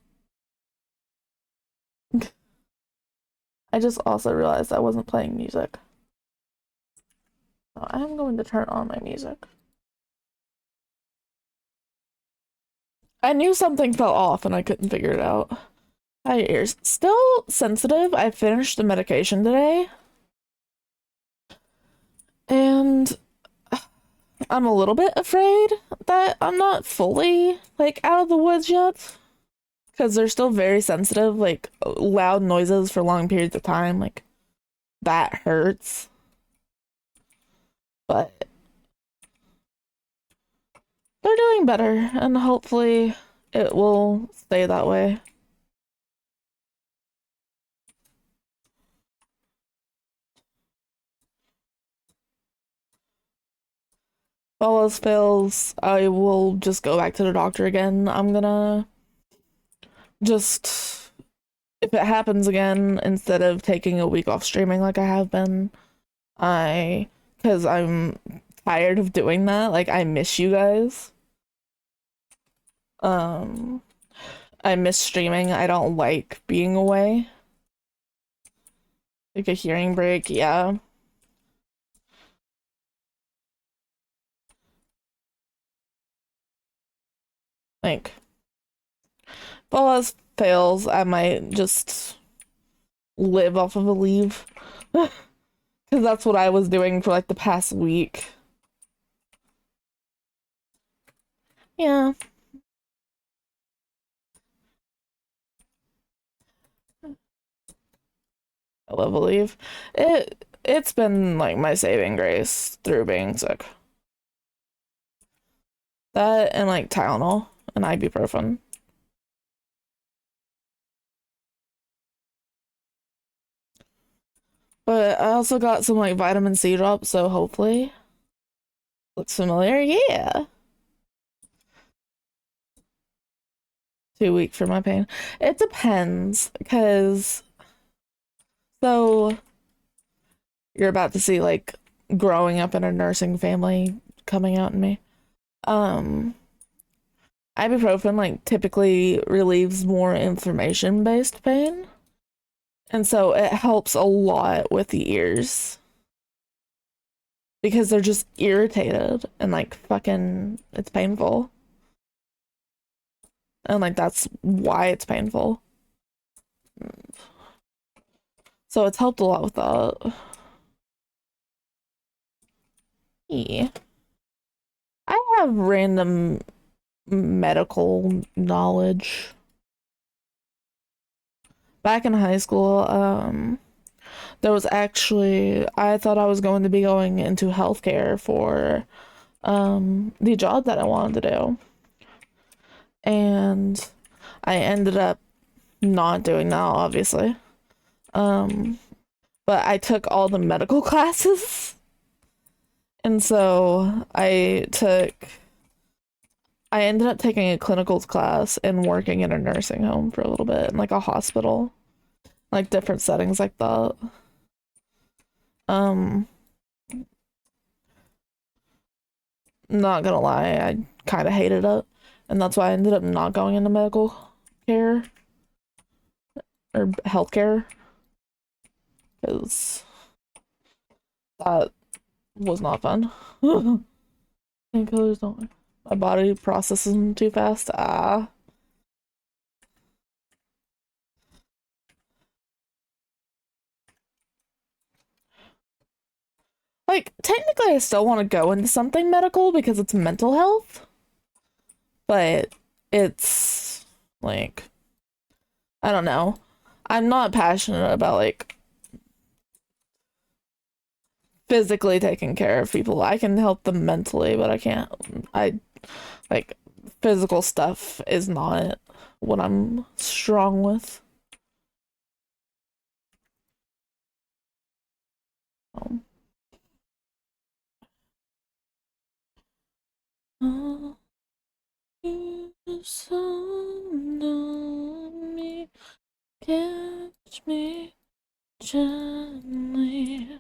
I just also realized I wasn't playing music. So I'm going to turn on my music. I knew something fell off and I couldn't figure it out. My ears still sensitive. I finished the medication today. And I'm a little bit afraid that I'm not fully, like, out of the woods yet. Because they're still very sensitive, like, loud noises for long periods of time, like, that hurts. But they're doing better, and hopefully it will stay that way. If all else fails, I will just go back to the doctor again. I'm gonna just, if it happens again, instead of taking a week off streaming like I have been, because I'm tired of doing that. Like, I miss you guys. I miss streaming. I don't like being away. Like a hearing break, yeah. Like, if all else fails, I might just live off of a leave. Because that's what I was doing for like the past week. Yeah. I love a leave. It's been like my saving grace through being sick. That and like Tylenol and ibuprofen. But I also got some like vitamin C drops, so hopefully. Looks familiar? Yeah. Too weak for my pain. It depends, because so you're about to see like growing up in a nursing family coming out in me. Ibuprofen like typically relieves more inflammation-based pain. And so it helps a lot with the ears. Because they're just irritated and like fucking it's painful. And like that's why it's painful. So it's helped a lot with that. Yeah. I have random medical knowledge. Back in high school, there was actually, I thought I was going to be going into healthcare for the job that I wanted to do. And I ended up not doing that, obviously. But I took all the medical classes. And so I ended up taking a clinicals class and working in a nursing home for a little bit, in like a hospital, like different settings like that. Not gonna lie, I kind of hated it, and that's why I ended up not going into medical care or healthcare, because that was not fun. Painkillers don't. My body processes them too fast. Like, technically I still want to go into something medical because it's mental health, but it's like, I don't know. I'm not passionate about like physically taking care of people. I can help them mentally, but I like physical stuff is not what I'm strong with. Oh, you me, catch me gently.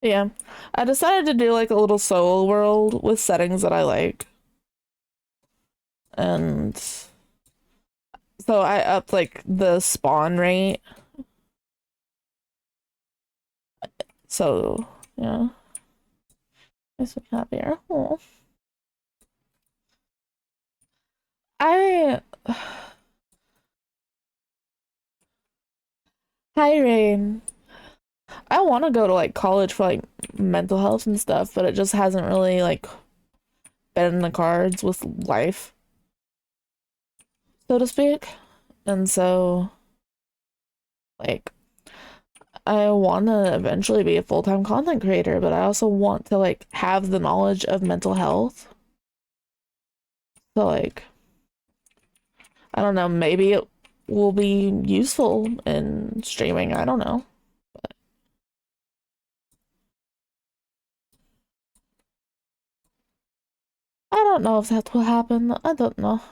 Yeah, I decided to do like a little solo world with settings that I like. And so I upped like the spawn rate. So, yeah. Makes me happier. Oh. I Hi Rain. I want to go to like college for like mental health and stuff, but it just hasn't really like been in the cards with life, so to speak. And so like I want to eventually be a full-time content creator, but I also want to like have the knowledge of mental health. So like I don't know, maybe it will be useful in streaming, I don't know. I don't know if that will happen. I don't know.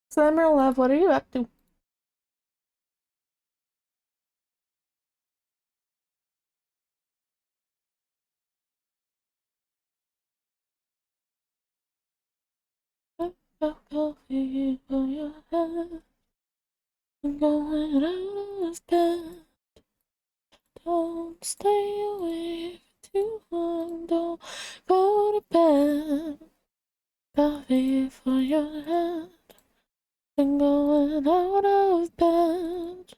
Summer Love, what are you up to? Coffee for your head. I'm going out of bed. Don't stay awake too long. Don't go to bed. Coffee for your head. I'm going out of bed.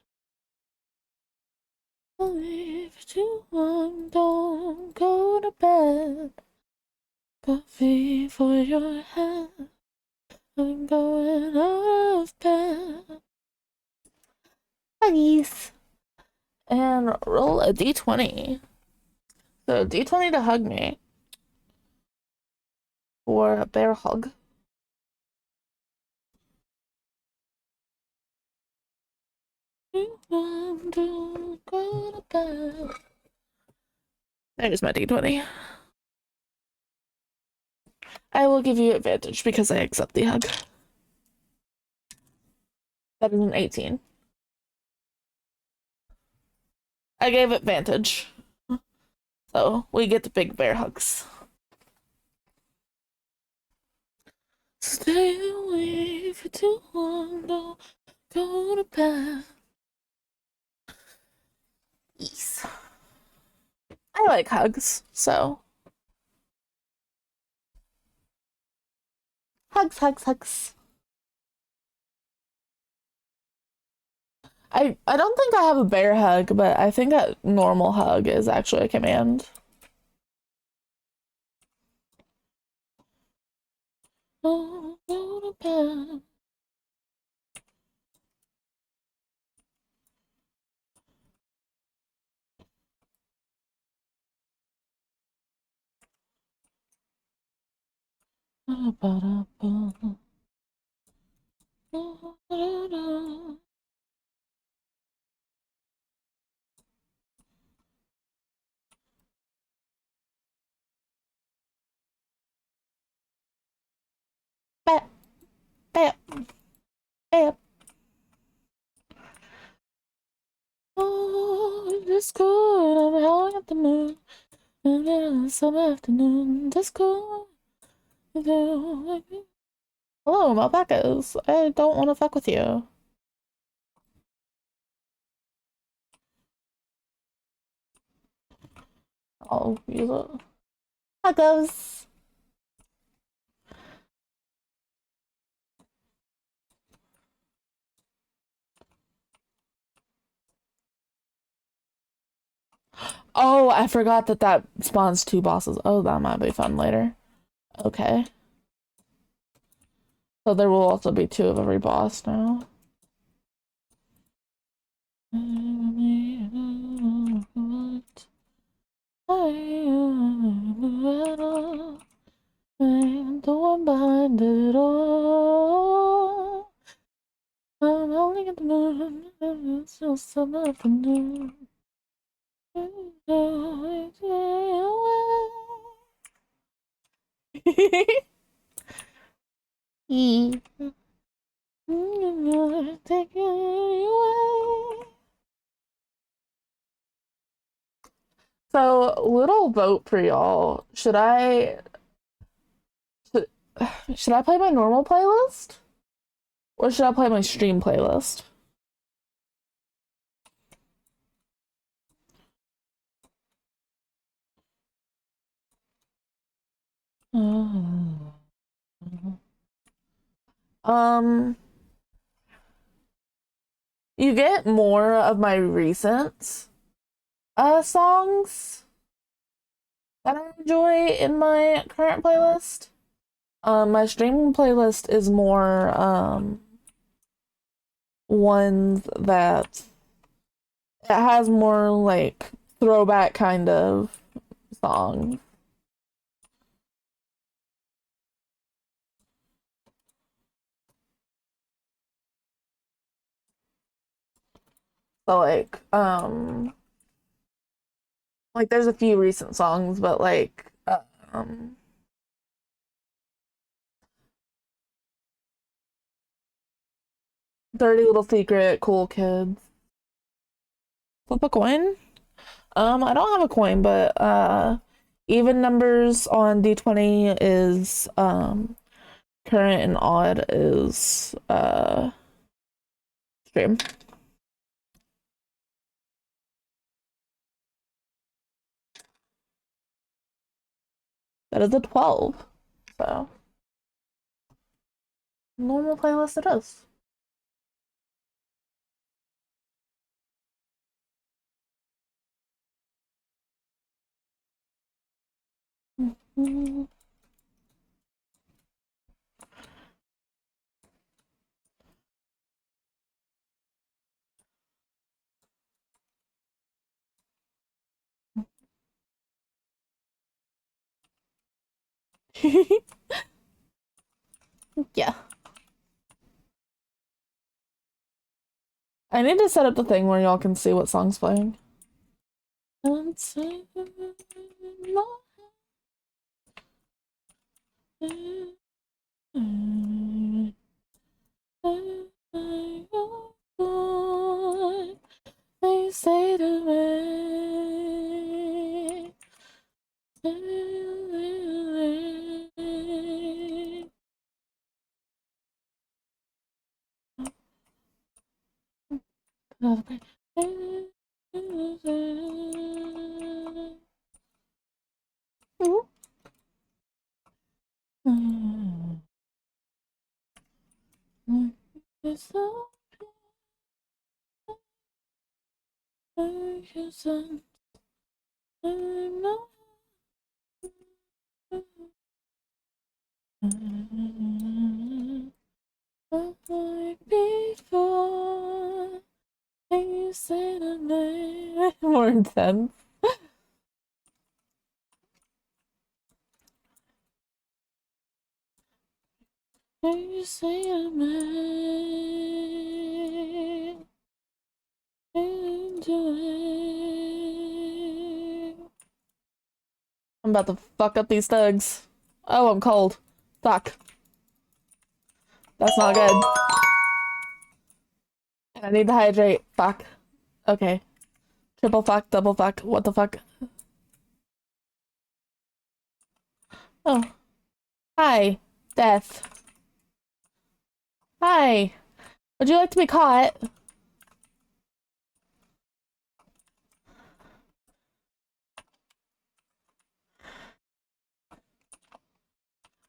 Don't leave too long. Don't go to bed. Coffee for your head. I'm going out of bed. Huggies. And roll a d20. So d20 to hug me. For a bear hug. To go to bed. There's my d20. I will give you advantage because I accept the hug. That is an 18. I gave advantage. So we get the big bear hugs. Stay away for too long, don't go to bed. Yes. I like hugs, so. Hugs, hugs, hugs. I don't think I have a bear hug, but I think a normal hug is actually a command. Oh, go to bed. Ba-da-ba-da-ba. Da-da-da. Bap, bap, bap. Oh, it's good. I'm howling at the moon. And then summer afternoon. That's cool. Hello, alpacas. I don't want to fuck with you. I'll use it. Tacos. Oh, I forgot that that spawns 2 bosses. Oh, that might be fun later. Okay. So there will also be 2 of every boss now. I don't mind it all. I'm only at the moon, and it's still summer afternoon. Take it away. So, little vote for y'all. Should I play my normal playlist? Or should I play my stream playlist? You get more of my recent songs that I enjoy in my current playlist. My streaming playlist is more ones that it has more like throwback kind of songs. So like there's a few recent songs, but like Dirty Little Secret, Cool Kids. Flip a coin? I don't have a coin, but even numbers on D20 is current and odd is stream. That is a 12. So normal playlist it is. Yeah. I need to set up the thing where y'all can see what song's playing. They say to me, Before you say the name. More intense. You say the name. I'm about to fuck up these thugs. Oh, I'm cold. Fuck. That's not good. I need to hydrate. Fuck. Okay. Triple fuck, double fuck. What the fuck? Oh. Hi. Death. Hi. Would you like to be caught?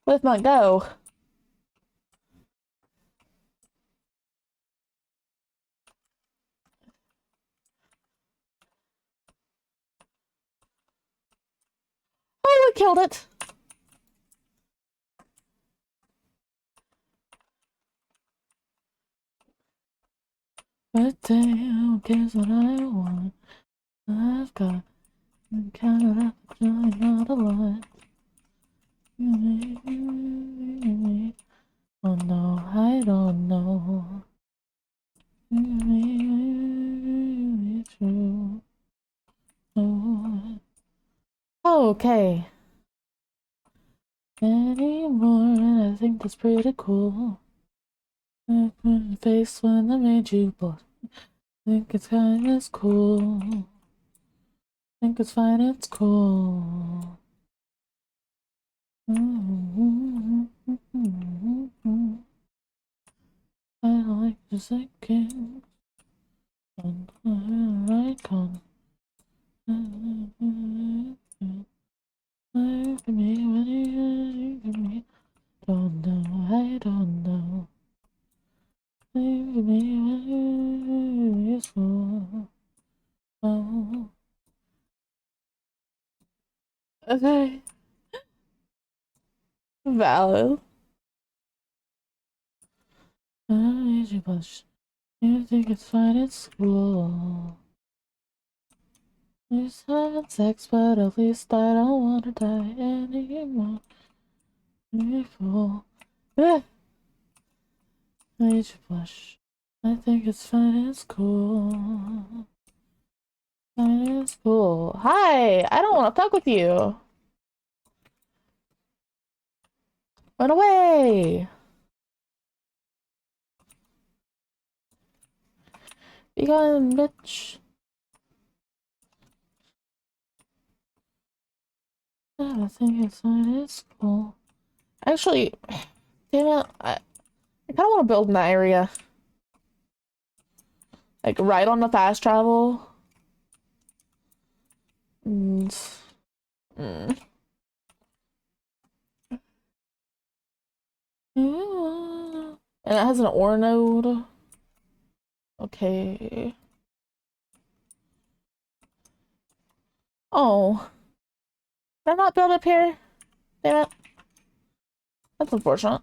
With my go. Oh, we killed it. But damn, guess what I want? I've got counted up, not a lot. Oh no, I don't know. True. Oh. Okay. Anymore, and I think that's pretty cool. Face when I made you blush. Think it's kinda cool. Think it's fine, it's cool. I don't like the second. Icon. Look at me when you look at me. Don't know, I don't know. Look at me when you so. Oh. Okay. Valid. I need you blush. You think it's fine at school. Just having sex, but at least I don't wanna die anymore. Beautiful. I need you blush. I think it's fine, it's cool. Fine, it's cool. Hi! I don't wanna fuck with you! Run away! Be gone, bitch. I think it's fine, it's cool. Actually, damn it, I kinda wanna build an area. Like, right on the fast travel. And... And it has an ore node. Okay. Oh. Did I not build up here? Damn it. That's unfortunate.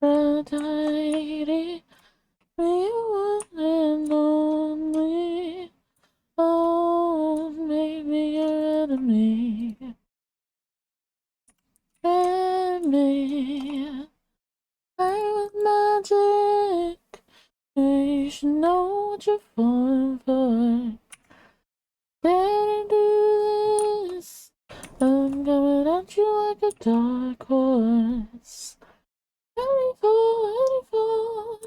Tidy, you and only. Oh, make me your enemy. Enemy. I with magic. You should know what you're falling for. Better do this. I'm coming at you like a dark horse. 84, 84.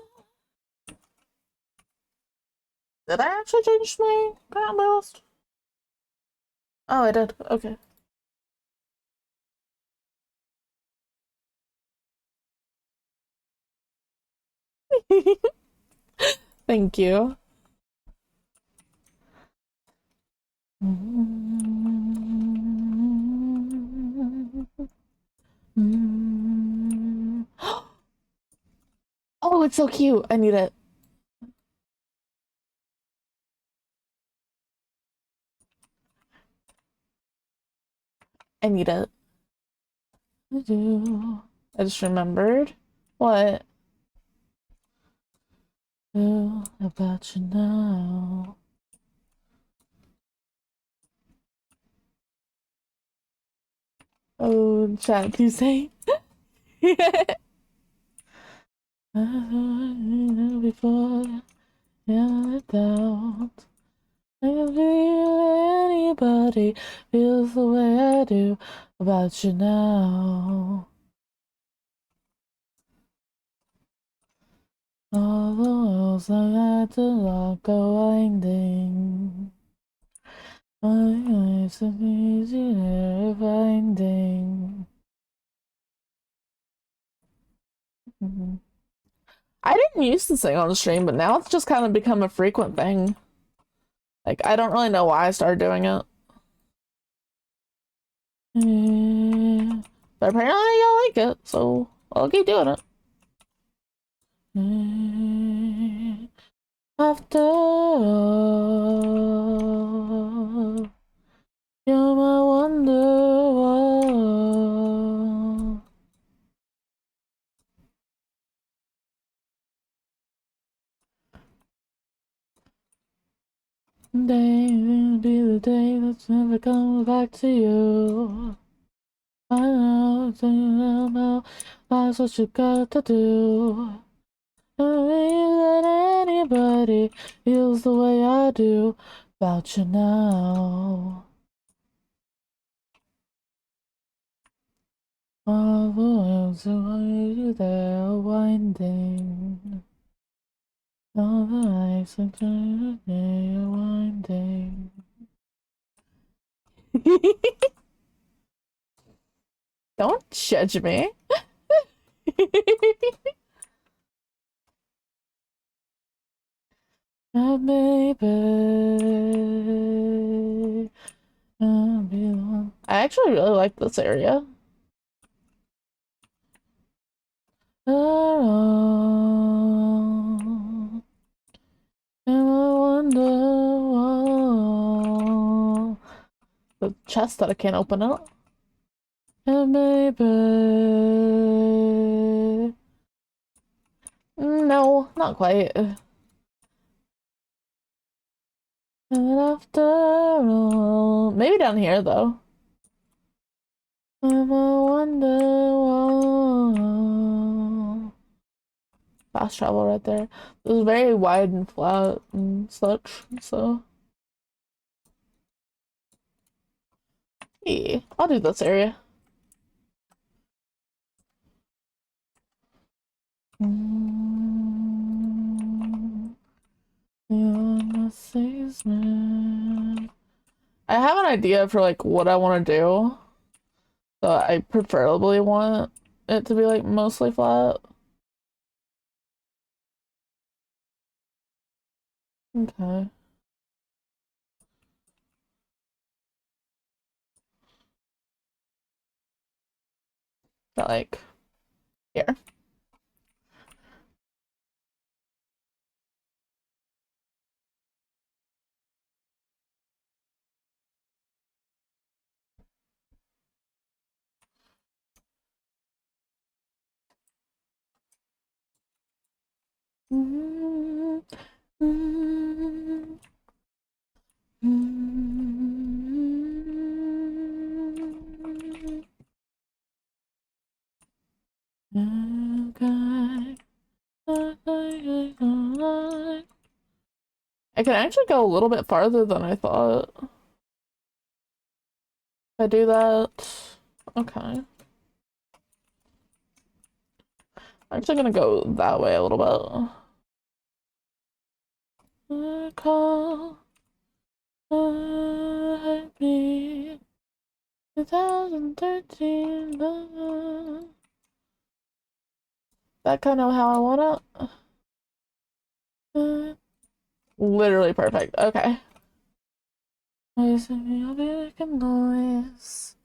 Did I actually change my ground list? Oh, I did. Okay. Thank you. Oh, it's so cute. I need it. I need it. I just remembered. What? Oh, about you now. Oh, chat Tuesday. Before yeah, doubt. I can feel anybody feels the way I do about you now. All the walls I had to lock are winding. My eyes are easy they're finding. I didn't used to sing on stream, but now it's just kind of become a frequent thing. Like, I don't really know why I started doing it. But apparently y'all like it, so I'll keep doing it. After all, you're my wonderwall. Day will be the day that's never coming back to you. I know, that's what you got to do. That anybody feels the way I do about you now. All the worlds around you, they're winding. All the lights are turning, they're winding. Don't judge me. Baby, I'll be the one. I actually really like this area. Oh, and I wonder the chest that I can't open up. And baby, no, not quite. And after all, maybe down here though. I'm a wonder. Fast travel right there. It was very wide and flat and such, so. Yeah, I'll do this area. I have an idea for like what I want to do. So I preferably want it to be like mostly flat. Okay. But like here. Okay. I can actually go a little bit farther than I thought. If I do that, okay. I'm actually gonna go that way a little bit. Call me 2013. That kind of how I want it. Literally perfect. Okay. Raising your big noise.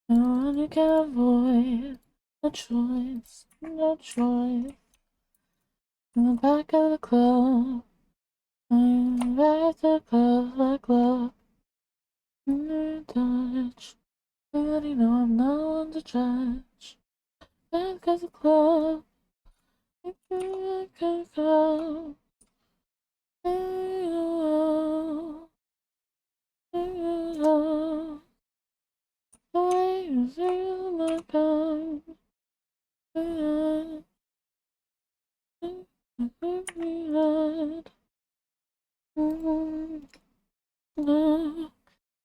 No one you can avoid. No choice, no choice. In the back of the club. I'm back to the club like love. In your touch. But you know I'm not one to judge. Back at the club. Back at the club. Oh, oh, I see my gun.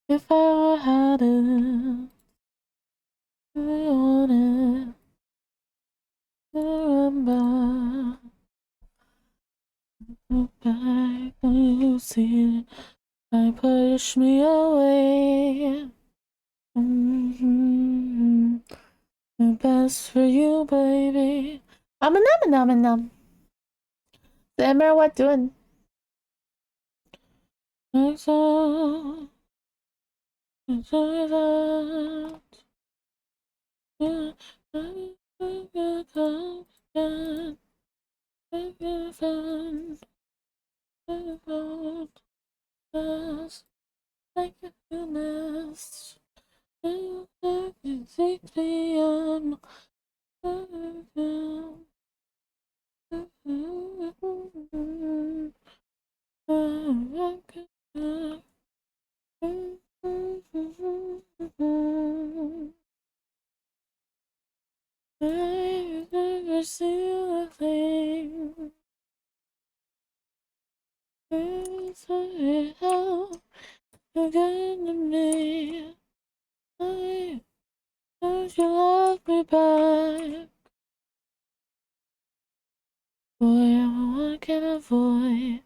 If I ever had it, I wanted to remember. Look back when you see it, I push me away. The best for you, baby. I'm a num. Sammer, what doing? It's all that. Yeah, I got again. I got fun. I got us. Like a goodness. You take me on. I've never seen a thing. It's how again to me. I don't you love me back? Boy, I'm one can avoid.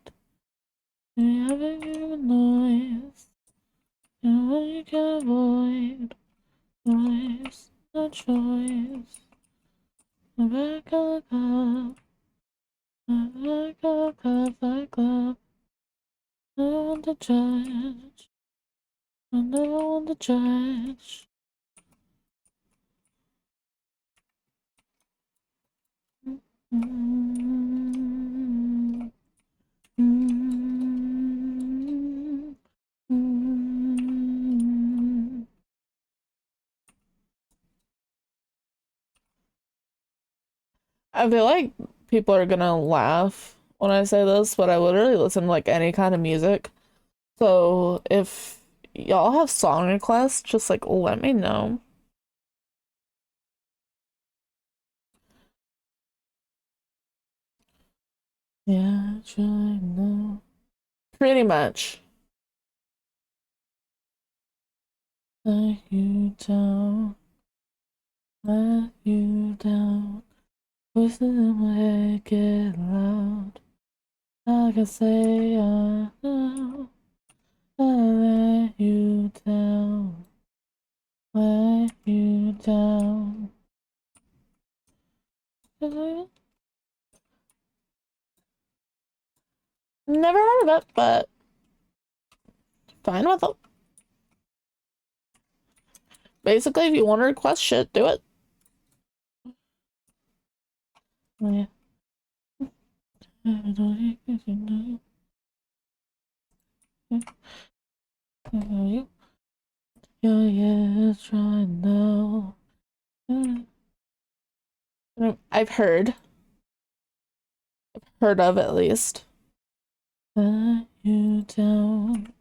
You haven't given noise. And what you can avoid. Noise, no choice. The back of the club. The back of the club. I don't want to judge. I never want to judge. Mm-hmm. Mm-hmm. Mm-hmm. I feel like people are gonna laugh when I say this, but I literally listen to like any kind of music. So if y'all have song requests, just like let me know. Yeah, I know. Pretty much. Let you down. Let you down. Voices in my head get loud. I can say I know. I let you down. Let you down. Never heard of it, but fine with it. Basically, if you want to request shit, do it. Yeah. Yeah, try now. I've heard of at least. Let you down.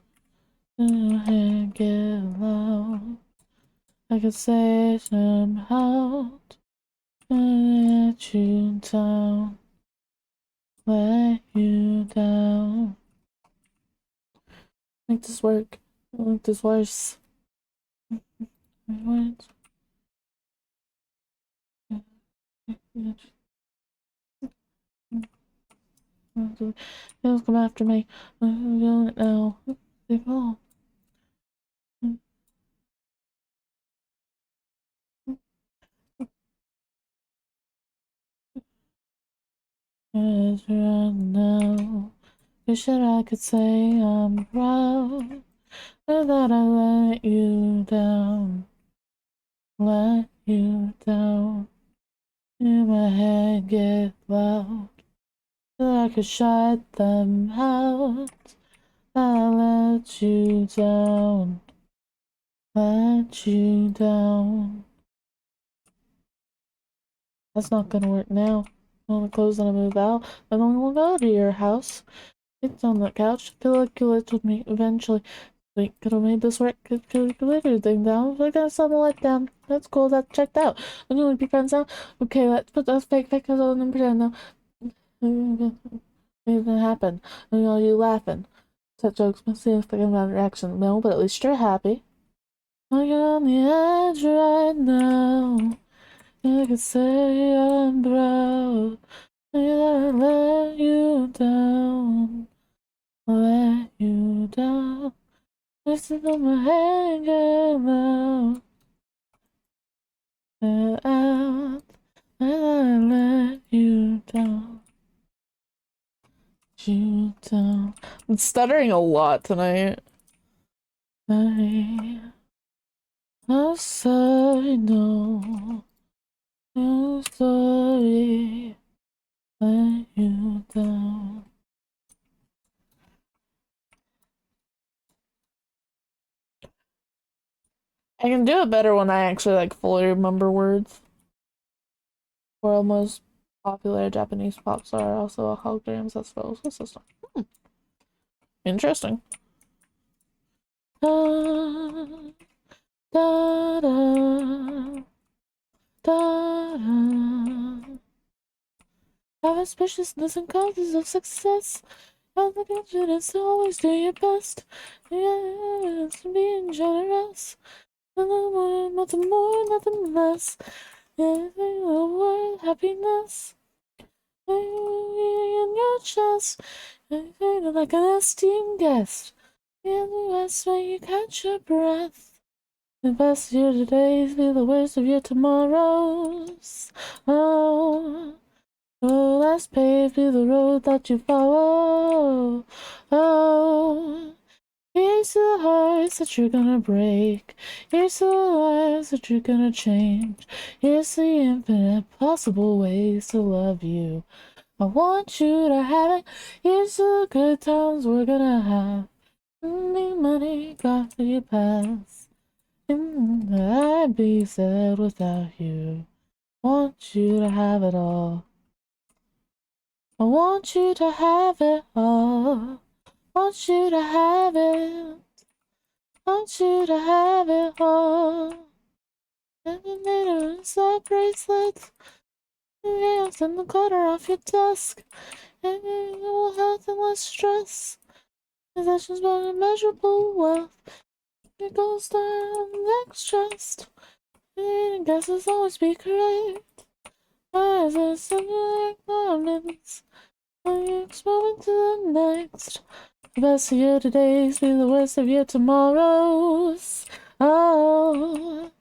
And get loud. I could say somehow. Let you down. Let you down. Make this work. Make this worse. What? They'll come after me. I'm feeling it now. They fall. It's right now. Wish that I could say I'm proud. I thought I let you down. Let you down. In my head get loud. I could shut them out. I let you down. Let you down. That's not gonna work now. I'm gonna close and I move out. I'm gonna go to your house. It's on the couch. Feel like you lived with me eventually. We could have made this work. Could you leave everything down? We're gonna settle let down. That's cool. That's checked out. We're gonna be friends now. Okay, let's put those fake because I'll pretend now. It didn't happen. And all you laughing. Such jokes must seem like about reaction. No, but at least you're happy. You're on the edge right now. You could say I'm proud. I let you down. Let you down. Listen to my anger now. Let out. I let you down. You down. I'm stuttering a lot tonight. I'm sorry, no. I'm sorry. Let you down. I can do it better when I actually like fully remember words. World most popular Japanese pop star, also a holograms that spells the system. Interesting. Da, da, da, da, da. Have auspiciousness and causes of success. Have the confidence to always do your best. The evidence to being generous. Nothing more, nothing less. Anything in the world, happiness. In your chest. Anything like an esteemed guest. In the west, when you catch your breath. The best of your todays be the worst of your tomorrows. Oh. Oh, let's pave be the road that you follow. Oh, here's the hearts that you're gonna break. Here's the lives that you're gonna change. Here's the infinite possible ways to love you. I want you to have it. Here's the good times we're gonna have. Any money got for your past. And I'd be sad without you. Want you to have it all. I want you to have it all. Want you to have it. Want you to have it all. And then later inside bracelets. Nails in the corner off your desk. And your health and less stress. Possessions but immeasurable wealth. It goes down next trust. And guesses always be correct. Eyes are similar garments. When you explode into the next. The best of your todays be the worst of your tomorrows. Oh,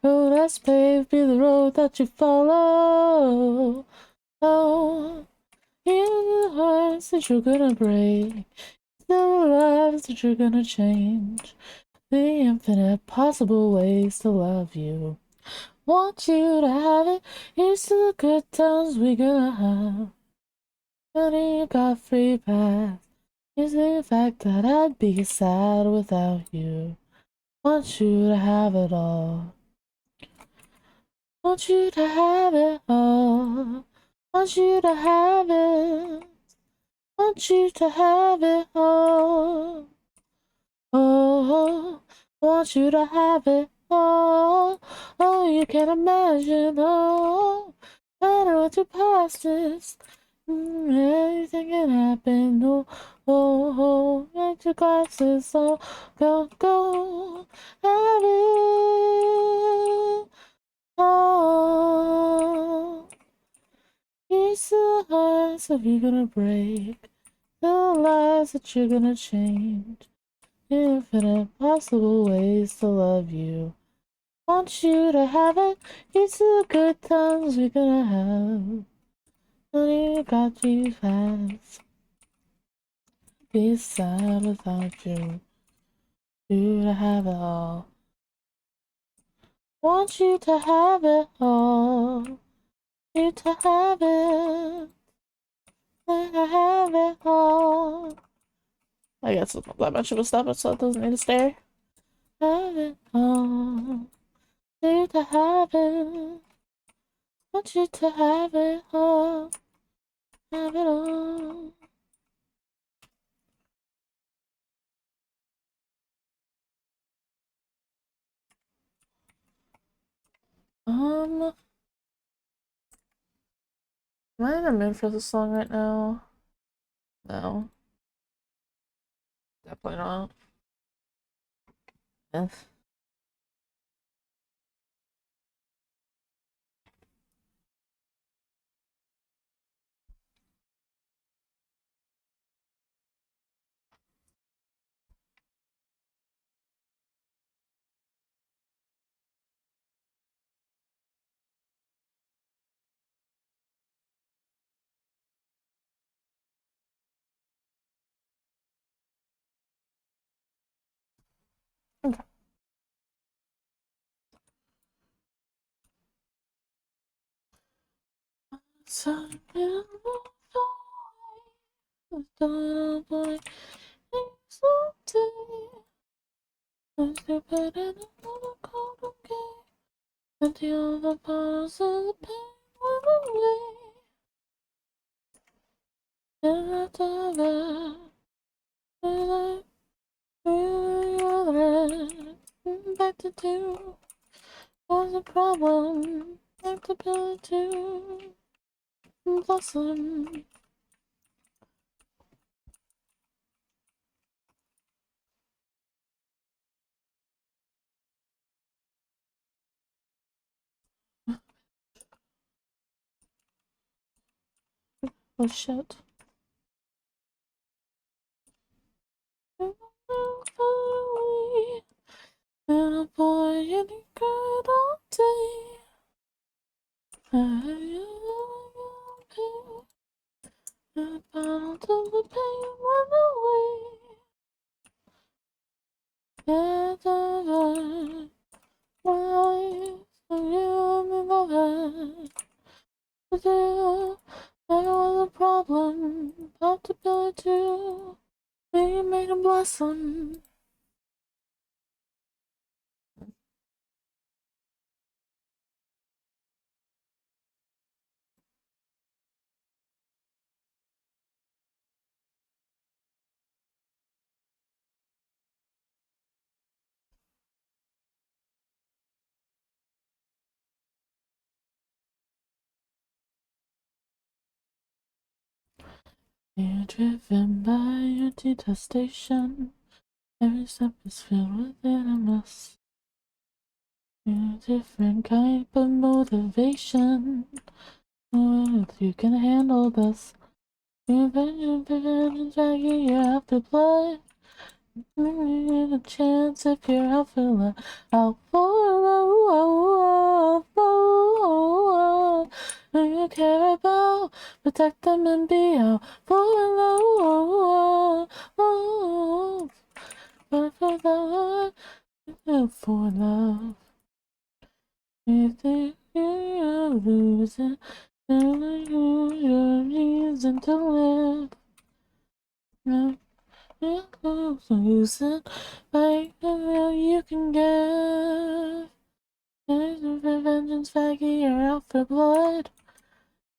oh, let's pave be the road that you follow. Oh, here's the hearts that you're gonna break. The lives that you're gonna change. The infinite possible ways to love you. Want you to have it. Here's to the good times we're gonna have. Honey, you got free pass. Is the fact that I'd be sad without you. Want you to have it all. Want you to have it all. Want you to have it. Want you to have it all. Oh, want you to have it all. Oh, you can imagine. Oh, matter what your past is. Anything can happen. Oh, oh, get your glasses. Oh, go, go, have it. Oh, here's the hearts that you're gonna break. The lives that you're gonna change. Infinite possible ways to love you. Want you to have it. Here's the good times we're gonna have. Honey, you got these fast. Be sad without you. you to have it all. Want you to have it all. You to have it. Let her have it all. I guess it's not that much of a step, so it doesn't need to stare. Have it all. You to have it. Want you to have it all. Have it all. Am I in the mood for this song right now? No. Definitely not. Yes. Okay. Some little boy, he's so I'm stupid and I'm not called okay. Until the pause of the pain went away. And I thought that I really back to two was a problem. Back to pillar two blossom. Oh shit. And a boy and he cried all day. The bound of the pain went away. Yeah, the why so you and me but you never was a problem. Thought to build too. We made a blossom. You're driven by your detestation. Every step is filled with animus. You're a different kind of motivation. Oh, if you can handle this. You're dragging your after blood. Give a chance if you're out for love. Out for love. Who you care about, protect them and be out for love. But for love, for love. If you're losing, then your reason to live. No. Use it like you can give. There's no vengeance, faggy, you're out for blood.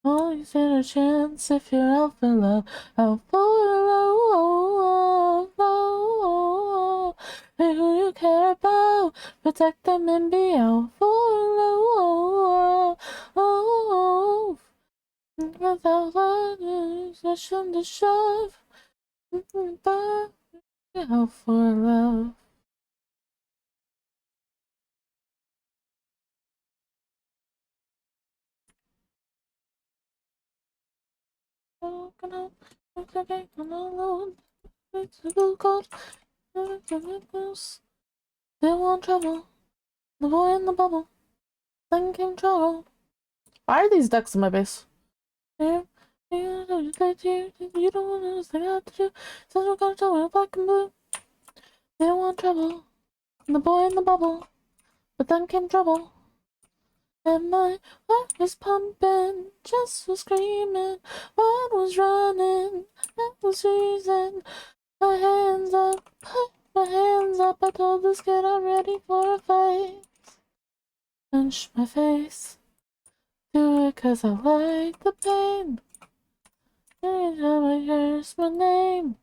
Only stand a chance if you're out for love. Out for love. Hey, who you care about, protect them and be out for love. Without love, mission to shove. Out for love. I'm alone. It's a little cold. They want trouble. The boy in the bubble. Then came trouble. Why are these ducks in my base? You don't want to say I have to do. Says we're gonna show in black and blue. They want trouble. And the boy in the bubble. But then came trouble. And my heart was pumping, chest was screaming, mind was running, that was reason. My hands up, put my hands up, I told this kid I'm ready for a fight. Punch my face, do it 'cause I like the pain. Every time I curse my name,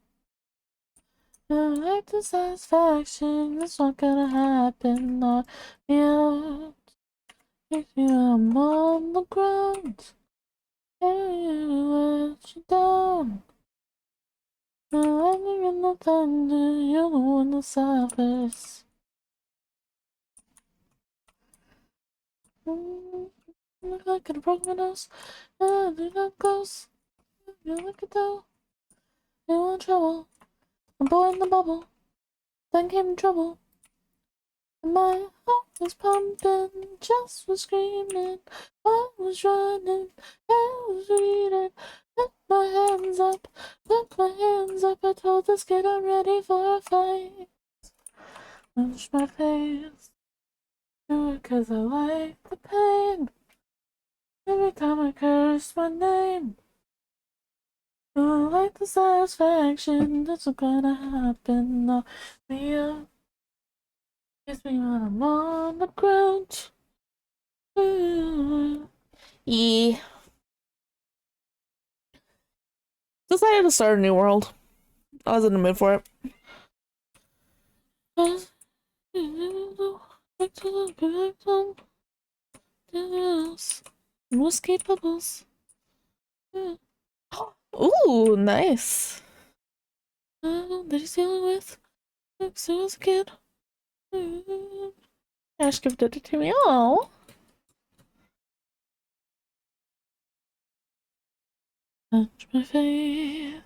I like the satisfaction, it's not gonna happen, knock me out. If I'm on the ground, I let you down. I'm living in the thunder, you're the one that suffers. Look like I broke my nose, I did not close. You look at though, you in trouble. I'm boy in the bubble, then came trouble. And my heart was pumping, chest was screaming, heart was running, hair was beating. Put my hands up, put my hands up. I told this kid I'm ready for a fight. Punch my face, do it 'cause I like the pain. Every time I curse my name, I like the satisfaction. That's not gonna happen. No, me up, kiss me when I'm on the ground. Yeah. Decided to start a new world. I was in the mood for it. Whiskey bubbles. Ooh, nice. That he's dealing with since he was a kid. Ash gifted it to me. Oh. Touch my face.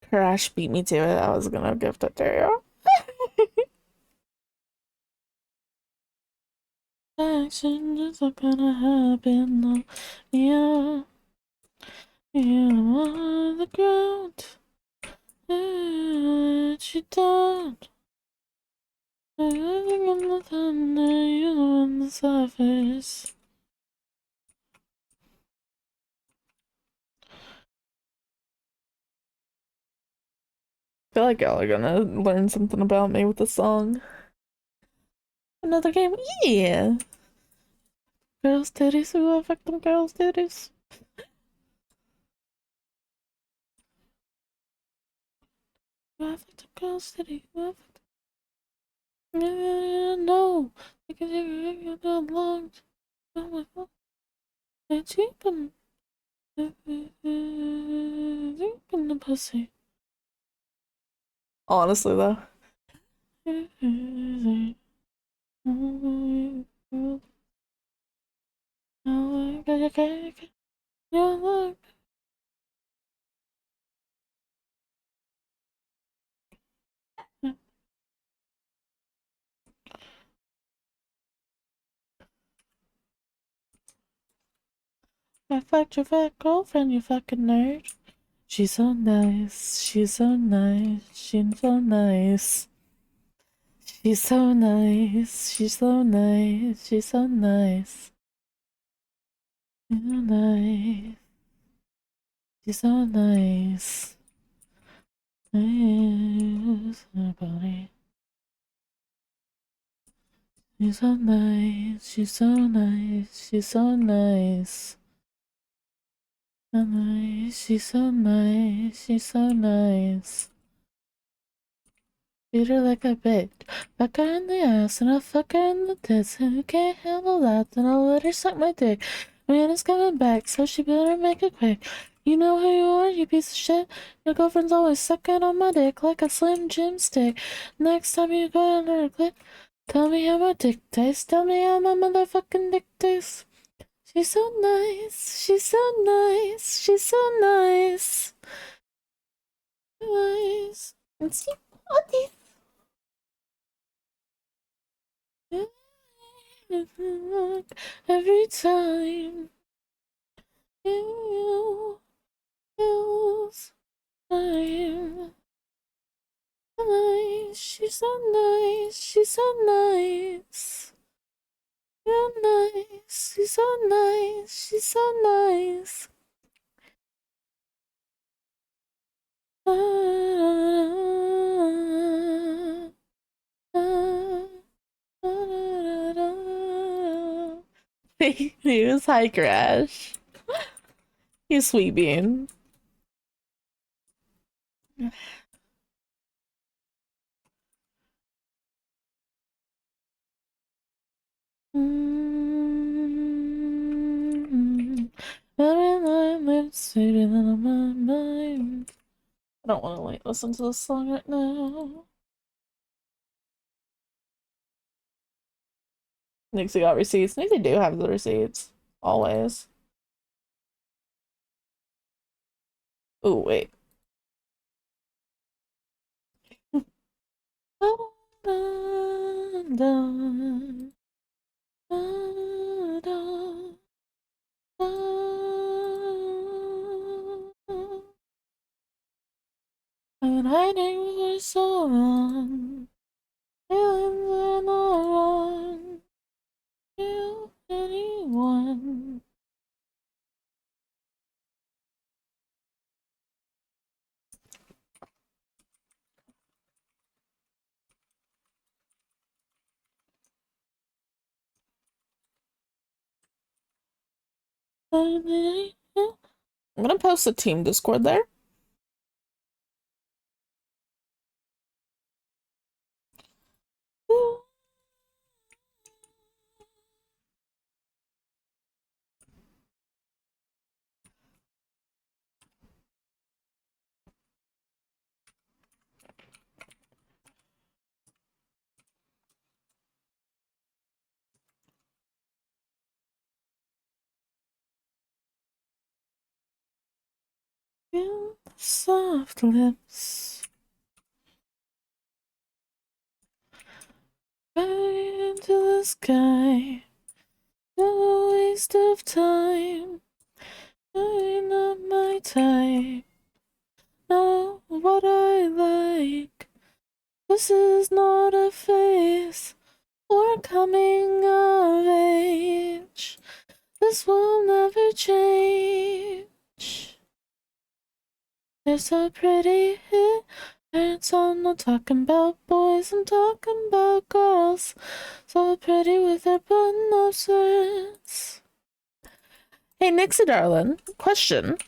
Crash beat me to it. I was gonna gift it to you. Action is not gonna happen. No. Yeah. I'm on the ground. Let you down. I'm living in the thunder. You're the one that suffers. I feel like y'all are gonna learn something about me with the song. Another game? Yeah! Girls' titties, who affect them girls' titties? Who affect them girls' titties? Who affect them? No! I can hear you long. Oh my god. It's deep in the pussy. Honestly, though. I fucked your fat girlfriend, you fucking nerd. She's so nice, she's so nice, she's so nice. She's so nice, she's so nice, she's so nice. She's so nice. She's so nice. Nice, her body. She's so nice, she's so nice, she's so nice. So nice, she's so nice, she's so nice. Treat her like a bitch. Fuck her in the ass and I'll fuck her in the tits. And who can't handle that, then I'll let her suck my dick. Man is coming back, so she better make it quick. You know who you are, you piece of shit. Your girlfriend's always sucking on my dick like a Slim Jim stick. Next time you go under her clit, tell me how my dick tastes. Tell me how my motherfucking dick tastes. She's so nice, she's so nice, she's so nice. Nice. And see, all these. Every time you feels time. Nice, she's so nice, she's so nice. You're nice, she's so nice, she's so nice. He was high crash. He's sweet bean. I don't want to like listen to this song right now. Nixie got receipts. Nixie do have the receipts. Always. Oh, wait. I've been hiding for so long. Feelings are not wrong. You, anyone. I'm gonna post a team Discord there. Feel the soft lips. Right into the sky. No waste of time. You're not my type. Know what I like. This is not a phase or coming of age. This will never change. They're so pretty. And I'm not talking about boys, I'm talking about girls. So pretty with their button-up shirts. Hey, Nixie darling, question.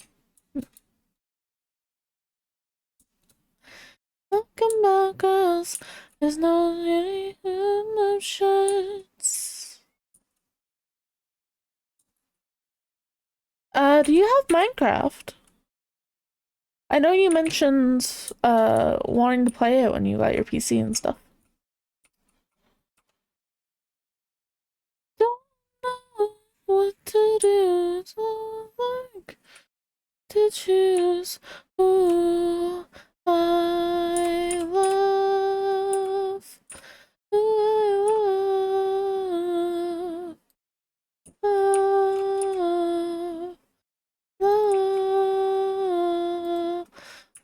Talking about girls, there's no really button-up shirts. Do you have Minecraft? I know you mentioned wanting to play it when you got your PC and stuff. Don't know what to do, don't like to choose who I love, who I love, love,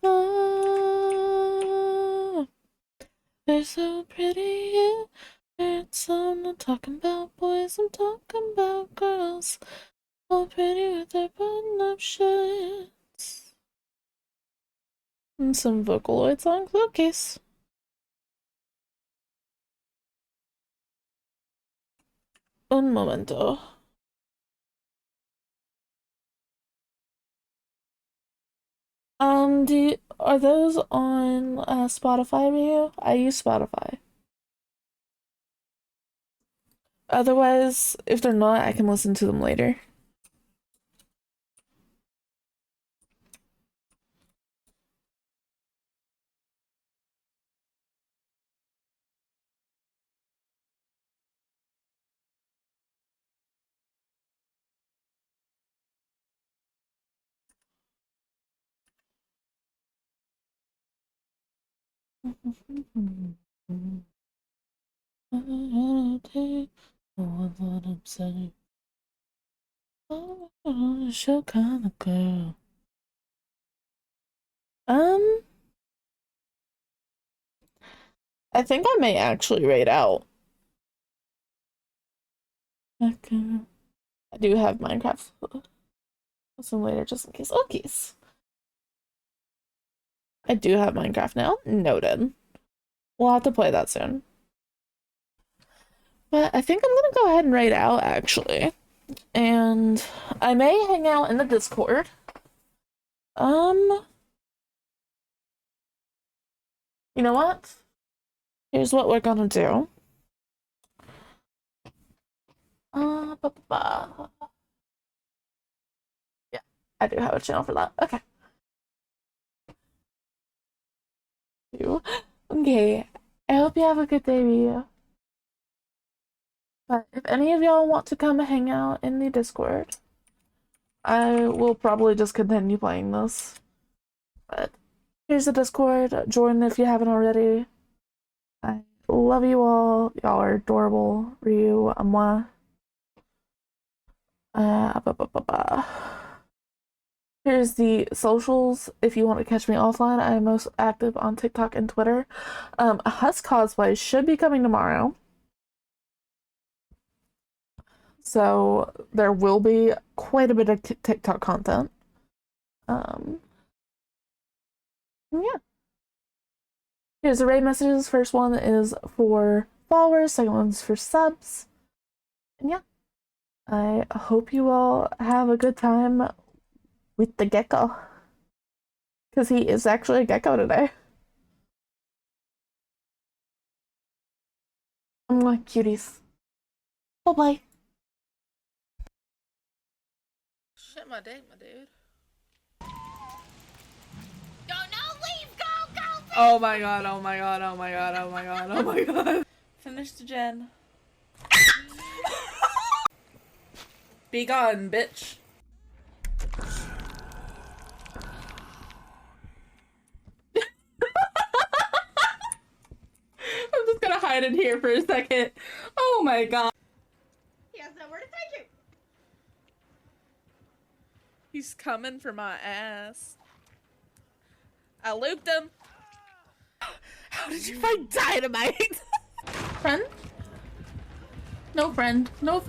love. They're so pretty, yeah. I'm not talking about boys, I'm talking about girls. All pretty with their button-up shirts. And some Vocaloid songs. Okay. Un momento. Are those on Spotify for you? I use Spotify. Otherwise, if they're not, I can listen to them later. What I'm saying. Oh, show kind of girl. I think I may actually raid out. Okay. I do have Minecraft. Some later just in case. Okay. I do have Minecraft now. Noted. We'll have to play that soon. But I think I'm gonna go ahead and raid out actually. And I may hang out in the Discord. You know what? Here's what we're gonna do. Yeah, I do have a channel for that. Okay. Okay. I hope you have a good day, Ryu. But if any of y'all want to come hang out in the Discord, I will probably just continue playing this. But here's the Discord. Join if you haven't already. I love you all. Y'all are adorable. Ryu, moi. Here's the socials. If you want to catch me offline, I am most active on TikTok and Twitter. Husk Cosplay should be coming tomorrow. So there will be quite a bit of TikTok content. Yeah. Here's the raid messages. First one is for followers, second one's for subs. And yeah. I hope you all have a good time with the gecko. Because he is actually a gecko today. I'm like cuties. Bye-bye. Shit my day, my dude. Oh my god, oh my god, oh my god, oh my god, oh my god. Finish the gen. Be gone, bitch. I'm just gonna hide in here for a second. Oh my god. He has nowhere to take you. He's coming for my ass. I looped him. How did you find dynamite? Friend? No friend. No friend.